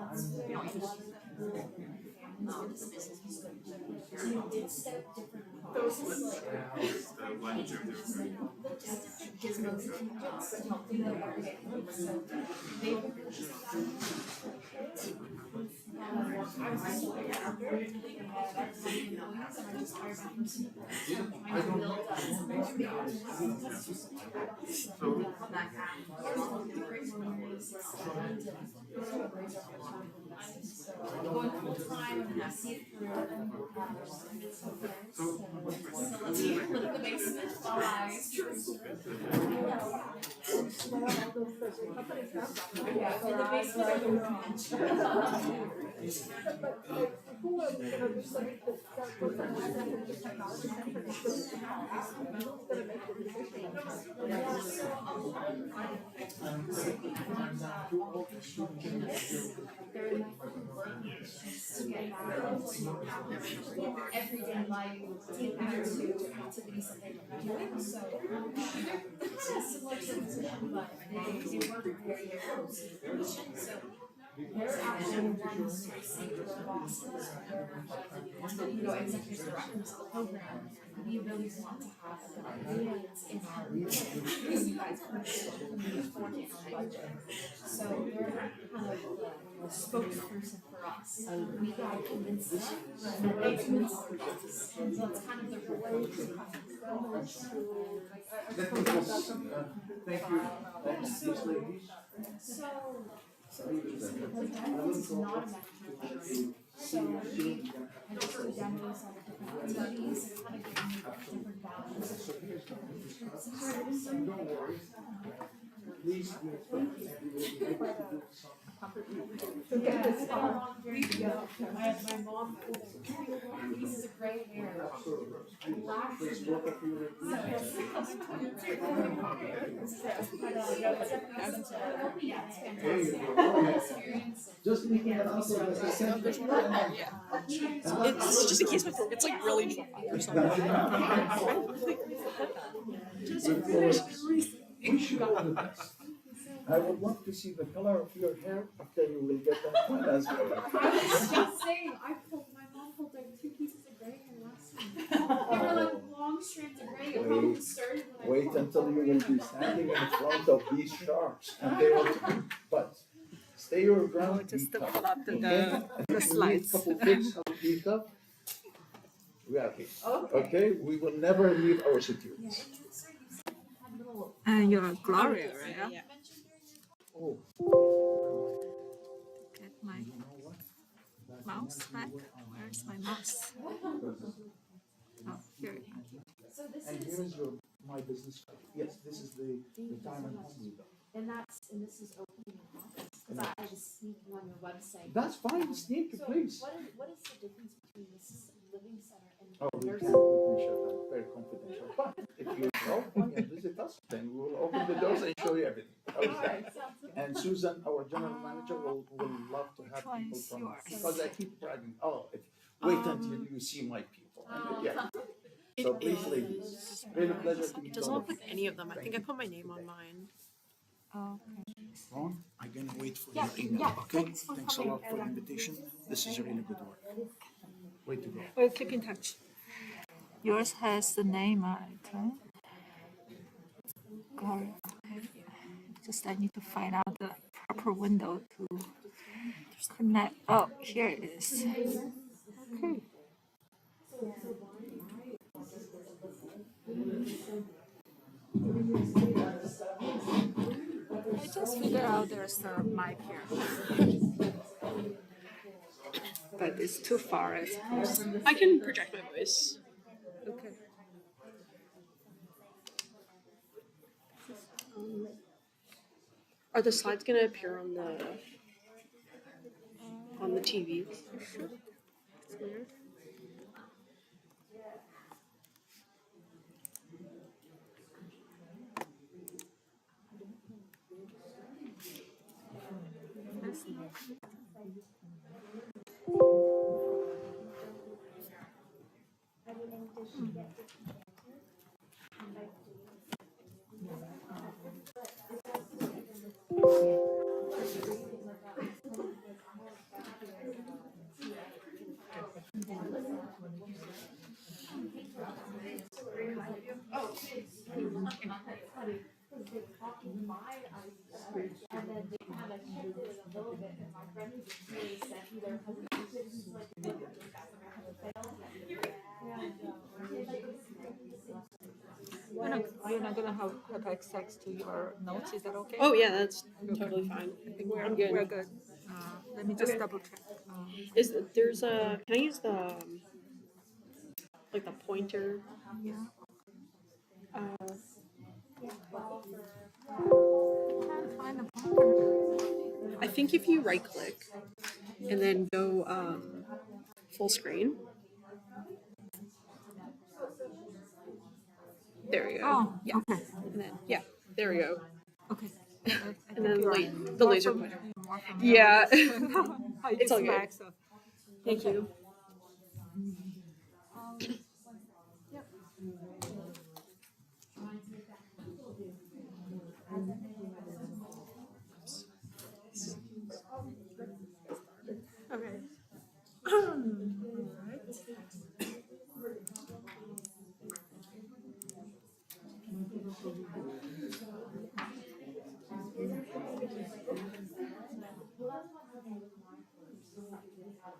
Going full time and I see it through. So let's live in the basement while I. Yeah, in the everyday life, take attitude, activities that they were doing. So they're similar to the position, but they work very close to the position. So they're actually the ones who say to their bosses, executive directors of the program, we really want to have the ideas in our because you guys are forward in our budget. So they're kind of the spokesperson for us. We gotta convince them that they convince our boss. So it's kind of the relationship. Thank you. These ladies. So because demos is not a mechanism. So we just do demos on different activities and kind of give them different values. Don't worry. Please be expected. We will be able to do some. My mom pieces of gray hair. Please look at your. There you go. Just making it out so that I can. It's just in case it's like really dry or something. We should all do this. I would love to see the color of your hair after you will get that one as well. I was just saying, my mom pulled like 2 pieces of gray hair last time. They were like long strands of gray. It probably started when I Wait until you will be standing in front of these sharks and they will, but stay your ground. Just to be pull tough, up the okay? slides. A couple tips how to be tough. We are here. Okay, we will never leave our situations. And you're Gloria, right? Yeah. Oh. Get my mouse back. Where's my mouse? Oh, here it is. So this And is. here is my business card. Yes, this is the retirement leader. And this is opening in August, because I just sneaked on your website. That's fine, sneak, So please. what is the difference between this living center and Oh, we nursing? can share that, very confidential. But if you know and visit us, then we will open the doors and show you everything. How's that? Alright, sounds good. And Susan, our general manager, will love to have people from, because I keep bragging, wait until you see my people. And, yeah. So please, ladies, really pleasure to meet you. It doesn't look like any of them. I think I put my name on mine. Ron, I'm gonna wait for your email, okay? Thanks a lot for the invitation. This is really good work. Way to go. We'll keep in touch. Yours has the name on it, right? Gloria. Okay. Just I need to find out the proper window to connect. Oh, here it is. Okay. I just figured out there's a mic here. But it's too far, I suppose. I can project my voice. Okay. Are the slides gonna appear on the TV? Sure. It's weird. And then they kind of shifted it a little bit, and my friend who just really sent me their presentation, she's like, look at this, that's gonna fail. You're not gonna have access to your notes, is that okay? Oh yeah, that's totally fine. I think I'm good. We're good. Let me just Okay. double check. There's a, can I use the, like the pointer? Yeah. I think if you right click and then go full screen. There we go. Oh, yeah. okay. And then, yeah, there we go. Okay. And then the laser pointer. Yeah. It's all good. Thank you. Okay.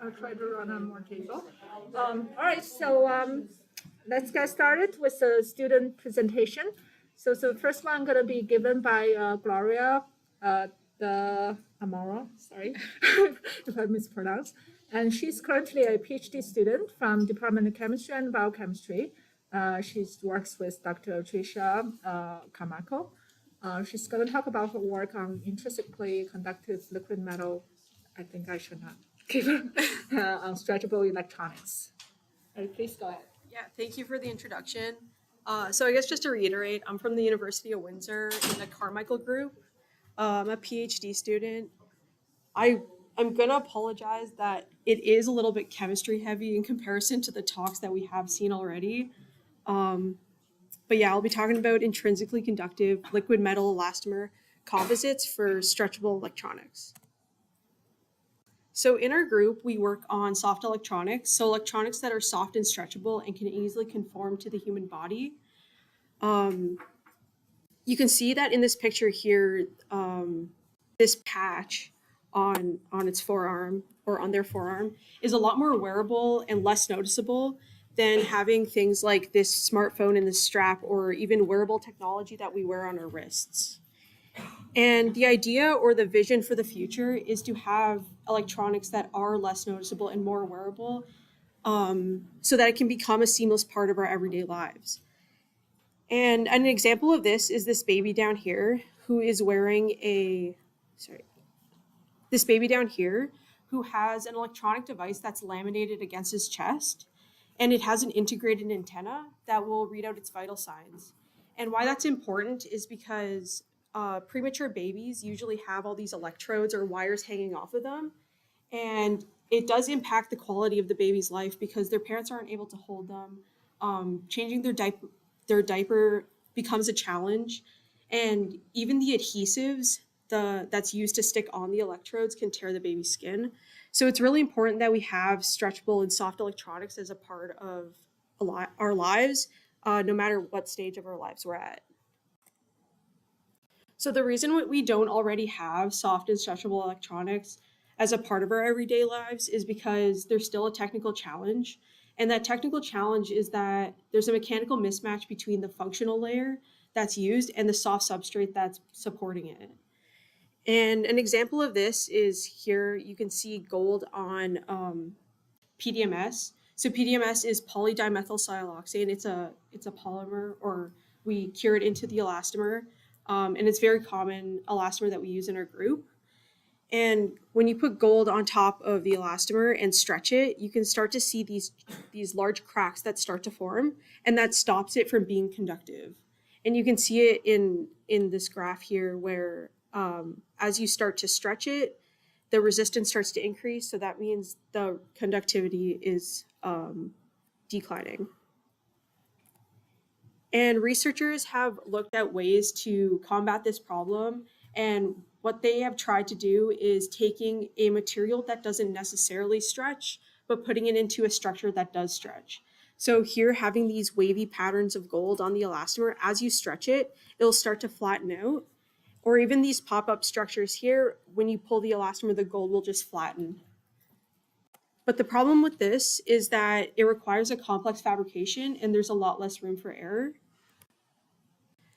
I'll try to run on more table. All right, so let's get started with the student presentation. So the first one gonna be given by Gloria the Amaro, sorry if I mispronounced. And she's currently a PhD student from Department of Chemistry and Biochemistry. She works with Dr. Tricia Camarco. She's going to talk about her work on intrinsically conductive liquid metal. I think I should not give her on stretchable electronics. Please go ahead. Yeah, thank you for the introduction. So I guess just to reiterate, I'm from the University of Windsor in the Carmichael group. I'm a PhD student. I'm gonna apologize that it is a little bit chemistry heavy in comparison to the talks that we have seen already. But yeah, I'll be talking about intrinsically conductive liquid metal elastomer composites for stretchable electronics. So in our group, we work on soft electronics, so electronics that are soft and stretchable and can easily conform to the human body. You can see that in this picture here, this patch on its forearm or on their forearm is a lot more wearable and less noticeable than having things like this smartphone and this strap or even wearable technology that we wear on our wrists. And the idea or the vision for the future is to have electronics that are less noticeable and more wearable, so that it can become a seamless part of our everyday lives. And an example of this is this baby down here who is wearing this baby down here who has an electronic device that's laminated against his chest, and it has an integrated antenna that will read out its vital signs. And why that's important is because premature babies usually have all these electrodes or wires hanging off of them, and it does impact the quality of the baby's life because their parents aren't able to hold them. Changing their diaper becomes a challenge, and even the adhesives that's used to stick on the electrodes can tear the baby's skin. So it's really important that we have stretchable and soft electronics as a part of our lives, no matter what stage of our lives we're at. So the reason we don't already have soft and stretchable electronics as a part of our everyday lives is because there's still a technical challenge. And that technical challenge is that there's a mechanical mismatch between the functional layer that's used and the soft substrate that's supporting it. And an example of this is here, you can see gold on PDMS. So PDMS is polydimethylsiloxane. It's a polymer, or we cure it into the elastomer. And it's very common elastomer that we use in our group. And when you put gold on top of the elastomer and stretch it, you can start to see these large cracks that start to form, and that stops it from being conductive. And you can see it in this graph here where as you start to stretch it, the resistance starts to increase. So that means the conductivity is declining. And researchers have looked at ways to combat this problem. And what they have tried to do is taking a material that doesn't necessarily stretch, but putting it into a structure that does stretch. So here, having these wavy patterns of gold on the elastomer, as you stretch it, it'll start to flatten out. Or even these pop-up structures here, when you pull the elastomer, the gold will just flatten. But the problem with this is that it requires a complex fabrication and there's a lot less room for error.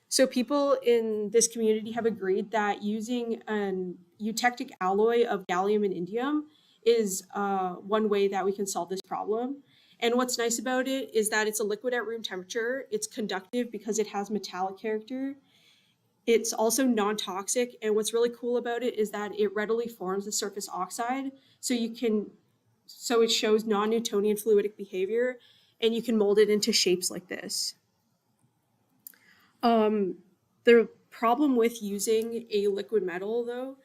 So people in this community have agreed that using an eutectic alloy of gallium and indium is one way that we can solve this problem. And what's nice about it is that it's a liquid at room temperature. It's conductive because it has metallic character. It's also non-toxic. And what's really cool about it is that it readily forms a surface oxide. So it shows non-Newtonian fluidic behavior, and you can mold it into shapes like this. The problem with using a liquid metal, though,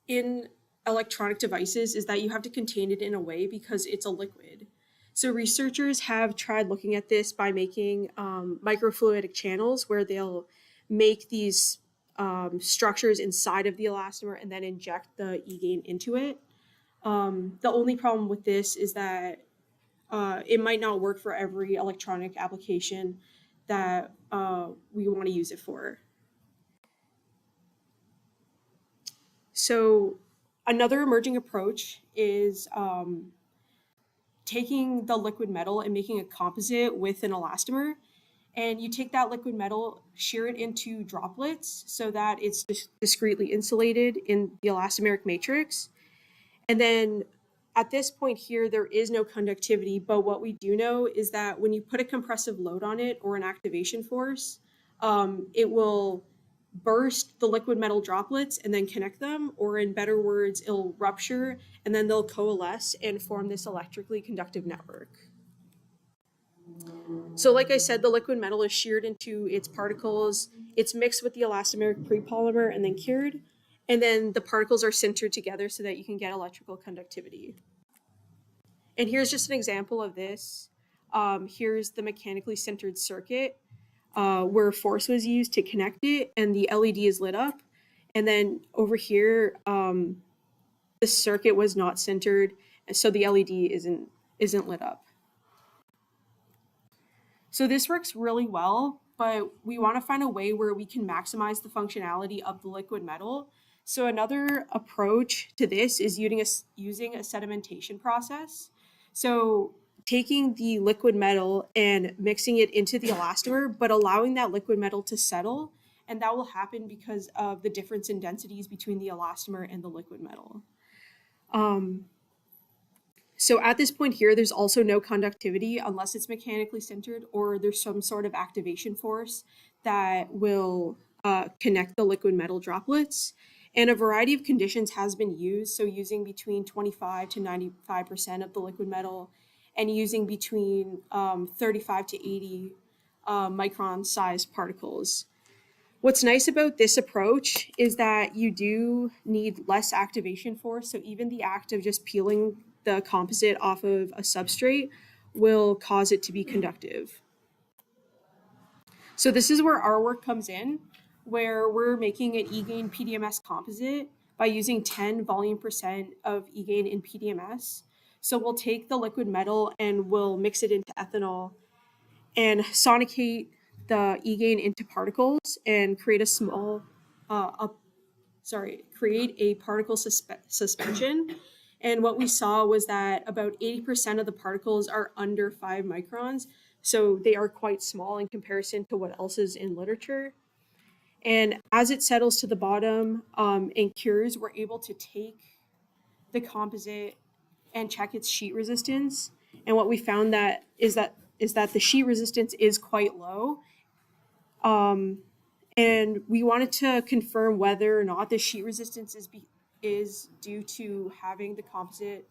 in electronic devices is that you have to contain it in a way because it's a liquid. So researchers have tried looking at this by making microfluidic channels where they'll make these structures inside of the elastomer and then inject the E-gain into it. The only problem with this is that it might not work for every electronic application that we want to use it for. So another emerging approach is taking the liquid metal and making a composite with an elastomer. And you take that liquid metal, shear it into droplets so that it's discretely insulated in the elastomeric matrix. And then at this point here, there is no conductivity, but what we do know is that when you put a compressive load on it or an activation force, it will burst the liquid metal droplets and then connect them, or in better words, it'll rupture and then they'll coalesce and form this electrically conductive network. So like I said, the liquid metal is sheared into its particles, it's mixed with the elastomeric prepolymer and then cured, and then the particles are sintered together so that you can get electrical conductivity. And here's just an example of this. Here's the mechanically sintered circuit where force was used to connect it, and the LED is lit up. And then over here, the circuit was not sintered, and so the LED isn't lit up. So this works really well, but we want to find a way where we can maximize the functionality of the liquid metal. So another approach to this is using a sedimentation process. So taking the liquid metal and mixing it into the elastomer, but allowing that liquid metal to settle. And that will happen because of the difference in densities between the elastomer and the liquid metal. So at this point here, there's also no conductivity unless it's mechanically sintered or there's some sort of activation force that will connect the liquid metal droplets. And a variety of conditions has been used, so using between 25 to 95% of the liquid metal and using between 35 to 80 micron sized particles. What's nice about this approach is that you do need less activation force, so even the act of just peeling the composite off of a substrate will cause it to be conductive. So this is where our work comes in, where we're making an E-gain PDMS composite by using 10 volume% of E-gain in PDMS. So we'll take the liquid metal and we'll mix it into ethanol and sonicate the E-gain into particles and create a small, create a particle suspension. And what we saw was that about 80% of the particles are under 5 microns. So they are quite small in comparison to what else is in literature. And as it settles to the bottom and cures, we're able to take the composite and check its sheet resistance. And what we found is that the sheet resistance is quite low. And we wanted to confirm whether or not the sheet resistance is due to having the composite,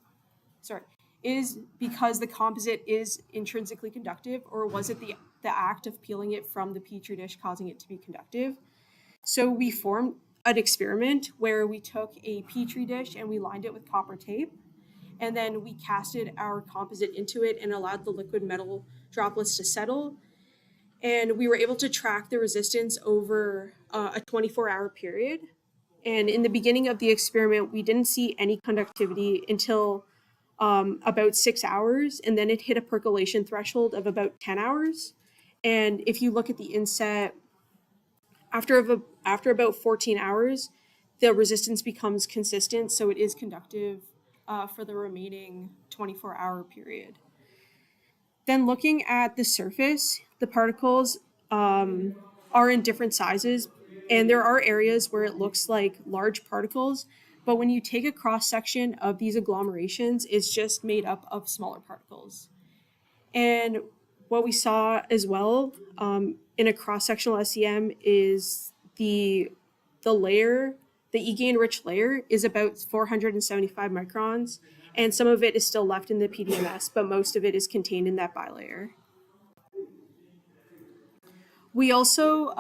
is because the composite is intrinsically conductive, or was it the act of peeling it from the petri dish causing it to be conductive? So we formed an experiment where we took a petri dish and we lined it with copper tape, and then we casted our composite into it and allowed the liquid metal droplets to settle. And we were able to track the resistance over a 24-hour period. And in the beginning of the experiment, we didn't see any conductivity until about 6 hours, and then it hit a percolation threshold of about 10 hours. And if you look at the inset, after about 14 hours, the resistance becomes consistent, so it is conductive for the remaining 24-hour period. Then looking at the surface, the particles are in different sizes, and there are areas where it looks like large particles, but when you take a cross-section of these agglomerations, it's just made up of smaller particles. And what we saw as well in a cross-sectional SEM is the layer, the E-gain-rich layer, is about 475 microns, and some of it is still left in the PDMS, but most of it is contained in that bilayer. We also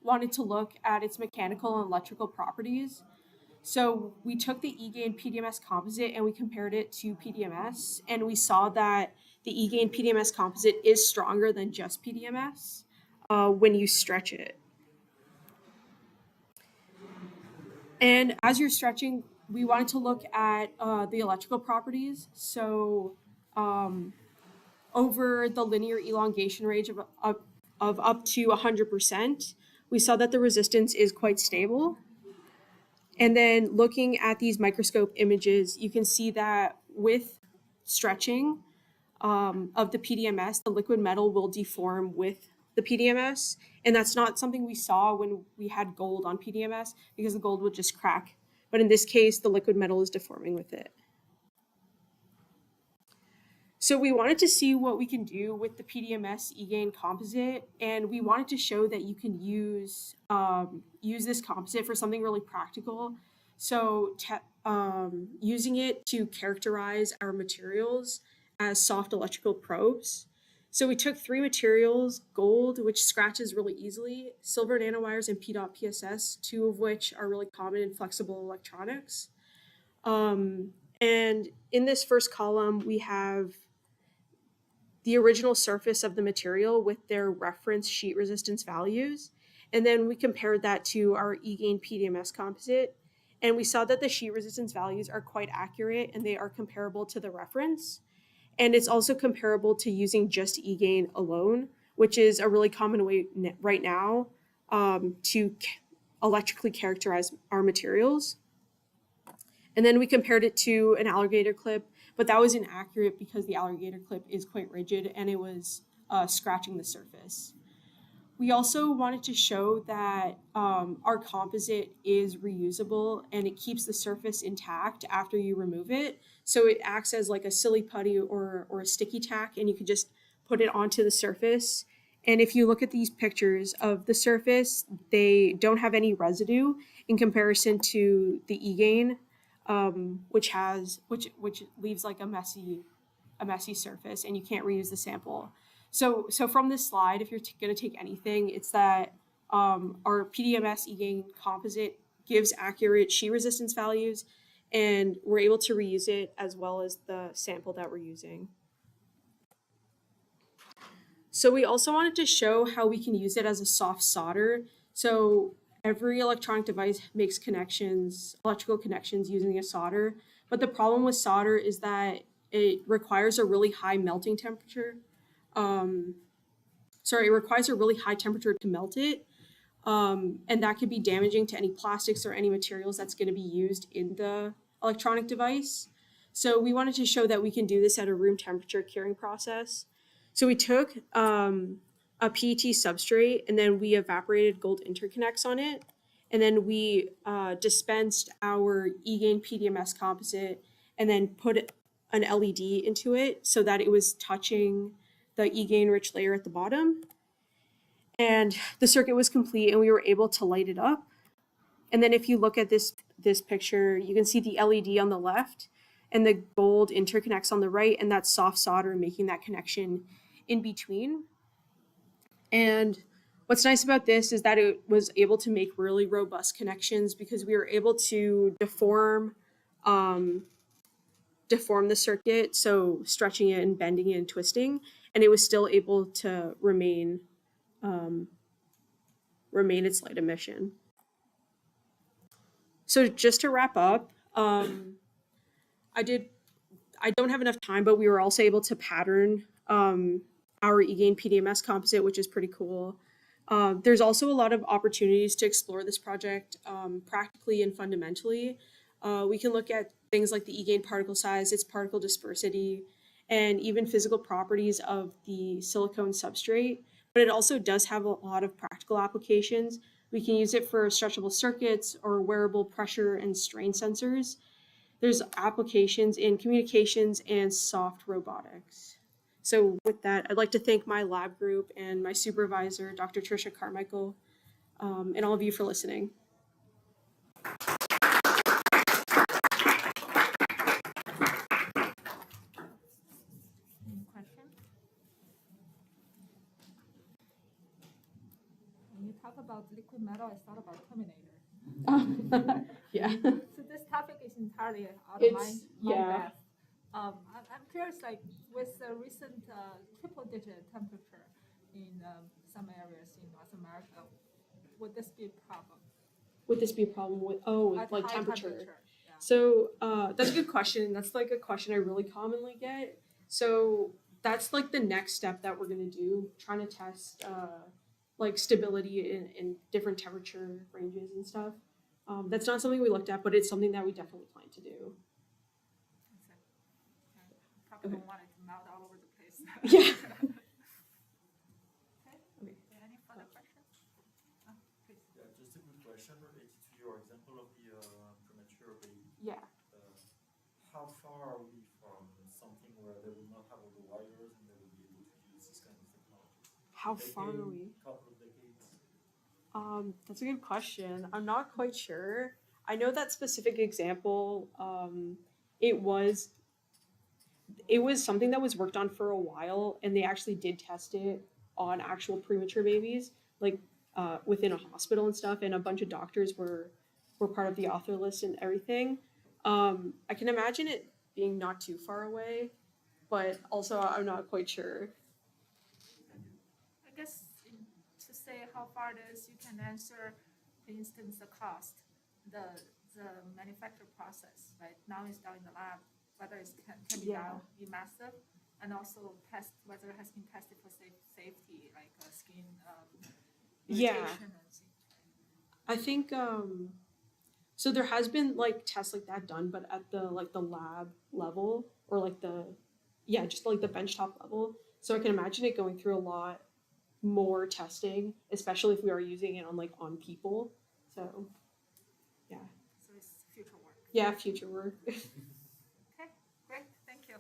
wanted to look at its mechanical and electrical properties. So we took the E-gain PDMS composite and we compared it to PDMS, and we saw that the E-gain PDMS composite is stronger than just PDMS when you stretch it. And as you're stretching, we wanted to look at the electrical properties. So over the linear elongation range of up to 100%, we saw that the resistance is quite stable. And then looking at these microscope images, you can see that with stretching of the PDMS, the liquid metal will deform with the PDMS. And that's not something we saw when we had gold on PDMS, because the gold would just crack. But in this case, the liquid metal is deforming with it. So we wanted to see what we can do with the PDMS E-gain composite, and we wanted to show that you can use this composite for something really practical. So using it to characterize our materials as soft electrical probes. So we took 3 materials: gold, which scratches really easily, silver nanowires, and PDOT PSS, 2 of which are really common in flexible electronics. And in this first column, we have the original surface of the material with their reference sheet resistance values. And then we compared that to our E-gain PDMS composite. And we saw that the sheet resistance values are quite accurate and they are comparable to the reference. And it's also comparable to using just E-gain alone, which is a really common way right now to electrically characterize our materials. And then we compared it to an alligator clip, but that was inaccurate because the alligator clip is quite rigid and it was scratching the surface. We also wanted to show that our composite is reusable and it keeps the surface intact after you remove it. So it acts as like a silly putty or a sticky tack, and you can just put it onto the surface. And if you look at these pictures of the surface, they don't have any residue in comparison to the E-gain, which leaves like a messy surface, and you can't reuse the sample. So from this slide, if you're going to take anything, it's that our PDMS E-gain composite gives accurate sheet resistance values, and we're able to reuse it as well as the sample that we're using. So we also wanted to show how we can use it as a soft solder. So every electronic device makes connections, electrical connections using a solder, but the problem with solder is that it requires a really high melting temperature. It requires a really high temperature to melt it, and that could be damaging to any plastics or any materials that's going to be used in the electronic device. So we wanted to show that we can do this at a room temperature curing process. So we took a PET substrate, and then we evaporated gold interconnects on it, and then we dispensed our E-gain PDMS composite and then put an LED into it so that it was touching the E-gain rich layer at the bottom. And the circuit was complete and we were able to light it up. And then if you look at this picture, you can see the LED on the left and the gold interconnects on the right, and that soft solder making that connection in between. And what's nice about this is that it was able to make really robust connections because we were able to deform the circuit, so stretching it and bending it and twisting, and it was still able to remain its light emission. So just to wrap up, I don't have enough time, but we were also able to pattern our eGain PDMS composite, which is pretty cool. There's also a lot of opportunities to explore this project practically and fundamentally. We can look at things like the eGain particle size, its particle dispersity, and even physical properties of the silicone substrate. But it also does have a lot of practical applications. We can use it for stretchable circuits or wearable pressure and strain sensors. There's applications in communications and soft robotics. So with that, I'd like to thank my lab group and my supervisor, Dr. Tricia Carmichael, and all of you for listening. Any question? When you talk about liquid metal, I thought about Terminator. Yeah. So this topic is entirely out of my yeah. depth. I'm curious, like with the recent triple-digit temperature in some areas in North America, would this be a problem? Would this be a problem with At like high temperature? yeah. So that's a good question. That's like a question I really commonly get. So that's like the next step that we're gonna do, trying to test like stability in different temperature ranges and stuff. That's not something we looked at, but it's something that we definitely plan to do. Probably don't want it to melt all over the place. Yeah. Okay. Any further questions? Please. Yeah, just a quick question related to your example of the premature baby. Yeah. How far are we from something where they will not have all the wires and they will be able to use this kind of technology? How far are we? Couple of decades. That's a good question. I'm not quite sure. I know that specific example. It was something that was worked on for a while, and they actually did test it on actual premature babies, like within a hospital and stuff. And a bunch of doctors were part of the author list and everything. I can imagine it being not too far away, but also I'm not quite sure. I guess to say how far it is, you can answer, for instance, the cost, the manufacture process, right? Now it's done in the lab, whether it can be done in massive, and also test whether it has been tested for safety, like skin irritation and things. I think so there has been like tests like that done, but at the lab level, or like just like the benchtop level. So I can imagine it going through a lot more testing, especially if we are using it on people. So yeah. So it's future work. Yeah, future work. Okay, great, thank you.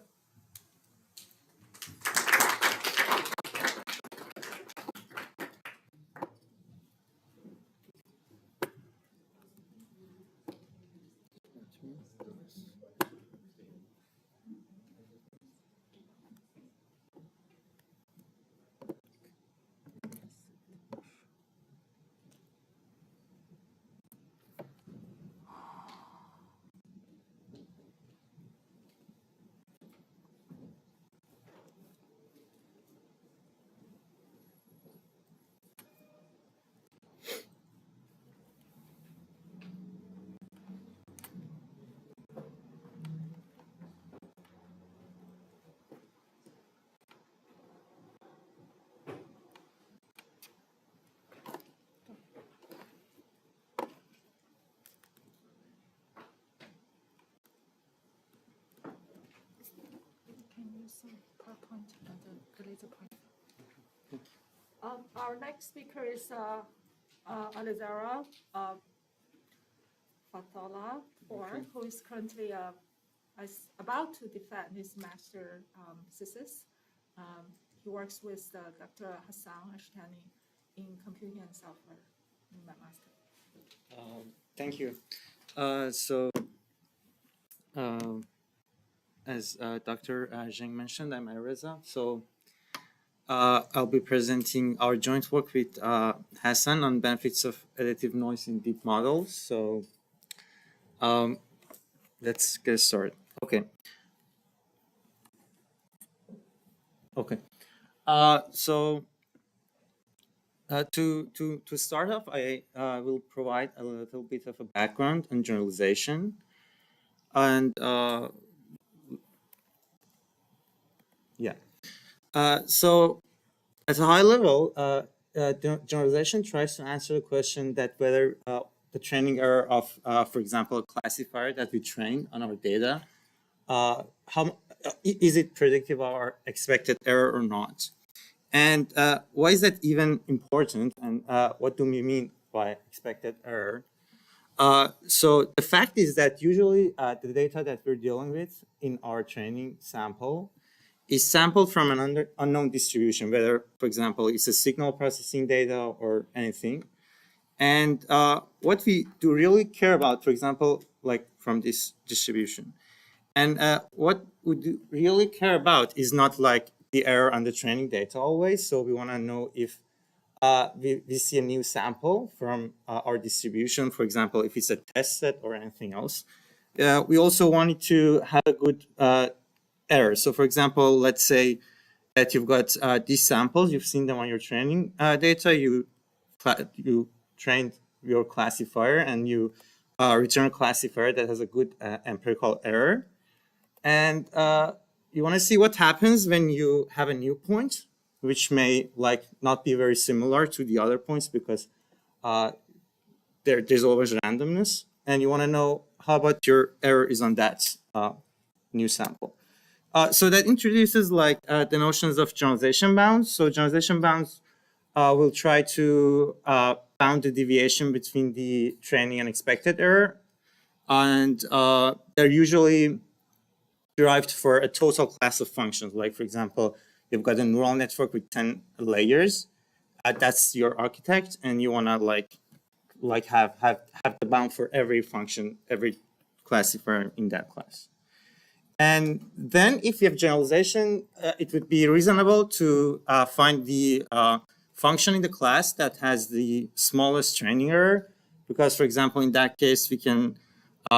PowerPoint and the laser point. Our next speaker is Alizara Fatola, who is currently about to defend his master thesis. He works with Dr. Hassan Ashtani in computing and software in my master. Thank you. As Dr. Zheng mentioned, I'm Reza. So I'll be presenting our joint work with Hassan on benefits of additive noise in deep models. So let's get started. Okay. To start off, I will provide a little bit of a background and generalization. And so at a high level, generalization tries to answer the question that whether the training error of, for example, a classifier that we train on our data, is it predictive of our expected error or not? And why is that even important? And what do we mean by expected error? So the fact is that usually the data that we're dealing with in our training sample is sampled from an unknown distribution, whether, for example, it's a signal processing data or anything. And what we do really care about, for example, like from this distribution. And what we do really care about is not like the error on the training data always. So we want to know if we see a new sample from our distribution, for example, if it's a test set or anything else. We also wanted to have a good error. So for example, let's say that you've got these samples, you've seen them on your training data, you trained your classifier and you return a classifier that has a good empirical error. And you want to see what happens when you have a new point, which may not be very similar to the other points because there's always randomness. And you want to know how about your error is on that new sample. So that introduces the notions of generalization bounds. So generalization bounds will try to bound the deviation between the training and expected error. And they're usually derived for a total class of functions. Like, for example, you've got a neural network with 10 layers. That's your architect, and you want to have the bound for every function, every classifier in that class. And then if you have generalization, it would be reasonable to find the function in the class that has the smallest training error, because, for example, in that case, we can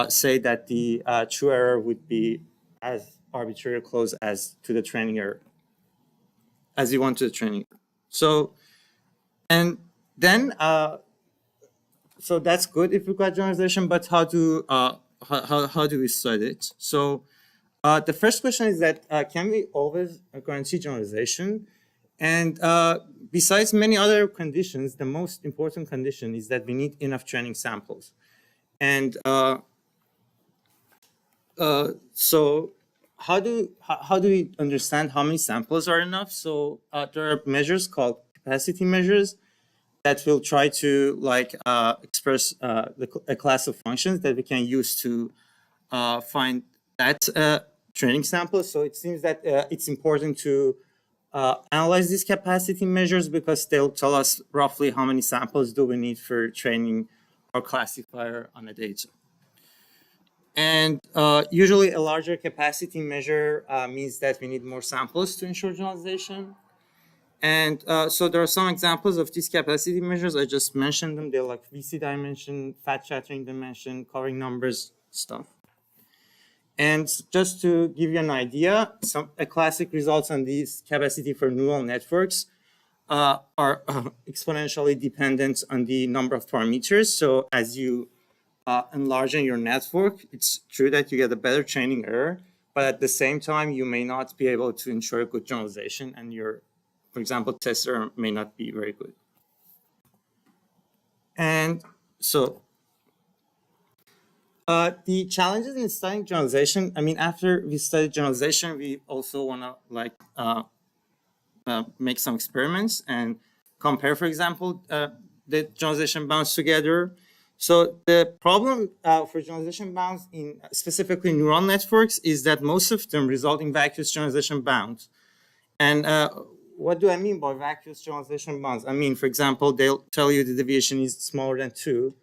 say that the true error would be as arbitrary close as to the training error, as you want to the training. So, and then, so that's good if we've got generalization, but how do we study it? So the first question is that can we always guarantee generalization? And besides many other conditions, the most important condition is that we need enough training samples. And so how do we understand how many samples are enough? So there are measures called capacity measures that will try to express a class of functions that we can use to find that training sample. So it seems that it's important to analyze these capacity measures because they'll tell us roughly how many samples do we need for training our classifier on a data. And usually a larger capacity measure means that we need more samples to ensure generalization. And so there are some examples of these capacity measures. I just mentioned them. They're like VC dimension, fat shattering dimension, covering numbers stuff. And just to give you an idea, a classic results on these capacity for neural networks are exponentially dependent on the number of parameters. So as you enlarging your network, it's true that you get a better training error, but at the same time, you may not be able to ensure good generalization, and your, for example, test error may not be very good. And so the challenges in studying generalization, I mean, after we study generalization, we also want to make some experiments and compare, for example, the generalization bounds together. So the problem for generalization bounds in specifically neural networks is that most of them result in vacuous generalization bounds. And what do I mean by vacuous generalization bounds? I mean, for example, they'll tell you the deviation is smaller than 2,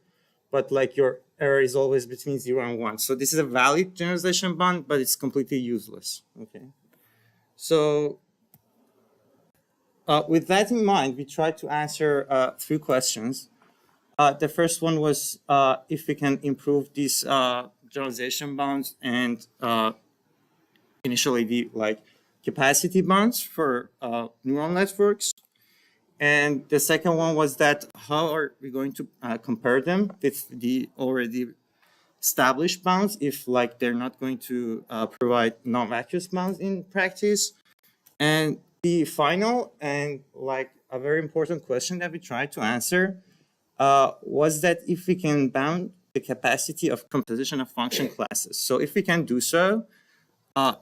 but your error is always between 0 and 1. So this is a valid generalization bound, but it's completely useless. Okay. So with that in mind, we tried to answer 3 questions. The first one was if we can improve these generalization bounds and initially the capacity bounds for neural networks. And the second one was that how are we going to compare them with the already established bounds if they're not going to provide non-vacuous bounds in practice. And the final and a very important question that we tried to answer was that if we can bound the capacity of composition of function classes. So if we can do so,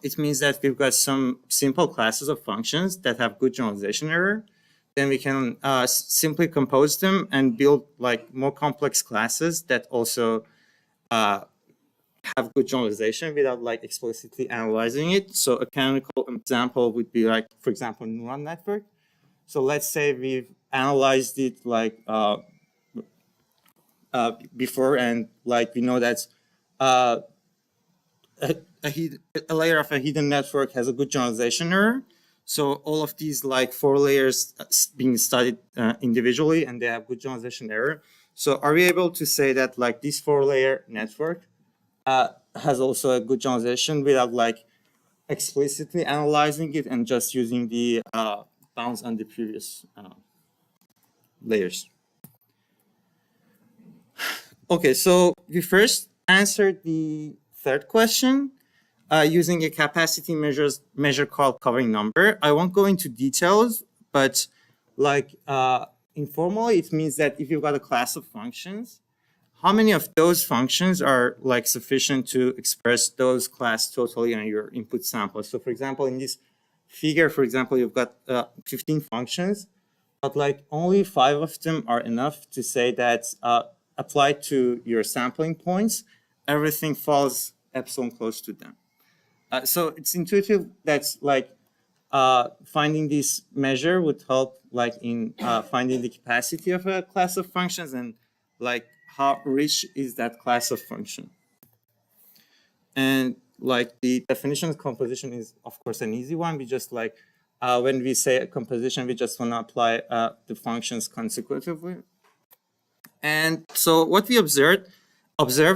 it means that we've got some simple classes of functions that have good generalization error. Then we can simply compose them and build more complex classes that also have good generalization without explicitly analyzing it. So a canonical example would be for example, neural network. So let's say we've analyzed it before, and we know that a layer of a hidden network has a good generalization error. So all of these 4 layers being studied individually, and they have good generalization error. So are we able to say that this 4-layer network has also a good generalization without explicitly analyzing it and just using the bounds on the previous layers? Okay, so we first answered the third question using a capacity measure called covering number. I won't go into details, but informally, it means that if you've got a class of functions, how many of those functions are sufficient to express those class totally on your input sample? So for example, in this figure, for example, you've got 15 functions, but only 5 of them are enough to say that applied to your sampling points, everything falls epsilon close to them. So it's intuitive that finding this measure would help in finding the capacity of a class of functions and how rich is that class of function. And the definition of composition is of course an easy one. We just when we say a composition, we just want to apply the functions consecutively. And so what we observed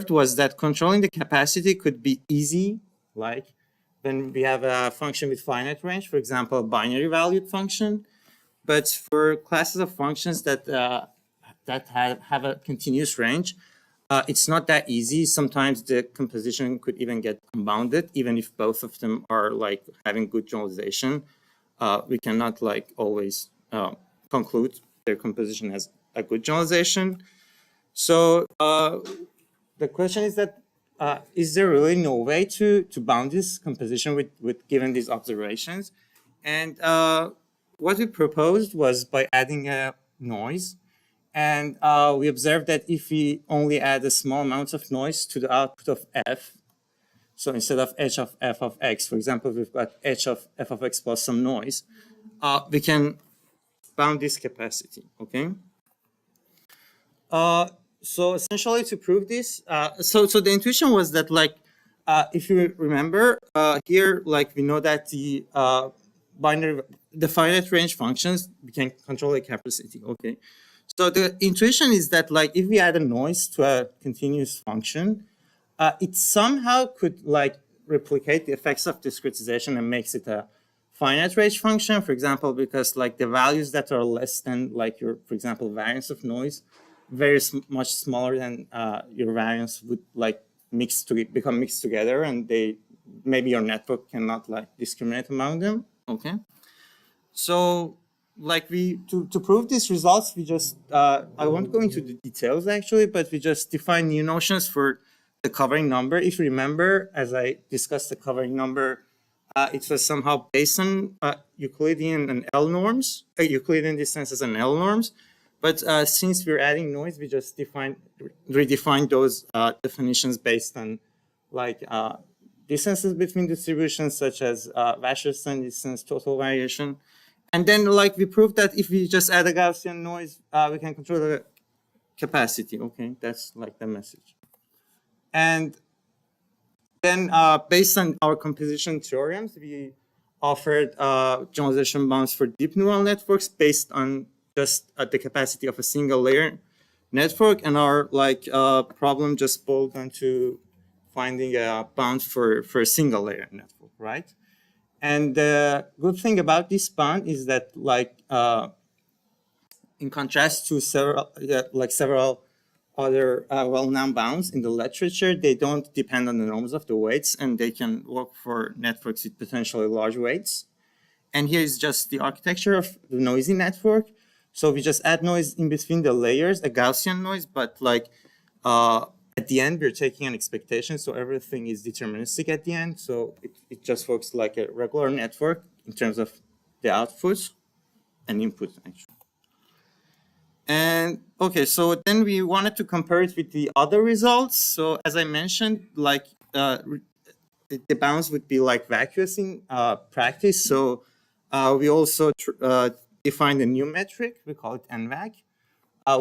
was that controlling the capacity could be easy, when we have a function with finite range, for example, a binary valued function. But for classes of functions that have a continuous range, it's not that easy. Sometimes the composition could even get unbounded, even if both of them are having good generalization. We cannot always conclude their composition has a good generalization. So the question is that is there really no way to bound this composition with given these observations? And what we proposed was by adding a noise. And we observed that if we only add a small amount of noise to the output of f, so instead of h of f of x, for example, we've got h of f of x plus some noise, we can bound this capacity, okay? So essentially to prove this, so the intuition was that if you remember here, we know that the finite range functions, we can control the capacity, okay? So the intuition is that if we add a noise to a continuous function, it somehow could replicate the effects of discretization and makes it a finite range function, for example, because the values that are less than your, for example, variance of noise, very much smaller than your variance would become mixed together, and maybe your network cannot discriminate among them. Okay, so to prove these results, we just I won't go into the details actually, but we just define new notions for the covering number. If you remember, as I discussed the covering number, it was somehow based on Euclidean and L norms, Euclidean distances and L norms. But since we're adding noise, we just redefine those definitions based on distances between distributions, such as Wasserstein distance, total variation. And then we proved that if we just add a Gaussian noise, we can control the capacity. Okay, that's the message. And then based on our composition theorems, we offered generalization bounds for deep neural networks based on just the capacity of a single layer network, and our problem just boiled down to finding a bound for a single layer network, right? And the good thing about this bound is that in contrast to several other well-known bounds in the literature, they don't depend on the norms of the weights, and they can work for networks with potentially large weights. And here is just the architecture of the noisy network. So we just add noise in between the layers, a Gaussian noise, but at the end, we're taking an expectation, so everything is deterministic at the end. So it just works like a regular network in terms of the output and input, actually. And okay, so then we wanted to compare it with the other results. So as I mentioned, the bounds would be vacuous in practice. So we also defined a new metric. We call it NVAC.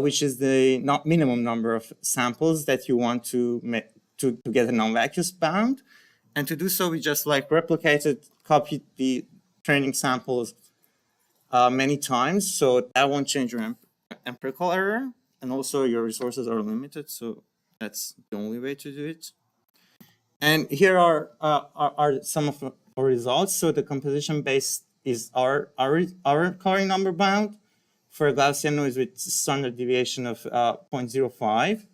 Which is the minimum number of samples that you want to get a non-vacuous bound. And to do so, we just copied the training samples many times. So that won't change your empirical error. And also your resources are limited. So that's the only way to do it. And here are some of our results. So the composition base is our recurring number bound for a Gaussian noise with standard deviation of 0.05.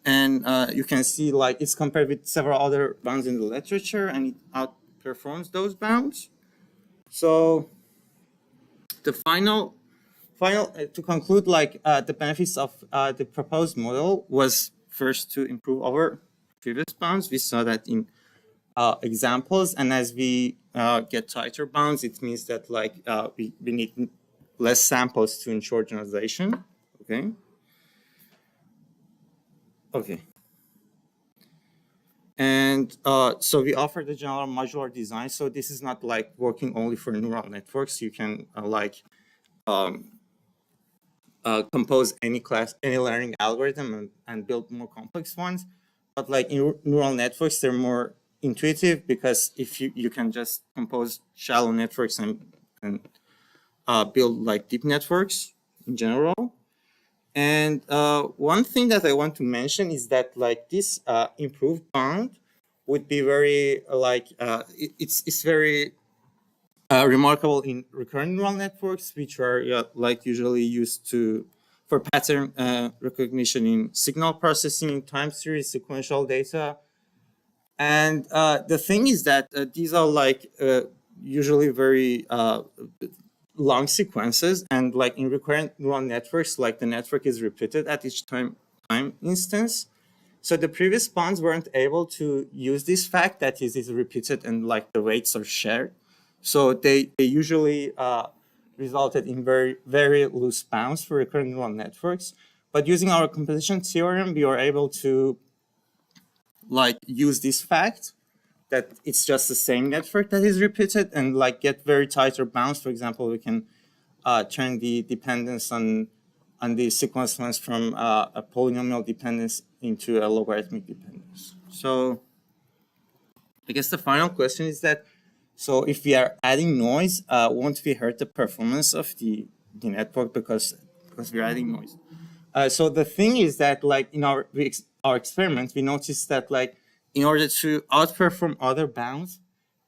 And you can see it's compared with several other bounds in the literature, and it outperforms those bounds. So the final to conclude, the benefits of the proposed model was first to improve our previous bounds. We saw that in examples, and as we get tighter bounds, it means that we need less samples to ensure generalization. Okay. And so we offer the general modular design. So this is not working only for neural networks. You can compose any learning algorithm and build more complex ones. But in neural networks, they're more intuitive, because if you can just compose shallow networks and build deep networks in general. And one thing that I want to mention is that this improved bound would be very it's very remarkable in recurrent neural networks, which are usually used for pattern recognition in signal processing, time series, sequential data. And the thing is that these are usually very long sequences, and in recurrent neural networks, the network is repeated at each time instance. So the previous bounds weren't able to use this fact that it is repeated and the weights are shared. So they usually resulted in very, very loose bounds for recurrent neural networks. But using our composition theorem, we were able to use this fact that it's just the same network that is repeated, and get very tighter bounds. For example, we can turn the dependence on the sequence length from a polynomial dependence into a logarithmic dependence. So I guess the final question is that, so if we are adding noise, won't we hurt the performance of the network because we're adding noise? So the thing is that in our experiments, we noticed that in order to outperform other bounds,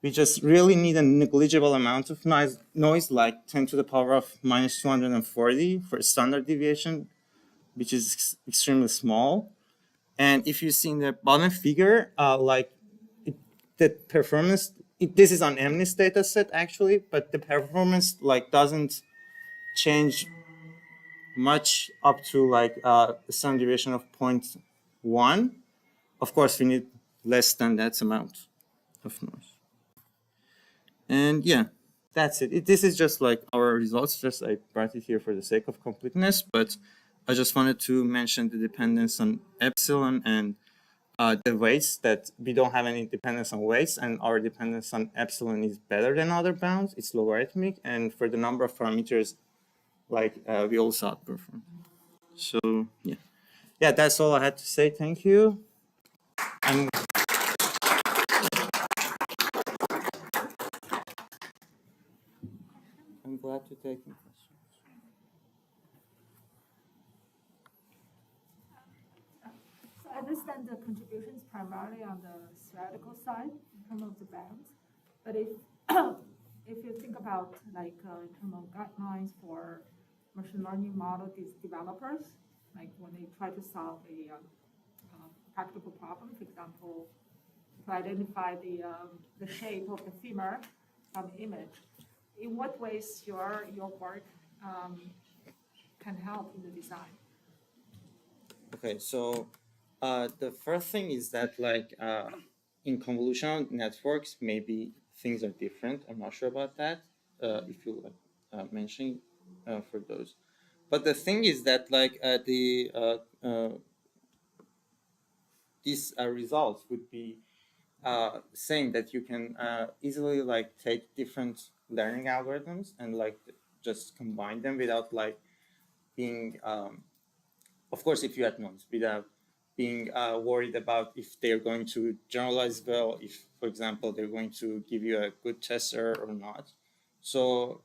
we just really need a negligible amount of noise, 10 to the power of minus 240 for standard deviation, which is extremely small. And if you see in the bottom figure, the performance, this is on MNIST data set actually, but the performance doesn't change much up to a standard deviation of 0.1. Of course, we need less than that amount of noise. And yeah, that's it. This is just our results. I brought it here for the sake of completeness, but I just wanted to mention the dependence on epsilon and the weights, that we don't have any dependence on weights, and our dependence on epsilon is better than other bounds. It's logarithmic, and for the number of parameters, we also outperform. So yeah, that's all I had to say. Thank you. to taking questions. So I understand the contributions primarily on the theoretical side in terms of the bands, but if if you think about like in terms of guidelines for machine learning model developers, like when they try to solve a practical problem, for example, to identify the shape of the femur from image, in what ways your work can help in the design? Okay, so the first thing is that like in convolutional networks, maybe things are different. I'm not sure about that. If you like mentioning for those, but the thing is that like these results would be saying that you can easily like take different learning algorithms and like just combine them without like being of course, if you add noise, without being worried about if they're going to generalize well, if, for example, they're going to give you a good tester or not. So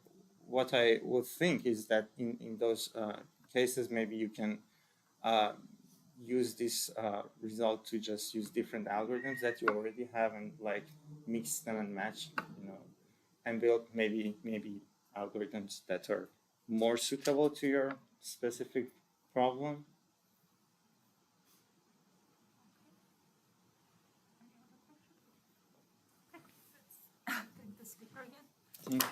what I would think is that in those cases, maybe you can use this result to just use different algorithms that you already have and like mix them and match, you know, and build maybe algorithms that are more suitable to your specific problem. Thank the speaker again. Thank you.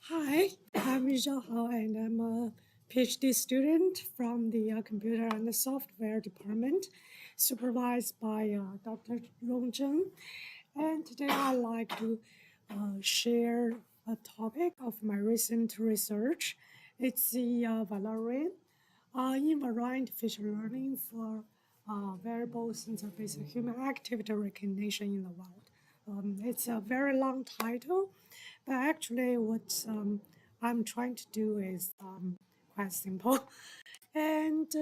Hi, I'm Zhao Hao, and I'm a PhD student from the Computer and Software Department, supervised by Dr. Rong Zheng. And today I'd like to share a topic of my recent research. It's the Valerian invariant feature learning for variable sensor-based human activity recognition in the world. It's a very long title, but actually what I'm trying to do is quite simple. And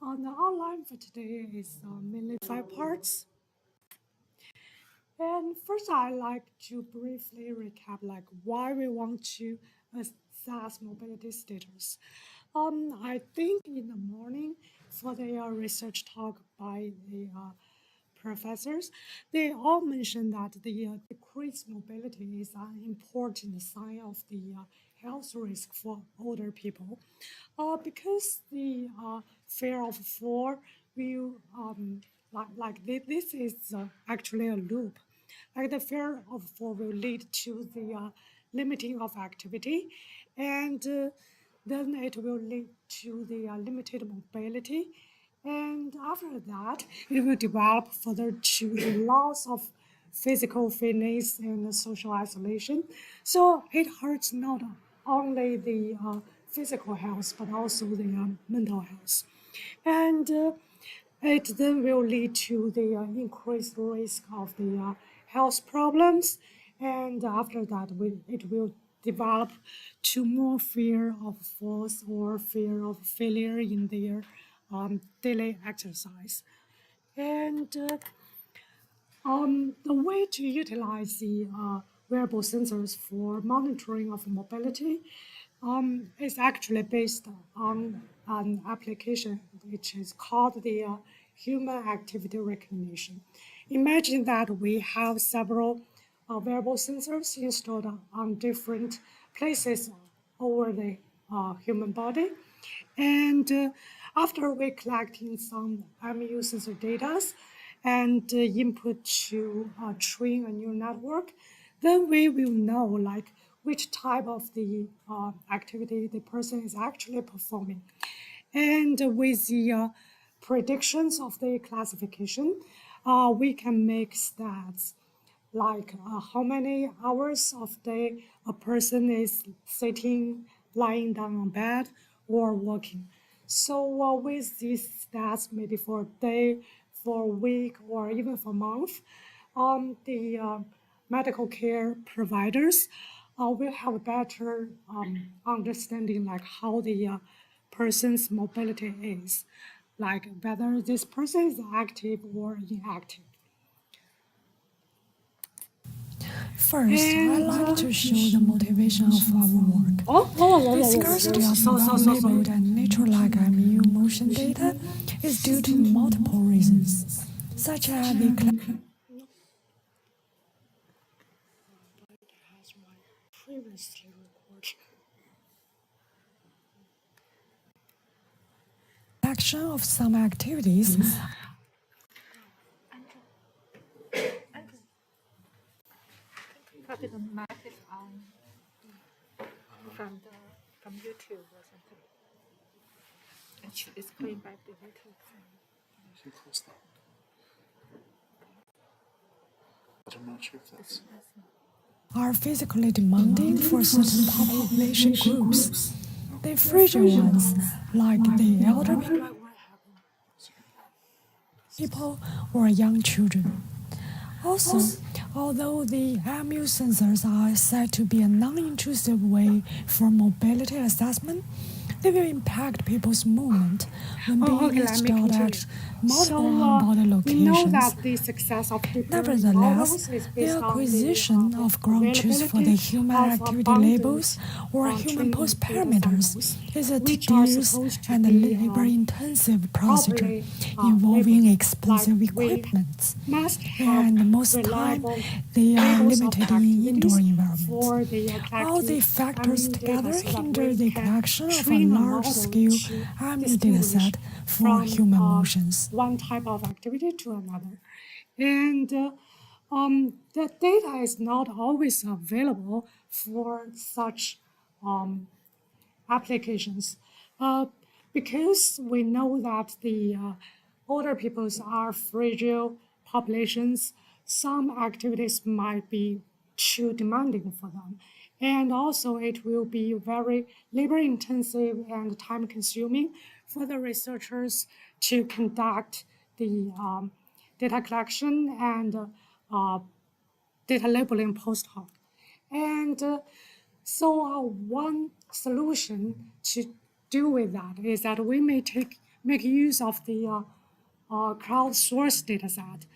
on the outline for today is mainly 5 parts. And first, I'd like to briefly recap like why we want to assess mobility status. I think in the morning for the research talk by the professors, they all mentioned that the decreased mobility is an important sign of the health risk for older people, because the fear of fall will this is actually a loop. Like the fear of fall will lead to the limiting of activity, and then it will lead to the limited mobility. And after that, it will develop further to the loss of physical fitness and social isolation. So it hurts not only the physical health, but also the mental health. And it then will lead to the increased risk of the health problems. And after that, it will develop to more fear of falls or fear of failure in their daily exercise. And the way to utilize the wearable sensors for monitoring of mobility is actually based on an application which is called the human activity recognition. Imagine that we have several wearable sensors installed on different places over the human body. And after we collecting some MU sensor data and input to train a neural network, then we will know like which type of the activity the person is actually performing. And with the predictions of the classification, we can make stats like how many hours of day a person is sitting, lying down on bed, or walking. So with these stats, maybe for a day, for a week, or even for a month, the medical care providers will have a better understanding like how the person's mobility is, like whether this person is active or inactive. First, I'd like to show the motivation of our work. The scarcity of well-labeled and nature-like MU motion data is due to multiple reasons, such as the collection of some activities. Copy the map is on from YouTube or something. It's coming back to YouTube. You can close that. But I'm not sure if that's. Are physically demanding for certain population groups. The fragile ones, like the elderly people or young children. Also, although the MU sensors are said to be a non-intrusive way for mobility assessment, they will impact people's movement when being installed at multiple on-board locations. We know that the success of Nevertheless, the acquisition of ground truth for the human activity labels or human post parameters is a tedious and labor-intensive procedure involving expensive equipment, and most time they are limited in indoor environments. All the factors together hinder the collection of a large-scale MU dataset for human motions. One type of activity to another. And the data is not always available for such applications because we know that the older peoples are fragile populations. Some activities might be too demanding for them. And also it will be very labor-intensive and time-consuming for the researchers to conduct the data collection and data labeling post-hoc. And so one solution to do with that is that we may make use of the crowdsourced dataset.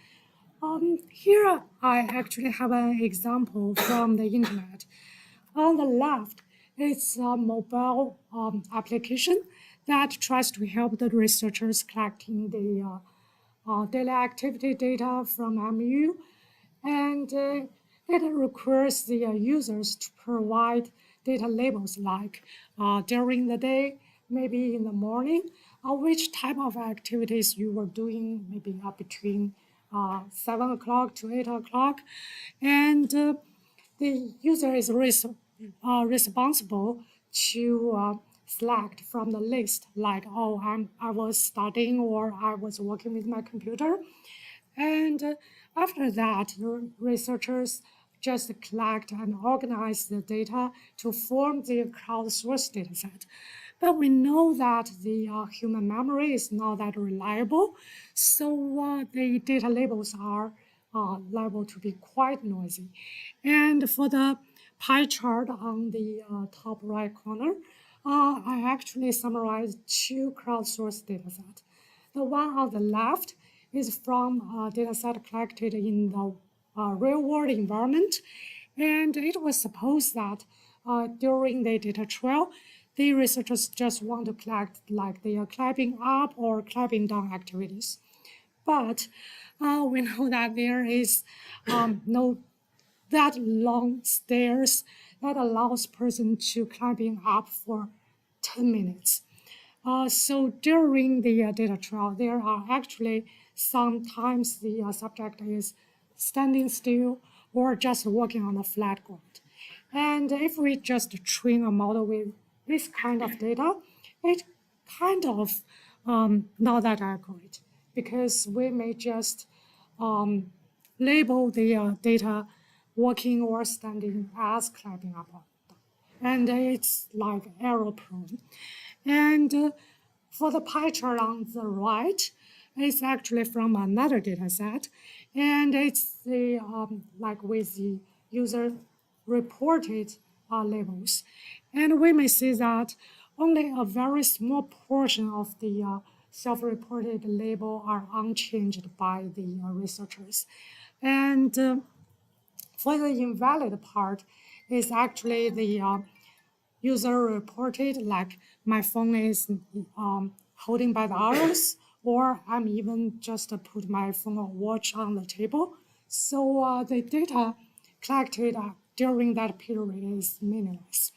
Here I actually have an example from the internet. On the left, it's a mobile application that tries to help the researchers collecting the daily activity data from MU, and it requires the users to provide data labels like during the day, maybe in the morning, which type of activities you were doing, maybe between 7 o'clock to 8 o'clock, and the user is responsible to select from the list, like, I was studying or I was working with my computer. And after that, researchers just collect and organize the data to form the crowdsourced dataset. But we know that the human memory is not that reliable, so the data labels are liable to be quite noisy. And for the pie chart on the top right corner, I actually summarized two crowdsourced datasets. The one on the left is from a dataset collected in the real-world environment, and it was supposed that during the data trial, the researchers just want to collect like the climbing up or climbing down activities. But we know that there is no that long stairs that allows person to climbing up for 10 minutes. So during the data trial, there are actually sometimes the subject is standing still or just walking on the flat ground. And if we just train a model with this kind of data, it kind of not that accurate because we may just label the data walking or standing as climbing up. And it's like error prone. And for the pie chart on the right, it's actually from another data set. And it's the like with the user reported labels. And we may see that only a very small portion of the self-reported label are unchanged by the researchers. And for the invalid part is actually the user reported, like my phone is holding by the arrows, or I'm even just put my phone or watch on the table. So the data collected during that period is meaningless.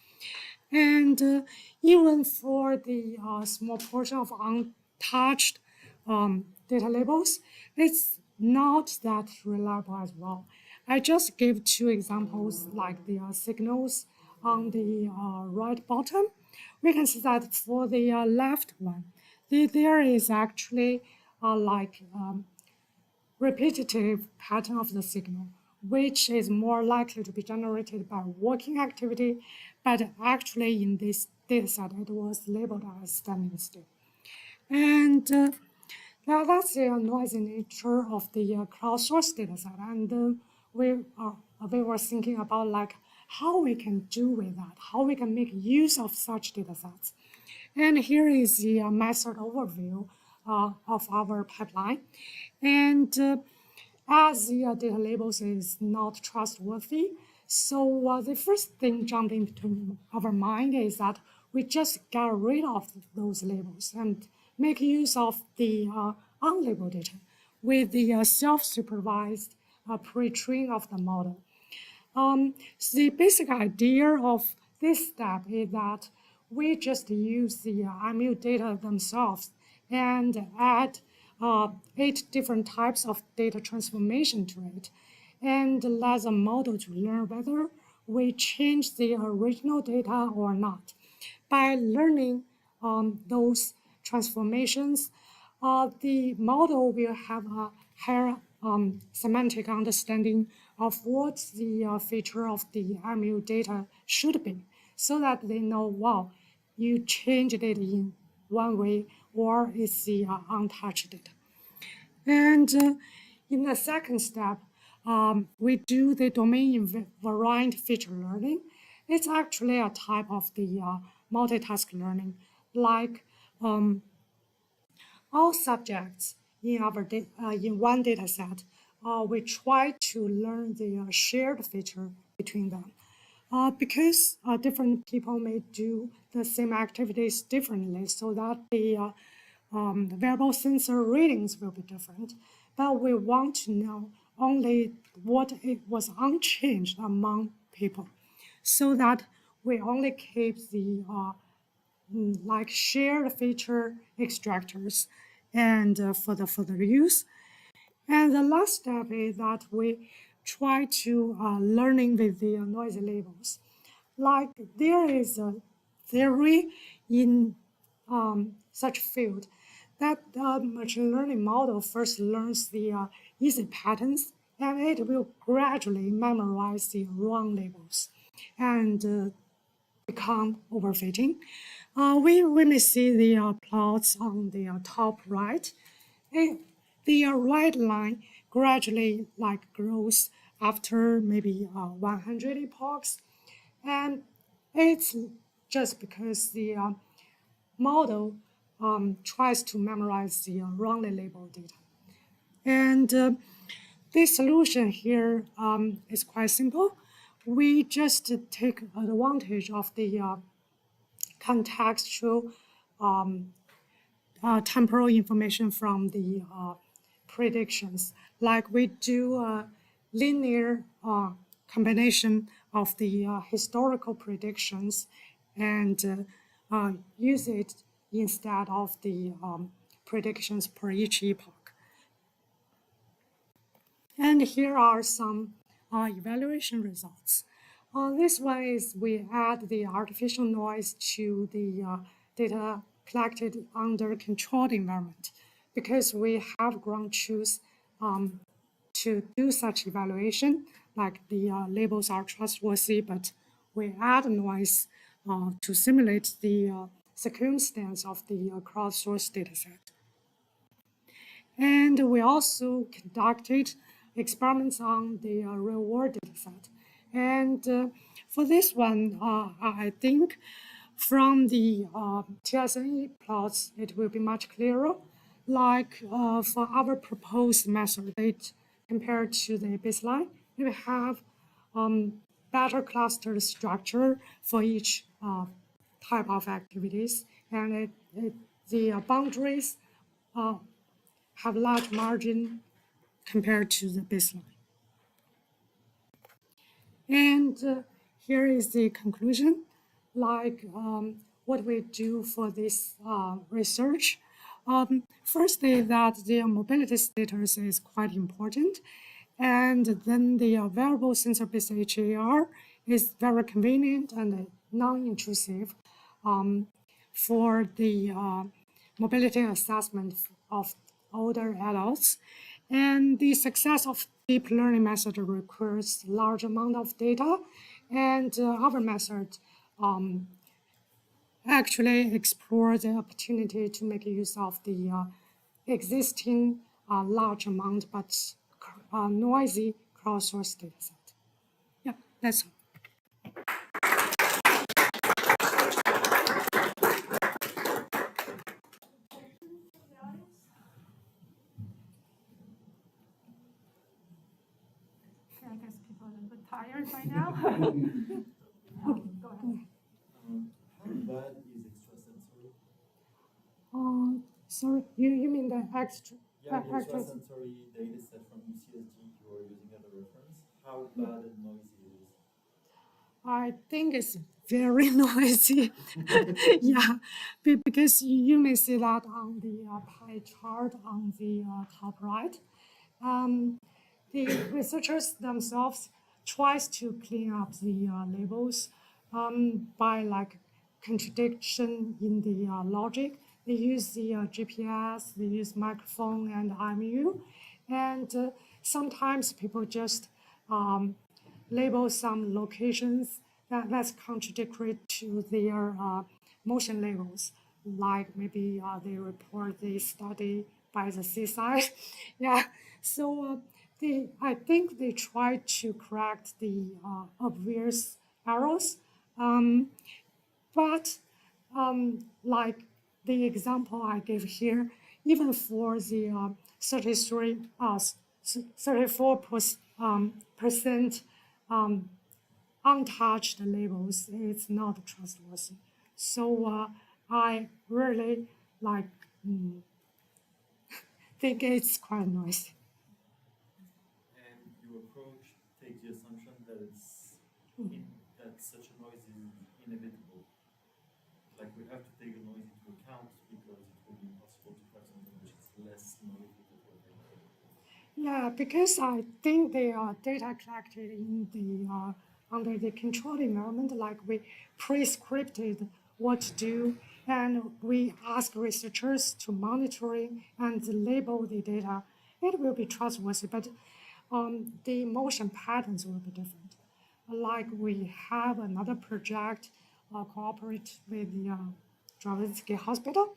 And even for the small portion of untouched data labels, it's not that reliable as well. I just gave two examples like the signals on the right bottom. We can see that for the left one, there is actually repetitive pattern of the signal, which is more likely to be generated by walking activity, but actually in this data set, it was labeled as standing still. And now that's the noisy nature of the crowdsourced data set. And we were thinking about like how we can do with that, how we can make use of such data sets. And here is the method overview of our pipeline. And as the data labels is not trustworthy, so the first thing jumped into our mind is that we just get rid of those labels and make use of the unlabeled data with the self-supervised pre-training of the model. So the basic idea of this step is that we just use the MU data themselves and add 8 different types of data transformation to it, and let the model to learn whether we change the original data or not. By learning those transformations, the model will have a higher semantic understanding of what the feature of the MU data should be, so that they know, wow, you changed it in one way, or it's the untouched data. And in the second step, we do the domain invariant feature learning. It's actually a type of the multitask learning, like all subjects in our in one data set, we try to learn the shared feature between them. Because different people may do the same activities differently, so that the variable sensor readings will be different. But we want to know only what it was unchanged among people, so that we only keep the like shared feature extractors and for the further use. And the last step is that we try to learning with the noisy labels. Like there is a theory in such field that the machine learning model first learns the easy patterns, and it will gradually memorize the wrong labels and become overfitting. We may see the plots on the top right. The right line gradually like grows after maybe 100 epochs, and it's just because the model tries to memorize the wrongly labeled data. And the solution here is quite simple. We just take advantage of the contextual temporal information from the predictions. Like we do a linear combination of the historical predictions and use it instead of the predictions per each epoch. And here are some evaluation results. This one is we add the artificial noise to the data collected under controlled environment, because we have ground truth to do such evaluation, like the labels are trustworthy, but we add noise to simulate the circumstance of the crowdsourced dataset. And we also conducted experiments on the real-world dataset. And for this one, I think from the TSNE plots, it will be much clearer. Like for our proposed method, compared to the baseline, we have better cluster structure for each type of activities, and the boundaries have large margin compared to the baseline. And here is the conclusion, like what we do for this research. Firstly, that the mobility status is quite important, and then the variable sensor-based HAR is very convenient and non-intrusive for the mobility assessment of older adults. And the success of deep learning method requires large amount of data, and our method actually explore the opportunity to make use of the existing large amount but noisy crowdsourced dataset. Yeah, that's all. I guess people are a little bit tired by now. Okay, go ahead. How bad is extrasensory? Sorry, you mean the extra? Yeah, the extrasensory data set from UCSD you are using as a reference. How bad and noisy it is? I think it's very noisy. Yeah, because you may see that on the pie chart on the top right. The researchers themselves tries to clean up the labels by like contradiction in the logic. They use the GPS, they use microphone and IMU, and sometimes people just label some locations that's contradictory to their motion labels. Like maybe they report the study by the seaside. Yeah, so I think they try to correct the obvious errors, but like the example I gave here, even for the 34% untouched labels, it's not trustworthy. So I really like think it's quite noisy. And your approach takes the assumption that that such a noise is inevitable. Like we have to take the noise into account because it will be impossible to have something which is less noisy than what we have. Yeah, because I think the data collected in the under the controlled environment, like we pre-scripted what to do, and we ask researchers to monitoring and label the data, it will be trustworthy, but the motion patterns will be different. Like we have another project cooperate with the Dravinsky Hospital.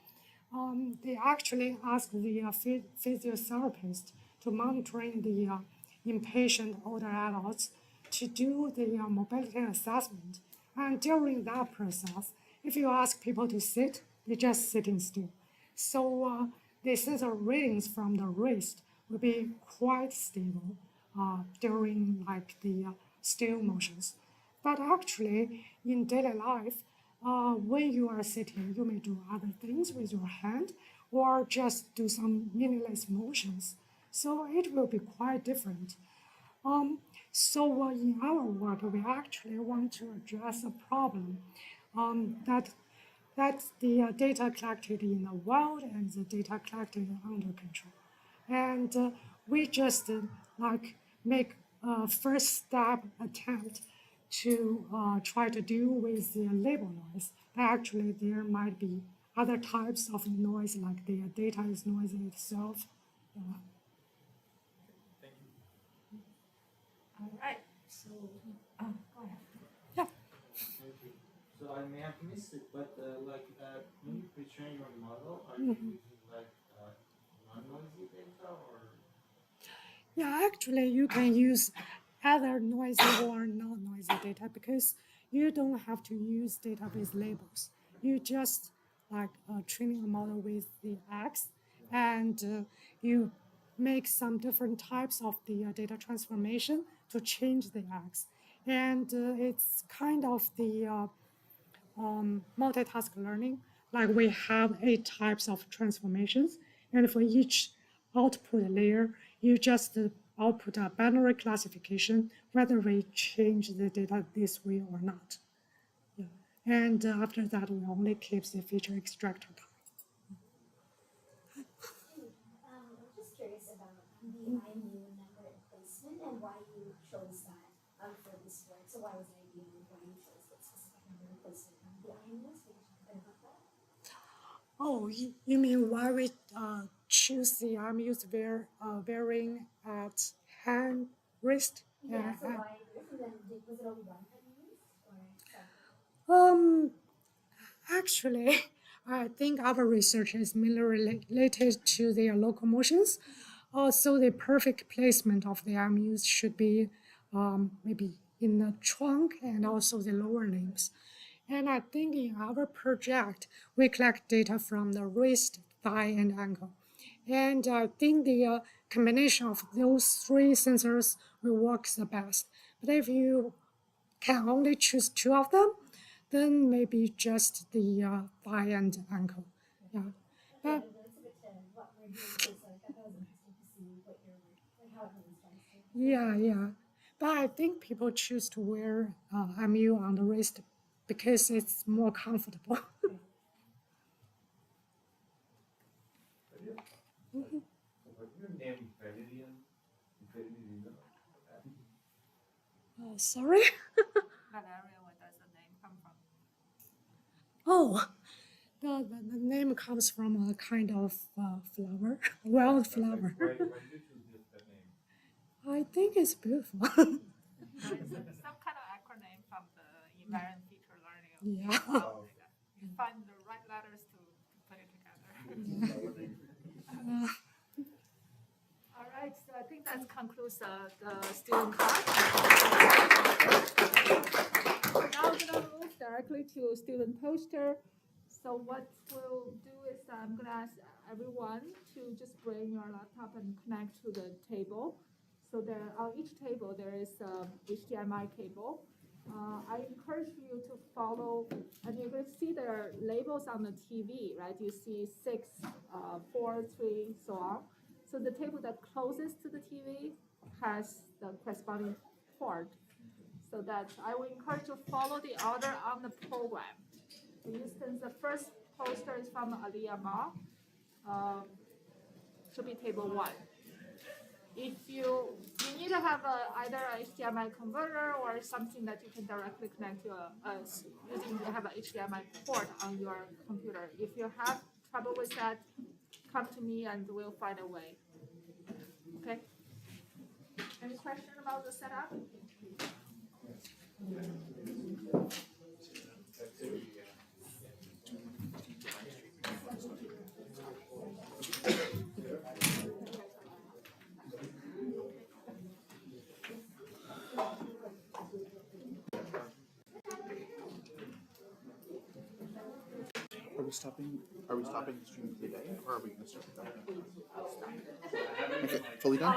They actually asked the physiotherapist to monitoring the inpatient older adults to do the mobility assessment. And during that process, if you ask people to sit, they're just sitting still. So the sensor readings from the wrist will be quite stable during like the still motions. But actually, in daily life, when you are sitting, you may do other things with your hand or just do some meaningless motions. So it will be quite different. So in our work, we actually want to address a problem that's the data collected in the wild and the data collected under control. And we just like make a first step attempt to try to deal with the label noise. Actually, there might be other types of noise, like the data is noisy itself. Thank you. All right, so, go ahead. Thank you. So I may have missed it, but when you pre-train your model, are you using non-noisy data or? Yeah, actually, you can use either noisy or non-noisy data because you don't have to use database labels. You just training a model with the X, and you make some different types of the data transformation to change the X. And it's kind of the multitask learning. Like we have 8 types of transformations, and for each output layer, you just output a binary classification whether we change the data this way or not. Yeah. And after that, we only keep the feature extractor time. I'm just curious about the IMU number and placement and why you chose that for this work. So why was it IMU and why you chose that specific number and placement of the IMUs? Can you talk a bit about that? Oh, you mean why we choose the IMUs varying at hand, wrist? Yeah, so why this? And then was it only one IMUs or Actually, I think our research is mainly related to their locomotions. So the perfect placement of the IMUs should be maybe in the trunk and also the lower limbs. And I think in our project, we collect data from the wrist, thigh, and ankle. And I think the combination of those 3 sensors will work the best. But if you can only choose 2 of them, then maybe just the thigh and ankle. Yeah. that's a bit what we're doing because I thought that was interesting to see what how it really stands to. Yeah. But I think people choose to wear MU on the wrist because it's more comfortable. Sorry? That area, where does the name come from? Oh, the name comes from a kind of flower, wildflower. Why did you choose that name? I think it's beautiful. Some kind of acronym from the invariant feature learning. Yeah. You find the right letters to put it together. All right, so I think that concludes the student part. Now we're gonna move directly to student poster. So what we'll do is I'm gonna ask everyone to just bring your laptop and connect to the table. So there on each table there is a HDMI cable. I encourage you to follow, and you're going to see there are labels on the TV, right? You see 6, 4, 3, so on. So the table that closest to the TV has the corresponding port. So that I will encourage you to follow the order on the program. For instance, the first poster is from Aliyah Ma. Should be table 1. If you need to have either a HDMI converter or something that you can directly connect to you have a HDMI port on your computer. If you have trouble with that, come to me and we'll find a way. Okay? Any question about the setup? Are we stopping the stream today, or are we going to start it? Okay, fully done.